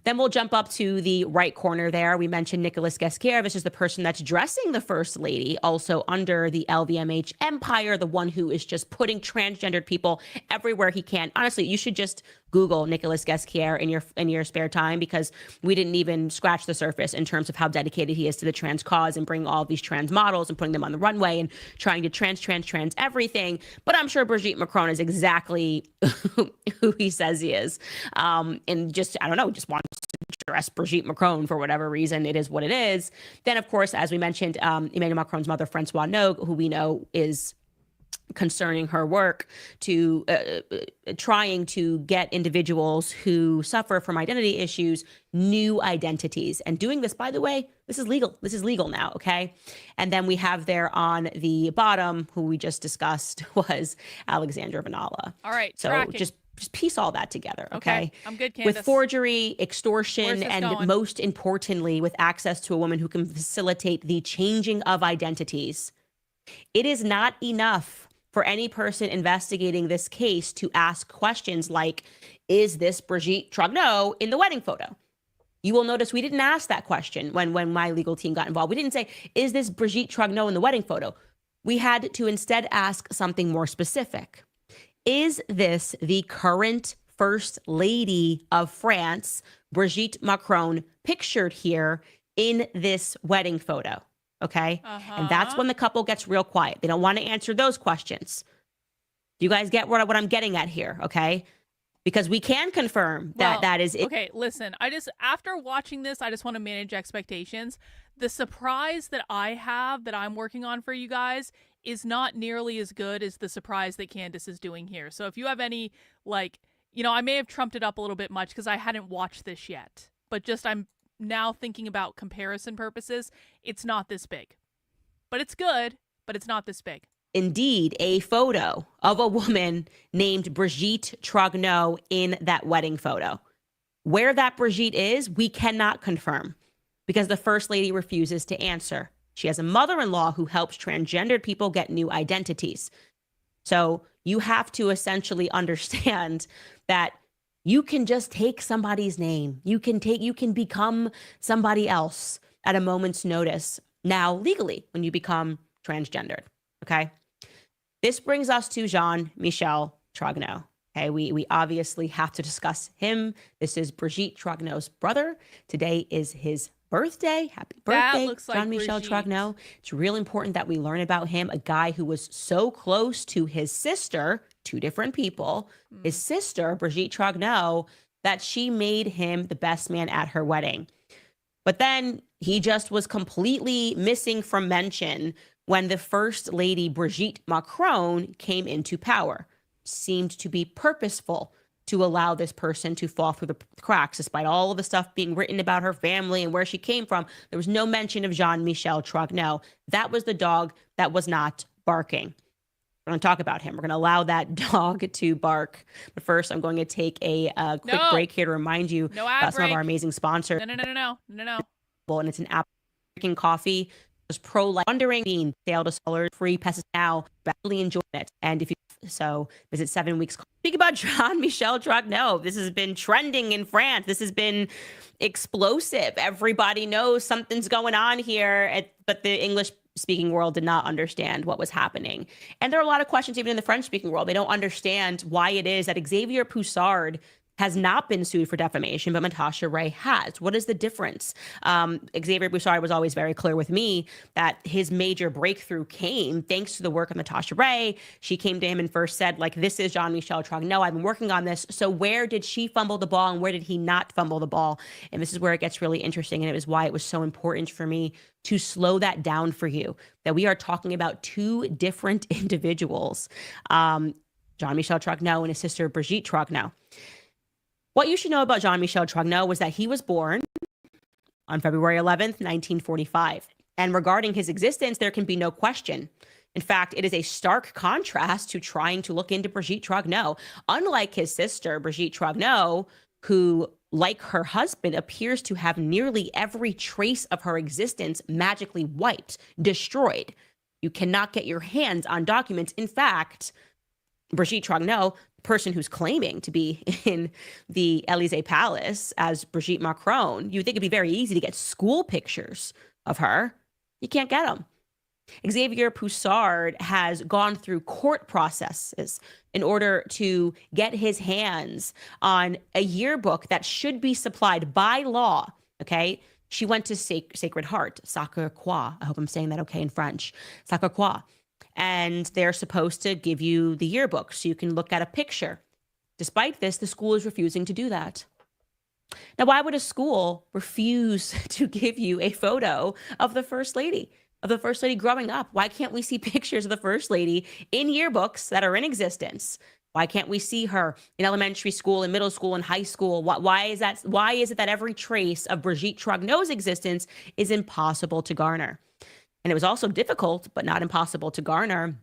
Then we'll jump up to the right corner there. We mentioned Nicolas Ghesquière. This is the person that's dressing the First Lady, also under the LVMH empire, the one who is just putting transgendered people everywhere he can. Honestly, you should just Google Nicolas Ghesquiere in your spare time, because we didn't even scratch the surface in terms of how dedicated he is to the trans cause and bringing all these trans models and putting them on the runway and trying to trans everything. But I'm sure Brigitte Macron is exactly who he says he is. And just, I don't know, just wants to dress Brigitte Macron for whatever reason. It is what it is. Then, of course, as we mentioned, Emmanuel Macron's mother, Francois Nogue, who we know is concerning her work to trying to get individuals who suffer from identity issues new identities, and doing this, by the way, this is legal now. Okay. And then we have there on the bottom, who we just discussed, was Alexandra Vinala. All right, so tracking. just piece all that together. Okay. I'm good, Candace. With forgery, extortion, Where's this and going? most importantly, with access to a woman who can facilitate the changing of identities. It is not enough for any person investigating this case to ask questions like, is this Brigitte Trogneau in the wedding photo? You will notice we didn't ask that question when my legal team got involved. We didn't say, is this Brigitte Trogneau in the wedding photo? We had to instead ask something more specific. Is this the current First Lady of France, Brigitte Macron, pictured here in this wedding photo? Okay. And that's when the couple gets real quiet. They don't want to answer those questions. Do you guys get what I'm getting at here? Okay. Because we can confirm that that is it. Okay, listen, after watching this, I just want to manage expectations. The surprise that I have that I'm working on for you guys is not nearly as good as the surprise that Candace is doing here. So if you have any, I may have trumped it up a little bit much because I hadn't watched this yet, but I'm now thinking about comparison purposes, it's not this big. But it's good, but it's not this big. Indeed, a photo of a woman named Brigitte Trogneau in that wedding photo. Where that Brigitte is, we cannot confirm because the First Lady refuses to answer. She has a mother-in-law who helps transgendered people get new identities. So you have to essentially understand that you can just take somebody's name. You can become somebody else at a moment's notice now legally when you become transgendered. Okay. This brings us to Jean-Michel Trogneau. Okay. We obviously have to discuss him. This is Brigitte Trogneau's brother. Today is his birthday. Happy birthday, looks like Jean-Michel Brigitte. Trogneau. It's really important that we learn about him, a guy who was so close to his sister, two different people, his sister, Brigitte Trogneau, that she made him the best man at her wedding. But then he just was completely missing from mention when the First Lady, Brigitte Macron, came into power. Seemed to be purposeful to allow this person to fall through the cracks, despite all of the stuff being written about her family and where she came from. There was no mention of Jean-Michel Trogneau. That was the dog that was not barking. We're going to talk about him. We're going to allow that dog to bark. But first, I'm going to take a quick break here to remind you about some of our amazing sponsors. No. And it's an app drinking coffee. It's pro-life. Wondering being sale to sellers, free pesticide now. Badly enjoying it. And if you visit 7 weeks. Speak about Jean-Michel Trogneau. This has been trending in France. This has been explosive. Everybody knows something's going on here, but the English-speaking world did not understand what was happening. And there are a lot of questions even in the French-speaking world. They don't understand why it is that Xavier Pussard has not been sued for defamation, but Natasha Ray has. What is the difference? Xavier Pussard was always very clear with me that his major breakthrough came thanks to the work of Natasha Ray. She came to him and first said, this is Jean-Michel Trogneau. I've been working on this. So where did she fumble the ball and where did he not fumble the ball? And this is where it gets really interesting. And it was why it was so important for me to slow that down for you, that we are talking about two different individuals, Jean-Michel Trogneau and his sister, Brigitte Trogneau. What you should know about Jean-Michel Trogneau was that he was born on February 11th, 1945. And regarding his existence, there can be no question. In fact, it is a stark contrast to trying to look into Brigitte Trogneau. Unlike his sister, Brigitte Trogneau, who, like her husband, appears to have nearly every trace of her existence magically wiped, destroyed. You cannot get your hands on documents. In fact, Brigitte Trogneau, person who's claiming to be in the Élysée Palace as Brigitte Macron, you would think it'd be very easy to get school pictures of her. You can't get them. Xavier Pussard has gone through court processes in order to get his hands on a yearbook that should be supplied by law. Okay. She went to Sacred Heart, Sacre Croix. I hope I'm saying that okay in French. Sacre Croix. And they're supposed to give you the yearbook so you can look at a picture. Despite this, the school is refusing to do that. Now, why would a school refuse to give you a photo of the First Lady? Of the First Lady growing up? Why can't we see pictures of the First Lady in yearbooks that are in existence? Why can't we see her in elementary school, in middle school, in high school? Why is that? Why is it that every trace of Brigitte Trognau's existence is impossible to garner? And it was also difficult, but not impossible to garner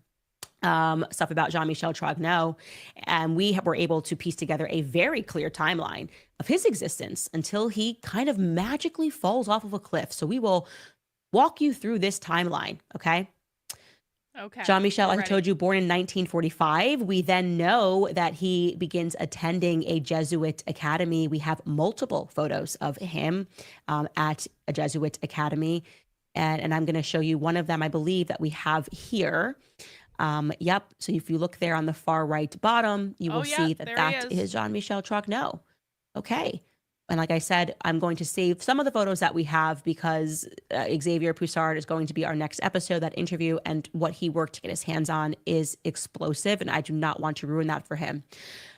stuff about Jean-Michel Trognaux. And we were able to piece together a very clear timeline of his existence until he kind of magically falls off of a cliff. So we will walk you through this timeline, okay? Okay. Jean-Michel, I'm I told you, born in 1945. We then know that he begins attending a Jesuit academy. We have multiple photos of him at a Jesuit academy. And I'm going to show you one of them, I believe, that we have here. Yep. So if you look there on the far right bottom, you will see that that is Jean-Michel Trognaux. Okay. And like I said, I'm going to save some of the photos that we have because Xavier Pussard is going to be our next episode, that interview, and what he worked to get his hands on is explosive, and I do not want to ruin that for him.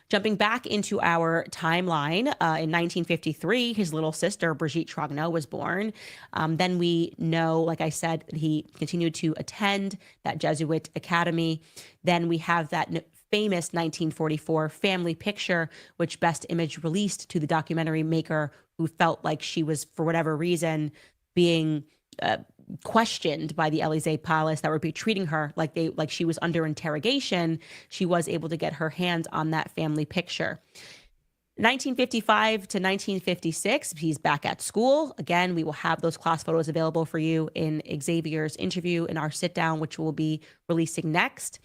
Jumping back into our timeline, in 1953, his little sister, Brigitte Trognaux, was born. Then we know, like I said, he continued to attend that Jesuit academy. Then we have that famous 1944 family picture, which Best Image released to the documentary maker, who felt like she was, for whatever reason, being questioned by the Élysée Palace, that would be treating her like she was under interrogation. She was able to get her hands on that family picture. 1955 to 1956, he's back at school. Again, we will have those class photos available for you in Xavier's interview in our sit down, which we'll be releasing next.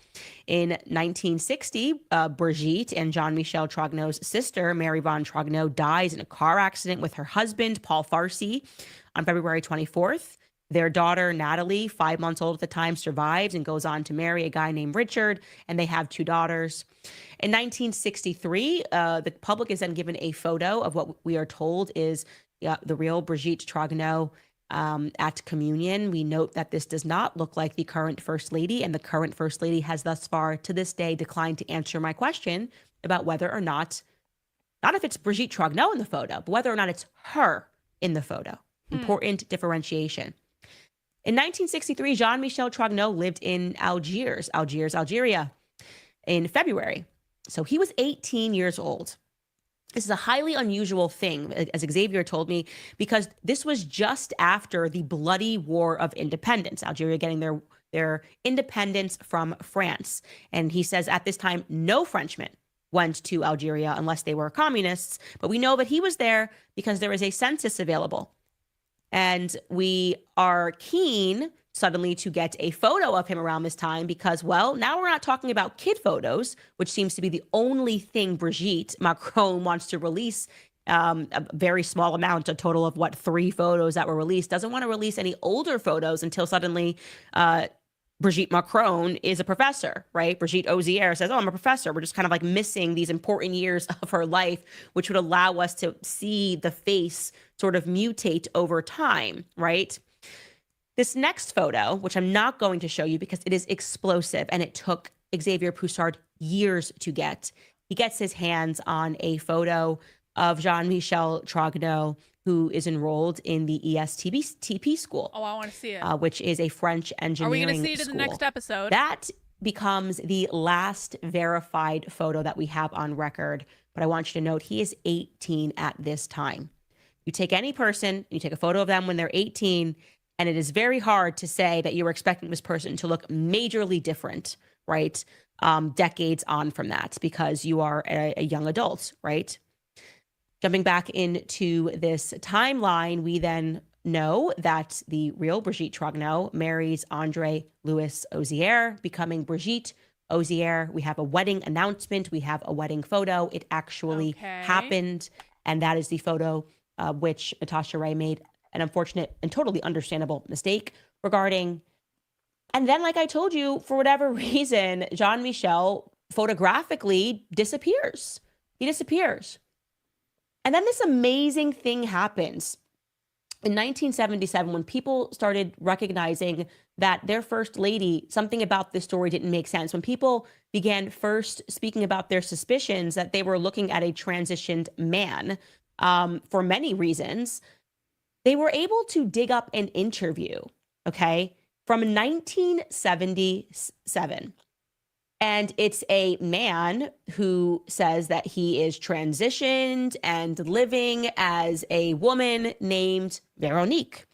In 1960, Brigitte and Jean-Michel Trognau's sister, Mary Von Trognaux, dies in a car accident with her husband, Paul Farcy, on February 24th. Their daughter, Natalie, 5 months old at the time, survives and goes on to marry a guy named Richard, and they have 2 daughters. In 1963, the public is then given a photo of what we are told is the real Brigitte Trognaux at communion. We note that this does not look like the current First Lady, and the current First Lady has thus far, to this day, declined to answer my question about whether or not if it's Brigitte Trognaux in the photo, but whether or not it's her in the photo. Important differentiation. In 1963, Jean-Michel Trognaux lived in Algiers, Algeria, in February. So he was 18 years old. This is a highly unusual thing, as Xavier told me, because this was just after the bloody War of Independence, Algeria getting their independence from France. And he says at this time, no Frenchmen went to Algeria unless they were communists. But we know that he was there because there is a census available. And we are keen suddenly to get a photo of him around this time because, well, now we're not talking about kid photos, which seems to be the only thing Brigitte Macron wants to release. A very small amount, a total of 3 photos that were released. Doesn't want to release any older photos until suddenly Brigitte Macron is a professor, right? Brigitte Ozier says, oh, I'm a professor. We're just kind of like missing these important years of her life, which would allow us to see the face sort of mutate over time, right? This next photo, which I'm not going to show you because it is explosive and it took Xavier Pussard years to get. He gets his hands on a photo of Jean-Michel Trognaux, who is enrolled in the ESTP school. Oh, I want to see it. Which is a French engineering school. Are we going to see it in the next episode? That becomes the last verified photo that we have on record. But I want you to note he is 18 at this time. You take any person, you take a photo of them when they're 18, and it is very hard to say that you were expecting this person to look majorly different, right? Decades on from that, because you are a young adult, right? Jumping back into this timeline, we then know that the real Brigitte Trognaux marries André Louis Ozier, becoming Brigitte Ozier. We have a wedding announcement. We have a wedding photo. It actually happened. And that is the photo which Natasha Ray made an unfortunate and totally understandable mistake regarding. And then, like I told you, for whatever reason, Jean-Michel photographically disappears. He disappears. And then this amazing thing happens. In 1977, when people started recognizing that their first lady, something about this story didn't make sense. When people began first speaking about their suspicions that they were looking at a transitioned man for many reasons, they were able to dig up an interview, okay, from 1977. And it's a man who says that he is transitioned and living as a woman named Veronique.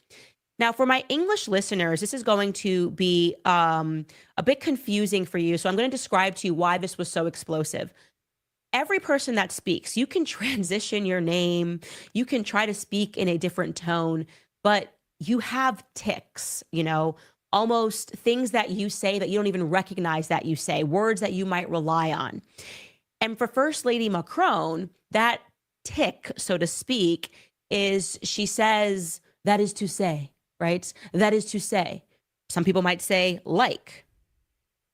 Now, for my English listeners, this is going to be a bit confusing for you. So I'm going to describe to you why this was so explosive. Every person that speaks, you can transition your name, you can try to speak in a different tone, but you have tics, you know, almost things that you say that you don't even recognize that you say, words that you might rely on. And for First Lady Macron, that tic, so to speak, is she says, that is to say, right? That is to say. Some people might say like,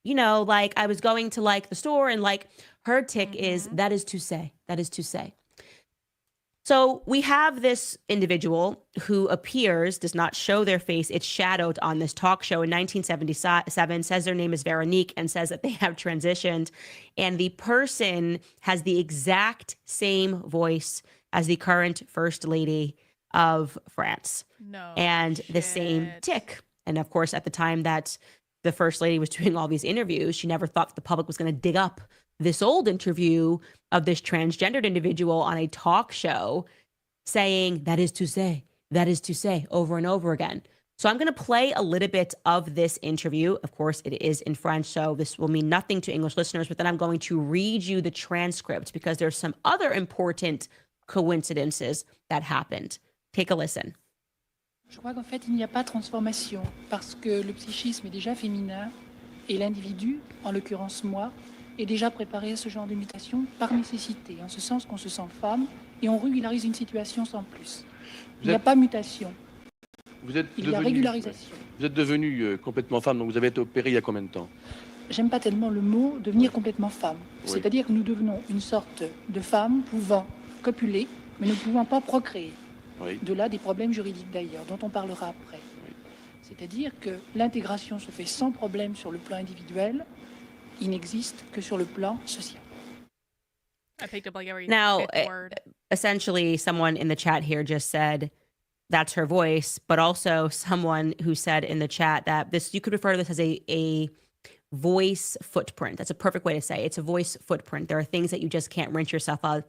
you know, like I was going to like the store and like her tic is that is to say, that is to say. So we have this individual who appears, does not show their face. It's shadowed on this talk show in 1977, says their name is Veronique and says that they have transitioned. And the person has the exact same voice as the current First Lady of France. No. And the shit. same tic. And of course, at the time that the First Lady was doing all these interviews, she never thought that the public was going to dig up this old interview of this transgendered individual on a talk show saying, that is to say, over and over again. So I'm going to play a little bit of this interview. Of course, it is in French, so this will mean nothing to English listeners, but then I'm going to read you the transcript because there's some other important coincidences that happened. Take a listen. Je crois qu'en fait, il n'y a pas de transformation parce que le psychisme est déjà féminin et l'individu, en l'occurrence moi, est déjà préparé à ce genre de mutation par nécessité, en ce sens qu'on se sent femme et on régularise une situation sans plus. Il n'y a pas mutation. Il y a régularisation. Vous êtes devenue complètement femme, donc vous avez été opérée il y a combien de temps? J'aime pas tellement le mot devenir complètement femme. Oui. C'est-à-dire que nous devenons une sorte de femme pouvant copuler, mais ne pouvant pas procréer. Oui. De là des problèmes juridiques d'ailleurs, dont on parlera après. Oui. C'est-à-dire que l'intégration se fait sans problème sur le plan individuel, il n'existe que sur le plan social. I picked up like every Now, fifth word. essentially, someone in the chat here just said that's her voice, but also someone who said in the chat that this, you could refer to this as a voice footprint. That's a perfect way to say it. It's a voice footprint. There are things that you just can't rinse yourself of.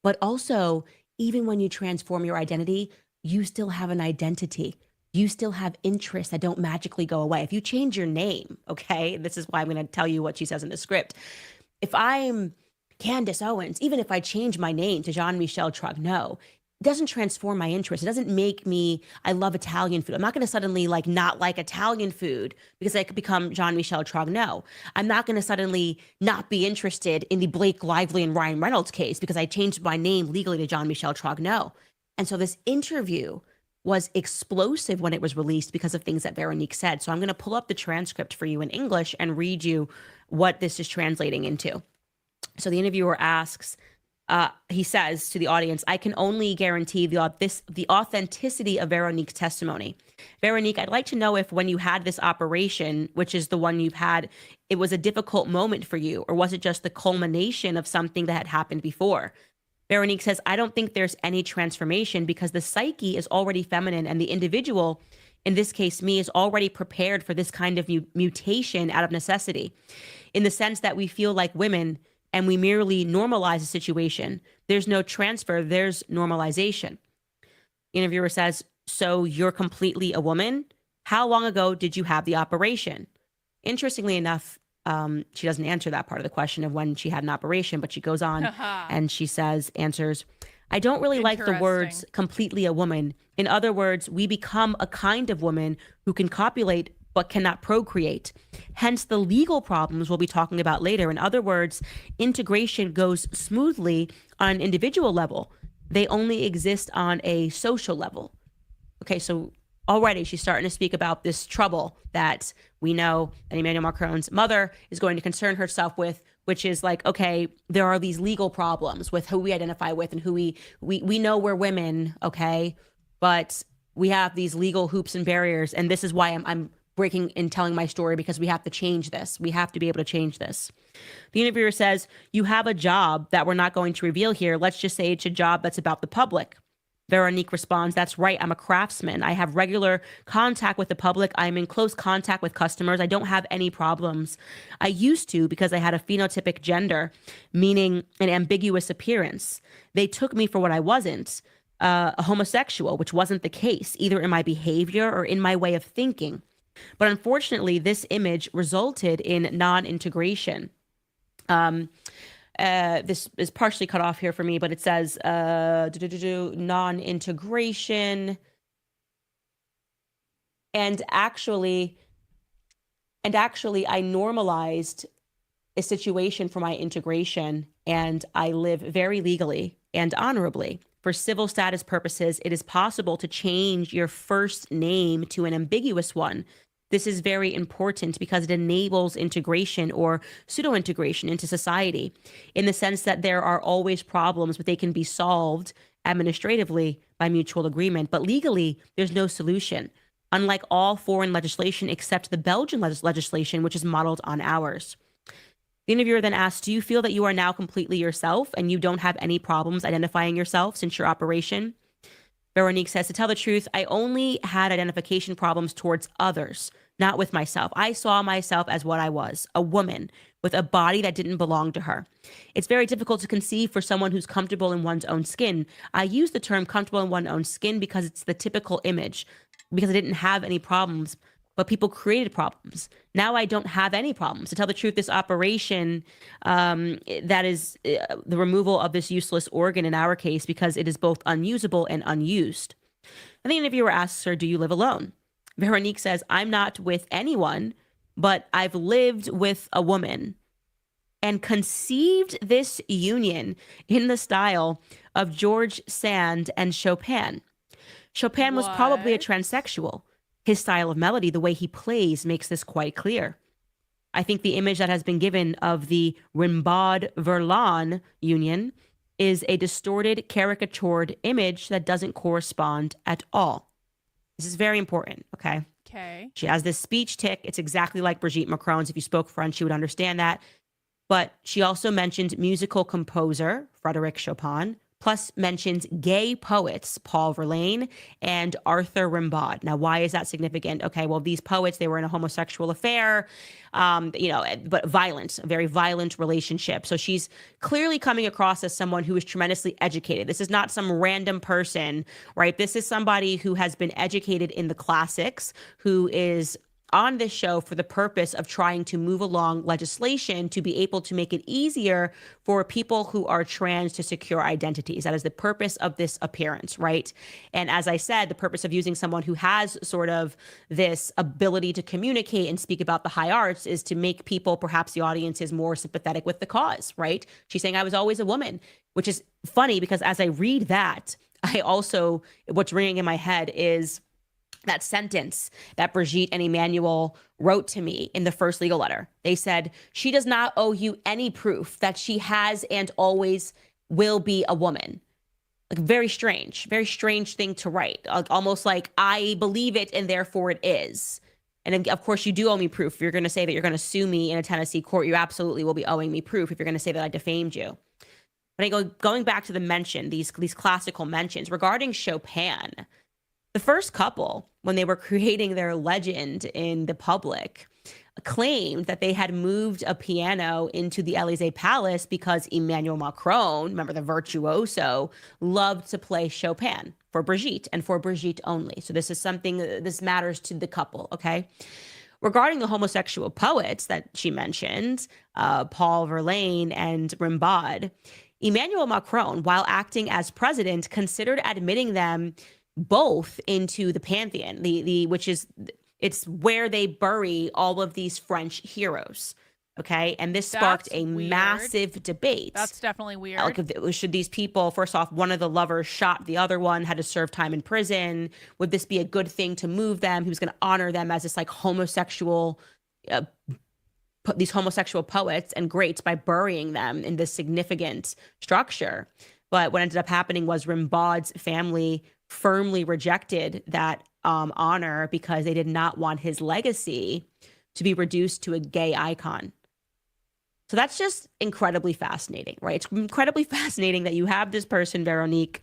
But also, even when you transform your identity, you still have an identity. You still have interests that don't magically go away. If you change your name, okay, this is why I'm going to tell you what she says in the script. If I'm Candace Owens, even if I change my name to Jean-Michel Trogneau, it doesn't transform my interest. It doesn't make me, I love Italian food. I'm not going to suddenly like not like Italian food because I could become Jean-Michel Trogneau. I'm not going to suddenly not be interested in the Blake Lively and Ryan Reynolds case because I changed my name legally to Jean-Michel Trogneau. And so this interview was explosive when it was released because of things that Veronique said. So I'm going to pull up the transcript for you in English and read you what this is translating into. So the interviewer asks, he says to the audience, I can only guarantee the authenticity of Veronique's testimony. Veronique, I'd like to know if when you had this operation, which is the one you've had, it was a difficult moment for you, or was it just the culmination of something that had happened before? Veronique says, I don't think there's any transformation because the psyche is already feminine and the individual, in this case me, is already prepared for this kind of mutation out of necessity, in the sense that we feel like women and we merely normalize a situation. There's no transfer, there's normalization. The interviewer says, so you're completely a woman? How long ago did you have the operation? Interestingly enough, she doesn't answer that part of the question of when she had an operation, but she goes on and she answers, I don't really like the words completely a woman. In other words, we become a kind of woman who can copulate but cannot procreate. Hence the legal problems we'll be talking about later. In other words, integration goes smoothly on an individual level. They only exist on a social level. Okay, so already she's starting to speak about this trouble that we know that Emmanuel Macron's mother is going to concern herself with, which is like, okay, there are these legal problems with who we identify with and who we know we're women, okay, but we have these legal hoops and barriers, and this is why I'm breaking and telling my story, because we have to change this. We have to be able to change this. The interviewer says, you have a job that we're not going to reveal here. Let's just say it's a job that's about the public. Veronique responds, that's right, I'm a craftsman. I have regular contact with the public. I'm in close contact with customers. I don't have any problems. I used to because I had a phenotypic gender, meaning an ambiguous appearance. They took me for what I wasn't, a homosexual, which wasn't the case, either in my behavior or in my way of thinking. But unfortunately, this image resulted in non-integration. This is partially cut off here for me, but it says non-integration. And actually, I normalized a situation for my integration, and I live very legally and honorably. For civil status purposes, it is possible to change your first name to an ambiguous one. This is very important because it enables integration or pseudo-integration into society, in the sense that there are always problems, but they can be solved administratively by mutual agreement. But legally, there's no solution, unlike all foreign legislation except the Belgian legislation, which is modeled on ours. The interviewer then asks, do you feel that you are now completely yourself and you don't have any problems identifying yourself since your operation? Veronique says, to tell the truth, I only had identification problems towards others, not with myself. I saw myself as what I was, a woman with a body that didn't belong to her. It's very difficult to conceive for someone who's comfortable in one's own skin. I use the term comfortable in one's own skin because it's the typical image, because I didn't have any problems, but people created problems. Now I don't have any problems. To tell the truth, this operation, that is the removal of this useless organ in our case, because it is both unusable and unused. And the interviewer asks her, do you live alone? Veronique says, I'm not with anyone, but I've lived with a woman and conceived this union in the style of George Sand and Chopin. Chopin was probably a transsexual. His style of melody, the way he plays, makes this quite clear. I think the image that has been given of the Rimbaud-Verlaine union is a distorted, caricatured image that doesn't correspond at all. This is very important, okay? Okay. She has this speech tic. It's exactly like Brigette Macron's. If you spoke French, you would understand that. But she also mentioned musical composer Frédéric Chopin, plus mentions gay poets Paul Verlaine and Arthur Rimbaud. Now, why is that significant? Okay, well, these poets, they were in a homosexual affair, but violent, a very violent relationship. So she's clearly coming across as someone who is tremendously educated. This is not some random person, right? This is somebody who has been educated in the classics, who is on this show for the purpose of trying to move along legislation to be able to make it easier for people who are trans to secure identities. That is the purpose of this appearance, right? And as I said, the purpose of using someone who has sort of this ability to communicate and speak about the high arts is to make people, perhaps the audience, is more sympathetic with the cause, right? She's saying, I was always a woman, which is funny because as I read that, I also, what's ringing in my head is that sentence that Brigitte and Emmanuel wrote to me in the first legal letter. They said, she does not owe you any proof that she has and always will be a woman. Like, very strange thing to write. Almost like, I believe it and therefore it is. And of course, you do owe me proof. If you're going to say that you're going to sue me in a Tennessee court, you absolutely will be owing me proof if you're going to say that I defamed you. But going back to the mention, these classical mentions regarding Chopin, the first couple, when they were creating their legend in the public, claimed that they had moved a piano into the Élysée Palace because Emmanuel Macron, remember the virtuoso, loved to play Chopin for Brigitte and for Brigitte only. So this is something, this matters to the couple, okay? Regarding the homosexual poets that she mentioned, Paul Verlaine and Rimbaud, Emmanuel Macron, while acting as president, considered admitting them both into the pantheon, which is, it's where they bury all of these French heroes. Okay. And this sparked That's a weird. massive debate. That's definitely weird. Like, should these people, first off, one of the lovers shot the other one, had to serve time in prison. Would this be a good thing to move them? He was going to honor them as this like homosexual, these homosexual poets and greats by burying them in this significant structure. But what ended up happening was Rimbaud's family firmly rejected that honor because they did not want his legacy to be reduced to a gay icon. So that's just incredibly fascinating, right? It's incredibly fascinating that you have this person, Veronique,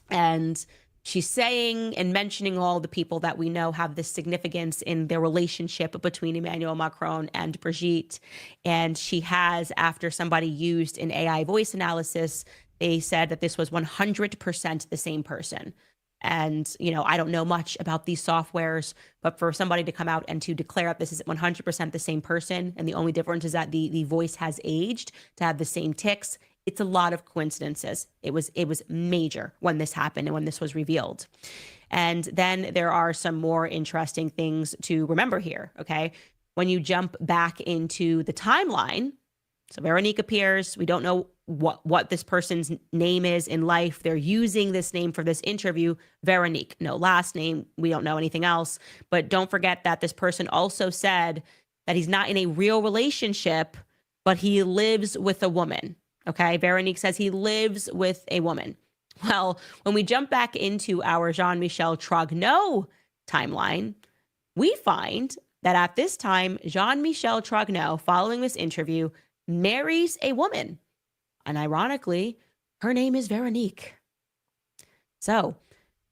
and she's saying and mentioning all the people that we know have this significance in their relationship between Emmanuel Macron and Brigitte. And she has, after somebody used an AI voice analysis, they said that this was 100% the same person. And, you know, I don't know much about these softwares, but for somebody to come out and to declare that this is 100% the same person, and the only difference is that the voice has aged to have the same tics, it's a lot of coincidences. It was major when this happened and when this was revealed. And then there are some more interesting things to remember here, okay? When you jump back into the timeline, so Veronique appears, we don't know what this person's name is in life. They're using this name for this interview, Veronique. No last name. We don't know anything else. But don't forget that this person also said that he's not in a real relationship, but he lives with a woman. Okay. Veronique says he lives with a woman. Well, when we jump back into our Jean-Michel Trogneau timeline, we find that at this time, Jean-Michel Trogneau, following this interview, marries a woman. And ironically, her name is Veronique. So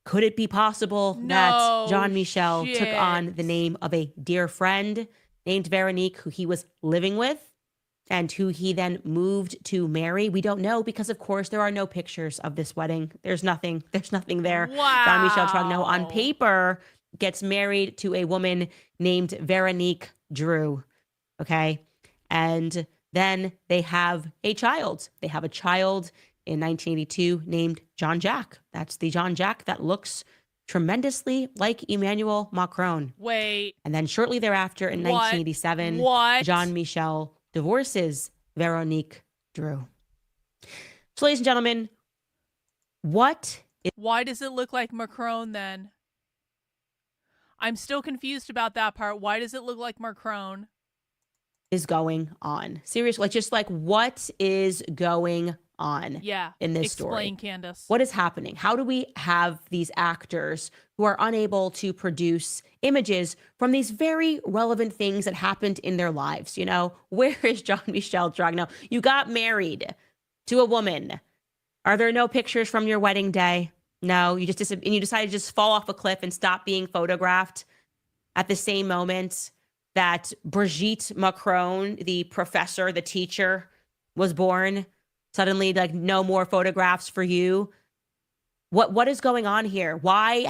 could it be possible that Jean-Michel took on the name of a dear friend named Veronique, who he was living with and who he then moved to marry? We don't know because, of course, there are no pictures of this wedding. There's nothing there. Wow. Jean-Michel Trogneau on paper gets married to a woman named Veronique Drew. Okay. And then they have a child. They have a child in 1982 named Jean-Jacques. That's the Jean-Jacques that looks tremendously like Emmanuel Macron. Wait. And then shortly thereafter in 1987, Jean-Michel divorces Veronique Drew. So, ladies and gentlemen, why does it look like Macron then? I'm still confused about that part. Why does it look like Macron? Is going on? Seriously, like what is going on in this story? Explain, Candace. What is happening? How do we have these actors who are unable to produce images from these very relevant things that happened in their lives? You know, where is Jean-Michel Trogneau? You got married to a woman. Are there no pictures from your wedding day? No, you decided to just fall off a cliff and stop being photographed at the same moment that Brigitte Macron, the professor, the teacher, was born. Suddenly, like, no more photographs for you. What is going on here? Why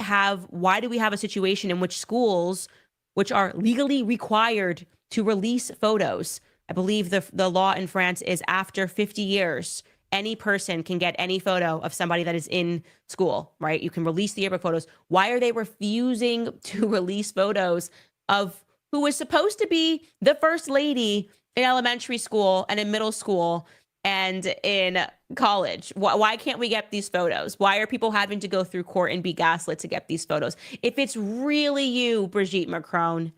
do we have a situation in which schools, which are legally required to release photos, I believe the law in France is after 50 years, any person can get any photo of somebody that is in school, right? You can release the yearbook photos. Why are they refusing to release photos of who was supposed to be the first lady in elementary school and in middle school and in college? Why can't we get these photos? Why are people having to go through court and be gaslit to get these photos? If it's really you, Brigitte Macron,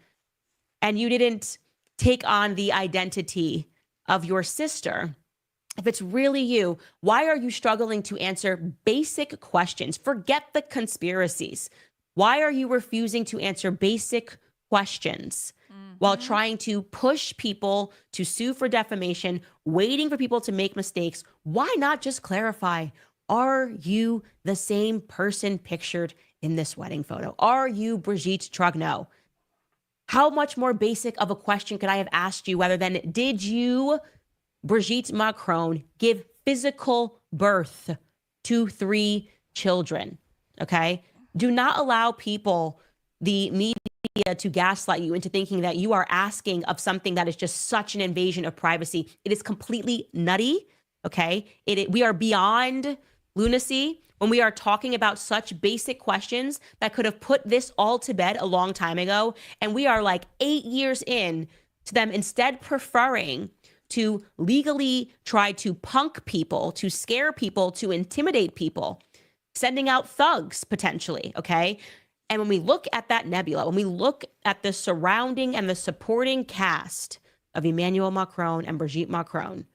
and you didn't take on the identity of your sister, if it's really you, why are you struggling to answer basic questions? Forget the conspiracies. Why are you refusing to answer basic questions while trying to push people to sue for defamation, waiting for people to make mistakes? Why not just clarify? Are you the same person pictured in this wedding photo? Are you Brigitte Trogneau? How much more basic of a question could I have asked you other than, did you, Brigitte Macron, give physical birth to 3 children? Okay? Do not allow people, the media, to gaslight you into thinking that you are asking of something that is just such an invasion of privacy. It is completely nutty, okay? We are beyond lunacy when we are talking about such basic questions that could have put this all to bed a long time ago. And we are like 8 years in to them instead preferring to legally try to punk people, to scare people, to intimidate people, sending out thugs potentially, okay? And when we look at that nebula, when we look at the surrounding and the supporting cast of Emmanuel Macron and Brigitte Macron,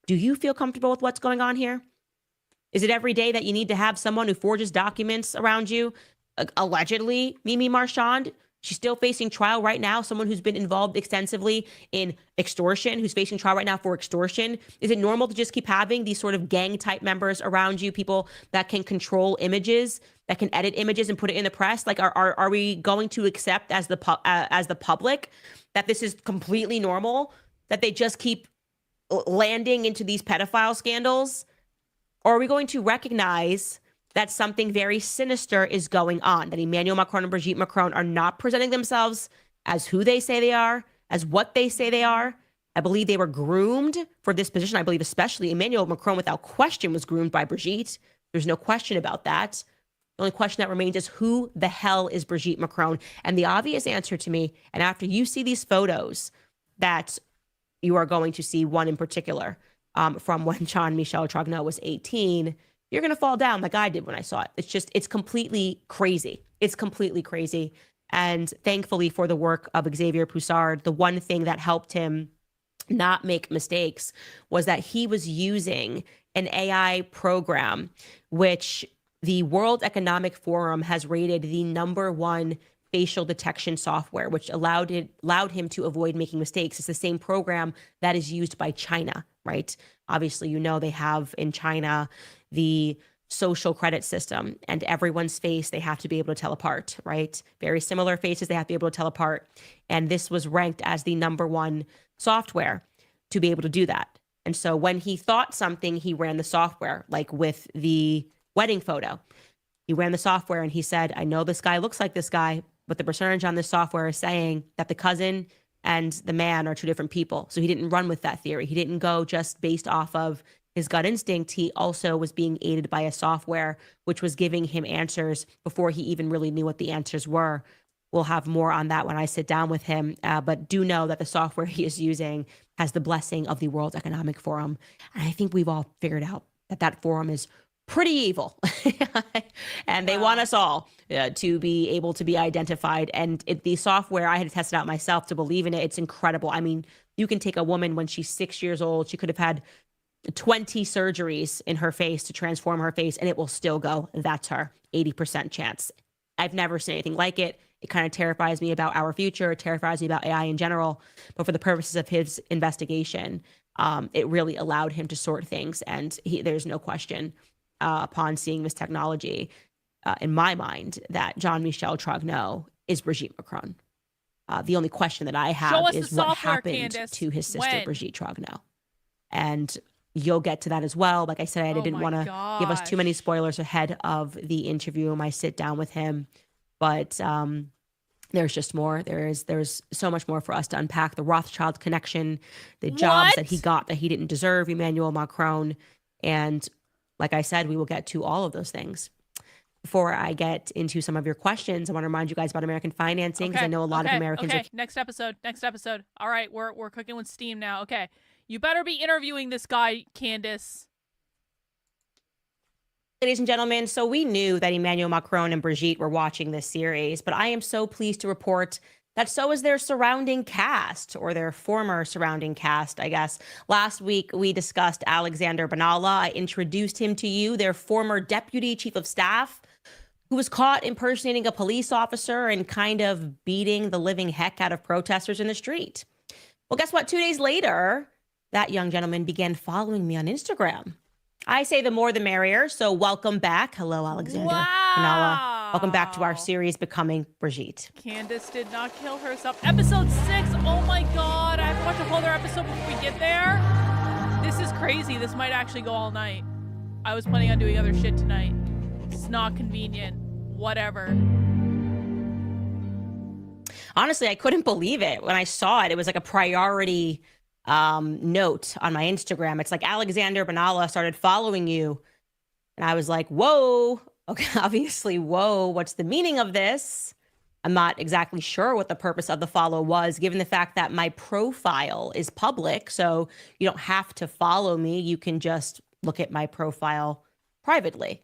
do you feel comfortable with what's going on here? Is it every day that you need to have someone who forges documents around you? Allegedly, Mimi Marchand, she's still facing trial right now. Someone who's been involved extensively in extortion, who's facing trial right now for extortion. Is it normal to just keep having these sort of gang type members around you, people that can control images, that can edit images and put it in the press? Like, are we going to accept as the public that this is completely normal, that they just keep landing into these pedophile scandals? Or are we going to recognize that something very sinister is going on, that Emmanuel Macron and Brigitte Macron are not presenting themselves as who they say they are, as what they say they are? I believe they were groomed for this position. I believe especially Emmanuel Macron, without question, was groomed by Brigitte. There's no question about that. The only question that remains is, who the hell is Brigitte Macron? And the obvious answer to me, and after you see these photos that you are going to see, one in particular, from when Jean-Michel Trogneau was 18, you're going to fall down like I did when I saw it. It's completely crazy. It's completely crazy. And thankfully for the work of Xavier Pussard, the one thing that helped him not make mistakes was that he was using an AI program, which the World Economic Forum has rated the #1 facial detection software, which allowed him to avoid making mistakes. It's the same program that is used by China, right? Obviously, you know, they have in China the social credit system, and everyone's face they have to be able to tell apart, right? Very similar faces they have to be able to tell apart. And this was ranked as the #1 software to be able to do that. And so when he thought something, he ran the software, like with the wedding photo. He ran the software and he said, I know this guy looks like this guy, but the percentage on this software is saying that the cousin and the man are two different people. So he didn't run with that theory. He didn't go just based off of his gut instinct. He also was being aided by a software which was giving him answers before he even really knew what the answers were. We'll have more on that when I sit down with him. But do know that the software he is using has the blessing of the World Economic Forum. And I think we've all figured out that that forum is pretty evil. And they want us all to be able to be identified. And the software, I had to test it out myself to believe in it. It's incredible. I mean, you can take a woman when she's 6 years old. She could have had 20 surgeries in her face to transform her face, and it will still go, that's her, 80% chance. I've never seen anything like it. It kind of terrifies me about our future. It terrifies me about AI in general. But for the purposes of his investigation, it really allowed him to sort things. And there's no question upon seeing this technology, in my mind, that Jean-Michel Trogneau is Brigitte Macron. The only question that I have is what happened to his sister, Brigitte Trogneau. And you'll get to that as well. Like I said, I didn't want to give us too many spoilers ahead of the interview and my sit down with him. But there's just more. There's so much more for us to unpack. The Rothschild connection, the jobs that he got that he didn't deserve, Emmanuel Macron. And like I said, we will get to all of those things. Before I get into some of your questions, I want to remind you guys about American financing, because I know a lot of Americans are... Next episode. All right, we're cooking with steam now. Okay, you better be interviewing this guy, Candace. Ladies and gentlemen, so we knew that Emmanuel Macron and Brigitte were watching this series, but I am so pleased to report that so is their surrounding cast, or their former surrounding cast, I guess. Last week, we discussed Alexander Benalla. I introduced him to you, their former deputy chief of staff, who was caught impersonating a police officer and kind of beating the living heck out of protesters in the street. Well, guess what? 2 days later, that young gentleman began following me on Instagram. I say the more the merrier, so welcome back. Hello, Alexander Benalla. Welcome back to our series, Becoming Brigitte. Candace did not kill herself. Episode 6. Oh my God. I have to watch a whole other episode before we get there. This is crazy. This might actually go all night. I was planning on doing other shit tonight. It's not convenient. Whatever. Honestly, I couldn't believe it. When I saw it, it was like a priority note on my Instagram. It's like, Alexander Benalla started following you. And I was like, whoa. Okay, obviously, whoa, what's the meaning of this? I'm not exactly sure what the purpose of the follow was, given the fact that my profile is public. So you don't have to follow me. You can just look at my profile privately.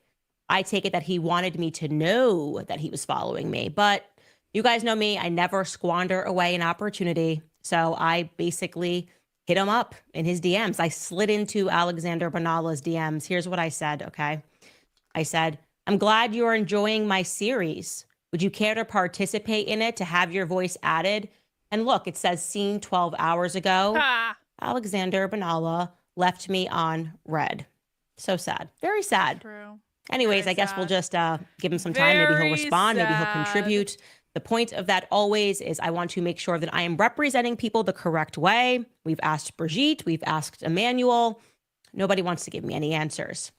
I take it that he wanted me to know that he was following me. But you guys know me. I never squander away an opportunity. So I basically hit him up in his DMs. I slid into Alexander Banala's DMs. Here's what I said, okay? I said, I'm glad you're enjoying my series. Would you care to participate in it, to have your voice added? And look, it says seen 12 hours ago. Ha! Alexander Banala left me on red. So sad. Very sad. True. Anyways, Very I guess sad. we'll just give him some time. Maybe Very he'll respond. Maybe he'll sad. contribute. The point of that always is I want to make sure that I am representing people the correct way. We've asked Brigitte. We've asked Emmanuel. Nobody wants to give me any answers.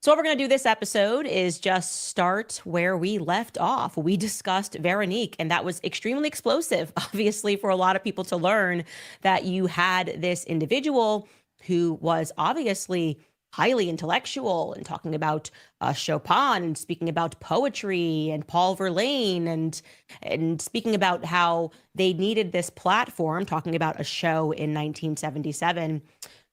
So what we're going to do this episode is just start where we left off. We discussed Veronique, and that was extremely explosive, obviously, for a lot of people to learn that you had this individual who was obviously highly intellectual and talking about Chopin and speaking about poetry and Paul Verlaine and speaking about how they needed this platform, talking about a show in 1977,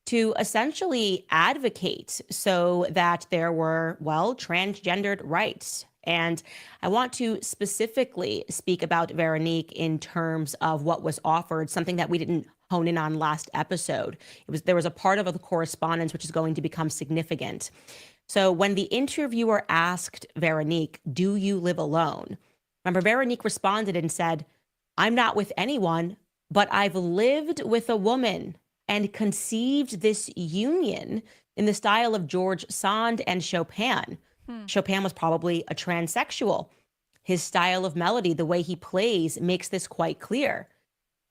to essentially advocate so that there were, well, transgendered rights. And I want to specifically speak about Veronique in terms of what was offered, something that we didn't hone in on last episode. There was a part of the correspondence which is going to become significant. So when the interviewer asked Veronique, do you live alone? Remember, Veronique responded and said, I'm not with anyone, but I've lived with a woman and conceived this union in the style of George Sand and Chopin. Chopin was probably a transsexual. His style of melody, the way he plays, makes this quite clear.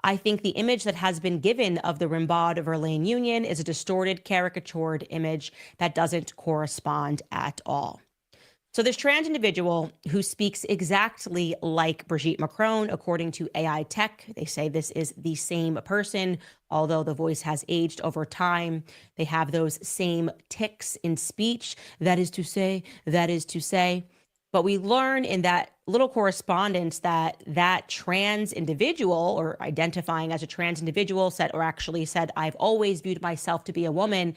I think the image that has been given of the Rimbaud-Verlaine union is a distorted, caricatured image that doesn't correspond at all. So this trans individual who speaks exactly like Brigette Macron, according to AI Tech, they say this is the same person, although the voice has aged over time. They have those same tics in speech, that is to say, that is to say. But we learn in that little correspondence that that trans individual, or identifying as a trans individual, said, or actually said, I've always viewed myself to be a woman,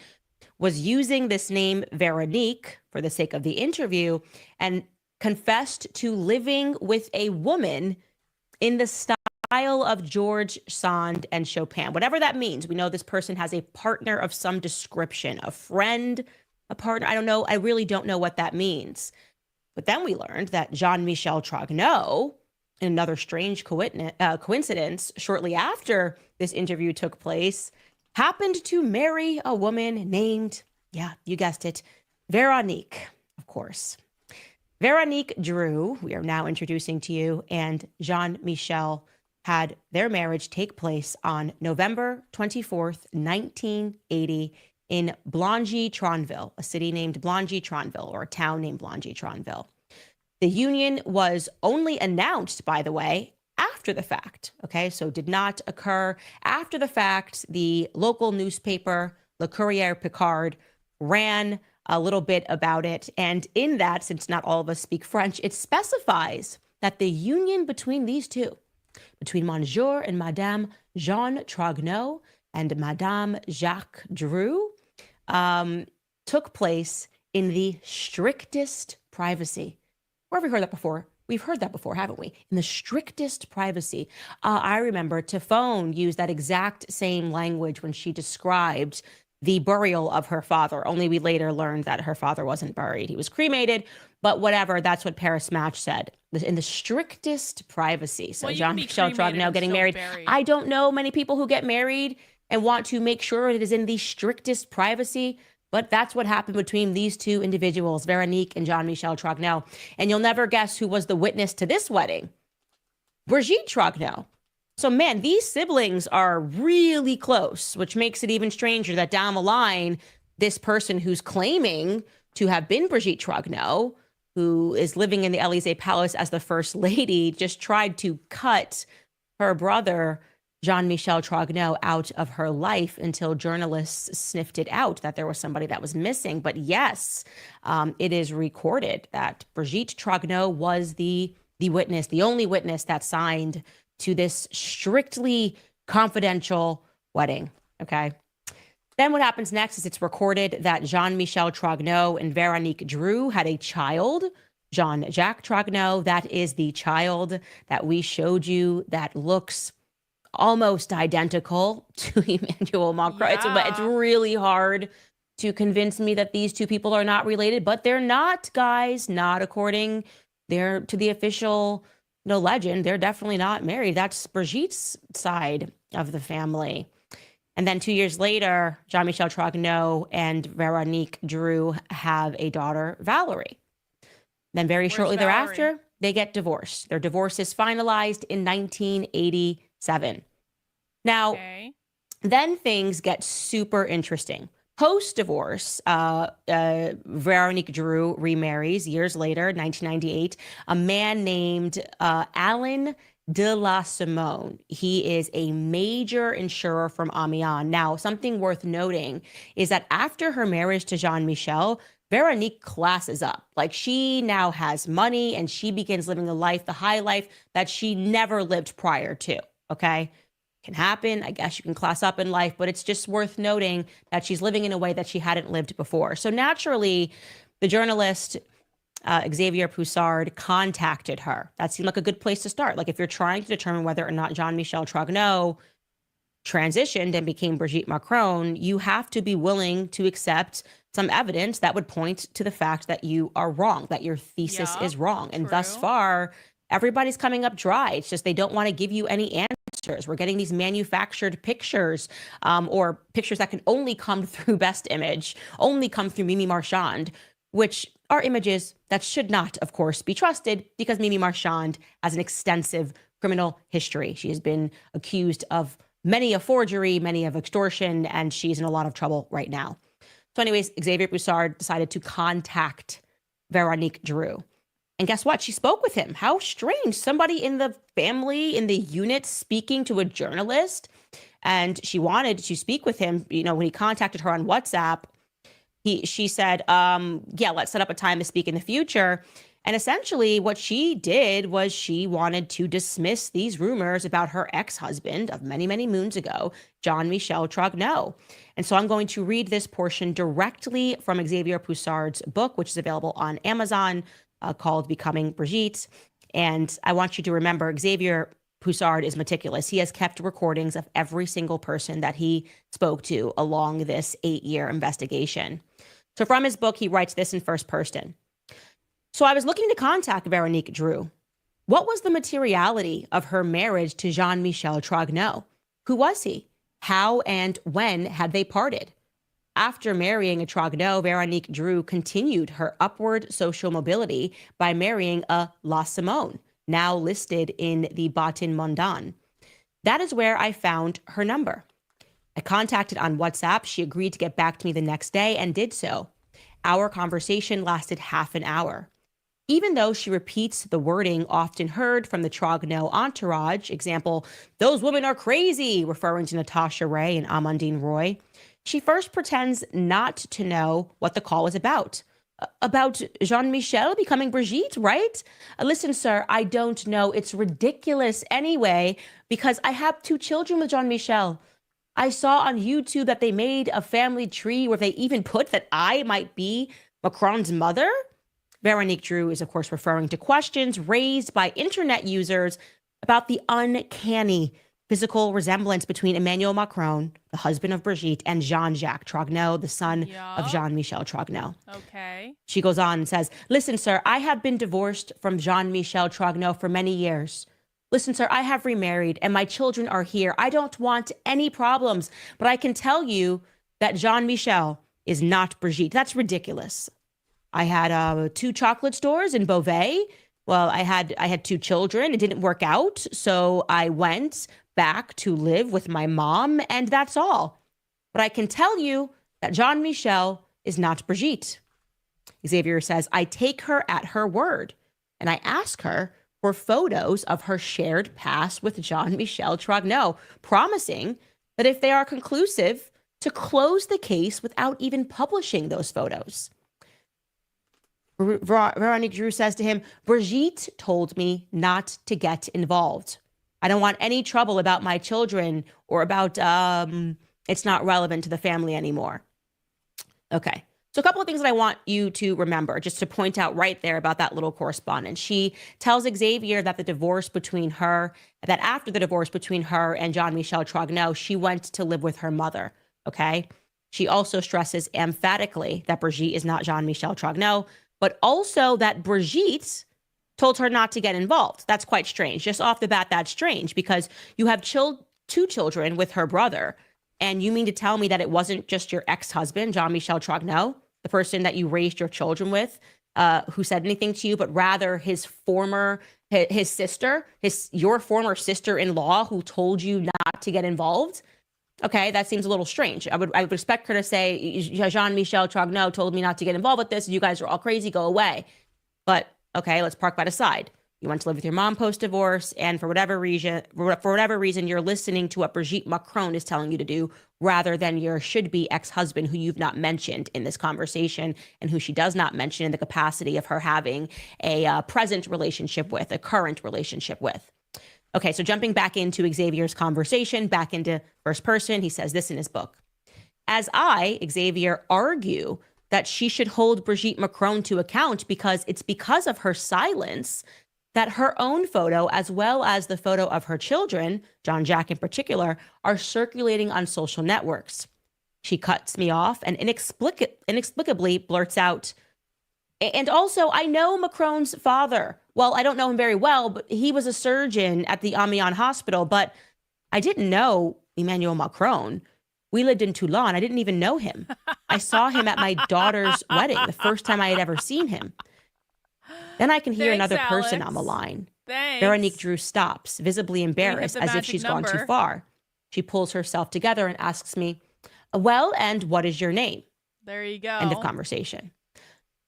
was using this name Veronique for the sake of the interview and confessed to living with a woman in the style of George Sand and Chopin. Whatever that means, we know this person has a partner of some description, a friend, a partner. I don't know. I really don't know what that means. But then we learned that Jean-Michel Trogneau, in another strange coincidence, shortly after this interview took place, happened to marry a woman named, yeah, you guessed it, Veronique, of course. Veronique Drew, we are now introducing to you, and Jean-Michel had their marriage take place on November 24th, 1980, in Blangy-Tronville, a city named Blangy-Tronville, or a town named Blangy-Tronville. The union was only announced, by the way, after the fact, okay? So did not occur after the fact. The local newspaper, Le Courrier Picard, ran a little bit about it. And in that, since not all of us speak French, it specifies that the union between these two, between Monsieur and Madame Jean Trogneau and Madame Jacques Drew, took place in the strictest privacy. Where have we heard that before? We've heard that before, haven't we? In the strictest privacy. I remember Tifone used that exact same language when she described the burial of her father, only we later learned that her father wasn't buried. He was cremated, but whatever, that's what Paris Match said. In the strictest privacy. So Well, Jean-Michel Trogneau getting married. I don't know many people who get married and want to make sure it is in the strictest privacy, but that's what happened between these two individuals, Veronique and Jean-Michel Trogneau. And you'll never guess who was the witness to this wedding. Brigitte Trogneau. So, man, these siblings are really close, which makes it even stranger that down the line, this person who's claiming to have been Brigitte Trogneau, who is living in the Élysée Palace as the first lady, just tried to cut her brother, Jean-Michel Trogneau, out of her life until journalists sniffed it out that there was somebody that was missing. But yes, it is recorded that Brigitte Trogneau was the the witness, the only witness that signed to this strictly confidential wedding. Okay. Then what happens next is it's recorded that Jean-Michel Trogneau and Veronique Drew had a child, Jean-Jacques Trogneau. That is the child that we showed you that looks almost identical to Emmanuel Macron. Yeah. It's really hard to convince me that these two people are not related, but they're not, guys, not according to the official legend. They're definitely not married. That's Brigitte's side of the family. And then 2 years later, Jean-Michel Trogneau and Veronique Drew have a daughter, Valerie. Then very shortly thereafter, they get divorced. Their divorce is finalized in 1987. Now, then things get super interesting. Post-divorce, Veronique Drew remarries years later, 1998, a man named Alain de la Simone. He is a major insurer from Amiens. Now, something worth noting is that after her marriage to Jean-Michel, Veronique classes up. Like, she now has money and she begins living a life, the high life that she never lived prior to. Okay. Can happen. I guess you can class up in life, but it's just worth noting that she's living in a way that she hadn't lived before. So naturally, the journalist Xavier Pussard contacted her. That seemed like a good place to start. Like, if you're trying to determine whether or not Jean-Michel Trogneau transitioned and became Brigette Macron, you have to be willing to accept some evidence that would point to the fact that you are wrong, that your thesis is wrong. And thus far, everybody's coming up dry. It's just they don't want to give you any answers. We're getting these manufactured pictures or pictures that can only come through Best Image, only come through Mimi Marchand, which are images that should not, of course, be trusted because Mimi Marchand has an extensive criminal history. She has been accused of many a forgery, many of extortion, and she's in a lot of trouble right now. So anyways, Xavier Pussard decided to contact Veronique Drew. And guess what? She spoke with him. How strange. Somebody in the family, in the unit, speaking to a journalist. And she wanted to speak with him. You know, when he contacted her on WhatsApp, she said, yeah, let's set up a time to speak in the future. And essentially what she did was she wanted to dismiss these rumors about her ex-husband of many, many moons ago, Jean-Michel Trogneau. And so I'm going to read this portion directly from Xavier Pussard's book, which is available on Amazon, called Becoming Brigitte. And I want you to remember, Xavier Pussard is meticulous. He has kept recordings of every single person that he spoke to along this 8-year investigation. So from his book, he writes this in first person. So I was looking to contact Veronique Drew. What was the materiality of her marriage to Jean-Michel Trogneau? Who was he? How and when had they parted? After marrying a Trogneau, Veronique Drew continued her upward social mobility by marrying a La Simone, now listed in the Bottin Mondan. That is where I found her number. I contacted on WhatsApp. She agreed to get back to me the next day and did so. Our conversation lasted half an hour. Even though she repeats the wording often heard from the Trogneau entourage, example, "Those women are crazy," referring to Natasha Ray and Amandine Roy, she first pretends not to know what the call is about. About Jean-Michel becoming Brigitte, right? Listen, sir, I don't know. It's ridiculous anyway, because I have 2 children with Jean-Michel. I saw on YouTube that they made a family tree where they even put that I might be Macron's mother. Veronique Drew is, of course, referring to questions raised by internet users about the uncanny physical resemblance between Emmanuel Macron, the husband of Brigitte, and Jean-Jacques Trogneau, the son of Jean-Michel Trogneau. Okay. She goes on and says, listen, sir, I have been divorced from Jean-Michel Trogneau for many years. Listen, sir, I have remarried and my children are here. I don't want any problems, but I can tell you that Jean-Michel is not Brigitte. That's ridiculous. I had 2 chocolate stores in Beauvais. Well, I had 2 children. It didn't work out. So I went back to live with my mom, and that's all. But I can tell you that Jean-Michel is not Brigitte. Xavier says, I take her at her word, and I ask her for photos of her shared past with Jean-Michel Trogneau, promising that if they are conclusive, to close the case without even publishing those photos. Veronique Drew says to him, Brigitte told me not to get involved. I don't want any trouble about my children or about it's not relevant to the family anymore. Okay. So a couple of things that I want you to remember, just to point out right there about that little correspondence. She tells Xavier that that after the divorce between her and Jean-Michel Trogneau, she went to live with her mother. Okay. She also stresses emphatically that Brigitte is not Jean-Michel Trogneau, but also that Brigitte told her not to get involved. That's quite strange. Just off the bat, that's strange because you have two children with her brother. And you mean to tell me that it wasn't just your ex-husband, Jean-Michel Trogneau, the person that you raised your children with, who said anything to you, but rather his sister, your former sister-in-law who told you not to get involved? Okay, that seems a little strange. I would expect her to say, Jean-Michel Trogneau told me not to get involved with this. You guys are all crazy, go away. But okay, let's park that aside. You went to live with your mom post-divorce, and for whatever reason, you're listening to what Brigette Macron is telling you to do rather than your should-be ex-husband who you've not mentioned in this conversation and who she does not mention in the capacity of her having a present relationship with, a current relationship with. Okay, so jumping back into Xavier's conversation, back into first person, he says this in his book. As I, Xavier, argue that she should hold Brigette Macron to account because it's because of her silence that her own photo, as well as the photo of her children, John Jack in particular, are circulating on social networks. She cuts me off and inexplicably blurts out, and also, I know Macron's father. Well, I don't know him very well, but he was a surgeon at the Amiens hospital, but I didn't know Emmanuel Macron. We lived in Toulon. I didn't even know him. I saw him at my daughter's wedding, the first time I had ever seen him. Then I can hear another person on the line. Thanks. Veronique Drew stops, visibly embarrassed, as if she's gone too far. She pulls herself together and asks me, well, and what is your name? There you go. End of conversation.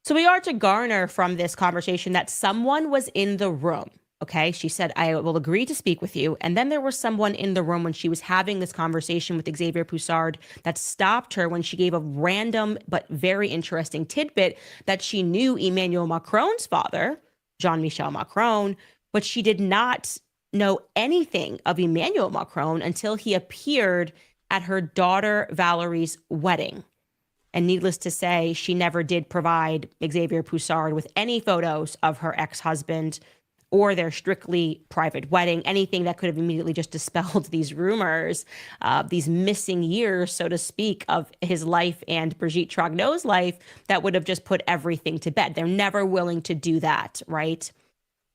So we are to garner from this conversation that someone was in the room. Okay, she said, I will agree to speak with you. And then there was someone in the room when she was having this conversation with Xavier Pussard that stopped her when she gave a random but very interesting tidbit that she knew Emmanuel Macron's father, Jean-Michel Macron, but she did not know anything of Emmanuel Macron until he appeared at her daughter Valerie's wedding. And needless to say, she never did provide Xavier Pussard with any photos of her ex-husband or their strictly private wedding, anything that could have immediately just dispelled these rumors, these missing years, so to speak, of his life and Brigette Trogneau's life that would have just put everything to bed. They're never willing to do that, right?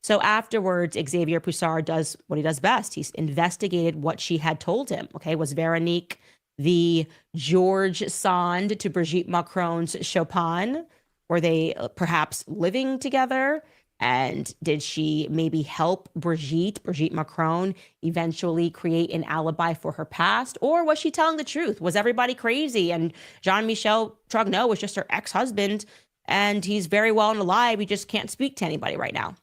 So afterwards, Xavier Pussard does what he does best. He's investigated what she had told him. Okay, was Veronique the George Sand to Brigette Macron's Chopin? Were they perhaps living together? And did she maybe help Brigette Macron, eventually create an alibi for her past? Or was she telling the truth? Was everybody crazy? And Jean-Michel Trogneau was just her ex-husband, and he's very well and alive. He just can't speak to anybody right now.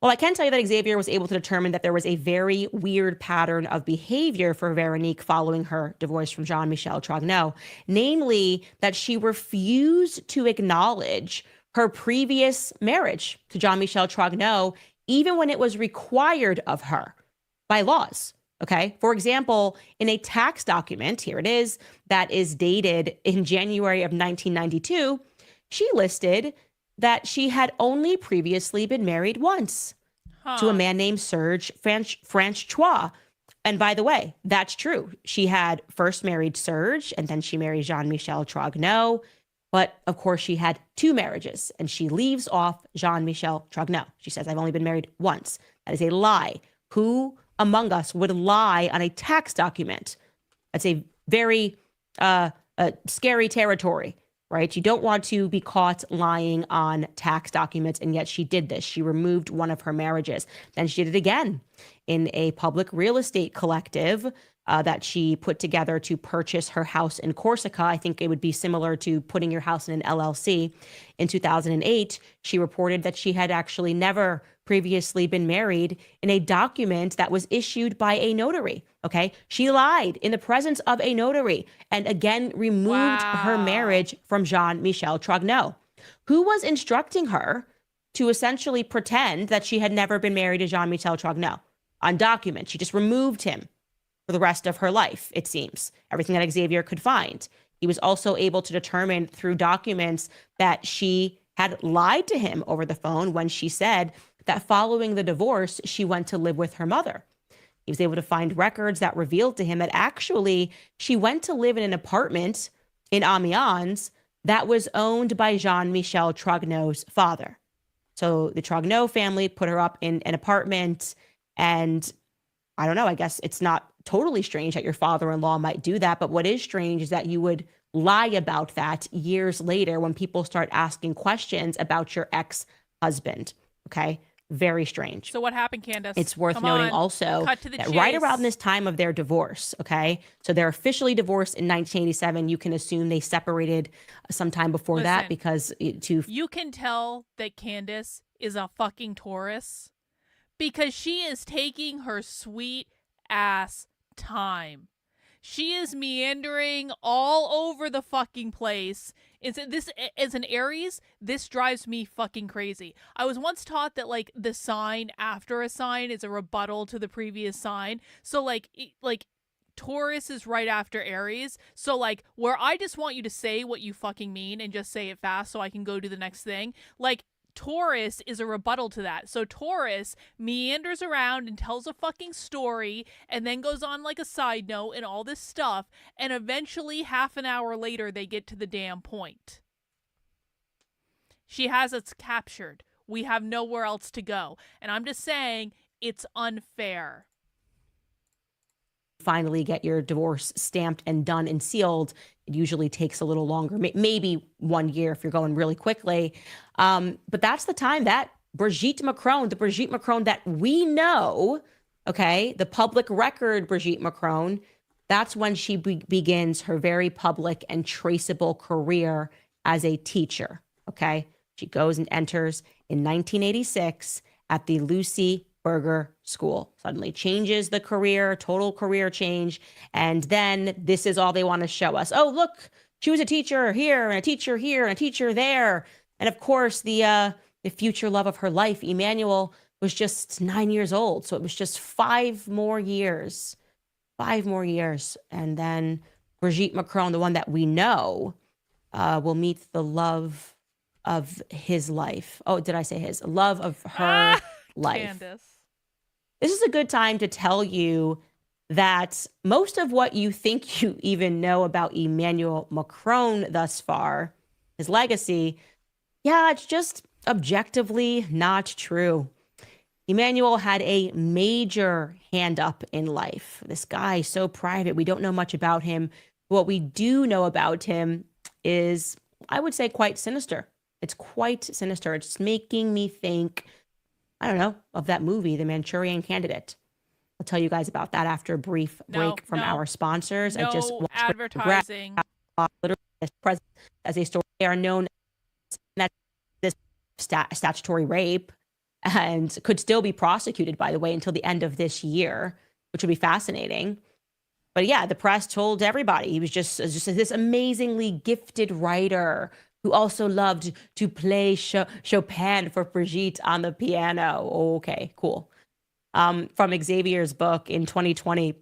Well, I can tell you that Xavier was able to determine that there was a very weird pattern of behavior for Veronique following her divorce from Jean-Michel Trogneau, namely that she refused to acknowledge her previous marriage to Jean-Michel Trogneau, even when it was required of her by laws. Okay. For example, in a tax document, here it is, that is dated in January of 1992, she listed that she had only previously been married once to a man named Serge Francois. And by the way, that's true. She had first married Serge, and then she married Jean-Michel Trogneau. But of course, she had two marriages, and she leaves off Jean-Michel Trogneau. She says, I've only been married once. That is a lie. Who among us would lie on a tax document? That's a very scary territory, right? You don't want to be caught lying on tax documents, and yet she did this. She removed one of her marriages. Then she did it again in a public real estate collective that she put together to purchase her house in Corsica. I think it would be similar to putting your house in an LLC. In 2008, she reported that she had actually never previously been married in a document that was issued by a notary. Okay. She lied in the presence of a notary and again removed her marriage from Jean-Michel Trogneau. who was instructing her to essentially pretend that she had never been married to Jean-Michel Trogneau on documents. She just removed him for the rest of her life, it seems, everything that Xavier could find. He was also able to determine through documents that she had lied to him over the phone when she said that following the divorce, she went to live with her mother. He was able to find records that revealed to him that actually she went to live in an apartment in Amiens that was owned by Jean-Michel Trogneau's father. So the Trogneau family put her up in an apartment, and I don't know, I guess it's not totally strange that your father-in-law might do that, but what is strange is that you would lie about that years later when people start asking questions about your ex-husband, okay? Very strange. So what happened, Candace? It's worth Come noting on. also Cut to the that chase. right around this time of their divorce, okay? So they're officially divorced in 1987. You can assume they separated sometime before that Listen, because You can tell that Candace is a fucking Taurus because she is taking her sweet ass time. She is meandering all over the fucking place. This as an Aries, this drives me fucking crazy. I was once taught that like the sign after a sign is a rebuttal to the previous sign. So like Taurus is right after Aries. So like where I just want you to say what you fucking mean and just say it fast so I can go do the next thing. Like Taurus is a rebuttal to that. So Taurus meanders around and tells a fucking story and then goes on like a side note and all this stuff. And eventually half an hour later, they get to the damn point. She has us captured. We have nowhere else to go. And I'm just saying it's unfair. finally get your divorce stamped and done and sealed, it usually takes a little longer, maybe 1 year if you're going really quickly. But that's the time that Brigette Macron, the Brigette Macron that we know, okay, the public record Brigette Macron, that's when she begins her very public and traceable career as a teacher, okay? She goes and enters in 1986 at the Lucy Berger School. Suddenly changes the career, total career change. And then this is all they want to show us. Oh, look, she was a teacher here and a teacher here and a teacher there. And of course, the future love of her life, Emmanuel, was just 9 years old. So it was just 5 more years. 5 more years. And then Brigette Macron, the one that we know, will meet the love of his life. Oh, did I say his? Love of her life. Candace. This is a good time to tell you that most of what you think you even know about Emmanuel Macron thus far, his legacy, yeah, it's just objectively not true. Emmanuel had a major hand up in life. This guy is so private. We don't know much about him. What we do know about him is, I would say, quite sinister. It's quite sinister. It's making me think, I don't know, of that movie, The Manchurian Candidate. I'll tell you guys about that after a brief break from our sponsors. No I just watched advertising. literally as a story. They are known as this statutory rape and could still be prosecuted, by the way, until the end of this year, which would be fascinating. But yeah, the press told everybody he was just this amazingly gifted writer who also loved to play Chopin for Brigitte on the piano. Okay, cool. From Xavier's book in 2020,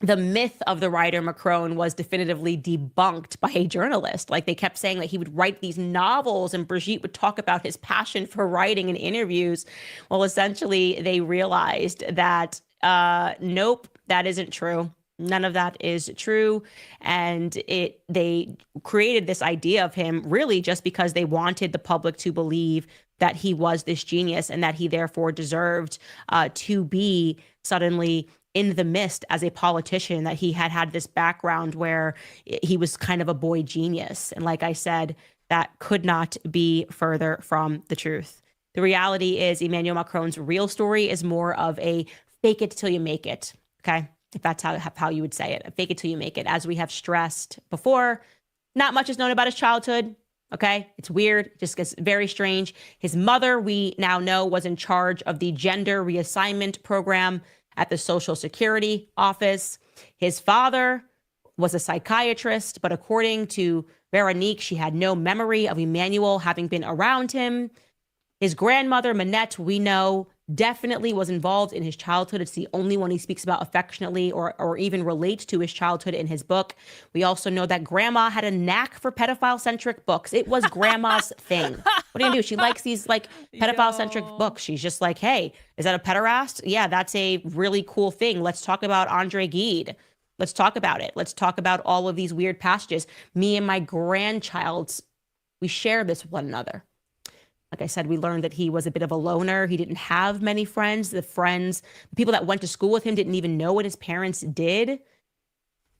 the myth of the writer Macron was definitively debunked by a journalist. Like, they kept saying that he would write these novels and Brigitte would talk about his passion for writing in interviews. Well, essentially, they realized that, nope, that isn't true. None of that is true. And they created this idea of him really just because they wanted the public to believe that he was this genius and that he therefore deserved to be suddenly in the mist as a politician, that he had this background where he was kind of a boy genius. And like I said, that could not be further from the truth. The reality is Emmanuel Macron's real story is more of a fake it till you make it. Okay. If that's how you would say it, fake it till you make it. As we have stressed before, not much is known about his childhood. Okay, it's weird, just gets very strange. His mother, we now know, was in charge of the gender reassignment program at the Social Security office. His father was a psychiatrist, but according to Veronique, she had no memory of Emmanuel having been around him. His grandmother, Manette, we know, definitely was involved in his childhood. It's the only one he speaks about affectionately or even relates to his childhood in his book. We also know that grandma had a knack for pedophile-centric books. It was grandma's thing. What are you gonna do? She likes these like pedophile-centric books. She's just like, hey, is that a pederast? Yeah, that's a really cool thing. Let's talk about Andre Gide. Let's talk about it. Let's talk about all of these weird passages. Me and my grandchild's, we share this with one another. Like I said, we learned that he was a bit of a loner. He didn't have many friends. The people that went to school with him didn't even know what his parents did.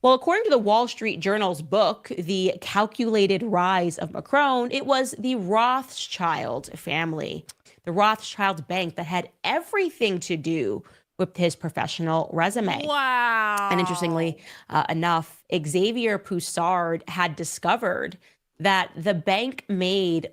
Well, according to the Wall Street Journal's book, The Calculated Rise of Macron, it was the Rothschild family, the Rothschild bank, that had everything to do with his professional resume. Wow. And interestingly enough, Xavier Pussard had discovered that the bank made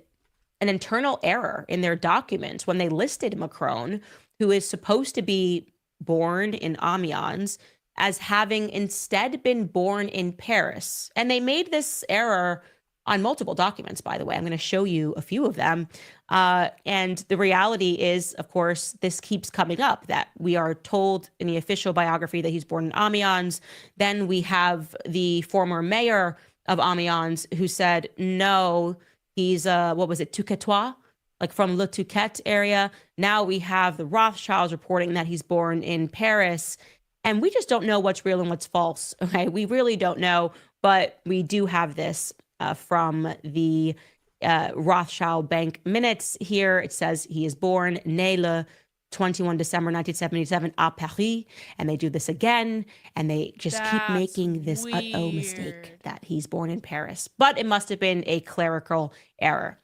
an internal error in their documents when they listed Macron, who is supposed to be born in Amiens, as having instead been born in Paris. And they made this error on multiple documents, by the way. I'm going to show you a few of them. And the reality is, of course, this keeps coming up, that we are told in the official biography that he's born in Amiens. Then we have the former mayor of Amiens who said, no, he's, Touquetois, like from Le Touquet area. Now we have the Rothschilds reporting that he's born in Paris. And we just don't know what's real and what's false. Okay, we really don't know. But we do have this from the Rothschild Bank minutes here. It says he is born né le 21 December 1977 à Paris. And they do this again. And they just keep making this mistake that he's born in Paris. But it must have been a clerical error.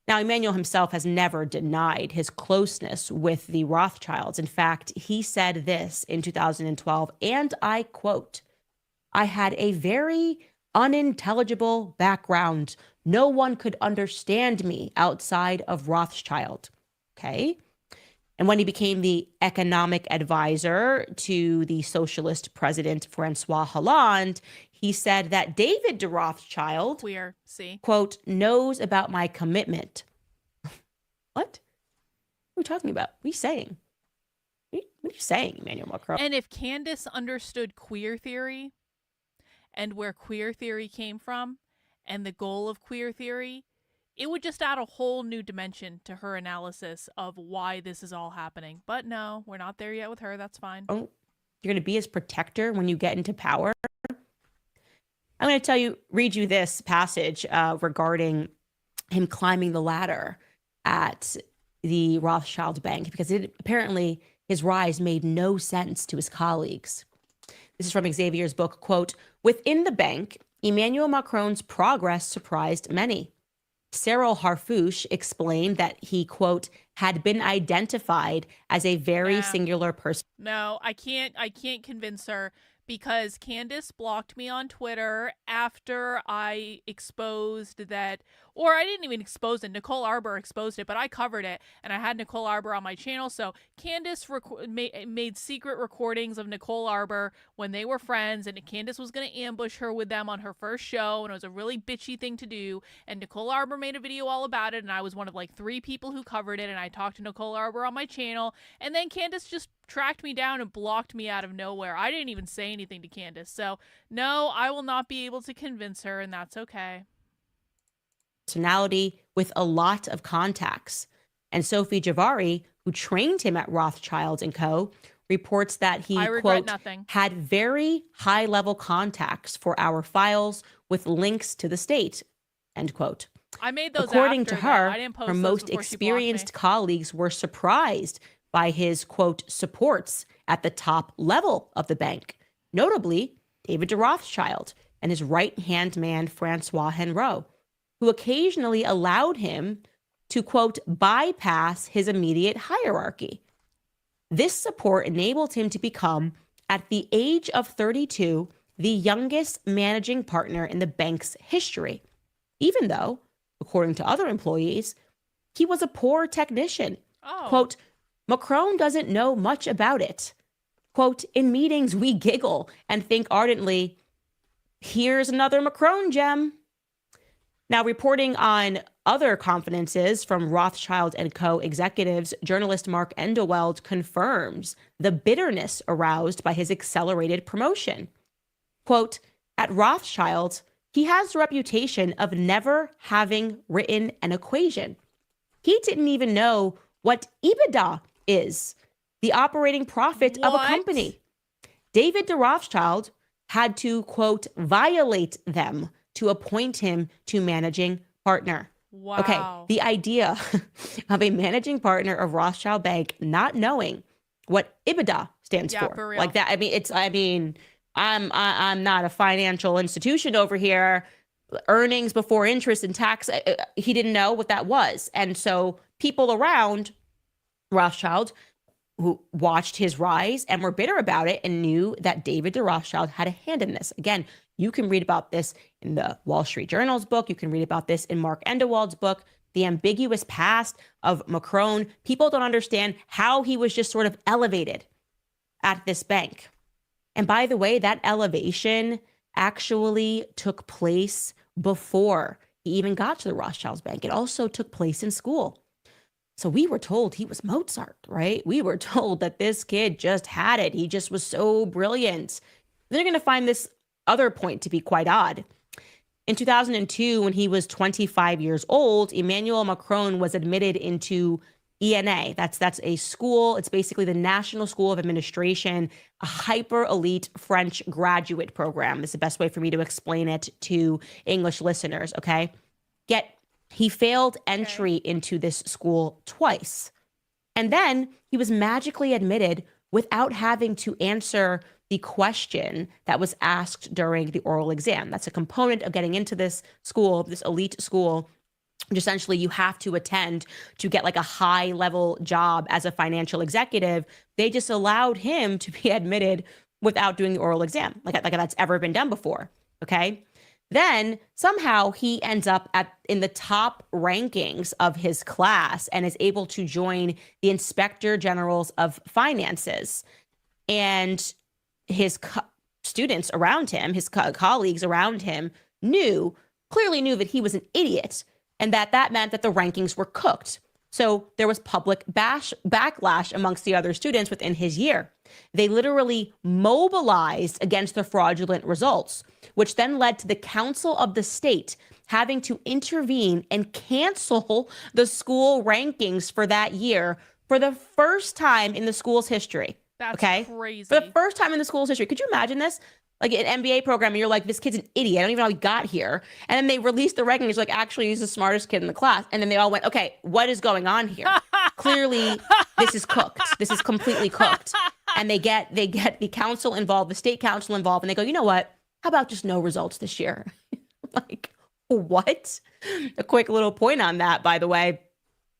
Now, Emmanuel himself has never denied his closeness with the Rothschilds. In fact, he said this in 2012, and I quote, "I had a very unintelligible background. No one could understand me outside of Rothschild." Okay. And when he became the economic advisor to the socialist president, Francois Hollande, he said that David de Rothschild, quote, knows about my commitment. What? What are we talking about? What are you saying? What are you saying, Emmanuel Macron? And if Candace understood queer theory and where queer theory came from and the goal of queer theory, it would just add a whole new dimension to her analysis of why this is all happening. But no, we're not there yet with her. That's fine. Oh, you're going to be his protector when you get into power? I'm going to read you this passage regarding him climbing the ladder at the Rothschild Bank, because apparently his rise made no sense to his colleagues. This is from Xavier's book, quote, "Within the bank, Emmanuel Macron's progress surprised many. Cyril Harfouche explained that he, quote, had been identified as a very singular person." No, I can't convince her, because Candace blocked me on Twitter after I exposed that, or I didn't even expose it. Nicole Arbour exposed it, but I covered it, and I had Nicole Arbour on my channel. So Candace made secret recordings of Nicole Arbour when they were friends, and Candace was going to ambush her with them on her first show, and it was a really bitchy thing to do. And Nicole Arbour made a video all about it, and I was one of like 3 people who covered it, and I talked to Nicole Arbour on my channel, and then Candace just tracked me down and blocked me out of nowhere. I didn't even say anything to Candace. So no, I will not be able to convince her, and that's okay. Personality with a lot of contacts. And Sophie Javari, who trained him at Rothschild & Co., reports that he, quote, had very high-level contacts for our files with links to the state, end quote. I made those According after, to her, I didn't post her those most before she experienced blocked me. colleagues were surprised by his, quote, supports at the top level of the bank, notably David de Rothschild and his right-hand man, Francois Henrot, who occasionally allowed him to, quote, bypass his immediate hierarchy. This support enabled him to become, at the age of 32, the youngest managing partner in the bank's history, even though, according to other employees, he was a poor technician. Oh. Quote, Macron doesn't know much about it. Quote, in meetings, we giggle and think ardently, here's another Macron gem. Now, reporting on other confidences from Rothschild and Co. executives, journalist Mark Endeweld confirms the bitterness aroused by his accelerated promotion. Quote, at Rothschild, he has the reputation of never having written an equation. He didn't even know what EBITDA is, the operating profit of a company. David de Rothschild had to, quote, violate them to appoint him to managing partner. Wow. Okay, the idea of a managing partner of Rothschild Bank not knowing what EBITDA stands for real. like that. I'm not a financial institution over here. Earnings before interest and tax. He didn't know what that was. And so people around Rothschild who watched his rise and were bitter about it and knew that David de Rothschild had a hand in this. Again, you can read about this in the Wall Street Journal's book. You can read about this in Mark Endeweld's book, The Ambiguous Past of Macron. People don't understand how he was just sort of elevated at this bank. And by the way, that elevation actually took place before he even got to the Rothschilds Bank. It also took place in school. So we were told he was Mozart, right? We were told that this kid just had it. He just was so brilliant. They're going to find this other point to be quite odd. In 2002, when he was 25 years old, Emmanuel Macron was admitted into ENA. That's a school. It's basically the National School of Administration, a hyper elite French graduate program. This is the best way for me to explain it to English listeners, okay? Yet he failed entry into this school twice. And then he was magically admitted without having to answer the question that was asked during the oral exam. That's a component of getting into this school, this elite school, which essentially you have to attend to get like a high level job as a financial executive. They just allowed him to be admitted without doing the oral exam, like that's ever been done before. Okay. Then somehow he ends up in the top rankings of his class and is able to join the Inspector Generals of Finances. And his students around him, his colleagues around him clearly knew that he was an idiot and that meant that the rankings were cooked. So there was public backlash amongst the other students within his year. They literally mobilized against the fraudulent results, which then led to the Council of the State having to intervene and cancel the school rankings for that year for the first time in the school's history. That's crazy. For the first time in the school's history. Could you imagine this? Like an MBA program, and you're like, this kid's an idiot. I don't even know how he got here. And then they released the rankings, like, actually, he's the smartest kid in the class. And then they all went, okay, what is going on here? Clearly, this is cooked. This is completely cooked. And they get the council involved, the state council involved, and they go, you know what? How about just no results this year? Like, what? A quick little point on that, by the way,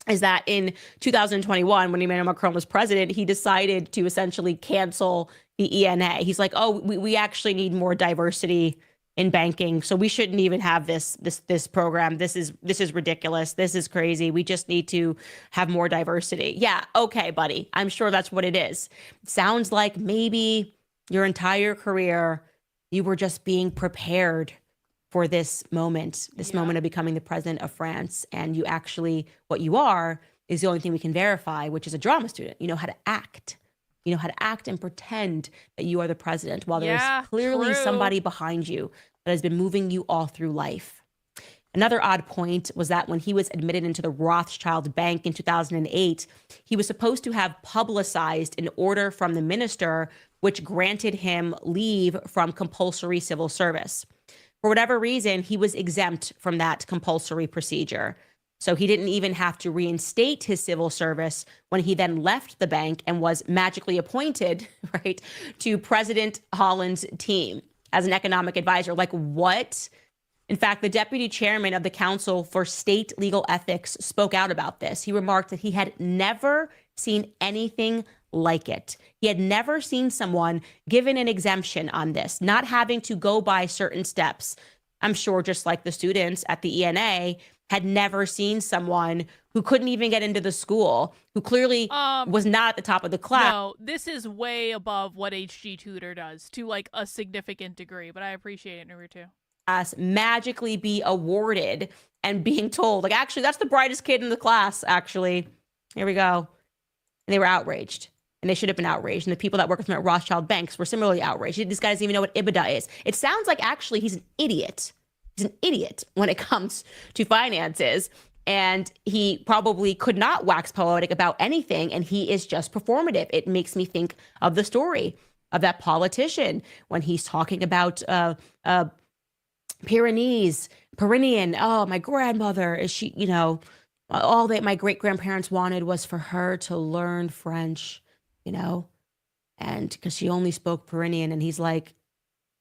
is that in 2021, when Emmanuel Macron was president, he decided to essentially cancel the ENA. He's like, oh, we actually need more diversity in banking, so we shouldn't even have this program. This is ridiculous. This is crazy. We just need to have more diversity. Yeah, okay, buddy. I'm sure that's what it is. Sounds like maybe your entire career you were just being prepared for this moment of becoming the president of France. And you actually, what you are is the only thing we can verify, which is a drama student. You know how to act. You know how to act and pretend that you are the president while there's clearly somebody behind you that has been moving you all through life. Another odd point was that when he was admitted into the Rothschild Bank in 2008, he was supposed to have publicized an order from the minister which granted him leave from compulsory civil service. For whatever reason, he was exempt from that compulsory procedure. So he didn't even have to reinstate his civil service when he then left the bank and was magically appointed, right, to President Holland's team as an economic advisor. Like, what? In fact, the deputy chairman of the Council for State Legal Ethics spoke out about this. He remarked that he had never seen anything like it. He had never seen someone given an exemption on this, not having to go by certain steps. I'm sure just like the students at the ENA had never seen someone who couldn't even get into the school, who clearly was not at the top of the class. No, this is way above what HG Tutor does to like a significant degree, but I appreciate it, Naruto. class magically be awarded and being told, like, actually, that's the brightest kid in the class, actually. Here we go. And they were outraged. And they should have been outraged. And the people that work with him at Rothschild Banks were similarly outraged. This guy doesn't even know what EBITDA is. It sounds like actually he's an idiot. He's an idiot when it comes to finances. And he probably could not wax poetic about anything. And he is just performative. It makes me think of the story of that politician when he's talking about Pyrenean. Oh, my grandmother, is she, you know, all that my great-grandparents wanted was for her to learn French, you know, and because she only spoke Pyrenean. And he's like,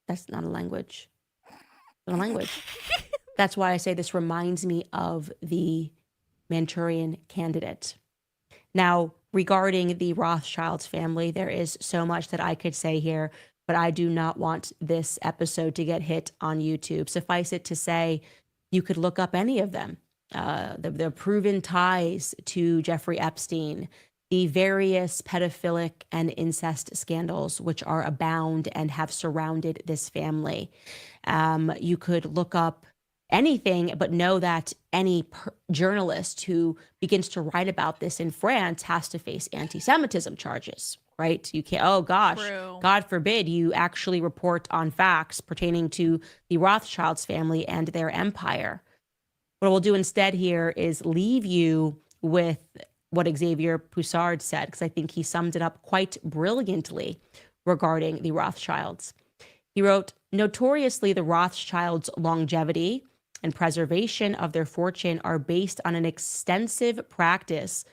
that's not a language. Not a language. That's why I say this reminds me of the Manchurian Candidate. Now, regarding the Rothschilds family, there is so much that I could say here, but I do not want this episode to get hit on YouTube. Suffice it to say, you could look up any of them. The proven ties to Jeffrey Epstein, the various pedophilic and incest scandals which are abound and have surrounded this family. You could look up anything, but know that any journalist who begins to write about this in France has to face anti-Semitism charges, right? You can't, oh gosh, True. God forbid you actually report on facts pertaining to the Rothschilds family and their empire. What we'll do instead here is leave you with what Xavier Pussard said, because I think he summed it up quite brilliantly regarding the Rothschilds. He wrote, notoriously, the Rothschilds' longevity and preservation of their fortune are based on an extensive practice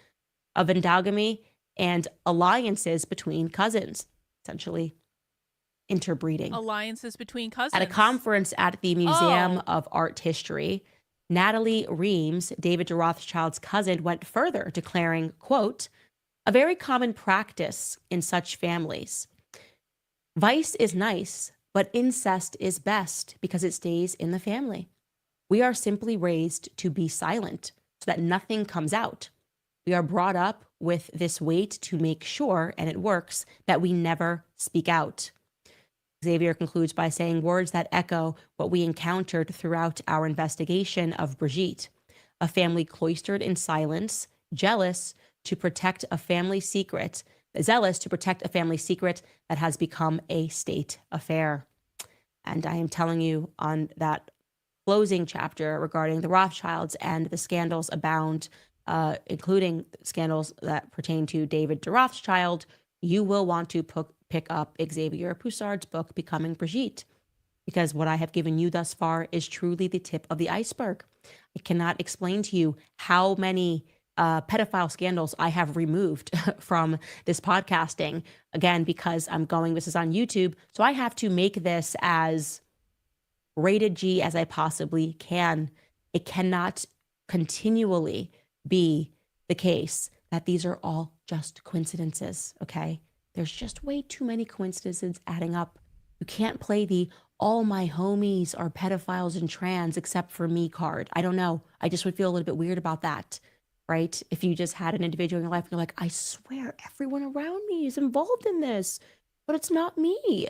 of endogamy and alliances between cousins, essentially interbreeding. Alliances between cousins. At a conference at the Museum of Art History, Natalie Reams, David de Rothschild's cousin, went further, declaring, quote, a very common practice in such families. Vice is nice, but incest is best because it stays in the family. We are simply raised to be silent so that nothing comes out. We are brought up with this weight to make sure, and it works, that we never speak out. Xavier concludes by saying words that echo what we encountered throughout our investigation of Brigitte, a family cloistered in silence, zealous to protect a family secret that has become a state affair. And I am telling you, on that closing chapter regarding the Rothschilds and the scandals abound, including scandals that pertain to David de Rothschild, you will want to pick up Xavier Pussard's book, Becoming Brigitte, because what I have given you thus far is truly the tip of the iceberg. I cannot explain to you how many pedophile scandals I have removed from this podcasting, again, because this is on YouTube, so I have to make this as rated G as I possibly can. It cannot continually be the case that these are all just coincidences, okay? There's just way too many coincidences adding up. You can't play the all my homies are pedophiles and trans except for me card. I don't know. I just would feel a little bit weird about that, right? If you just had an individual in your life and you're like, I swear everyone around me is involved in this, but it's not me,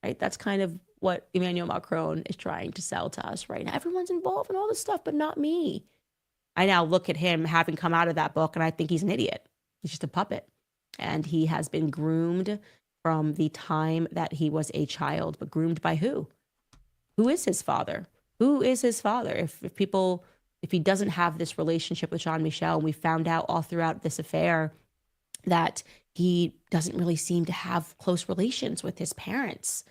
right? That's kind of what Emmanuel Macron is trying to sell to us right now. Everyone's involved in all this stuff, but not me. I now look at him having come out of that book and I think he's an idiot. He's just a puppet. And he has been groomed from the time that he was a child. But groomed by who? Who is his father? Who is his father? If he doesn't have this relationship with Jean-Michel, and we found out all throughout this affair that he doesn't really seem to have close relations with his parents.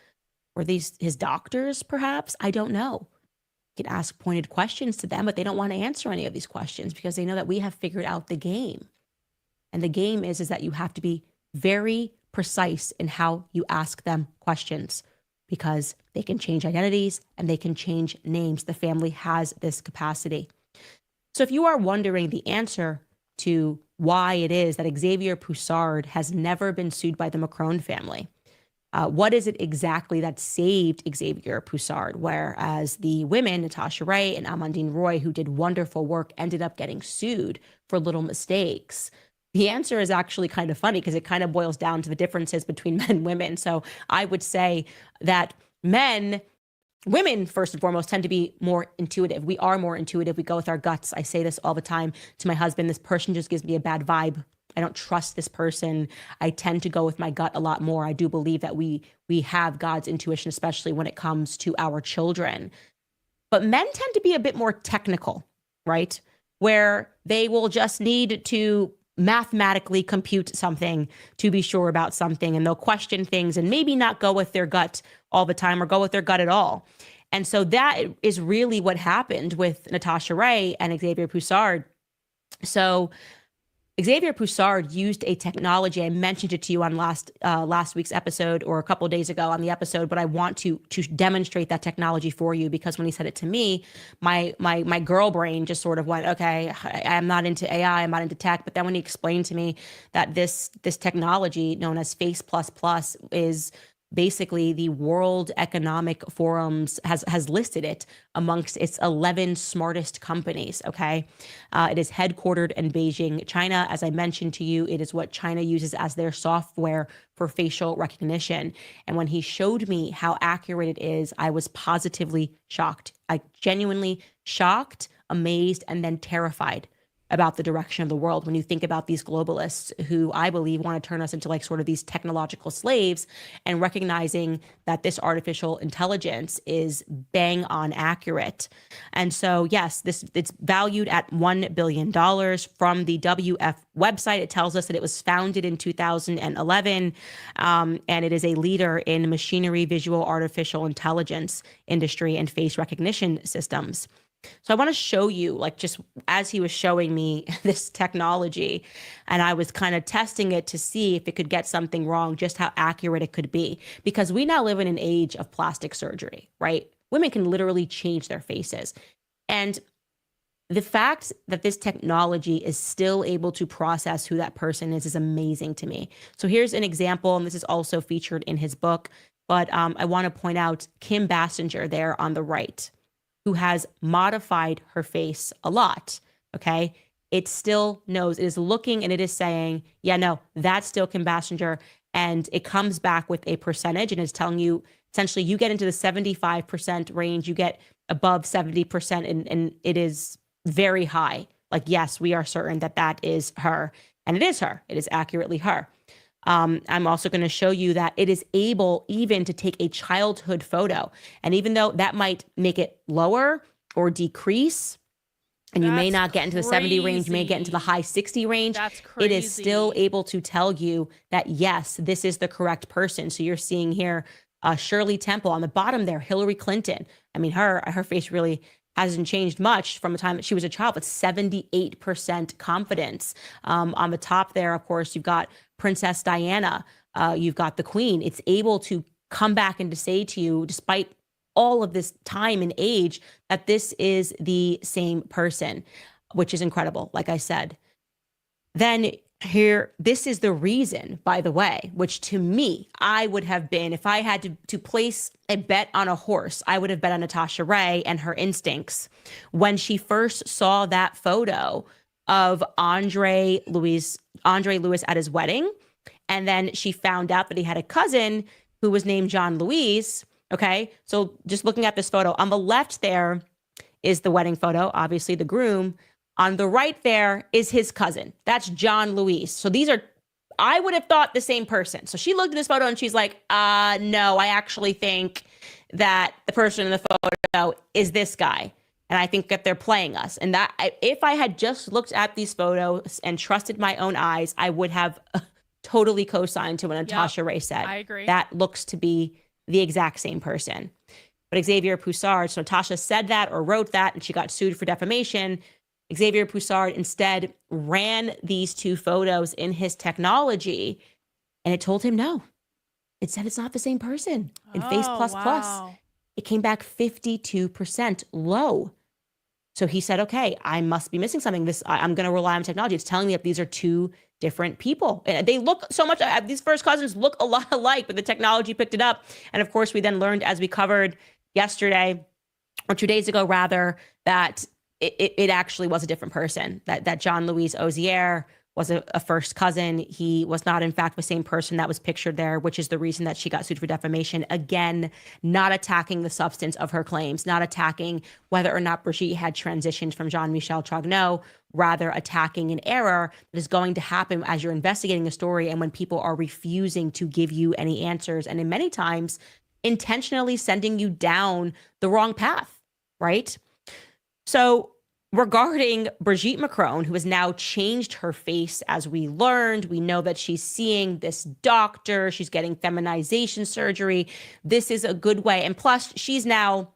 Or these his doctors, perhaps? I don't know. You can ask pointed questions to them, but they don't want to answer any of these questions because they know that we have figured out the game. And the game is that you have to be very precise in how you ask them questions because they can change identities and they can change names. The family has this capacity. So if you are wondering the answer to why it is that Xavier Pussard has never been sued by the Macron family, what is it exactly that saved Xavier Pussard? Whereas the women, Natasha Ray and Amandine Roy, who did wonderful work, ended up getting sued for little mistakes. The answer is actually kind of funny because it kind of boils down to the differences between men and women. So I would say that men women, first and foremost, tend to be more intuitive. We are more intuitive. We go with our guts. I say this all the time to my husband. This person just gives me a bad vibe. I don't trust this person. I tend to go with my gut a lot more. I do believe that we have God's intuition, especially when it comes to our children. But men tend to be a bit more technical, right? Where they will just need to mathematically compute something to be sure about something, and they'll question things and maybe not go with their gut all the time or go with their gut at all. And so that is really what happened with Natasha Ray and Xavier Pussard. So Xavier Pussard used a technology. I mentioned it to you on last week's episode, or a couple of days ago on the episode, but I want to demonstrate that technology for you, because when he said it to me, my girl brain just sort of went, okay, I'm not into AI, I'm not into tech. But then when he explained to me that this technology known as Face++ is basically the World Economic Forum's has listed it amongst its 11 smartest companies. Okay. It is headquartered in Beijing, China. As I mentioned to you, it is what China uses as their software for facial recognition. And when he showed me how accurate it is, I was positively shocked. I genuinely shocked, amazed, and then terrified about the direction of the world. When you think about these globalists who I believe want to turn us into like sort of these technological slaves, and recognizing that this artificial intelligence is bang on accurate. And so, yes, it's valued at $1 billion from the WF website. It tells us that it was founded in 2011, and it is a leader in machinery, visual, artificial intelligence industry and face recognition systems. So I want to show you, like, just as he was showing me this technology, and I was kind of testing it to see if it could get something wrong, just how accurate it could be. Because we now live in an age of plastic surgery, right? Women can literally change their faces. And the fact that this technology is still able to process who that person is amazing to me. So here's an example, and this is also featured in his book. But I want to point out Kim Basinger there on the right, who has modified her face a lot, okay? It still knows, it is looking and it is saying, yeah, no, that's still Kim Basinger. And it comes back with a percentage and is telling you, essentially, you get into the 75% range, you get above 70%, and it is very high. Like, yes, we are certain that that is her. And it is her. It is accurately her. I'm also going to show you that it is able even to take a childhood photo. And even though that might make it lower or decrease, and you may not get into the 70 range, you may get into the high 60 range, That's crazy. it is still able to tell you that, yes, this is the correct person. So you're seeing here Shirley Temple on the bottom there, Hillary Clinton. I mean, her face really hasn't changed much from the time that she was a child, but 78% confidence. On the top there, of course, you've got Princess Diana, you've got the Queen. It's able to come back and to say to you, despite all of this time and age, that this is the same person, which is incredible, like I said. Then here, this is the reason, by the way, which to me, I would have been, if I had to place a bet on a horse, I would have bet on Natasha Ray and her instincts. When she first saw that photo of Andre Louis at his wedding, and then she found out that he had a cousin who was named John Louis. Okay, so just looking at this photo, on the left there is the wedding photo, obviously the groom. On the right there is his cousin. That's John Louis. So these are, I would have thought, the same person. So she looked at this photo and she's like, no, I actually think that the person in the photo is this guy. And I think that they're playing us. And that if I had just looked at these photos and trusted my own eyes, I would have totally co-signed to what Natasha Ray said. I agree. That looks to be the exact same person. But Xavier Pussard, so Natasha said that or wrote that, and she got sued for defamation. Xavier Pussard instead ran these two photos in his technology, and it told him no. It said it's not the same person. In Face++, wow. it came back 52% low. So he said, okay, I must be missing something. I'm going to rely on technology. It's telling me that these are two different people. And they look so much, these first cousins look a lot alike, but the technology picked it up. And of course, we then learned, as we covered yesterday, or 2 days ago rather, that it actually was a different person, that John Louis Ozier was a first cousin. He was not, in fact, the same person that was pictured there, which is the reason that she got sued for defamation. Again, not attacking the substance of her claims, not attacking whether or not Brigitte had transitioned from Jean-Michel Trogneau, rather attacking an error that is going to happen as you're investigating a story and when people are refusing to give you any answers, and in many times intentionally sending you down the wrong path, right? So regarding Brigette Macron, who has now changed her face, as we learned, we know that she's seeing this doctor, she's getting feminization surgery. This is a good way. And plus, she's now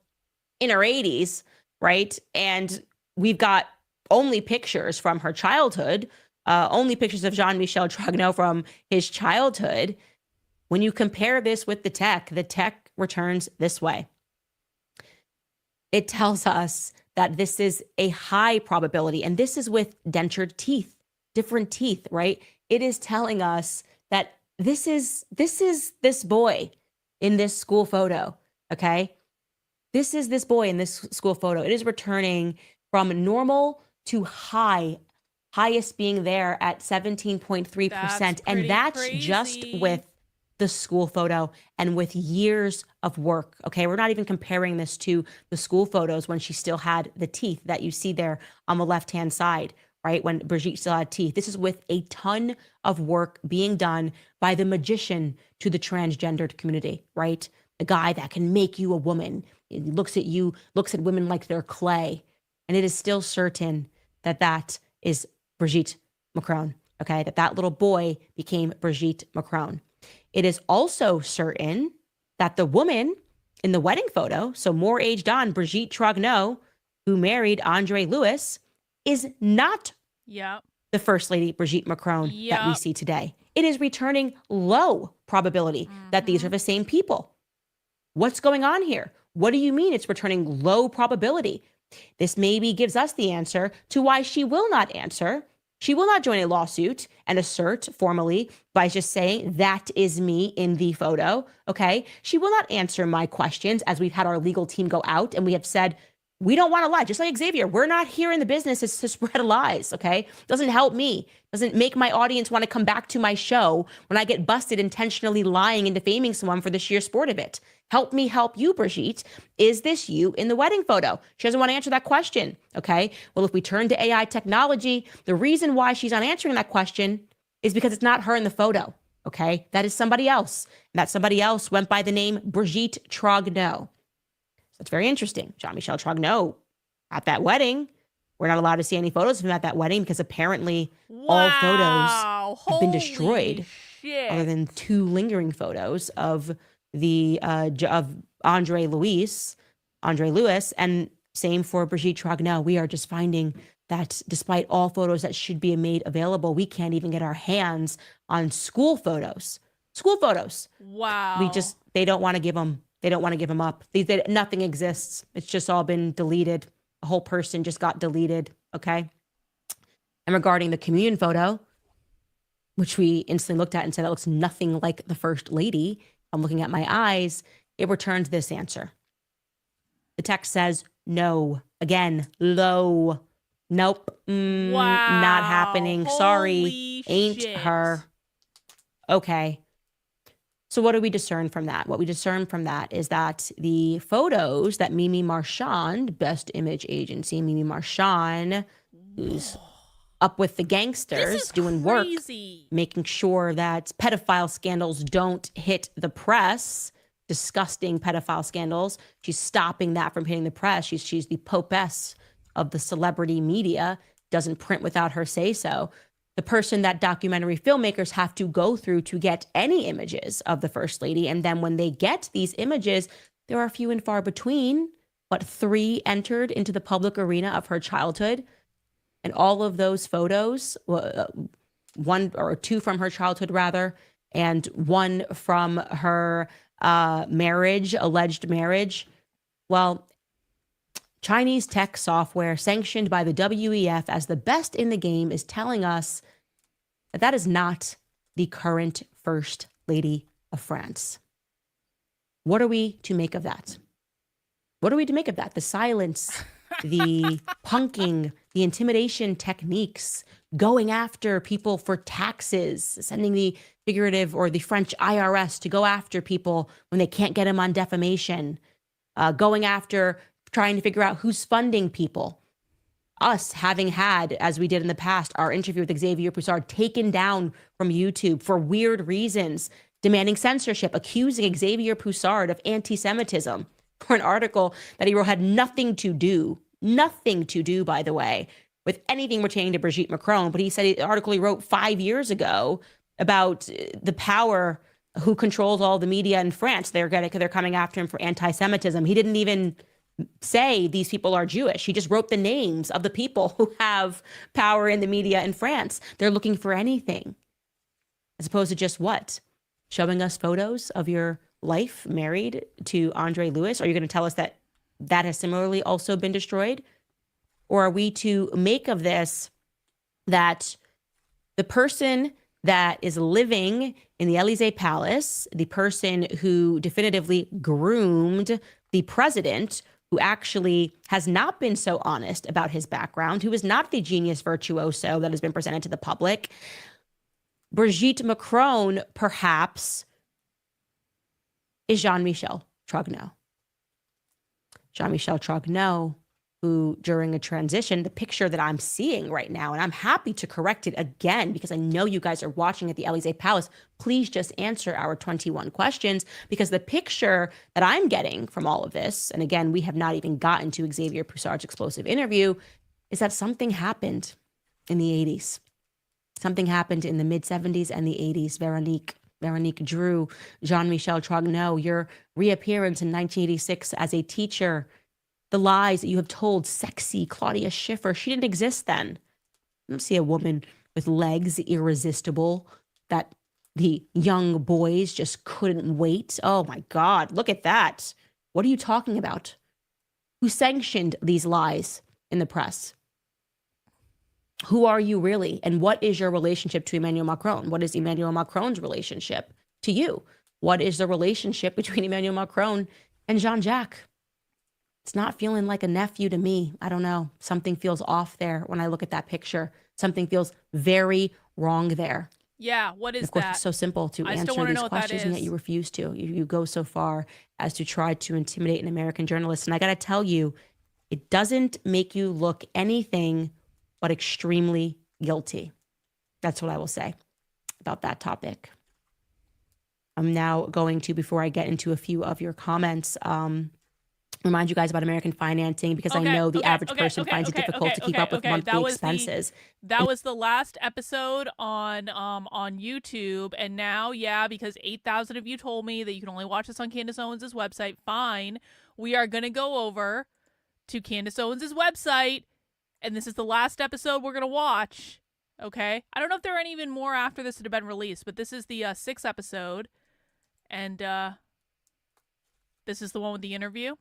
in her 80s, right? And we've got only pictures from her childhood, only pictures of Jean-Michel Trogneau from his childhood. When you compare this with the tech returns this way. It tells us that this is a high probability, and this is with dentured teeth, different teeth, right? It is telling us that this is this boy in this school photo, okay? This is this boy in this school photo. It is returning from normal to high, highest being there at 17.3%. And that's crazy. Just with the school photo and with years of work. Okay, we're not even comparing this to the school photos when she still had the teeth that you see there on the left-hand side, right? When Brigitte still had teeth. This is with a ton of work being done by the magician to the transgendered community, right? A guy that can make you a woman. He looks at you, looks at women like they're clay. And it is still certain that that is Brigette Macron, okay? That little boy became Brigette Macron. It is also certain that the woman in the wedding photo, so more aged on, Brigitte Trogneau, who married Andre Louis, is not the First Lady Brigette Macron that we see today. It is returning low probability that these are the same people. What's going on here? What do you mean it's returning low probability? This maybe gives us the answer to why she will not answer. She will not join a lawsuit and assert formally by just saying, that is me in the photo, okay? She will not answer my questions as we've had our legal team go out and we have said, we don't want to lie. Just like Xavier, we're not here in the business to spread lies, okay? Doesn't help me. Doesn't make my audience want to come back to my show when I get busted intentionally lying and defaming someone for the sheer sport of it. Help me help you, Brigitte. Is this you in the wedding photo? She doesn't want to answer that question, okay? Well, if we turn to AI technology, the reason why she's not answering that question is because it's not her in the photo, okay? That is somebody else. And that somebody else went by the name Brigette Trogneau. So it's very interesting. Jean-Michel Trogneau at that wedding. We're not allowed to see any photos of him at that wedding because apparently all photos have been destroyed, other than 2 lingering photos of the of Andre Louis, and same for Brigette Trogneau. We are just finding that despite all photos that should be made available, we can't even get our hands on school photos. School photos. Wow. They don't want to give them. They don't want to give them up. Nothing exists. It's just all been deleted. A whole person just got deleted. Okay. And regarding the communion photo, which we instantly looked at and said that looks nothing like the First Lady, I'm looking at my eyes, it returns this answer. The text says no. Again, low. Nope. Not happening. Sorry. Ain't her. Okay. So what do we discern from that? What we discern from that is that the photos that Mimi Marchand, Best Image Agency, Mimi Marchand, who's up with the gangsters, doing work, making sure that pedophile scandals don't hit the press, disgusting pedophile scandals. She's stopping that from hitting the press. She's the popess of the celebrity media, doesn't print without her say-so. The person that documentary filmmakers have to go through to get any images of the First Lady. And then when they get these images, there are few and far between. 3 entered into the public arena of her childhood. And all of those photos, 1 or 2 from her childhood rather, and 1 from her marriage, alleged marriage. Well, Chinese tech software sanctioned by the WEF as the best in the game is telling us that that is not the current First Lady of France. What are we to make of that? What are we to make of that? The silence, the punking, the intimidation techniques, going after people for taxes, sending the figurative or the French IRS to go after people when they can't get them on defamation, going after trying to figure out who's funding people. Us having had, as we did in the past, our interview with Xavier Pussard taken down from YouTube for weird reasons, demanding censorship, accusing Xavier Pussard of anti-Semitism for an article that he wrote had nothing to do, by the way, with anything pertaining to Brigette Macron. But he said the article he wrote 5 years ago about the power who controls all the media in France. They're coming after him for anti-Semitism. He didn't even say these people are Jewish. He just wrote the names of the people who have power in the media in France. They're looking for anything, as opposed to just what? Showing us photos of your life married to Andre Lewis? Are you going to tell us that that has similarly also been destroyed? Or are we to make of this that the person that is living in the Élysée Palace, the person who definitively groomed the president, who actually has not been so honest about his background, who is not the genius virtuoso that has been presented to the public, Brigette Macron, perhaps, is Jean-Michel Trogneau. Jean-Michel Trogneau, who during a transition, the picture that I'm seeing right now, and I'm happy to correct it again because I know you guys are watching at the Élysée Palace, please just answer our 21 questions, because the picture that I'm getting from all of this, and again, we have not even gotten to Xavier Pussard's explosive interview, is that something happened in the 80s. Something happened in the mid-70s and the 80s. Veronique drew Jean-Michel Trogneau, your reappearance in 1986 as a teacher, the lies that you have told sexy Claudia Schiffer. She didn't exist then. I don't see a woman with legs irresistible that the young boys just couldn't wait. Oh my God, look at that. What are you talking about? Who sanctioned these lies in the press? Who are you really? And what is your relationship to Emmanuel Macron? What is Emmanuel Macron's relationship to you? What is the relationship between Emmanuel Macron and Jean-Jacques? It's not feeling like a nephew to me. I don't know. Something feels off there when I look at that picture. Something feels very wrong there. Yeah, what is of course, that? It's so simple to answer these questions, and yet you refuse to. You go so far as to try to intimidate an American journalist. And I got to tell you, it doesn't make you look anything but extremely guilty. That's what I will say about that topic. I'm now going to, before I get into a few of your comments, remind you guys about American financing, because I know the average person finds it difficult to keep up with monthly expenses. That was the last episode on YouTube, and now, because 8,000 of you told me that you can only watch this on Candace Owens' website, fine. We are going to go over to Candace Owens' website, and this is the last episode we're going to watch, okay? I don't know if there are any even more after this that have been released, but this is the 6th episode, and this is the one with the interview.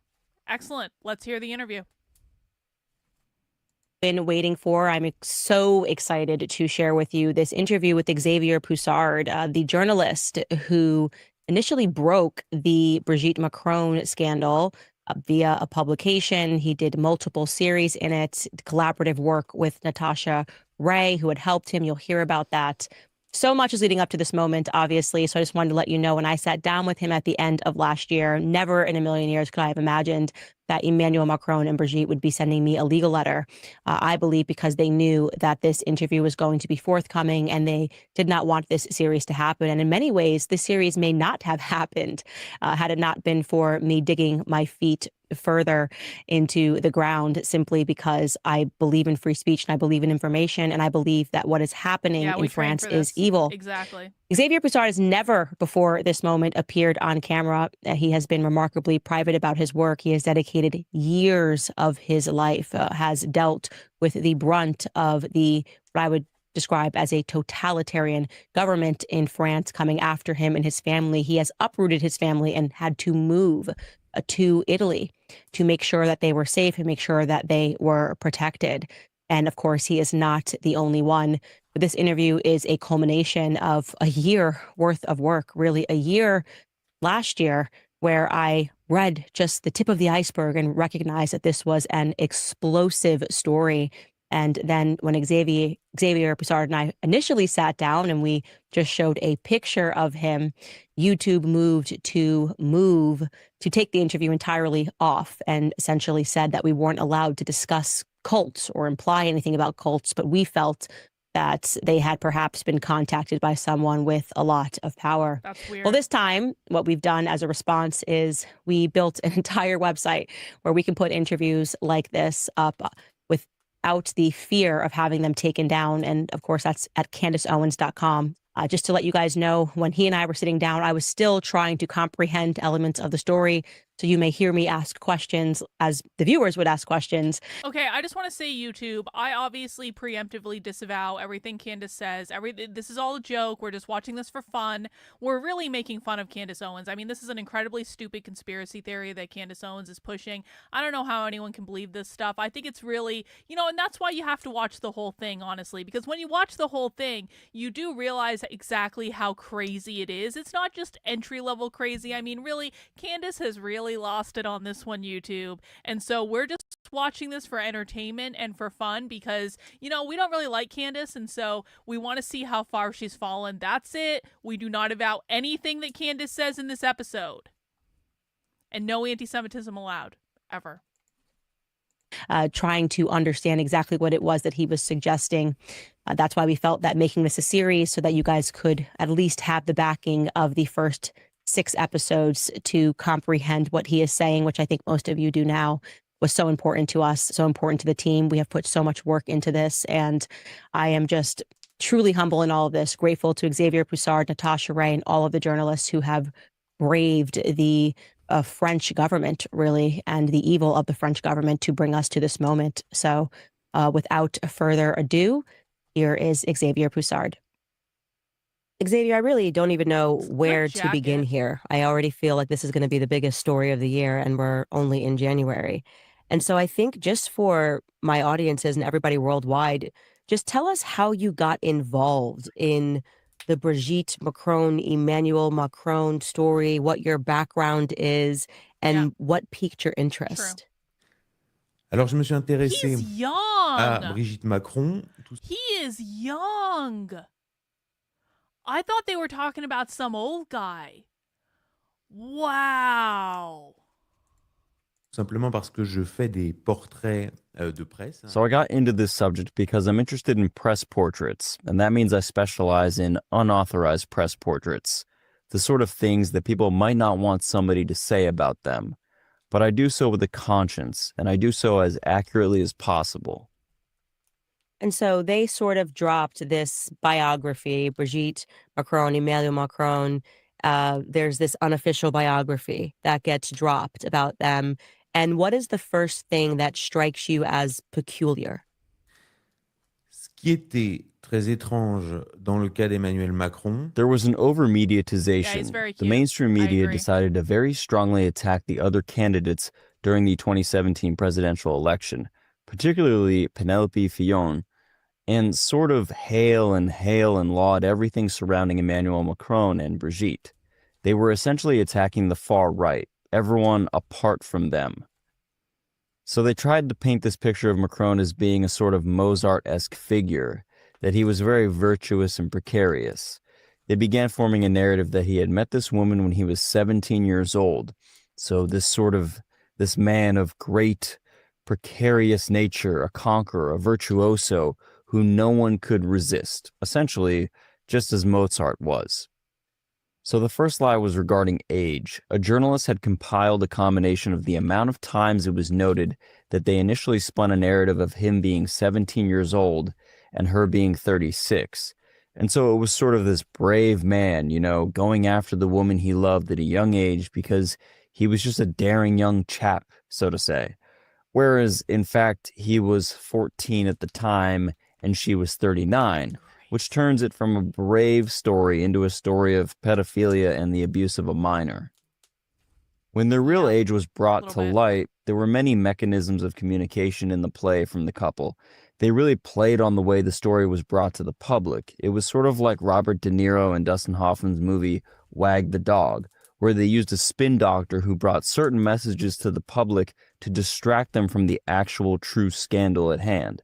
Excellent. Let's hear the interview. Been waiting for. I'm so excited to share with you this interview with Xavier Pussard, the journalist who initially broke the Brigette Macron scandal via a publication. He did multiple series in it, collaborative work with Natasha Ray, who had helped him. You'll hear about that. So much is leading up to this moment, obviously. So I just wanted to let you know, when I sat down with him at the end of last year, never in a million years could I have imagined that Emmanuel Macron and Brigitte would be sending me a legal letter. I believe because they knew that this interview was going to be forthcoming, and they did not want this series to happen. And in many ways, this series may not have happened had it not been for me digging my feet further into the ground, simply because I believe in free speech and I believe in information, and I believe that what is happening in France is evil. Exactly. Xavier Pussard has never before this moment appeared on camera. He has been remarkably private about his work. He has dedicated years of his life, has dealt with the brunt of what I would describe as a totalitarian government in France coming after him and his family. He has uprooted his family and had to move to Italy to make sure that they were safe and make sure that they were protected. And of course, he is not the only one. But this interview is a culmination of a year worth of work, really a year last year, where I read just the tip of the iceberg and recognized that this was an explosive story. And then when Xavier Pussard and I initially sat down and we just showed a picture of him, YouTube moved to take the interview entirely off and essentially said that we weren't allowed to discuss cults or imply anything about cults, but we felt that they had perhaps been contacted by someone with a lot of power. That's weird. Well, this time, what we've done as a response is we built an entire website where we can put interviews like this up without the fear of having them taken down. And of course, that's at CandaceOwens.com. Just to let you guys know, when he and I were sitting down, I was still trying to comprehend elements of the story. So you may hear me ask questions as the viewers would ask questions. Okay, I just want to say, YouTube, I obviously preemptively disavow everything Candace says. This is all a joke. We're just watching this for fun. We're really making fun of Candace Owens. I mean, this is an incredibly stupid conspiracy theory that Candace Owens is pushing. I don't know how anyone can believe this stuff. I think it's really, and that's why you have to watch the whole thing, honestly, because when you watch the whole thing, you do realize exactly how crazy it is. It's not just entry-level crazy. I mean, really, Candace has really lost it on this one, YouTube. And so we're just watching this for entertainment and for fun because, we don't really like Candace. And so we want to see how far she's fallen. That's it. We do not avow anything that Candace says in this episode. And no anti-Semitism allowed, ever. Trying to understand exactly what it was that he was suggesting. That's why we felt that making this a series so that you guys could at least have the backing of the first 6 episodes to comprehend what he is saying, which I think most of you do now, was so important to us, so important to the team. We have put so much work into this, and I am just truly humble in all of this, grateful to Xavier Pussard, Natasha Ray, and all of the journalists who have braved the French government, really, and the evil of the French government to bring us to this moment. So without further ado, here is Xavier Pussard. Xavier, I really don't even know where to begin here. I already feel like this is going to be the biggest story of the year, and we're only in January. And so I think just for my audiences and everybody worldwide, just tell us how you got involved in the Brigitte Macron, Emmanuel Macron story, what your background is, and what piqued your interest. Alors, je me suis intéressé He's young. à Brigitte Macron. He is young. I thought they were talking about some old guy. Wow. Simplement parce que je fais des portraits de presse. So I got into this subject because I'm interested in press portraits, and that means I specialize in unauthorized press portraits, the sort of things that people might not want somebody to say about them. But I do so with a conscience, and I do so as accurately as possible. And so they sort of dropped this biography, Brigitte Macron, Emmanuel Macron. There's this unofficial biography that gets dropped about them. And what is the first thing that strikes you as peculiar? Ce qui était très étrange dans le cas d'Emmanuel Macron. There was an over-mediatization. Yeah, he's very the cute. mainstream I media agree. decided to very strongly attack the other candidates during the 2017 presidential election, particularly Penelope Fillon, and sort of hail and laud everything surrounding Emmanuel Macron and Brigitte. They were essentially attacking the far right, everyone apart from them. So they tried to paint this picture of Macron as being a sort of Mozart-esque figure, that he was very virtuous and precarious. They began forming a narrative that he had met this woman when he was 17 years old. So this man of great precarious nature, a conqueror, a virtuoso, who no one could resist, essentially just as Mozart was. So the first lie was regarding age. A journalist had compiled a combination of the amount of times it was noted that they initially spun a narrative of him being 17 years old and her being 36. And so it was sort of this brave man, going after the woman he loved at a young age because he was just a daring young chap, so to say. Whereas, in fact, he was 14 at the time and she was 39, which turns it from a brave story into a story of pedophilia and the abuse of a minor. When their real age was brought to light, there were many mechanisms of communication in the play from the couple. They really played on the way the story was brought to the public. It was sort of like Robert De Niro and Dustin Hoffman's movie Wag the Dog, where they used a spin doctor who brought certain messages to the public to distract them from the actual true scandal at hand.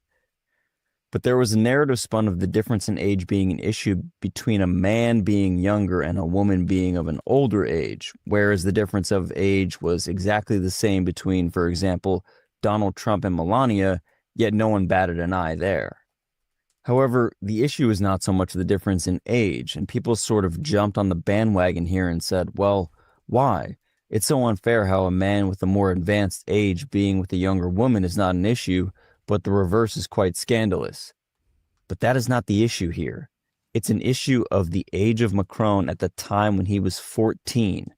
But there was a narrative spun of the difference in age being an issue between a man being younger and a woman being of an older age, whereas the difference of age was exactly the same between, for example, Donald Trump and Melania, yet no one batted an eye there. However, the issue is not so much the difference in age, and people sort of jumped on the bandwagon here and said, well, why? It's so unfair how a man with a more advanced age being with a younger woman is not an issue, but the reverse is quite scandalous. But that is not the issue here. It's an issue of the age of Macron at the time when he was 14.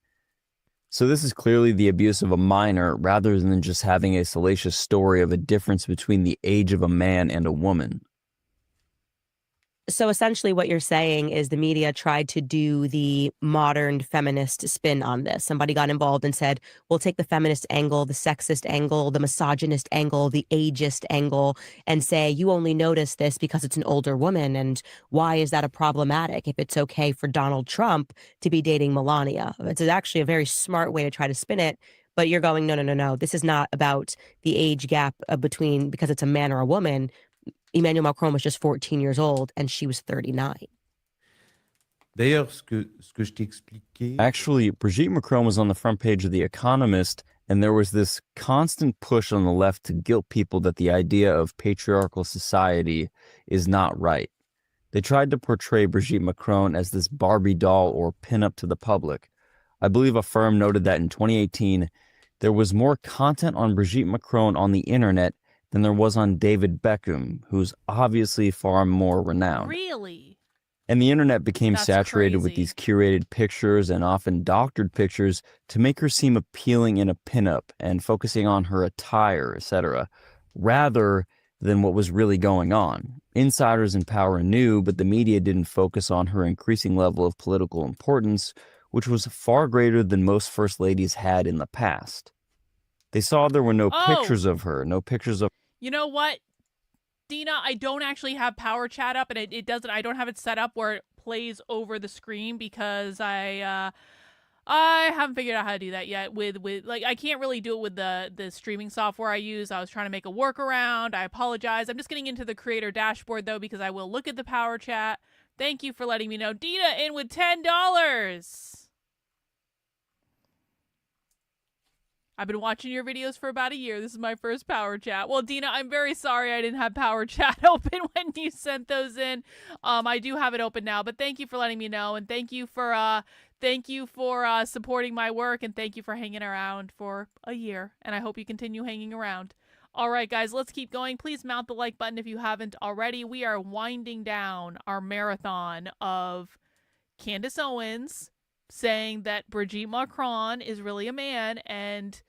So this is clearly the abuse of a minor rather than just having a salacious story of a difference between the age of a man and a woman. So essentially what you're saying is the media tried to do the modern feminist spin on this. Somebody got involved and said, we'll take the feminist angle, the sexist angle, the misogynist angle, the ageist angle, and say, you only notice this because it's an older woman. And why is that a problematic if it's okay for Donald Trump to be dating Melania? It's actually a very smart way to try to spin it. But you're going, no. This is not about the age gap between because it's a man or a woman. Emmanuel Macron was just 14 years old and she was 39. D'ailleurs, ce que je t'ai expliqué... Actually, Brigette Macron was on the front page of The Economist, and there was this constant push on the left to guilt people that the idea of patriarchal society is not right. They tried to portray Brigette Macron as this Barbie doll or pin-up to the public. I believe a firm noted that in 2018, there was more content on Brigette Macron on the internet than there was on David Beckham, who's obviously far more renowned. Really? And the internet became That's saturated with crazy. these curated pictures and often doctored pictures to make her seem appealing in a pinup and focusing on her attire, etc., rather than what was really going on. Insiders in power knew, but the media didn't focus on her increasing level of political importance, which was far greater than most first ladies had in the past. They saw there were no pictures of her, no pictures of... You know what, Dina? I don't actually have Power Chat up, and it doesn't. I don't have it set up where it plays over the screen because I haven't figured out how to do that yet. With like I can't really do it with the streaming software I use. I was trying to make a workaround. I apologize. I'm just getting into the creator dashboard though because I will look at the Power Chat. Thank you for letting me know. Dina in with $10. I've been watching your videos for about a year. This is my first Power Chat. Well, Dina, I'm very sorry I didn't have Power Chat open when you sent those in. I do have it open now, but thank you for letting me know, and thank you for supporting my work, and thank you for hanging around for a year, and I hope you continue hanging around. All right, guys, let's keep going. Please mount the like button if you haven't already. We are winding down our marathon of Candace Owens saying that Brigette Macron is really a man, and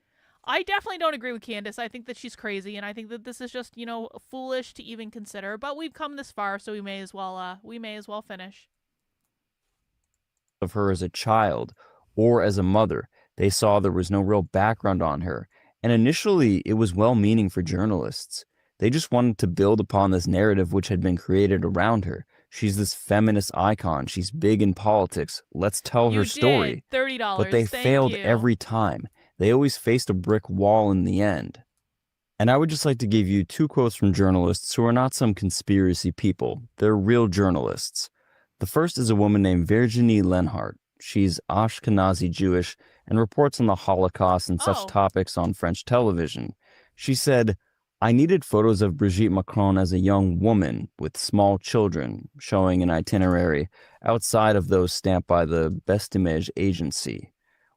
I definitely don't agree with Candace. I think that she's crazy, and I think that this is just, foolish to even consider. But we've come this far, so we may as well finish. Of her as a child or as a mother, they saw there was no real background on her. And initially, it was well-meaning for journalists. They just wanted to build upon this narrative which had been created around her. She's this feminist icon. She's big in politics. Let's tell her story. $30. But they failed every time. They always faced a brick wall in the end. And I would just like to give you two quotes from journalists who are not some conspiracy people. They're real journalists. The first is a woman named Virginie Lenhart. She's Ashkenazi Jewish and reports on the Holocaust and such topics on French television. She said, I needed photos of Brigette Macron as a young woman with small children, showing an itinerary outside of those stamped by the Best Image agency.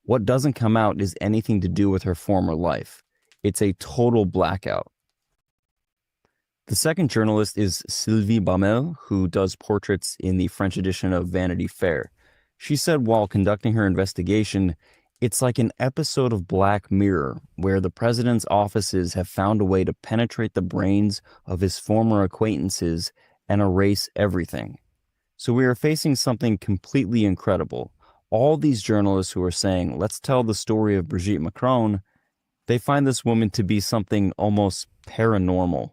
What doesn't come out is anything to do with her former life. It's a total blackout. The second journalist is Sylvie Bamel, who does portraits in the French edition of Vanity Fair. She said while conducting her investigation, it's like an episode of Black Mirror, where the president's offices have found a way to penetrate the brains of his former acquaintances and erase everything. So we are facing something completely incredible. All these journalists who are saying, let's tell the story of Brigette Macron, they find this woman to be something almost paranormal.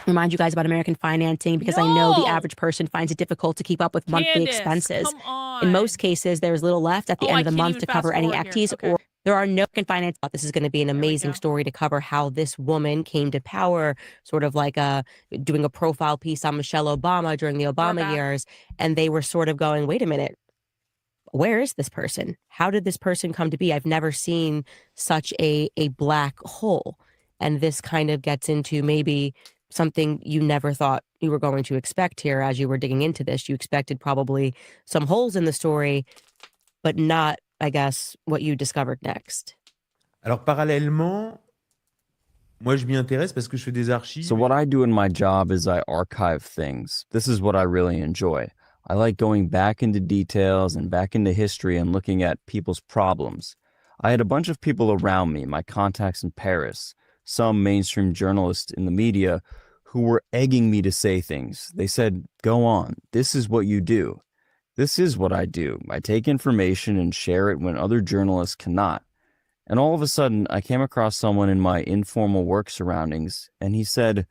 Remind you guys about American financing because I know the average person finds it difficult to keep up with monthly expenses. Come on. In most cases, there's little left at the end of the month to cover any FTs or There are no finance. This is going to be an amazing story to cover how this woman came to power, sort of like doing a profile piece on Michelle Obama during the Obama years. And they were sort of going, wait a minute, where is this person? How did this person come to be? I've never seen such a black hole. And this kind of gets into maybe something you never thought you were going to expect here as you were digging into this. You expected probably some holes in the story, but not, I guess, what you discovered next. Alors, parallèlement, moi, je m'y intéresse parce que je fais des archives. So what I do in my job is I archive things. This is what I really enjoy. I like going back into details and back into history and looking at people's problems. I had a bunch of people around me, my contacts in Paris, some mainstream journalists in the media who were egging me to say things. They said, go on, this is what you do. This is what I do. I take information and share it when other journalists cannot. And all of a sudden, I came across someone in my informal work surroundings, and he said,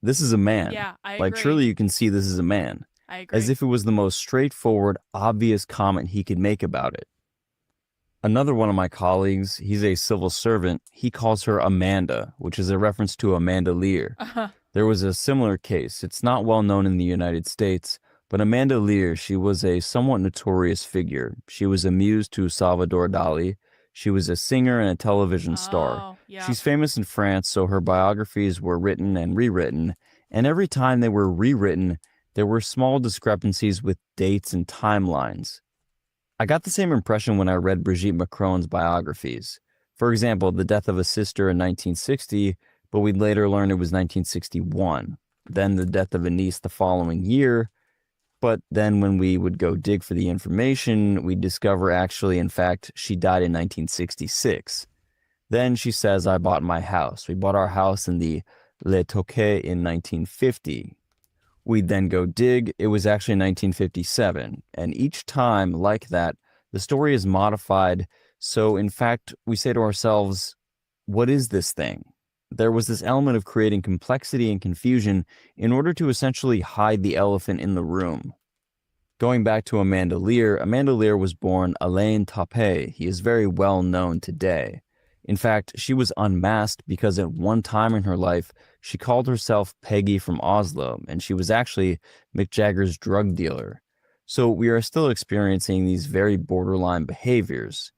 this is a man. Yeah, I agree. Like, surely you can see this is a man. I agree. As if it was the most straightforward, obvious comment he could make about it. Another one of my colleagues, he's a civil servant, he calls her Amanda, which is a reference to Amanda Lear. There was a similar case. It's not well known in the United States, but Amanda Lear, she was a somewhat notorious figure. She was a muse to Salvador Dali. She was a singer and a television star. Yeah. She's famous in France, so her biographies were written and rewritten. And every time they were rewritten, there were small discrepancies with dates and timelines. I got the same impression when I read Brigette Macron's biographies. For example, the death of a sister in 1960, but we'd later learn it was 1961. Then the death of a niece the following year. But then when we would go dig for the information, we'd discover actually, in fact, she died in 1966. Then she says, I bought my house. We bought our house in the Le Touquet in 1950. We'd then go dig. It was actually 1957. And each time like that, the story is modified. So in fact, we say to ourselves, what is this thing? There was this element of creating complexity and confusion in order to essentially hide the elephant in the room. Going back to Amanda Lear was born Alain Tappé. He is very well known today. In fact, she was unmasked because at one time in her life, she called herself Peggy from Oslo, and she was actually Mick Jagger's drug dealer. So we are still experiencing these very borderline behaviors.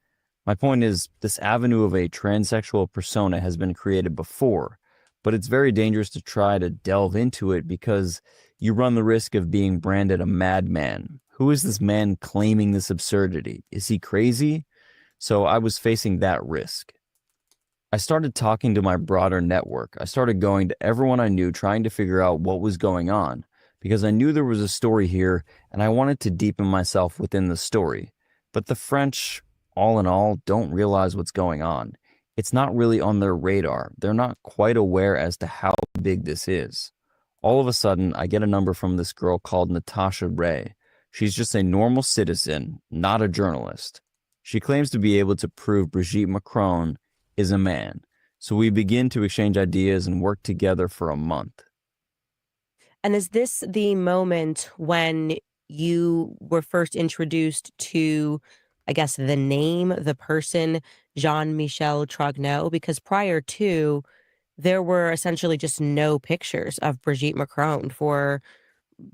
My point is, this avenue of a transsexual persona has been created before, but it's very dangerous to try to delve into it because you run the risk of being branded a madman. Who is this man claiming this absurdity? Is he crazy? So I was facing that risk. I started talking to my broader network. I started going to everyone I knew, trying to figure out what was going on, because I knew there was a story here and I wanted to deepen myself within the story. But the French, all in all, don't realize what's going on. It's not really on their radar. They're not quite aware as to how big this is. All of a sudden, I get a number from this girl called Natasha Ray. She's just a normal citizen, not a journalist. She claims to be able to prove Brigette Macron is a man. So we begin to exchange ideas and work together for a month. And is this the moment when you were first introduced to, I guess, the name, the person, Jean-Michel Trogneau? Because prior to, there were essentially just no pictures of Brigette Macron for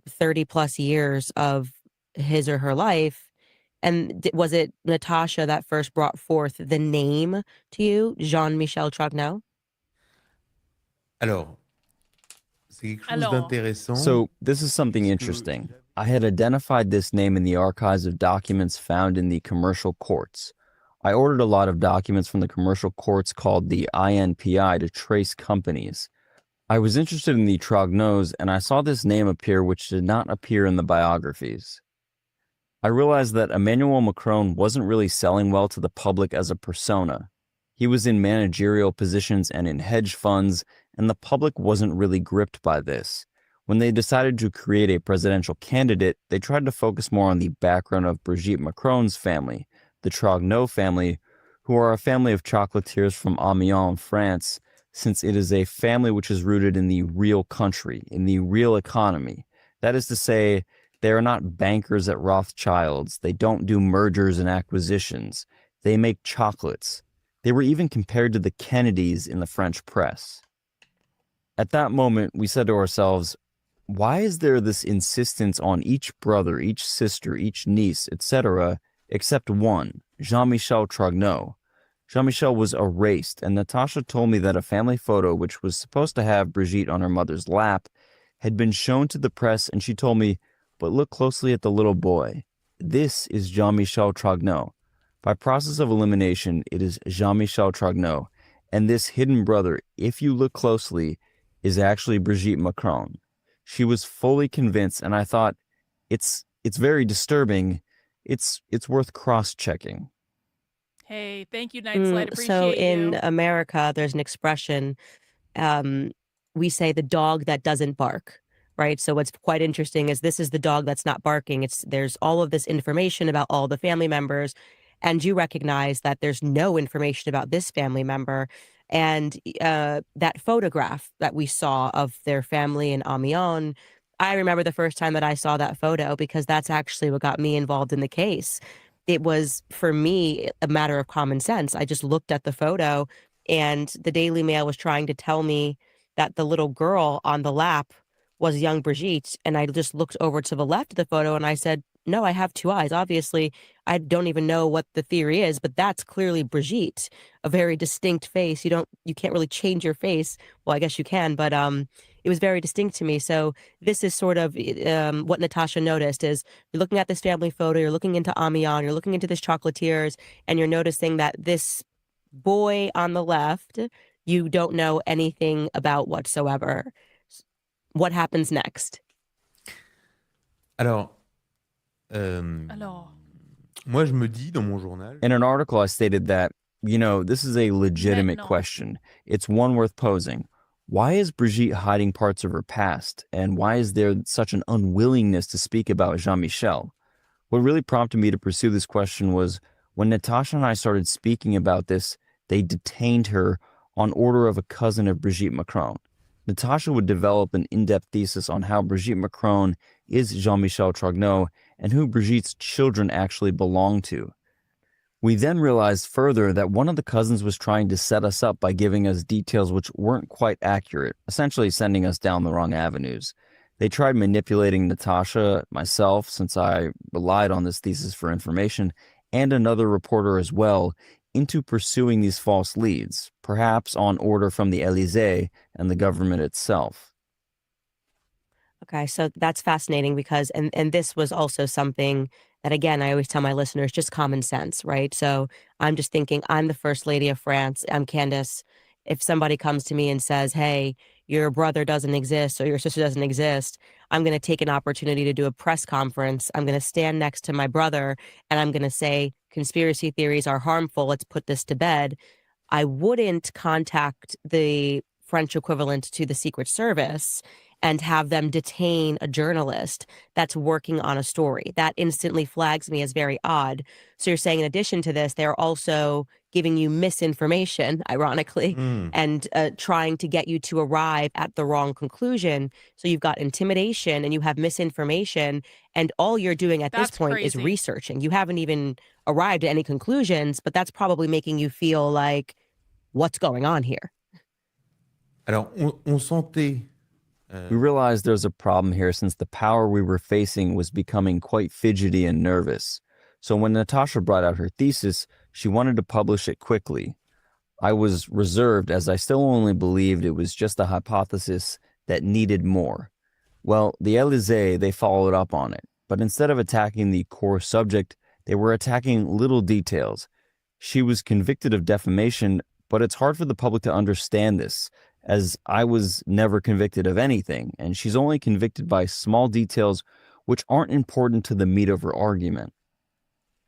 30 plus years of his or her life. And was it Natasha that first brought forth the name to you, Jean-Michel Trogneau? Alors, c'est quelque chose d'intéressant. So this is something interesting. I had identified this name in the archives of documents found in the commercial courts. I ordered a lot of documents from the commercial courts called the INPI to trace companies. I was interested in the Trogneaus, and I saw this name appear which did not appear in the biographies. I realized that Emmanuel Macron wasn't really selling well to the public as a persona. He was in managerial positions and in hedge funds, and the public wasn't really gripped by this. When they decided to create a presidential candidate, they tried to focus more on the background of Brigette Macron's family, the Trogneau family, who are a family of chocolatiers from Amiens, France, since it is a family which is rooted in the real country, in the real economy. That is to say, they are not bankers at Rothschilds. They don't do mergers and acquisitions. They make chocolates. They were even compared to the Kennedys in the French press. At that moment, we said to ourselves, why is there this insistence on each brother, each sister, each niece, etc., except one, Jean-Michel Trogneau? Jean-Michel was erased, and Natasha told me that a family photo, which was supposed to have Brigitte on her mother's lap, had been shown to the press, and she told me, but look closely at the little boy. This is Jean-Michel Trogneau. By process of elimination, it is Jean-Michel Trogneau, and this hidden brother, if you look closely, is actually Brigette Macron. She was fully convinced, and I thought, it's very disturbing. It's worth cross-checking. Hey, thank you, Night Slide. Appreciate So in you. America, there's an expression, we say the dog that doesn't bark, right? So what's quite interesting is this is the dog that's not barking. There's all of this information about all the family members, and you recognize that there's no information about this family member. And that photograph that we saw of their family in Amiens, I remember the first time that I saw that photo because that's actually what got me involved in the case. It was, for me, a matter of common sense. I just looked at the photo, and the Daily Mail was trying to tell me that the little girl on the lap was young Brigitte, and I just looked over to the left of the photo, and I said, no, I have two eyes. Obviously, I don't even know what the theory is, but that's clearly Brigitte, a very distinct face. You can't really change your face. Well, I guess you can, but it was very distinct to me. So this is sort of what Natasha noticed is you're looking at this family photo, you're looking into Amiens, you're looking into this chocolatiers, and you're noticing that this boy on the left, you don't know anything about whatsoever. What happens next? Alors, Alors. moi, je me dis dans mon journal. In an article, I stated that, this is a legitimate Maintenant. question. It's one worth posing. Why is Brigitte hiding parts of her past? And why is there such an unwillingness to speak about Jean-Michel? What really prompted me to pursue this question was when Natasha and I started speaking about this, they detained her on order of a cousin of Brigette Macron. Natasha would develop an in-depth thesis on how Brigette Macron is Jean-Michel Trogneau and who Brigitte's children actually belong to. We then realized further that one of the cousins was trying to set us up by giving us details which weren't quite accurate, essentially sending us down the wrong avenues. They tried manipulating Natasha, myself, since I relied on this thesis for information, and another reporter as well, into pursuing these false leads, perhaps on order from the Élysée and the government itself. Okay, so that's fascinating because, and this was also something that, again, I always tell my listeners, just common sense, right? So I'm just thinking, I'm the First Lady of France, I'm Candace. If somebody comes to me and says, hey, your brother doesn't exist or your sister doesn't exist, I'm going to take an opportunity to do a press conference. I'm going to stand next to my brother and I'm going to say, conspiracy theories are harmful. Let's put this to bed. I wouldn't contact the French equivalent to the Secret Service and have them detain a journalist that's working on a story. That instantly flags me as very odd. So you're saying in addition to this, they're also giving you misinformation, ironically, and trying to get you to arrive at the wrong conclusion. So you've got intimidation and you have misinformation, and all you're doing at this point is researching. You haven't even arrived at any conclusions, but that's probably making you feel like, what's going on here? Alors, on sentait. We realized there's a problem here since the power we were facing was becoming quite fidgety and nervous. So when Natasha brought out her thesis, she wanted to publish it quickly. I was reserved as I still only believed it was just a hypothesis that needed more. Well, the Élysée, they followed up on it, but instead of attacking the core subject, they were attacking little details. She was convicted of defamation, but it's hard for the public to understand this, as I was never convicted of anything, and she's only convicted by small details which aren't important to the meat of her argument.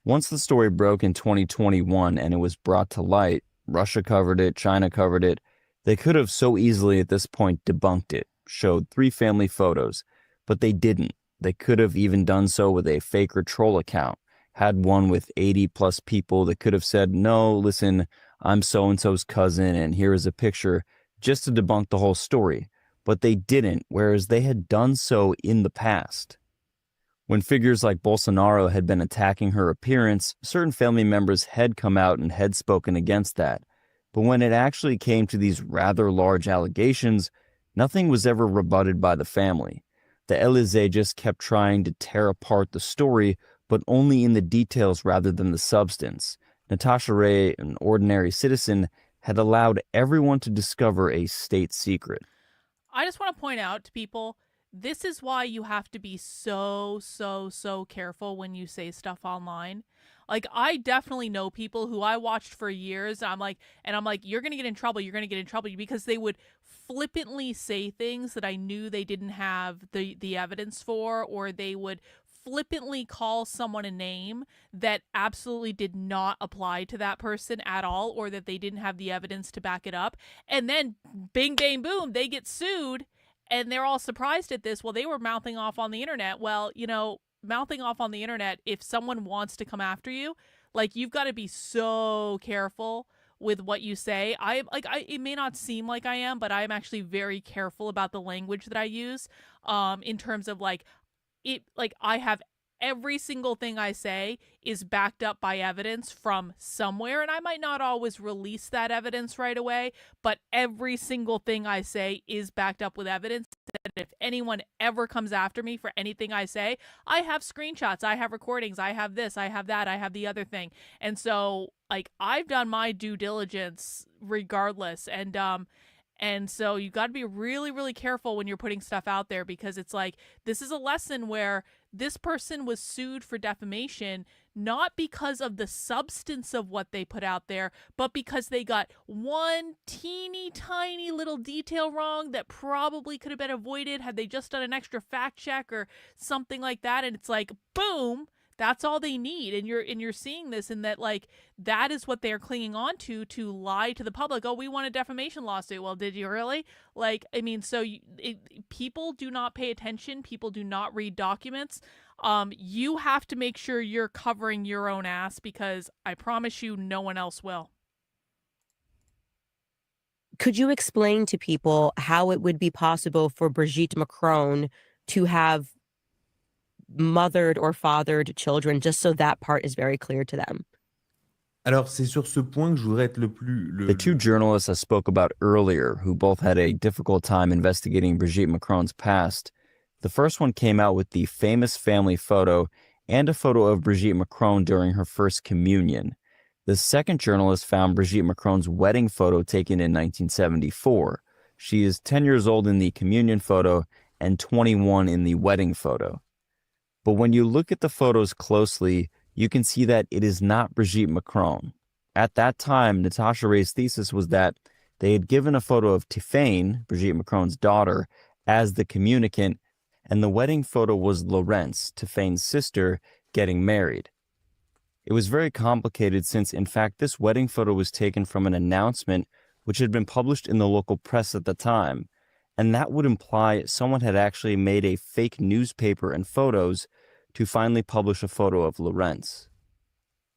Once the story broke in 2021 and it was brought to light, Russia covered it, China covered it, they could have so easily at this point debunked it, showed 3 family photos, but they didn't. They could have even done so with a fake or troll account, had one with 80 plus people that could have said, no, listen, I'm so-and-so's cousin and here is a picture, just to debunk the whole story, but they didn't, whereas they had done so in the past. When figures like Bolsonaro had been attacking her appearance, certain family members had come out and had spoken against that. But when it actually came to these rather large allegations, nothing was ever rebutted by the family. The Élysée just kept trying to tear apart the story, but only in the details rather than the substance. Natasha Ray, an ordinary citizen, had allowed everyone to discover a state secret. I just want to point out to people, this is why you have to be so careful when you say stuff online. Like, I definitely know people who I watched for years. I'm like, you're going to get in trouble. You're going to get in trouble, because they would flippantly say things that I knew they didn't have the evidence for, or they would flippantly call someone a name that absolutely did not apply to that person at all, or that they didn't have the evidence to back it up. And then bing, bang, boom, they get sued, and they're all surprised at this. Well, they were mouthing off on the internet. Well, mouthing off on the internet, if someone wants to come after you, like, you've got to be so careful with what you say. It may not seem like I am, but I'm actually very careful about the language that I use, in terms of I have every single thing I say is backed up by evidence from somewhere, and I might not always release that evidence right away, but every single thing I say is backed up with evidence. And if anyone ever comes after me for anything I say, I have screenshots, I have recordings, I have this, I have that, I have the other thing. And so, I've done my due diligence regardless. And so you got to be really, really careful when you're putting stuff out there, because it's this is a lesson where this person was sued for defamation, not because of the substance of what they put out there, but because they got one teeny tiny little detail wrong that probably could have been avoided had they just done an extra fact check or something like that. And it's boom. That's all they need. And you're seeing this in that, that is what they're clinging on to lie to the public. Oh, we won a defamation lawsuit. Well, did you really? People do not pay attention. People do not read documents. You have to make sure you're covering your own ass, because I promise you, no one else will. Could you explain to people how it would be possible for Brigitte Macron to have mothered or fathered children, just so that part is very clear to them? Alors, c'est sur ce point que je voudrais être The two journalists I spoke about earlier, who both had a difficult time investigating Brigitte Macron's past, the first one came out with the famous family photo and a photo of Brigitte Macron during her first communion. The second journalist found Brigitte Macron's wedding photo taken in 1974. She is 10 years old in the communion photo and 21 in the wedding photo. But when you look at the photos closely, you can see that it is not Brigitte Macron. At that time, Natasha Ray's thesis was that they had given a photo of Tiffaine, Brigitte Macron's daughter, as the communicant, and the wedding photo was Laurence, Tiffaine's sister, getting married. It was very complicated since, in fact, this wedding photo was taken from an announcement which had been published in the local press at the time, and that would imply someone had actually made a fake newspaper and photos to finally publish a photo of Laurence.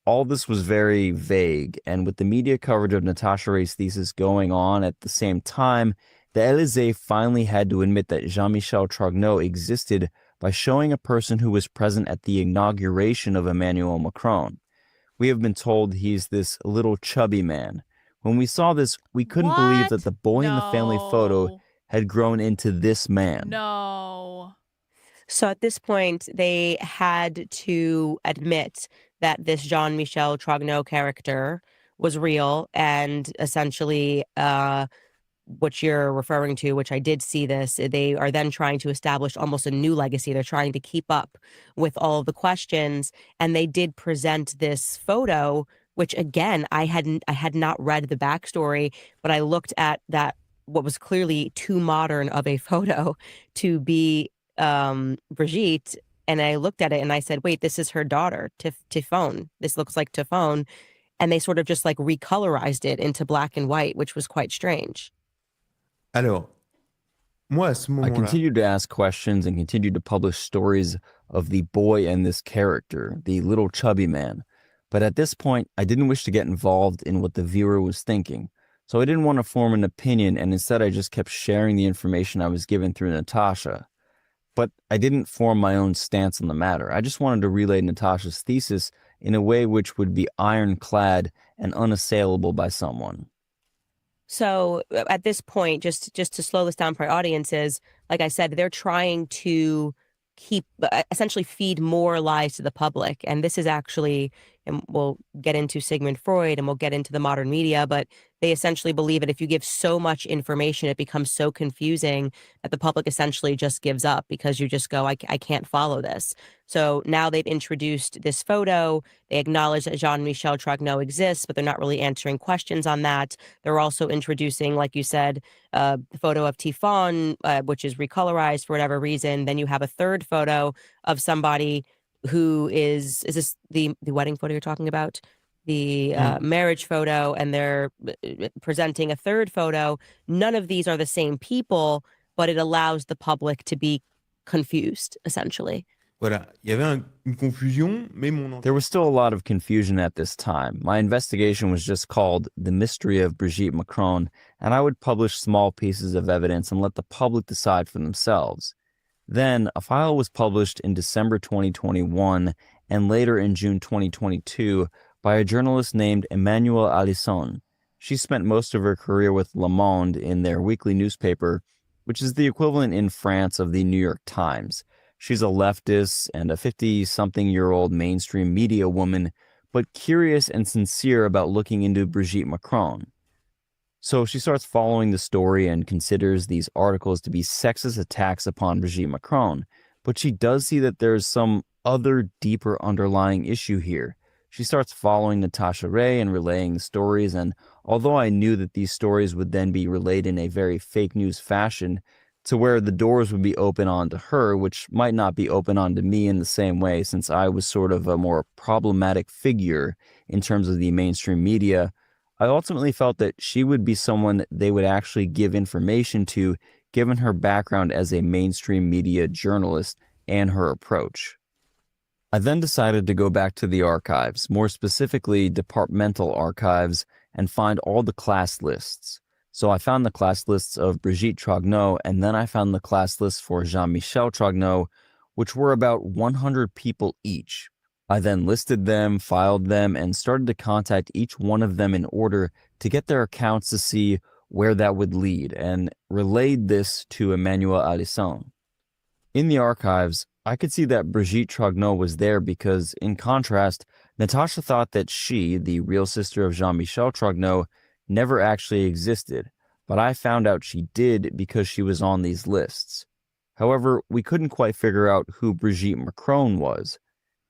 All this was very vague, and with the media coverage of Natasha Ray's thesis going on at the same time, the Élysée finally had to admit that Jean-Michel Trogneux existed by showing a person who was present at the inauguration of Emmanuel Macron. We have been told he's this little chubby man. When we saw this, we couldn't believe that the boy in the family photo had grown into this man. No. So at this point, they had to admit that this Jean-Michel Trogneux character was real, and essentially what you're referring to, which I did see this, they are then trying to establish almost a new legacy. They're trying to keep up with all of the questions, and they did present this photo, which again, I had not read the backstory, but I looked at that, what was clearly too modern of a photo to be Brigitte, and I looked at it and I said, wait, this is her daughter, Tiffaine. This looks like Tiffaine. And they sort of just recolorized it into black and white, which was quite strange. Alors, moi, à ce I moment-là, continued to ask questions and continued to publish stories of the boy and this character, the little chubby man. But at this point, I didn't wish to get involved in what the viewer was thinking. So I didn't want to form an opinion, and instead I just kept sharing the information I was given through Natasha. But I didn't form my own stance on the matter. I just wanted to relay Natasha's thesis in a way which would be ironclad and unassailable by someone. So at this point, just to slow this down for our audiences, like I said, they're trying to keep essentially feed more lies to the public. And this is actually, and we'll get into Sigmund Freud and we'll get into the modern media, but they essentially believe that if you give so much information, it becomes so confusing that the public essentially just gives up because you just go, I can't follow this. So now they've introduced this photo. They acknowledge that Jean-Michel Trogneau exists, but they're not really answering questions on that. They're also introducing, like you said, the photo of Tifon, which is recolorized for whatever reason. Then you have a third photo of somebody who is this the wedding photo you're talking about? The marriage photo, and they're presenting a third photo. None of these are the same people, but it allows the public to be confused, essentially. Voilà, il y avait une confusion, mais There was still a lot of confusion at this time. My investigation was just called The Mystery of Brigette Macron, and I would publish small pieces of evidence and let the public decide for themselves. Then, a file was published in December 2021 and later in June 2022 by a journalist named Emmanuelle Alisson. She spent most of her career with Le Monde in their weekly newspaper, which is the equivalent in France of the New York Times. She's a leftist and a 50-something-year-old mainstream media woman, but curious and sincere about looking into Brigette Macron. So she starts following the story and considers these articles to be sexist attacks upon Brigette Macron, but she does see that there's some other deeper underlying issue here. She starts following Natasha Ray and relaying the stories, and although I knew that these stories would then be relayed in a very fake news fashion, to where the doors would be open onto her, which might not be open onto me in the same way, since I was sort of a more problematic figure in terms of the mainstream media, I ultimately felt that she would be someone that they would actually give information to, given her background as a mainstream media journalist and her approach. I then decided to go back to the archives, more specifically departmental archives, and find all the class lists. So I found the class lists of Brigette Trogneau, and then I found the class lists for Jean-Michel Trogneau, which were about 100 people each. I then listed them, filed them, and started to contact each one of them in order to get their accounts to see where that would lead, and relayed this to Emmanuelle Alisson. In the archives, I could see that Brigette Trogneau was there because, in contrast, Natasha thought that she, the real sister of Jean-Michel Trogneau, never actually existed, but I found out she did because she was on these lists. However, we couldn't quite figure out who Brigette Macron was.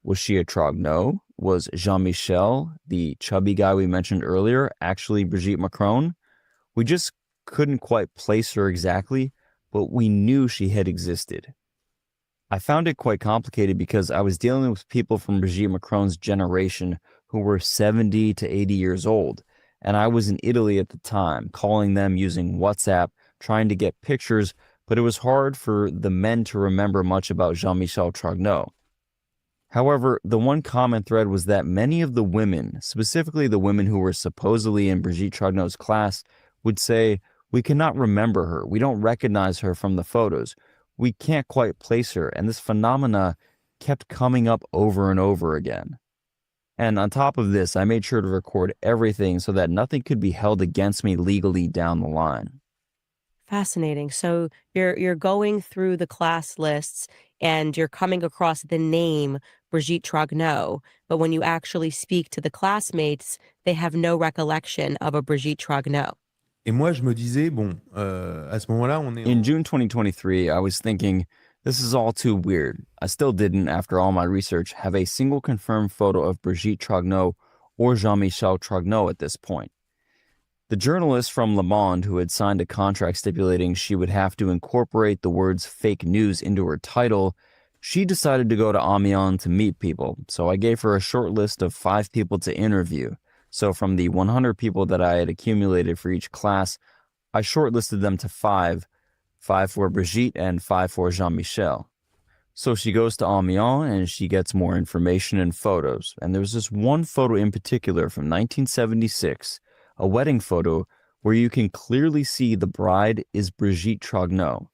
Was she a Trogneau? Was Jean-Michel, the chubby guy we mentioned earlier, actually Brigette Macron? We just couldn't quite place her exactly, but we knew she had existed. I found it quite complicated because I was dealing with people from Brigette Macron's generation who were 70 to 80 years old, and I was in Italy at the time, calling them using WhatsApp, trying to get pictures, but it was hard for the men to remember much about Jean-Michel Trogneau. However, the one common thread was that many of the women, specifically the women who were supposedly in Brigette Trogneau's class, would say, "We cannot remember her, we don't recognize her from the photos, we can't quite place her," and this phenomena kept coming up over and over again. And on top of this, I made sure to record everything so that nothing could be held against me legally down the line. Fascinating. So you're going through the class lists and you're coming across the name Brigette Trogneau, but when you actually speak to the classmates, they have no recollection of a Brigette Trogneau. Et moi, je me disais, bon, à ce moment-là, on est... In June 2023, I was thinking, this is all too weird. I still didn't, after all my research, have a single confirmed photo of Brigette Trogneau or Jean-Michel Trogneau at this point. The journalist from Le Monde, who had signed a contract stipulating she would have to incorporate the words fake news into her title, she decided to go to Amiens to meet people, so I gave her a short list of 5 people to interview. So from the 100 people that I had accumulated for each class, I shortlisted them to 5 for Brigette and 5 for Jean-Michel. So she goes to Amiens and she gets more information and photos. And there's this one photo in particular from 1976, a wedding photo where you can clearly see the bride is Brigette Trogneau.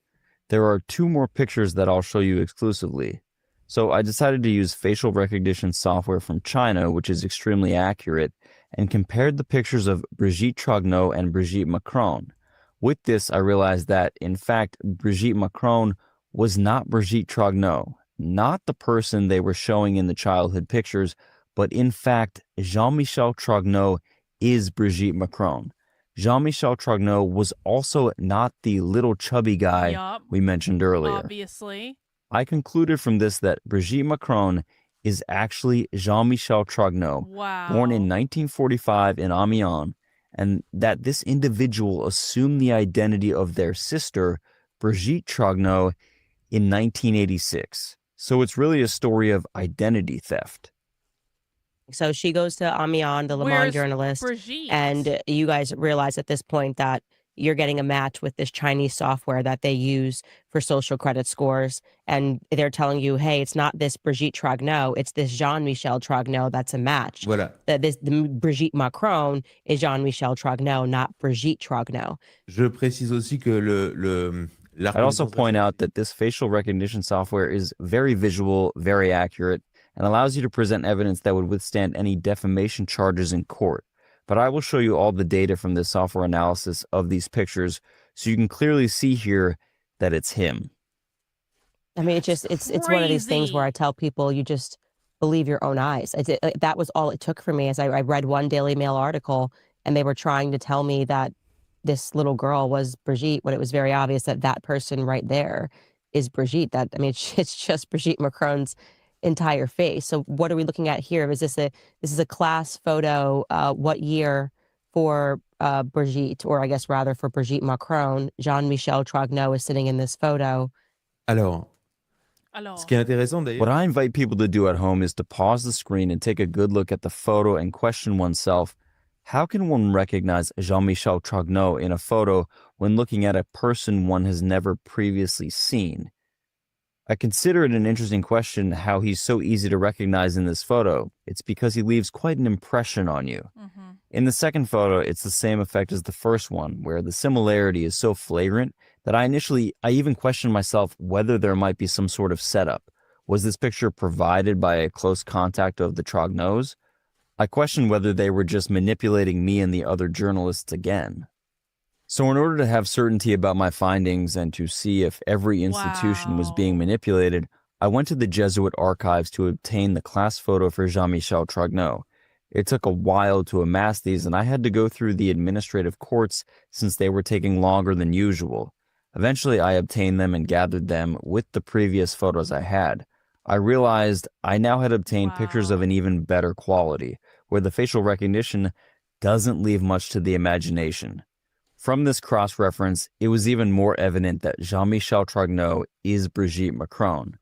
There are 2 more pictures that I'll show you exclusively. So I decided to use facial recognition software from China, which is extremely accurate, and compared the pictures of Brigitte Trogneau and Brigitte Macron. With this, I realized that, in fact, Brigitte Macron was not Brigitte Trogneau, not the person they were showing in the childhood pictures, but in fact, Jean-Michel Trogneau is Brigitte Macron. Jean-Michel Trogneau was also not the little chubby guy we mentioned earlier. Obviously. I concluded from this that Brigitte Macron is actually Jean-Michel Trogneau, born in 1945 in Amiens, and that this individual assumed the identity of their sister, Brigitte Trogneau, in 1986. So it's really a story of identity theft. So she goes to Amiens, the Le Monde journalist, Brigitte? and you guys realize at this point that you're getting a match with this Chinese software that they use for social credit scores. And they're telling you, hey, it's not this Brigitte Trogneau, it's this Jean-Michel Trogneau that's a match. Voilà. The Brigitte Macron is Jean-Michel Trogneau, not Brigitte Trogneau. Je précise aussi que I'd also point out that this facial recognition software is very visual, very accurate, and allows you to present evidence that would withstand any defamation charges in court. But I will show you all the data from this software analysis of these pictures so you can clearly see here that it's him. I mean, it's one of these things where I tell people you just believe your own eyes. That was all it took for me. As I read one Daily Mail article and they were trying to tell me that this little girl was Brigitte when it was very obvious that that person right there is Brigitte. It's just Brigitte Macron's entire face. So what are we looking at here? This is a class photo? What year for Brigitte, or I guess rather for Brigitte Macron? Jean-Michel Trogneau is sitting in this photo. Alors, ce qui est intéressant d'ailleurs. What I invite people to do at home is to pause the screen and take a good look at the photo and question oneself, how can one recognize Jean-Michel Trogneau in a photo when looking at a person one has never previously seen? I consider it an interesting question how he's so easy to recognize in this photo. It's because he leaves quite an impression on you. Mm-hmm. In the second photo, it's the same effect as the first one, where the similarity is so flagrant that I even questioned myself whether there might be some sort of setup. Was this picture provided by a close contact of the Trogneaus? I questioned whether they were just manipulating me and the other journalists again. So in order to have certainty about my findings and to see if every institution was being manipulated, I went to the Jesuit archives to obtain the class photo for Jean-Michel Trogneau. It took a while to amass these, and I had to go through the administrative courts since they were taking longer than usual. Eventually, I obtained them and gathered them with the previous photos I had. I realized I now had obtained pictures of an even better quality, where the facial recognition doesn't leave much to the imagination. From this cross-reference, it was even more evident that Jean-Michel Trogneau is Brigitte Macron.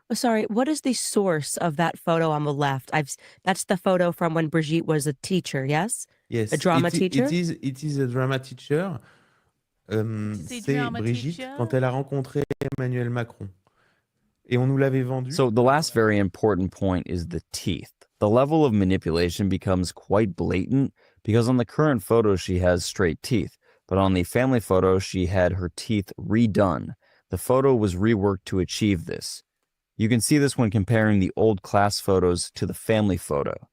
Oh, sorry, what is the source of that photo on the left? That's the photo from when Brigitte was a teacher, yes? Yes. A drama teacher? It is a drama teacher. C'est Brigitte quand elle a rencontré Emmanuel Macron. Et on nous l'avait vendu. So the last very important point is the teeth. The level of manipulation becomes quite blatant because on the current photo she has straight teeth, but on the family photo she had her teeth redone. The photo was reworked to achieve this. You can see this when comparing the old class photos to the family photo.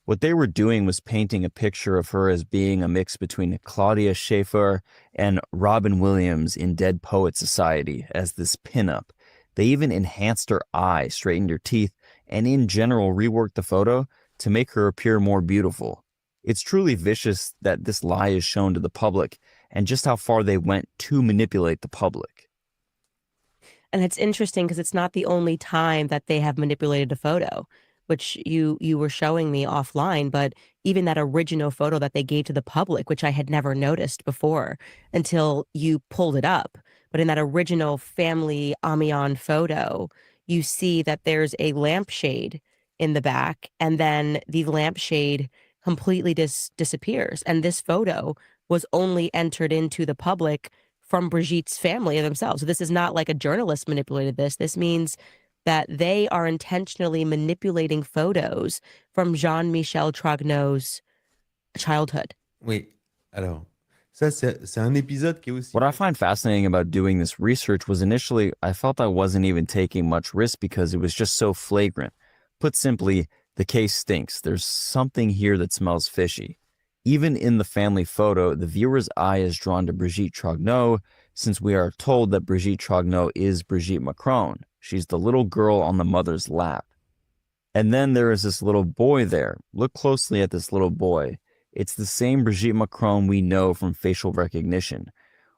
What they were doing was painting a picture of her as being a mix between Claudia Schiffer and Robin Williams in Dead Poet Society as this pinup. They even enhanced her eye, straightened her teeth, and in general reworked the photo to make her appear more beautiful. It's truly vicious that this lie is shown to the public and just how far they went to manipulate the public. And it's interesting because it's not the only time that they have manipulated a photo, which you were showing me offline, but even that original photo that they gave to the public, which I had never noticed before until you pulled it up. But in that original family Amiens photo, you see that there's a lampshade in the back, and then the lampshade completely disappears. And this photo was only entered into the public from Brigitte's family themselves. So this is not like a journalist manipulated this. This means that they are intentionally manipulating photos from Jean-Michel Trogneau's childhood. Oui, alors, ça c'est un épisode qui est aussi... What I find fascinating about doing this research was initially I felt I wasn't even taking much risk because it was just so flagrant. Put simply, The case stinks. There's something here that smells fishy. Even in the family photo, the viewer's eye is drawn to Brigitte Trogneau, since we are told that Brigitte Trogneau is Brigette Macron. She's the little girl on the mother's lap. And then there is this little boy there. Look closely at this little boy. It's the same Brigette Macron we know from facial recognition.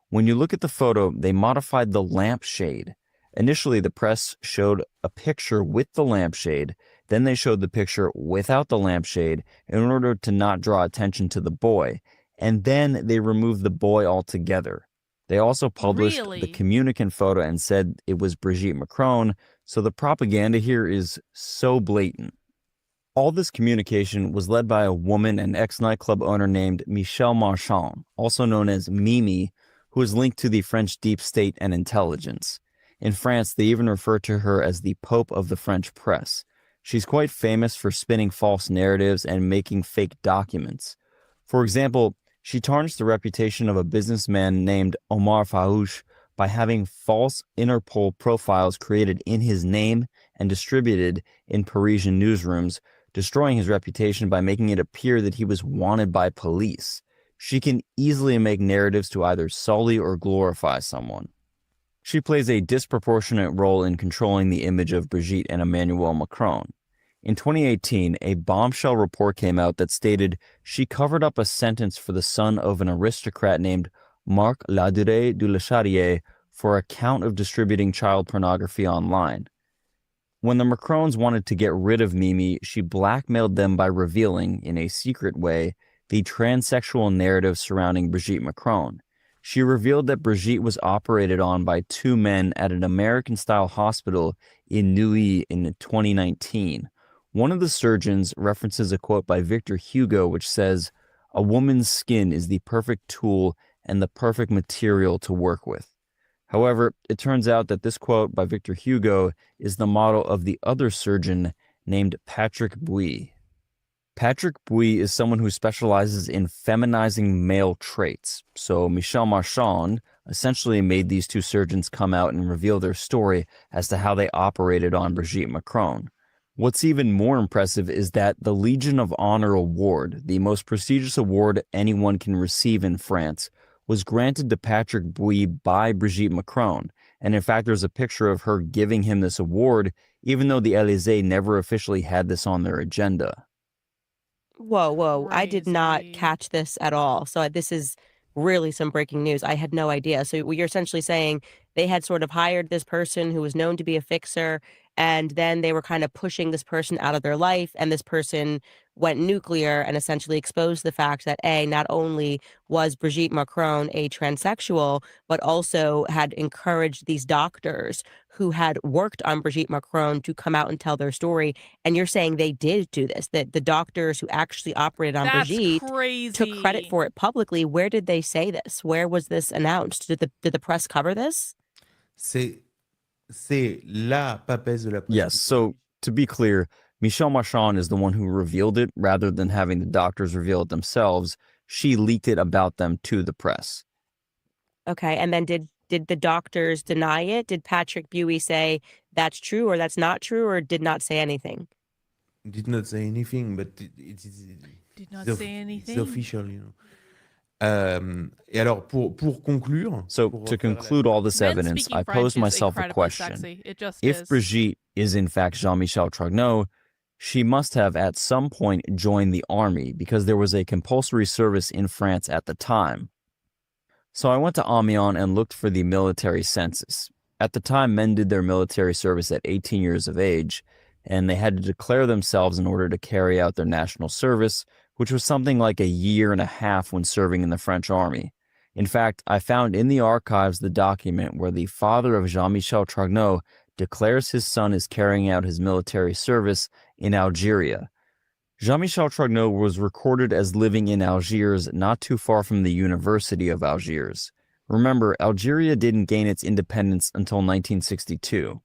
When you look at the photo, they modified the lampshade. Initially, the press showed a picture with the lampshade. Then they showed the picture without the lampshade in order to not draw attention to the boy. And then they removed the boy altogether. They also published the communicant photo and said it was Brigette Macron, so the propaganda here is so blatant. All this communication was led by a woman and ex-nightclub owner named Michelle Marchand, also known as Mimi, who is linked to the French deep state and intelligence. In France, they even refer to her as the Pope of the French press. She's quite famous for spinning false narratives and making fake documents. For example, she tarnished the reputation of a businessman named Omar Faouche by having false Interpol profiles created in his name and distributed in Parisian newsrooms, destroying his reputation by making it appear that he was wanted by police. She can easily make narratives to either sully or glorify someone. She plays a disproportionate role in controlling the image of Brigitte and Emmanuel Macron. In 2018, a bombshell report came out that stated she covered up a sentence for the son of an aristocrat named Marc Ladurée du Le Charrier for a count of distributing child pornography online. When the Macrons wanted to get rid of Mimi, she blackmailed them by revealing, in a secret way, the transsexual narrative surrounding Brigitte Macron. She revealed that Brigitte was operated on by two men at an American-style hospital in Neuilly in 2019. One of the surgeons references a quote by Victor Hugo which says, "A woman's skin is the perfect tool and the perfect material to work with." However, it turns out that this quote by Victor Hugo is the model of the other surgeon named Patrick Bouy. Patrick Bouy is someone who specializes in feminizing male traits. So Michelle Marchand essentially made these two surgeons come out and reveal their story as to how they operated on Brigitte Macron. What's even more impressive is that the Legion of Honor Award, the most prestigious award anyone can receive in France, was granted to Patrick Bouy by Brigitte Macron. And in fact, there's a picture of her giving him this award, even though the Élysée never officially had this on their agenda. Whoa. I did not catch this at all. So this is really some breaking news. I had no idea. So you're essentially saying they had sort of hired this person who was known to be a fixer, and then they were kind of pushing this person out of their life, and this person went nuclear and essentially exposed the fact that not only was Brigitte Macron a transsexual, but also had encouraged these doctors who had worked on Brigitte Macron to come out and tell their story. And you're saying they did do this, that the doctors who actually operated on Brigitte took credit for it publicly. Where did they say this? Where was this announced? Did the press cover this? C'est la papesse de la presse. Yes, so to be clear, Michelle Marchand is the one who revealed it rather than having the doctors reveal it themselves. She leaked it about them to the press. Okay, and then did the doctors deny it? Did Patrick Bouy say that's true or that's not true, or did not say anything? Did not say anything, but it's official, you know. Et alors, pour conclure... So, to conclude all this evidence, I posed myself a question. If Brigitte is in fact Jean-Michel Trogneau, she must have at some point joined the army because there was a compulsory service in France at the time. So I went to Amiens and looked for the military census. At the time, men did their military service at 18 years of age, and they had to declare themselves in order to carry out their national service, which was something like a year and a half when serving in the French army. In fact, I found in the archives the document where the father of Jean-Michel Trogneau declares his son is carrying out his military service in Algeria. Jean-Michel Trogneau was recorded as living in Algiers, not too far from the University of Algiers. Remember, Algeria didn't gain its independence until 1962.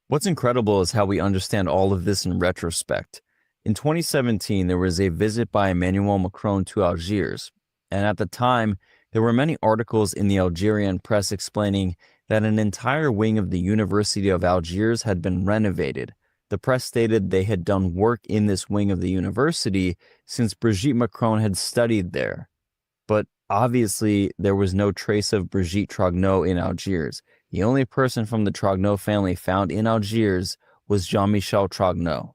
What's incredible is how we understand all of this in retrospect. In 2017, there was a visit by Emmanuel Macron to Algiers, and at the time, there were many articles in the Algerian press explaining that an entire wing of the University of Algiers had been renovated. The press stated they had done work in this wing of the university since Brigitte Macron had studied there. But obviously, there was no trace of Brigitte Trogneux in Algiers. The only person from the Trogneux family found in Algiers was Jean-Michel Trogneux.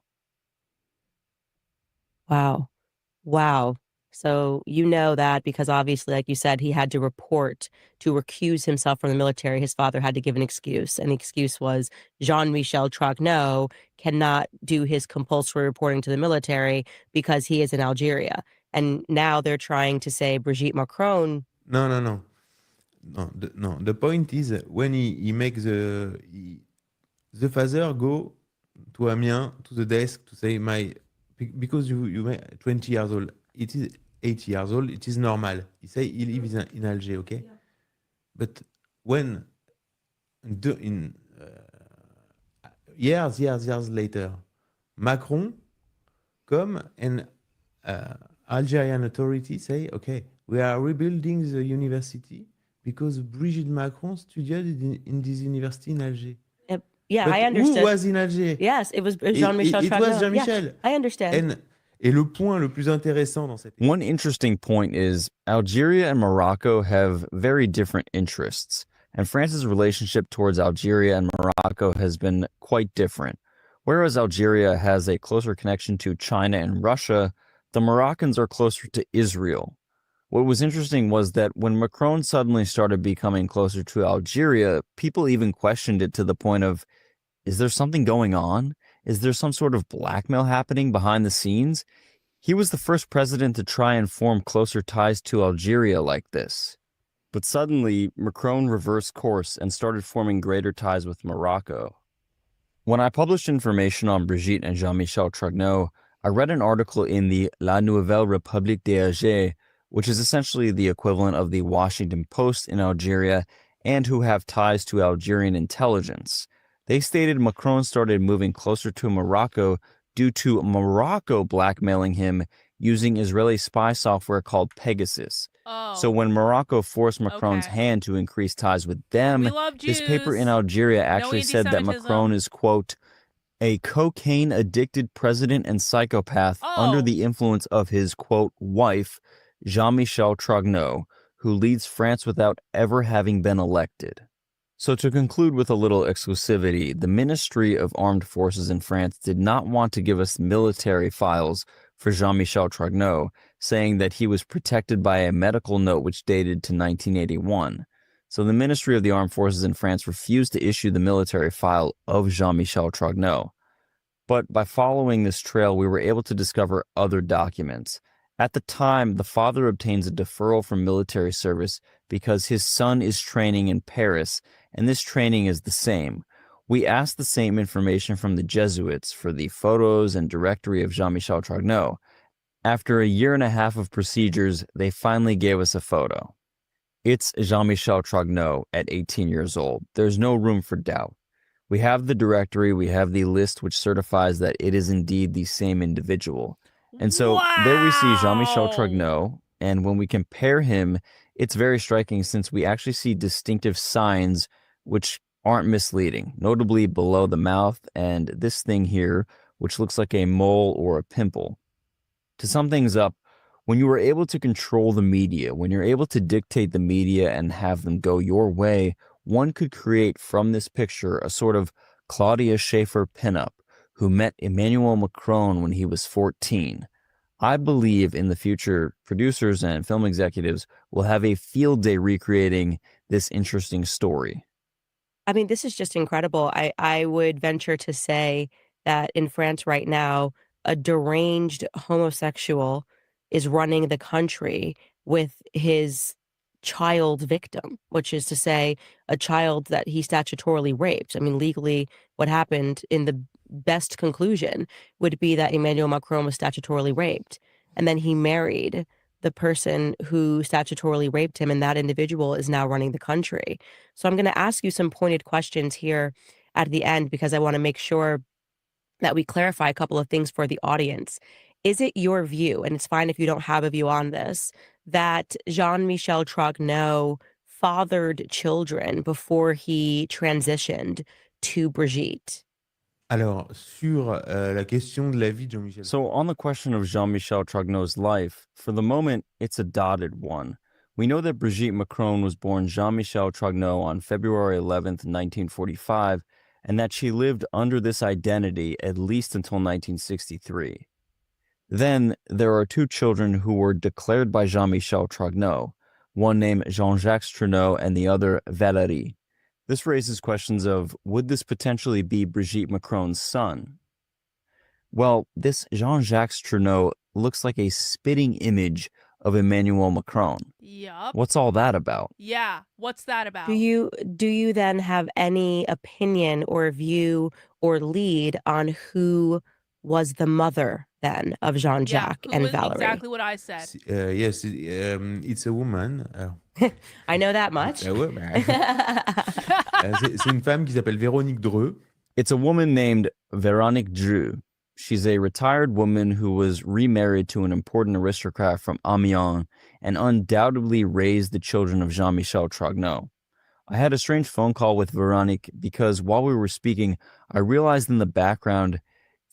Wow. Wow. So you know that because obviously, like you said, he had to report to recuse himself from the military. His father had to give an excuse, and the excuse was Jean-Michel Trogneux cannot do his compulsory reporting to the military because he is in Algeria. And now they're trying to say Brigitte Macron. No. The point is when he makes the father go to Amiens to the desk to say because you 20 years old, it is 80 years old, it is normal. He say he lives in Alger, okay? Yeah. But when years later, Macron come and Algerian authorities say, okay, we are rebuilding the university because Brigitte Macron studied in this university in Alger. Yeah, but I understood. Who was in Alger? Yes, it was Jean-Michel Trogneux. It was Jean-Michel. Yeah, I understand. Et le point le plus intéressant dans cette... One interesting point is Algeria and Morocco have very different interests, and France's relationship towards Algeria and Morocco has been quite different. Whereas Algeria has a closer connection to China and Russia, the Moroccans are closer to Israel. What was interesting was that when Macron suddenly started becoming closer to Algeria, people even questioned it to the point of, is there something going on? Is there some sort of blackmail happening behind the scenes? He was the first president to try and form closer ties to Algeria like this. But suddenly, Macron reversed course and started forming greater ties with Morocco. When I published information on Brigitte and Jean-Michel Trogneux, I read an article in the La Nouvelle République d'Alger, which is essentially the equivalent of the Washington Post in Algeria, and who have ties to Algerian intelligence. They stated Macron started moving closer to Morocco due to Morocco blackmailing him using Israeli spy software called Pegasus. Oh. So when Morocco forced Macron's hand to increase ties with them, this paper in Algeria actually said that Macron is, quote, a cocaine-addicted president and psychopath under the influence of his, quote, wife, Jean-Michel Trogneux, who leads France without ever having been elected. So to conclude with a little exclusivity, the Ministry of Armed Forces in France did not want to give us military files for Jean-Michel Trogneux, saying that he was protected by a medical note which dated to 1981. So the Ministry of the Armed Forces in France refused to issue the military file of Jean-Michel Trogneux. But by following this trail, we were able to discover other documents. At the time, the father obtains a deferral from military service because his son is training in Paris, and this training is the same. We asked the same information from the Jesuits for the photos and directory of Jean-Michel Trogneux. After a year and a half of procedures, they finally gave us a photo. It's Jean-Michel Trogneux at 18 years old. There's no room for doubt. We have the directory, we have the list which certifies that it is indeed the same individual. And so there we see Jean-Michel Trogneux, and when we compare him, it's very striking since we actually see distinctive signs which aren't misleading, notably below the mouth and this thing here, which looks like a mole or a pimple. To sum things up, when you are able to control the media, when you're able to dictate the media and have them go your way, one could create from this picture a sort of Claudia Schiffer pinup who met Emmanuel Macron when he was 14. I believe in the future, producers and film executives will have a field day recreating this interesting story. I mean, this is just incredible. I would venture to say that in France right now, a deranged homosexual is running the country with his child victim, which is to say a child that he statutorily raped. I mean, legally, what happened in the best conclusion would be that Emmanuel Macron was statutorily raped. And then he married the person who statutorily raped him, and that individual is now running the country. So I'm going to ask you some pointed questions here at the end because I want to make sure that we clarify a couple of things for the audience. Is it your view, and it's fine if you don't have a view on this, that Jean-Michel Trogneux fathered children before he transitioned to Brigitte? Alors, sur la question de la vie de Jean-Michel. So, on the question of Jean-Michel Trogneu's life, for the moment, it's a dotted one. We know that Brigitte Macron was born Jean-Michel Trogneux on February 11th, 1945, and that she lived under this identity at least until 1963. Then, there are two children who were declared by Jean-Michel Trogneux, one named Jean-Jacques Trogneux and the other Valérie. This raises questions of, would this potentially be Brigitte Macron's son? Well, this Jean-Jacques Trogneux looks like a spitting image of Emmanuel Macron. Yup. What's all that about? Yeah. What's that about? Do you then have any opinion or view or lead on who was the mother then of Jean-Jacques who and was Valerie? exactly what I said. Yes, it's a woman. I know that much. Ouais, c'est une femme qui s'appelle Véronique Dreux. It's a woman named Veronique Dreux. She's a retired woman who was remarried to an important aristocrat from Amiens and undoubtedly raised the children of Jean-Michel Trogneux. I had a strange phone call with Veronique because while we were speaking, I realized in the background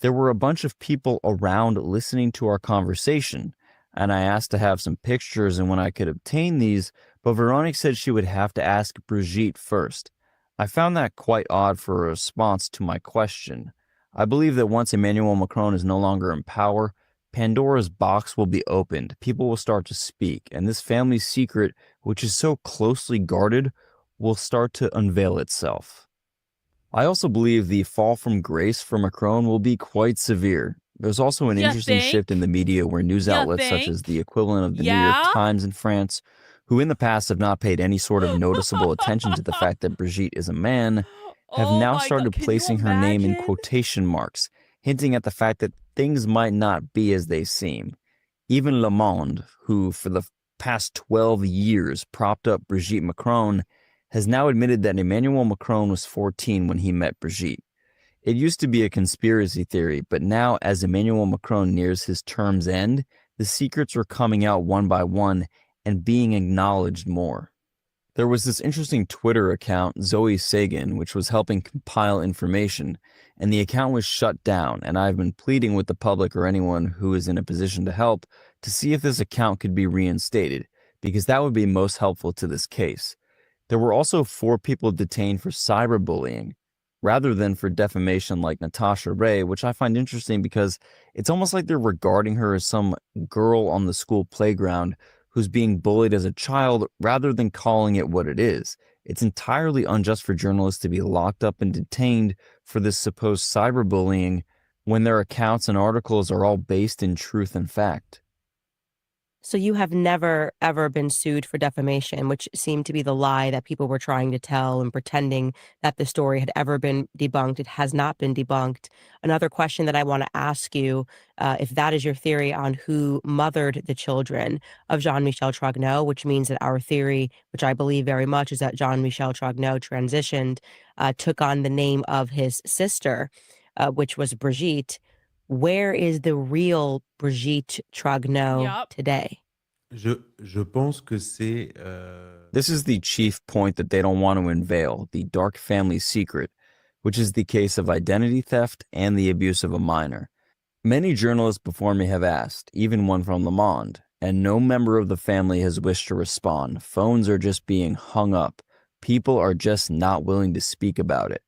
there were a bunch of people around listening to our conversation, and I asked to have some pictures and when I could obtain these, but Veronique said she would have to ask Brigitte first. I found that quite odd for a response to my question. I believe that once Emmanuel Macron is no longer in power, Pandora's box will be opened, people will start to speak, and this family's secret, which is so closely guarded, will start to unveil itself. I also believe the fall from grace for Macron will be quite severe. There's also an interesting shift in the media where news outlets such as the equivalent of the New York Times in France, who in the past have not paid any sort of noticeable attention to the fact that Brigitte is a man, have now started placing her name in quotation marks, hinting at the fact that things might not be as they seem. Even Le Monde, who for the past 12 years propped up Brigitte Macron, has now admitted that Emmanuel Macron was 14 when he met Brigitte. It used to be a conspiracy theory, but now as Emmanuel Macron nears his term's end, the secrets are coming out one by one and being acknowledged more. There was this interesting Twitter account, Zoe Sagan, which was helping compile information, and the account was shut down, and I've been pleading with the public or anyone who is in a position to help to see if this account could be reinstated, because that would be most helpful to this case. There were also 4 people detained for cyberbullying, rather than for defamation like Natasha Ray, which I find interesting because it's almost like they're regarding her as some girl on the school playground who's being bullied as a child rather than calling it what it is. It's entirely unjust for journalists to be locked up and detained for this supposed cyberbullying when their accounts and articles are all based in truth and fact. So you have never, ever been sued for defamation, which seemed to be the lie that people were trying to tell and pretending that the story had ever been debunked. It has not been debunked. Another question that I want to ask you, if that is your theory on who mothered the children of Jean-Michel Trogneux, which means that our theory, which I believe very much, is that Jean-Michel Trogneux transitioned, took on the name of his sister, which was Brigitte. Where is the real Brigitte Trogneux today? Je pense que c'est... This is the chief point that they don't want to unveil, the dark family secret, which is the case of identity theft and the abuse of a minor. Many journalists before me have asked, even one from Le Monde, and no member of the family has wished to respond. Phones are just being hung up. People are just not willing to speak about it.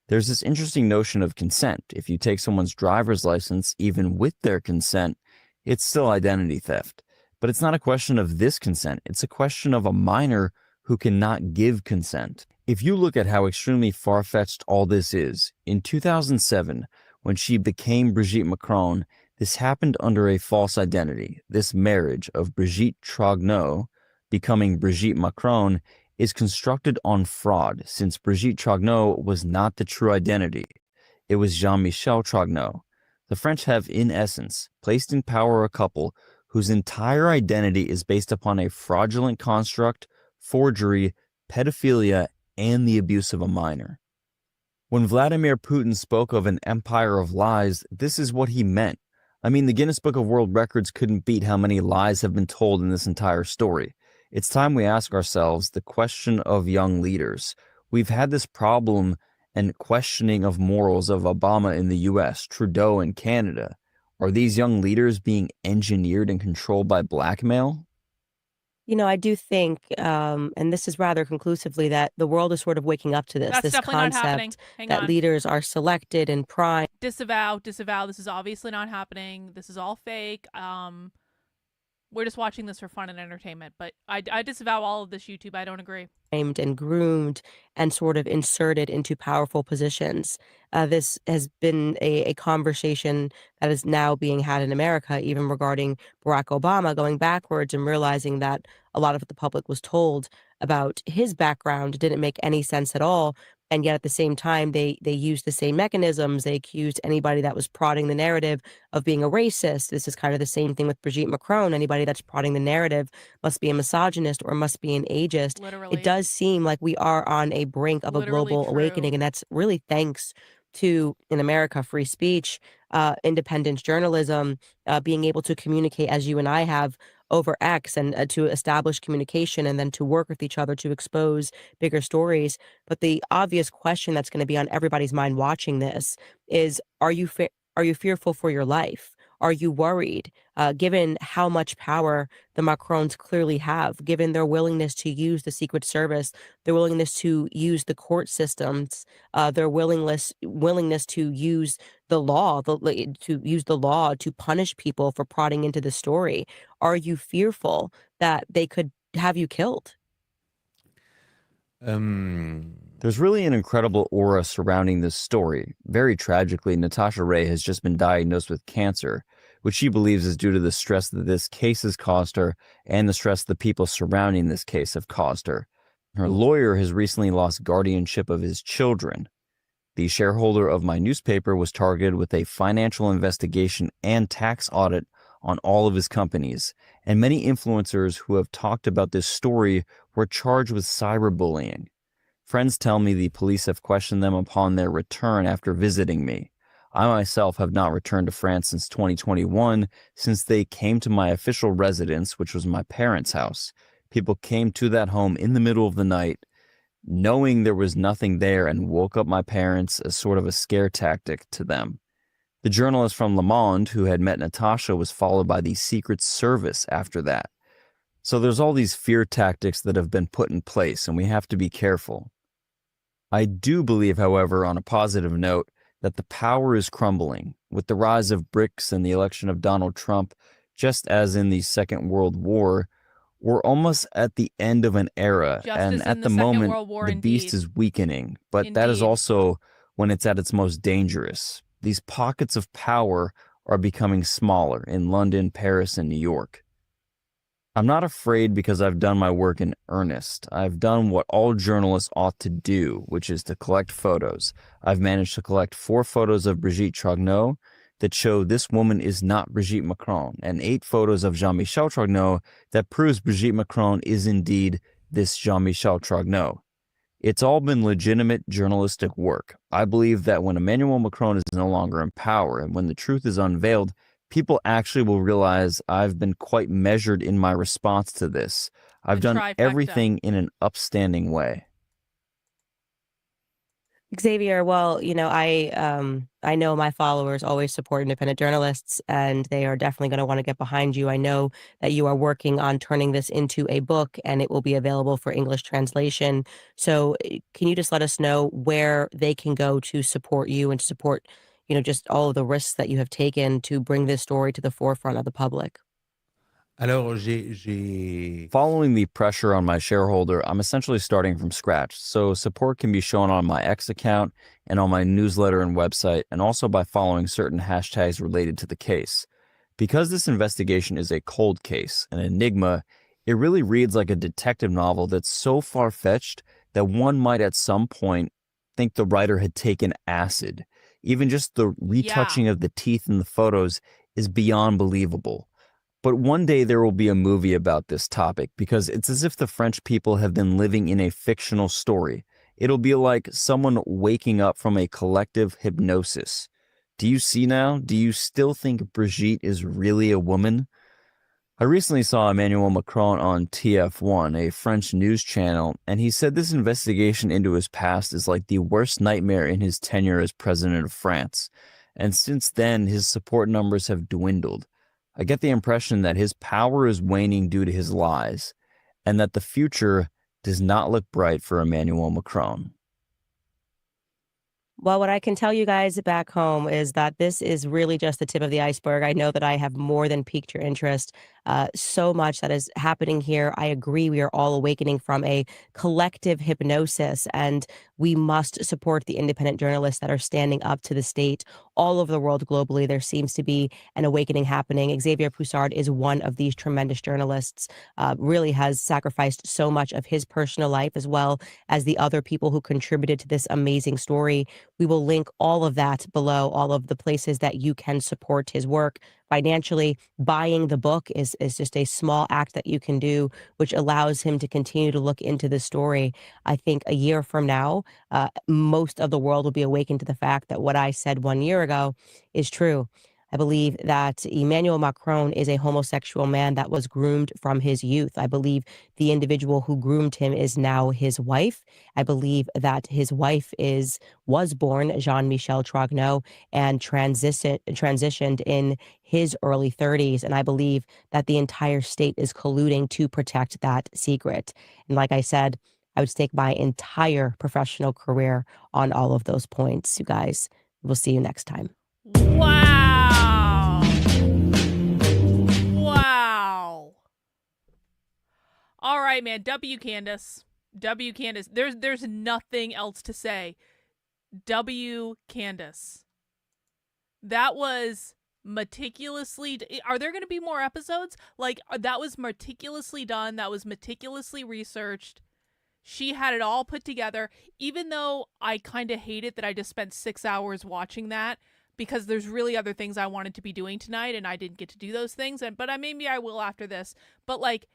There's this interesting notion of consent. If you take someone's driver's license, even with their consent, it's still identity theft. But it's not a question of this consent. It's a question of a minor who cannot give consent. If you look at how extremely far-fetched all this is, in 2007, when she became Brigitte Macron, this happened under a false identity. This marriage of Brigitte Trogneux becoming Brigitte Macron is constructed on fraud, since Brigitte Trogneux was not the true identity. It was Jean-Michel Trogneux. The French have, in essence, placed in power a couple whose entire identity is based upon a fraudulent construct, forgery, pedophilia, and the abuse of a minor. When Vladimir Putin spoke of an empire of lies, this is what he meant. I mean, the Guinness Book of World Records couldn't beat how many lies have been told in this entire story. It's time we ask ourselves the question of young leaders. We've had this problem and questioning of morals of Obama in the US, Trudeau in Canada. Are these young leaders being engineered and controlled by blackmail? I do think, and this is rather conclusively, that the world is sort of waking up to this, That's this definitely not happening. concept Hang that on. leaders are selected and primed. Disavow. This is obviously not happening. This is all fake. We're just watching this for fun and entertainment, but I disavow all of this, YouTube. I don't agree. And groomed and sort of inserted into powerful positions. This has been a conversation that is now being had in America, even regarding Barack Obama, going backwards and realizing that a lot of what the public was told about his background didn't make any sense at all. And yet at the same time, they used the same mechanisms. They accused anybody that was prodding the narrative of being a racist. This is kind of the same thing with Brigitte Macron. Anybody that's prodding the narrative must be a misogynist or must be an ageist. Literally. It does seem like we are on a brink of a Literally global true. awakening, and that's really thanks to, in America, free speech, independent journalism, being able to communicate as you and I have over X, and to establish communication and then to work with each other to expose bigger stories. But the obvious question that's going to be on everybody's mind watching this is, are you fearful for your life? Are you worried, given how much power the Macrons clearly have, given their willingness to use the Secret Service, their willingness to use the court systems, their willingness to use the law, to punish people for prodding into the story? Are you fearful that they could have you killed? There's really an incredible aura surrounding this story. Very tragically, Natasha Ray has just been diagnosed with cancer, which she believes is due to the stress that this case has caused her and the stress the people surrounding this case have caused her. Her lawyer has recently lost guardianship of his children. The shareholder of my newspaper was targeted with a financial investigation and tax audit on all of his companies, and many influencers who have talked about this story were charged with cyberbullying. Friends tell me the police have questioned them upon their return after visiting me. I myself have not returned to France since 2021, since they came to my official residence, which was my parents' house. People came to that home in the middle of the night, knowing there was nothing there, and woke up my parents as sort of a scare tactic to them. The journalist from Le Monde who had met Natasha was followed by the Secret Service after that. So there's all these fear tactics that have been put in place, and we have to be careful. I do believe, however, on a positive note, that the power is crumbling. With the rise of BRICS and the election of Donald Trump, just as in the Second World War, we're almost at the end of an era, and at the moment, the beast is weakening. But that is also when it's at its most dangerous. These pockets of power are becoming smaller in London, Paris, and New York. I'm not afraid because I've done my work in earnest. I've done what all journalists ought to do, which is to collect photos. I've managed to collect 4 photos of Brigitte Trogneau that show this woman is not Brigitte Macron, and 8 photos of Jean-Michel Trogneau that proves Brigitte Macron is indeed this Jean-Michel Trogneau. It's all been legitimate journalistic work. I believe that when Emmanuel Macron is no longer in power and when the truth is unveiled, people actually will realize I've been quite measured in my response to this. I've done everything in an upstanding way. Xavier, well, I know my followers always support independent journalists, and they are definitely going to want to get behind you. I know that you are working on turning this into a book, and it will be available for English translation. So can you just let us know where they can go to support you and to support, just all of the risks that you have taken to bring this story to the forefront of the public? Following the pressure on my shareholder, I'm essentially starting from scratch. So support can be shown on my X account and on my newsletter and website, and also by following certain hashtags related to the case. Because this investigation is a cold case, an enigma, it really reads like a detective novel that's so far-fetched that one might at some point think the writer had taken acid. Even just the retouching of the teeth in the photos is beyond believable. But one day there will be a movie about this topic because it's as if the French people have been living in a fictional story. It'll be like someone waking up from a collective hypnosis. Do you see now? Do you still think Brigitte is really a woman? I recently saw Emmanuel Macron on TF1, a French news channel, and he said this investigation into his past is like the worst nightmare in his tenure as president of France. And since then, his support numbers have dwindled. I get the impression that his power is waning due to his lies, and that the future does not look bright for Emmanuel Macron. Well, what I can tell you guys back home is that this is really just the tip of the iceberg. I know that I have more than piqued your interest. So much that is happening here. I agree. We are all awakening from a collective hypnosis, and we must support the independent journalists that are standing up to the state all over the world globally. There seems to be an awakening happening. Xavier Pussard is one of these tremendous journalists, really has sacrificed so much of his personal life as well as the other people who contributed to this amazing story. We will link all of that below, all of the places that you can support his work financially. Buying the book is just a small act that you can do, which allows him to continue to look into the story. I think a year from now, most of the world will be awakened to the fact that what I said 1 year ago is true. I believe that Emmanuel Macron is a homosexual man that was groomed from his youth. I believe the individual who groomed him is now his wife. I believe that his wife was born Jean-Michel Trogneau and transitioned in his early 30s. And I believe that the entire state is colluding to protect that secret. And like I said, I would stake my entire professional career on all of those points, you guys. We'll see you next time. Wow. Wow. All right, man. W Candace. W Candace. There's nothing else to say. W Candace. That was meticulously. Are there going to be more episodes? Like, that was meticulously done. That was meticulously researched. She had it all put together, even though I kind of hate it that I just spent 6 hours watching that, because there's really other things I wanted to be doing tonight and I didn't get to do those things. But maybe I will after this. But like,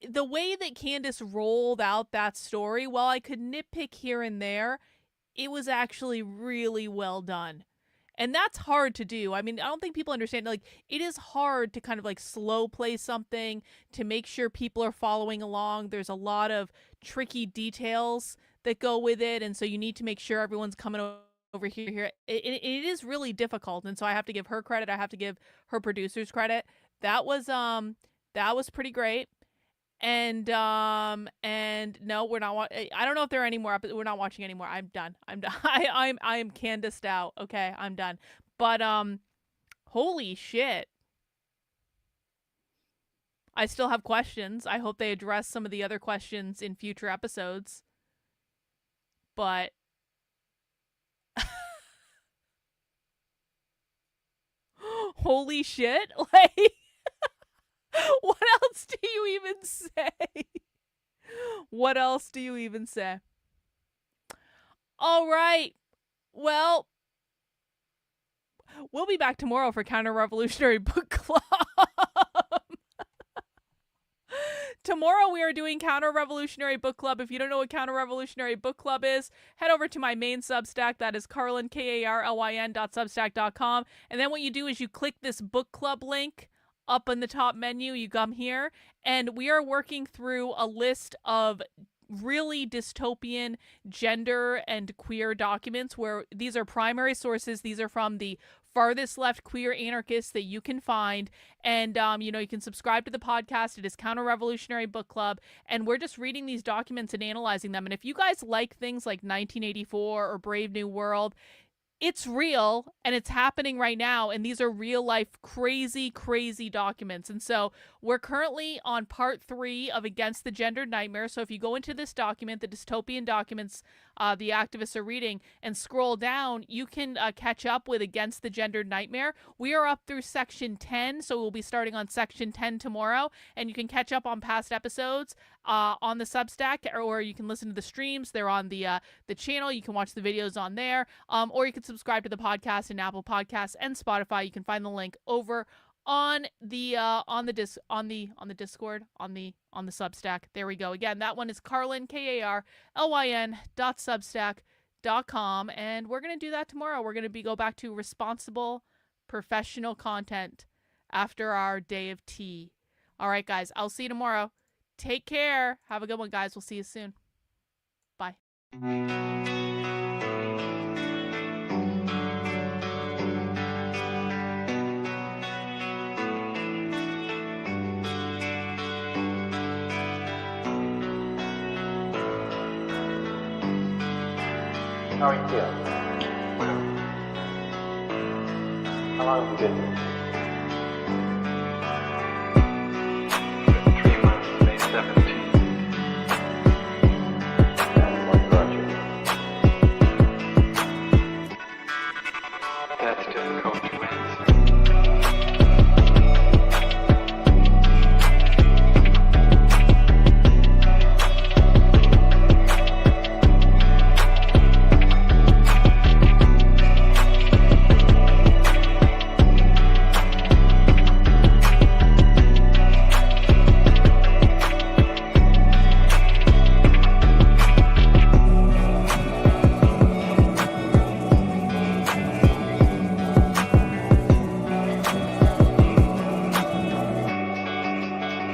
the way that Candace rolled out that story, while I could nitpick here and there, it was actually really well done. And that's hard to do. I mean, I don't think people understand, like, it is hard to kind of like slow play something to make sure people are following along. There's a lot of tricky details that go with it. And so you need to make sure everyone's coming over here. It is really difficult. And so I have to give her credit. I have to give her producers credit. That was pretty great. And no, we're not. I don't know if there are any more. We're not watching anymore. I'm done. I am Candace out. Okay, I'm done. But holy shit. I still have questions. I hope they address some of the other questions in future episodes. But holy shit, like. What else do you even say? What else do you even say? All right. Well, we'll be back tomorrow for Counter-Revolutionary Book Club. Tomorrow we are doing Counter-Revolutionary Book Club. If you don't know what Counter-Revolutionary Book Club is, head over to my main Substack. That is Carlin, KARLYN.substack.com. And then what you do is you click this book club link up in the top menu. You come here, and we are working through a list of really dystopian gender and queer documents where these are primary sources. These are from the farthest left queer anarchists that you can find. And, you can subscribe to the podcast. It is Counter-Revolutionary Book Club. And we're just reading these documents and analyzing them. And if you guys like things like 1984 or Brave New World, it's real and it's happening right now. And these are real life, crazy, crazy documents. And so we're currently on part 3 of Against the Gendered Nightmare. So if you go into this document, the dystopian documents the activists are reading, and scroll down, you can catch up with Against the Gendered Nightmare. We are up through section 10. So we'll be starting on section 10 tomorrow. And you can catch up on past episodes on the Substack, or you can listen to the streams. They're on the channel. You can watch the videos on there, or you can subscribe to the podcast in Apple Podcasts and Spotify. You can find the link over on the Discord, on the Substack. There we go. Again, that one is Carlin, KARLYN.substack.com, and we're gonna do that tomorrow. We're gonna go back to responsible, professional content after our day of tea. All right, guys, I'll see you tomorrow. Take care. Have a good one, guys. We'll see you soon. Bye. How are you feeling? How long have you been here? 3 months, May 17th. And what brought you? That's difficult to answer.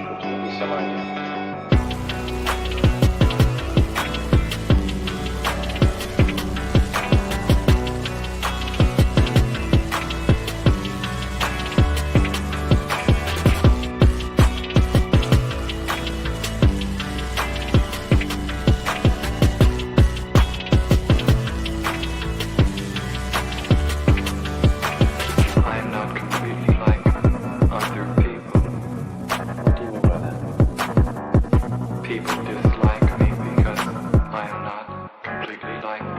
Would you give me some idea? I'm not completely like other people. What do you mean by that? People dislike me because I am not completely like them.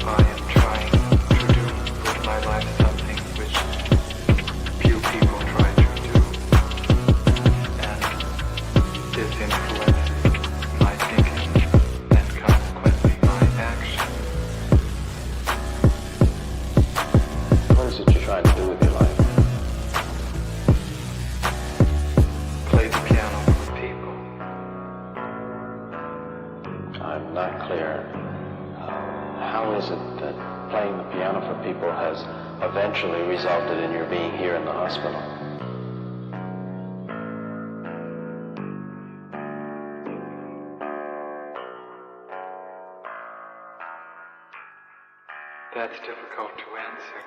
I am trying to do with my life something which few people try to do, and this influences my thinking and consequently my action. What is it you're trying to do with your life? Play the piano for people. I'm not clear. How is it that playing the piano for people has eventually resulted in your being here in the hospital? That's difficult to answer.